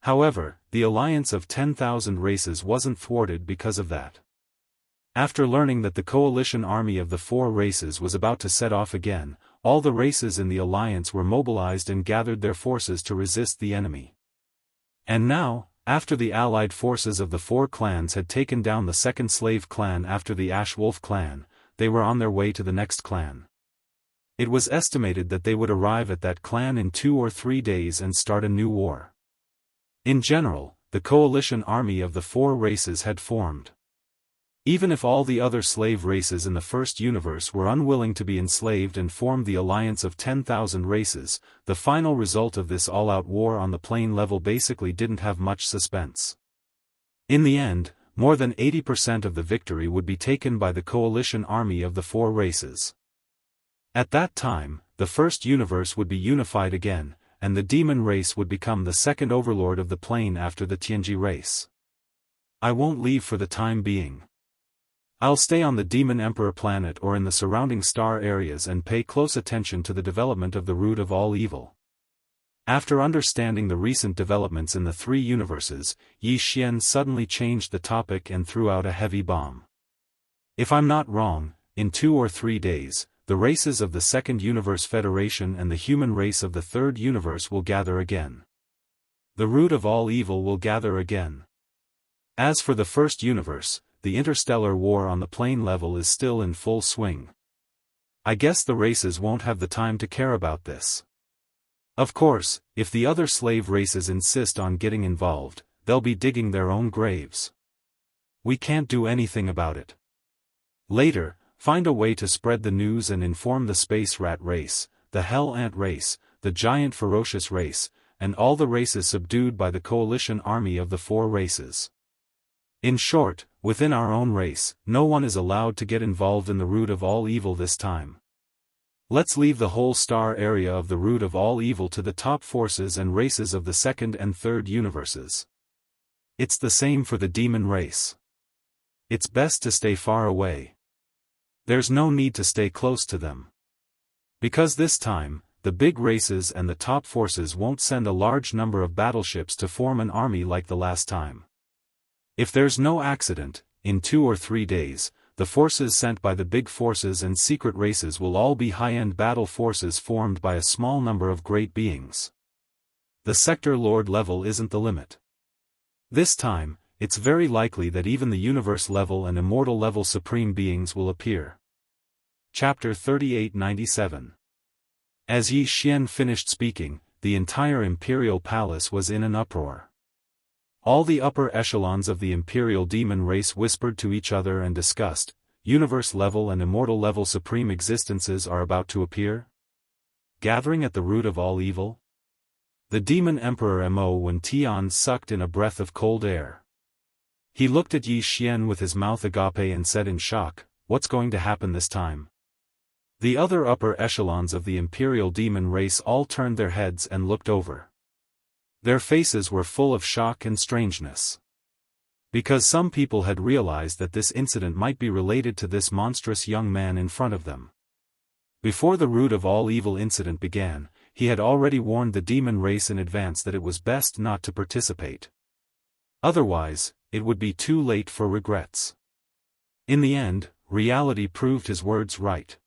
However, the alliance of 10,000 races wasn't thwarted because of that. After learning that the coalition army of the four races was about to set off again, all the races in the alliance were mobilized and gathered their forces to resist the enemy. And now, after the allied forces of the four clans had taken down the second slave clan after the Ashwolf clan, they were on their way to the next clan. It was estimated that they would arrive at that clan in 2 or 3 days and start a new war. In general, the coalition army of the four races had formed. Even if all the other slave races in the First Universe were unwilling to be enslaved and formed the alliance of 10,000 races, the final result of this all-out war on the plane level basically didn't have much suspense. In the end, more than 80% of the victory would be taken by the coalition army of the four races. At that time, the First Universe would be unified again, and the demon race would become the second overlord of the plane after the Tianji race. I won't leave for the time being. I'll stay on the Demon Emperor planet or in the surrounding star areas and pay close attention to the development of the root of all evil. After understanding the recent developments in the three universes, Yi Xian suddenly changed the topic and threw out a heavy bomb. If I'm not wrong, in 2 or 3 days, the races of the Second Universe Federation and the human race of the Third Universe will gather again. The root of all evil will gather again. As for the First Universe, the interstellar war on the plane level is still in full swing. I guess the races won't have the time to care about this. Of course, if the other slave races insist on getting involved, they'll be digging their own graves. We can't do anything about it. Later, find a way to spread the news and inform the space rat race, the hell ant race, the giant ferocious race, and all the races subdued by the coalition army of the 4 races. In short, within our own race, no one is allowed to get involved in the root of all evil this time. Let's leave the whole star area of the root of all evil to the top forces and races of the second and third universes. It's the same for the demon race. It's best to stay far away. There's no need to stay close to them. Because this time, the big races and the top forces won't send a large number of battleships to form an army like the last time. If there's no accident, in 2 or 3 days, the forces sent by the big forces and secret races will all be high-end battle forces formed by a small number of great beings. The sector lord level isn't the limit. This time, it's very likely that even the universe level and immortal level supreme beings will appear. Chapter 3897. As Yi Xian finished speaking, the entire imperial palace was in an uproar. All the upper echelons of the imperial demon race whispered to each other and discussed, universe-level and immortal-level supreme existences are about to appear? Gathering at the root of all evil? The demon emperor Mo Wen Tian sucked in a breath of cold air. He looked at Yi Xian with his mouth agape and said in shock, "What's going to happen this time?" The other upper echelons of the imperial demon race all turned their heads and looked over. Their faces were full of shock and strangeness. Because some people had realized that this incident might be related to this monstrous young man in front of them. Before the root of all evil incident began, he had already warned the demon race in advance that it was best not to participate. Otherwise, it would be too late for regrets. In the end, reality proved his words right.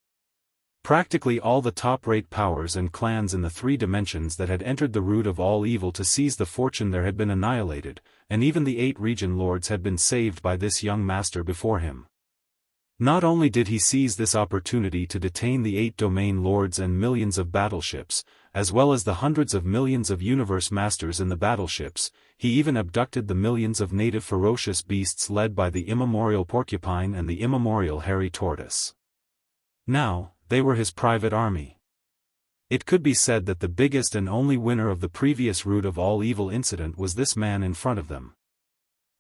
Practically all the top-rate powers and clans in the 3 dimensions that had entered the root of all evil to seize the fortune there had been annihilated, and even the 8 region lords had been saved by this young master before him. Not only did he seize this opportunity to detain the 8 domain lords and millions of battleships, as well as the hundreds of millions of universe masters in the battleships, he even abducted the millions of native ferocious beasts led by the immemorial porcupine and the immemorial hairy tortoise. Now, they were his private army. It could be said that the biggest and only winner of the previous root of all evil incident was this man in front of them.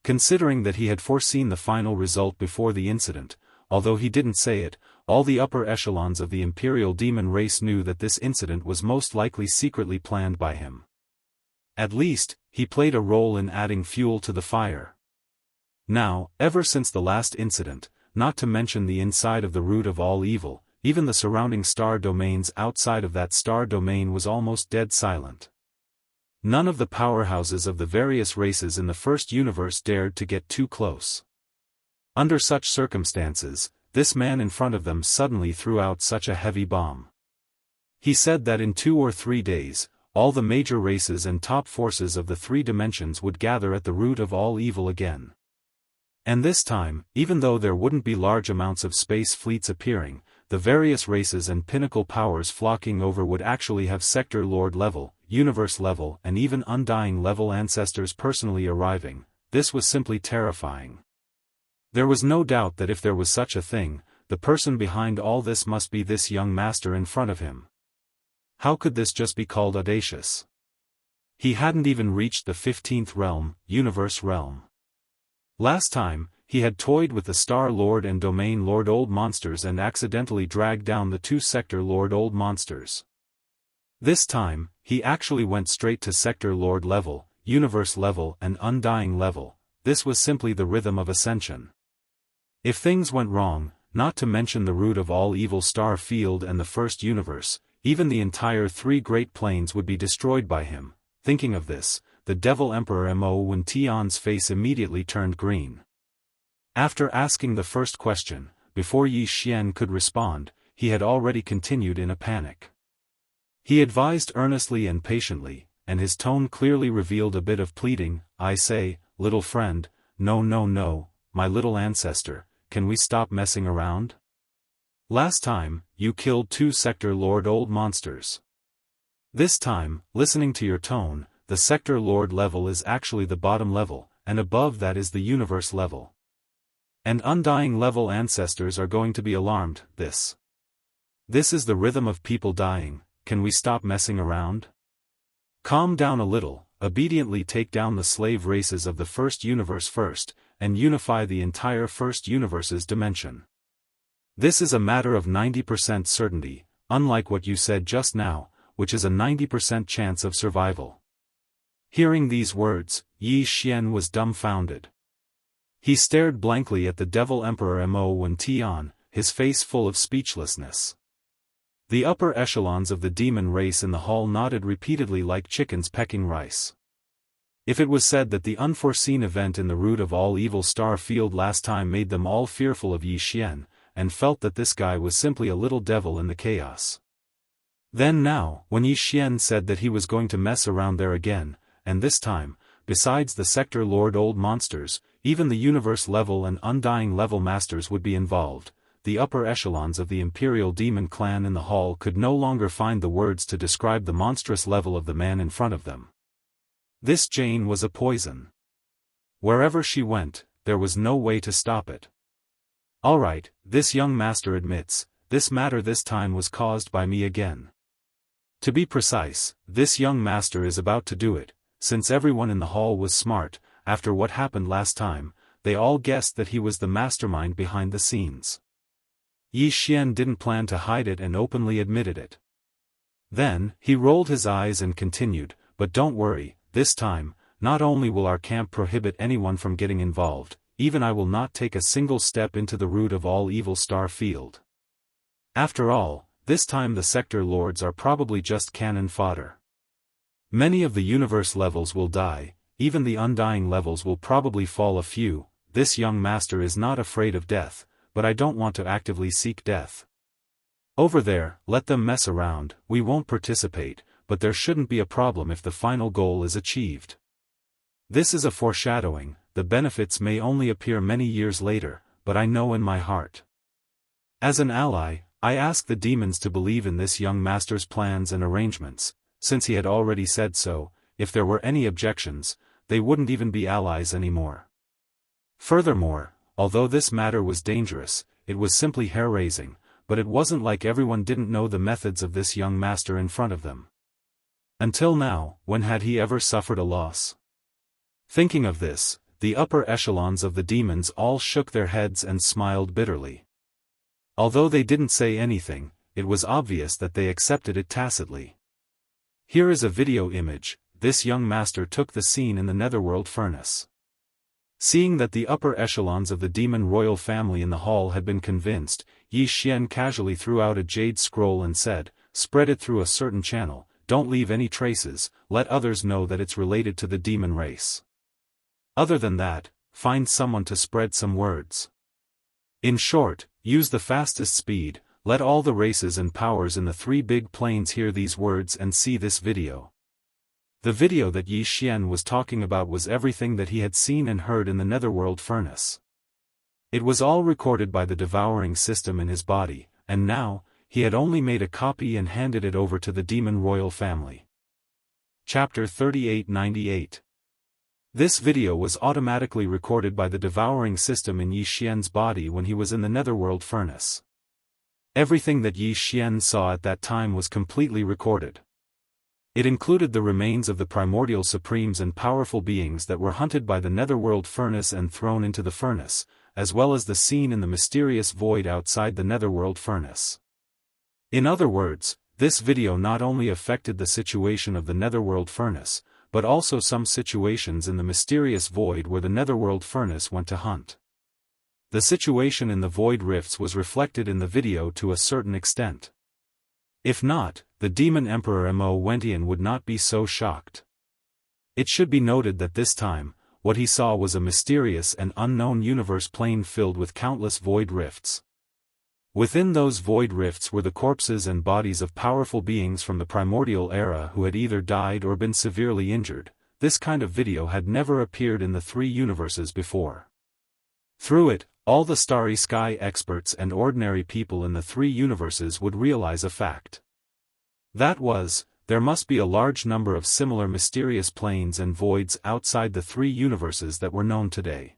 Considering that he had foreseen the final result before the incident, although he didn't say it, all the upper echelons of the imperial demon race knew that this incident was most likely secretly planned by him. At least, he played a role in adding fuel to the fire. Now, ever since the last incident, not to mention the inside of the root of all evil, even the surrounding star domains outside of that star domain was almost dead silent. None of the powerhouses of the various races in the first universe dared to get too close. Under such circumstances, this man in front of them suddenly threw out such a heavy bomb. He said that in 2 or 3 days, all the major races and top forces of the 3 dimensions would gather at the root of all evil again. And this time, even though there wouldn't be large amounts of space fleets appearing, the various races and pinnacle powers flocking over would actually have sector lord level, universe level and even undying level ancestors personally arriving. This was simply terrifying. There was no doubt that if there was such a thing, the person behind all this must be this young master in front of him. How could this just be called audacious? He hadn't even reached the 15th realm, universe realm. Last time, he had toyed with the Star Lord and Domain Lord old monsters and accidentally dragged down the 2 Sector Lord old monsters. This time, he actually went straight to Sector Lord level, Universe level and Undying level. This was simply the rhythm of ascension. If things went wrong, not to mention the root of all evil star field and the first universe, even the entire three Great Plains would be destroyed by him. Thinking of this, the Devil Emperor Mo Wen Tian's face immediately turned green. After asking the first question, before Yi Xian could respond, he had already continued in a panic. He advised earnestly and patiently, and his tone clearly revealed a bit of pleading. I say, little friend, no, my little ancestor, can we stop messing around? Last time, you killed 2 Sector Lord old monsters. This time, listening to your tone, the Sector Lord level is actually the bottom level, and above that is the universe level. And undying level ancestors are going to be alarmed. This is the rhythm of people dying. Can we stop messing around? Calm down a little, obediently take down the slave races of the first universe first, and unify the entire first universe's dimension. This is a matter of 90% certainty, unlike what you said just now, which is a 90% chance of survival. Hearing these words, Yi Xian was dumbfounded. He stared blankly at the Devil Emperor Mo Wen Tian, his face full of speechlessness. The upper echelons of the demon race in the hall nodded repeatedly like chickens pecking rice. If it was said that the unforeseen event in the root of all evil star field last time made them all fearful of Yi Xian, and felt that this guy was simply a little devil in the chaos. Then now, when Yi Xian said that he was going to mess around there again, and this time, besides the Sector Lord old monsters, even the universe level and undying level masters would be involved, the upper echelons of the Imperial Demon clan in the hall could no longer find the words to describe the monstrous level of the man in front of them. This Jane was a poison. Wherever she went, there was no way to stop it. Alright, this young master admits, this matter this time was caused by me again. To be precise, this young master is about to do it, since everyone in the hall was smart. After what happened last time, they all guessed that he was the mastermind behind the scenes. Yi Xian didn't plan to hide it and openly admitted it. Then, he rolled his eyes and continued, but don't worry, this time, not only will our camp prohibit anyone from getting involved, even I will not take a single step into the root of all evil star field. After all, this time the sector lords are probably just cannon fodder. Many of the universe levels will die, even the undying levels will probably fall a few. This young master is not afraid of death, but I don't want to actively seek death. Over there, let them mess around, we won't participate, but there shouldn't be a problem if the final goal is achieved. This is a foreshadowing, the benefits may only appear many years later, but I know in my heart. As an ally, I ask the demons to believe in this young master's plans and arrangements. Since he had already said so, if there were any objections, they wouldn't even be allies anymore. Furthermore, although this matter was dangerous, it was simply hair-raising, but it wasn't like everyone didn't know the methods of this young master in front of them. Until now, when had he ever suffered a loss? Thinking of this, the upper echelons of the demons all shook their heads and smiled bitterly. Although they didn't say anything, it was obvious that they accepted it tacitly. Here is a video image. This young master took the scene in the netherworld furnace. Seeing that the upper echelons of the demon royal family in the hall had been convinced, Yi Xian casually threw out a jade scroll and said, "Spread it through a certain channel, don't leave any traces, let others know that it's related to the demon race. Other than that, find someone to spread some words. In short, use the fastest speed, let all the races and powers in the 3 big planes hear these words and see this video." The video that Yi Xian was talking about was everything that he had seen and heard in the netherworld furnace. It was all recorded by the devouring system in his body, and now, he had only made a copy and handed it over to the demon royal family. Chapter 3898. This video was automatically recorded by the devouring system in Yi Xian's body when he was in the netherworld furnace. Everything that Yi Xian saw at that time was completely recorded. It included the remains of the primordial supremes and powerful beings that were hunted by the netherworld furnace and thrown into the furnace, as well as the scene in the mysterious void outside the netherworld furnace. In other words, this video not only affected the situation of the netherworld furnace, but also some situations in the mysterious void where the netherworld furnace went to hunt. The situation in the void rifts was reflected in the video to a certain extent. If not, the demon emperor Mo Wentian would not be so shocked. It should be noted that this time, what he saw was a mysterious and unknown universe plane filled with countless void rifts. Within those void rifts were the corpses and bodies of powerful beings from the primordial era who had either died or been severely injured. This kind of video had never appeared in the three universes before. Through it, all the starry sky experts and ordinary people in the three universes would realize a fact. That was, there must be a large number of similar mysterious planes and voids outside the three universes that were known today.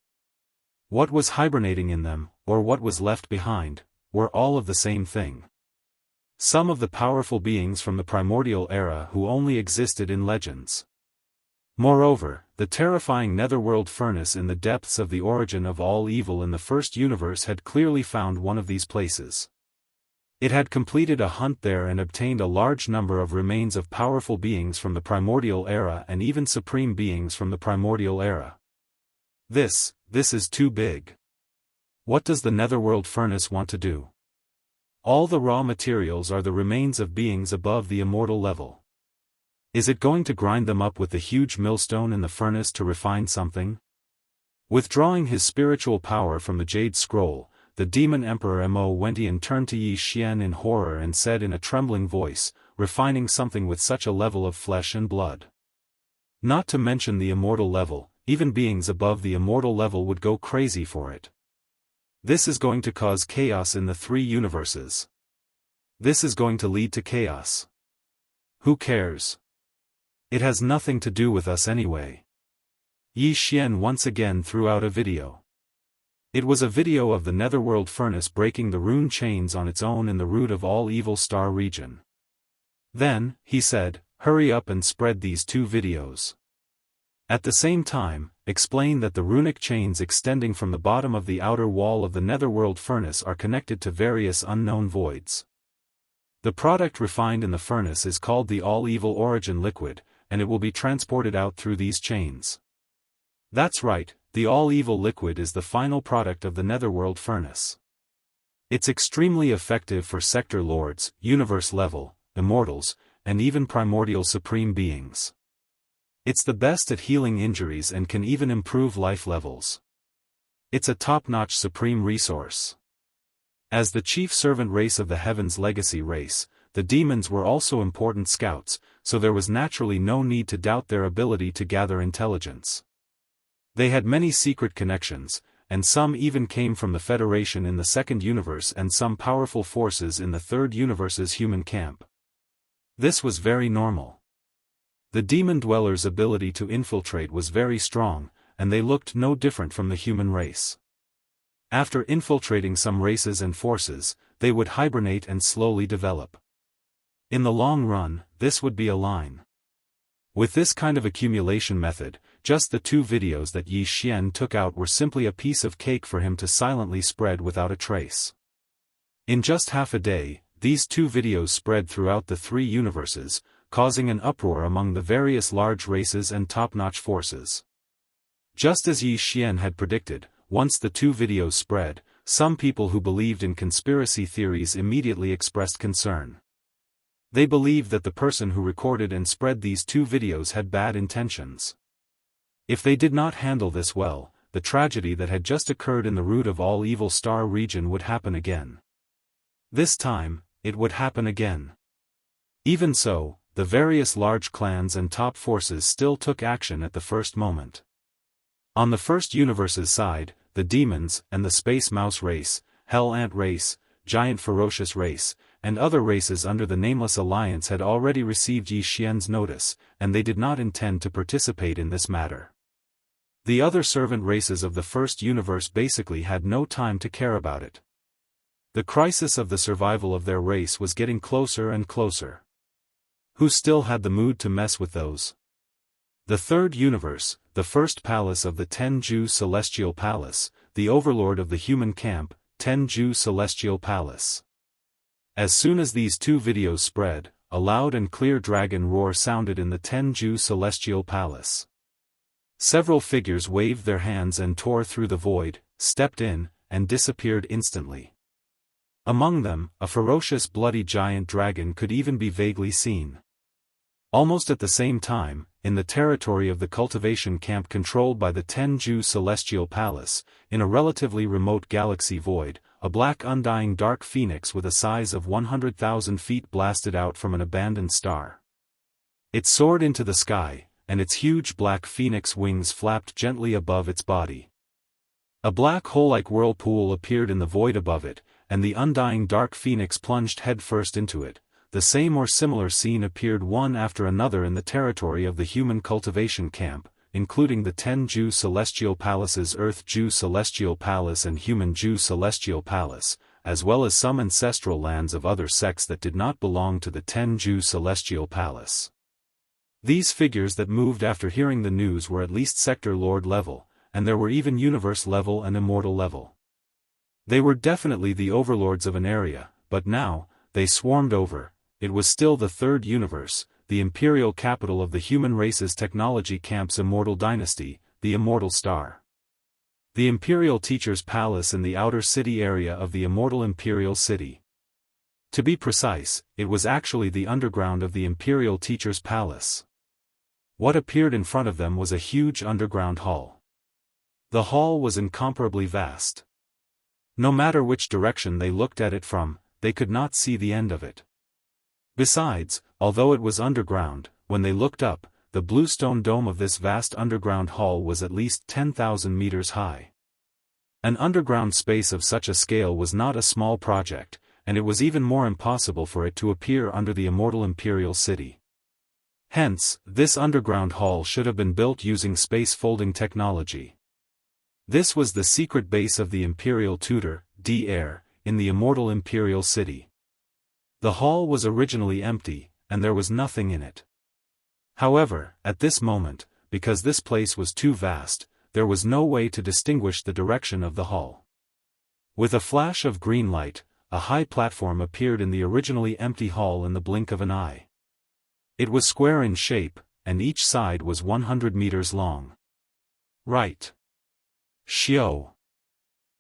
What was hibernating in them, or what was left behind, were all of the same thing. Some of the powerful beings from the primordial era who only existed in legends. Moreover, the terrifying netherworld furnace in the depths of the origin of all evil in the first universe had clearly found one of these places. It had completed a hunt there and obtained a large number of remains of powerful beings from the primordial era and even supreme beings from the primordial era. This is too big. What does the netherworld furnace want to do? All the raw materials are the remains of beings above the immortal level. Is it going to grind them up with the huge millstone in the furnace to refine something? Withdrawing his spiritual power from the Jade Scroll, the demon emperor Mo Wentian turned to Yi Xian in horror and said in a trembling voice, refining something with such a level of flesh and blood. Not to mention the immortal level, even beings above the immortal level would go crazy for it. This is going to cause chaos in the three universes. This is going to lead to chaos. Who cares? It has nothing to do with us anyway. Yi Xian once again threw out a video. It was a video of the netherworld furnace breaking the rune chains on its own in the root of all evil star region. Then, he said, hurry up and spread these two videos. At the same time, explain that the runic chains extending from the bottom of the outer wall of the netherworld furnace are connected to various unknown voids. The product refined in the furnace is called the all-evil origin liquid, and it will be transported out through these chains. That's right, the all-evil liquid is the final product of the netherworld furnace. It's extremely effective for sector lords, universe level, immortals, and even primordial supreme beings. It's the best at healing injuries and can even improve life levels. It's a top-notch supreme resource. As the chief servant race of the Heavens legacy race, the demons were also important scouts, so there was naturally no need to doubt their ability to gather intelligence. They had many secret connections, and some even came from the Federation in the second universe and some powerful forces in the third universe's human camp. This was very normal. The demon dwellers' ability to infiltrate was very strong, and they looked no different from the human race. After infiltrating some races and forces, they would hibernate and slowly develop. In the long run, this would be a line. With this kind of accumulation method, just the two videos that Yi Xian took out were simply a piece of cake for him to silently spread without a trace. In just half a day, these two videos spread throughout the three universes, causing an uproar among the various large races and top-notch forces. Just as Yi Xian had predicted, once the two videos spread, some people who believed in conspiracy theories immediately expressed concern. They believed that the person who recorded and spread these two videos had bad intentions. If they did not handle this well, the tragedy that had just occurred in the root of all evil star region would happen again. This time, it would happen again. Even so, the various large clans and top forces still took action at the first moment. On the first universe's side, the demons and the space mouse race, hell ant race, giant ferocious race, and other races under the Nameless Alliance had already received Yi Xian's notice, and they did not intend to participate in this matter. The other servant races of the first universe basically had no time to care about it. The crisis of the survival of their race was getting closer and closer. Who still had the mood to mess with those? The third universe, the first palace of the Tenju Celestial Palace, the overlord of the human camp, Tenju Celestial Palace. As soon as these two videos spread, a loud and clear dragon roar sounded in the Tenju Celestial Palace. Several figures waved their hands and tore through the void, stepped in, and disappeared instantly. Among them, a ferocious bloody giant dragon could even be vaguely seen. Almost at the same time, in the territory of the cultivation camp controlled by the Tenju Celestial Palace, in a relatively remote galaxy void, a black undying dark phoenix with a size of 100,000 feet blasted out from an abandoned star. It soared into the sky, and its huge black phoenix wings flapped gently above its body. A black hole-like whirlpool appeared in the void above it, and the undying dark phoenix plunged headfirst into it. The same or similar scene appeared one after another in the territory of the human cultivation camp, including the Tenju Celestial Palace's Earth-Ju Celestial Palace and Human-Ju Celestial Palace, as well as some ancestral lands of other sects that did not belong to the Tenju Celestial Palace. These figures that moved after hearing the news were at least Sector Lord level, and there were even Universe level and Immortal level. They were definitely the overlords of an area, but now, they swarmed over. It was still the third universe, the imperial capital of the human race's technology camp's immortal dynasty, the Immortal Star. The imperial teacher's palace in the outer city area of the immortal imperial city. To be precise, it was actually the underground of the imperial teacher's palace. What appeared in front of them was a huge underground hall. The hall was incomparably vast. No matter which direction they looked at it from, they could not see the end of it. Besides, although it was underground, when they looked up, the bluestone dome of this vast underground hall was at least 10,000 meters high. An underground space of such a scale was not a small project, and it was even more impossible for it to appear under the immortal imperial city. Hence, this underground hall should have been built using space-folding technology. This was the secret base of the imperial tutor, D-Air, in the immortal imperial city. The hall was originally empty, and there was nothing in it. However, at this moment, because this place was too vast, there was no way to distinguish the direction of the hall. With a flash of green light, a high platform appeared in the originally empty hall in the blink of an eye. It was square in shape, and each side was 100 meters long. Right. Xiao.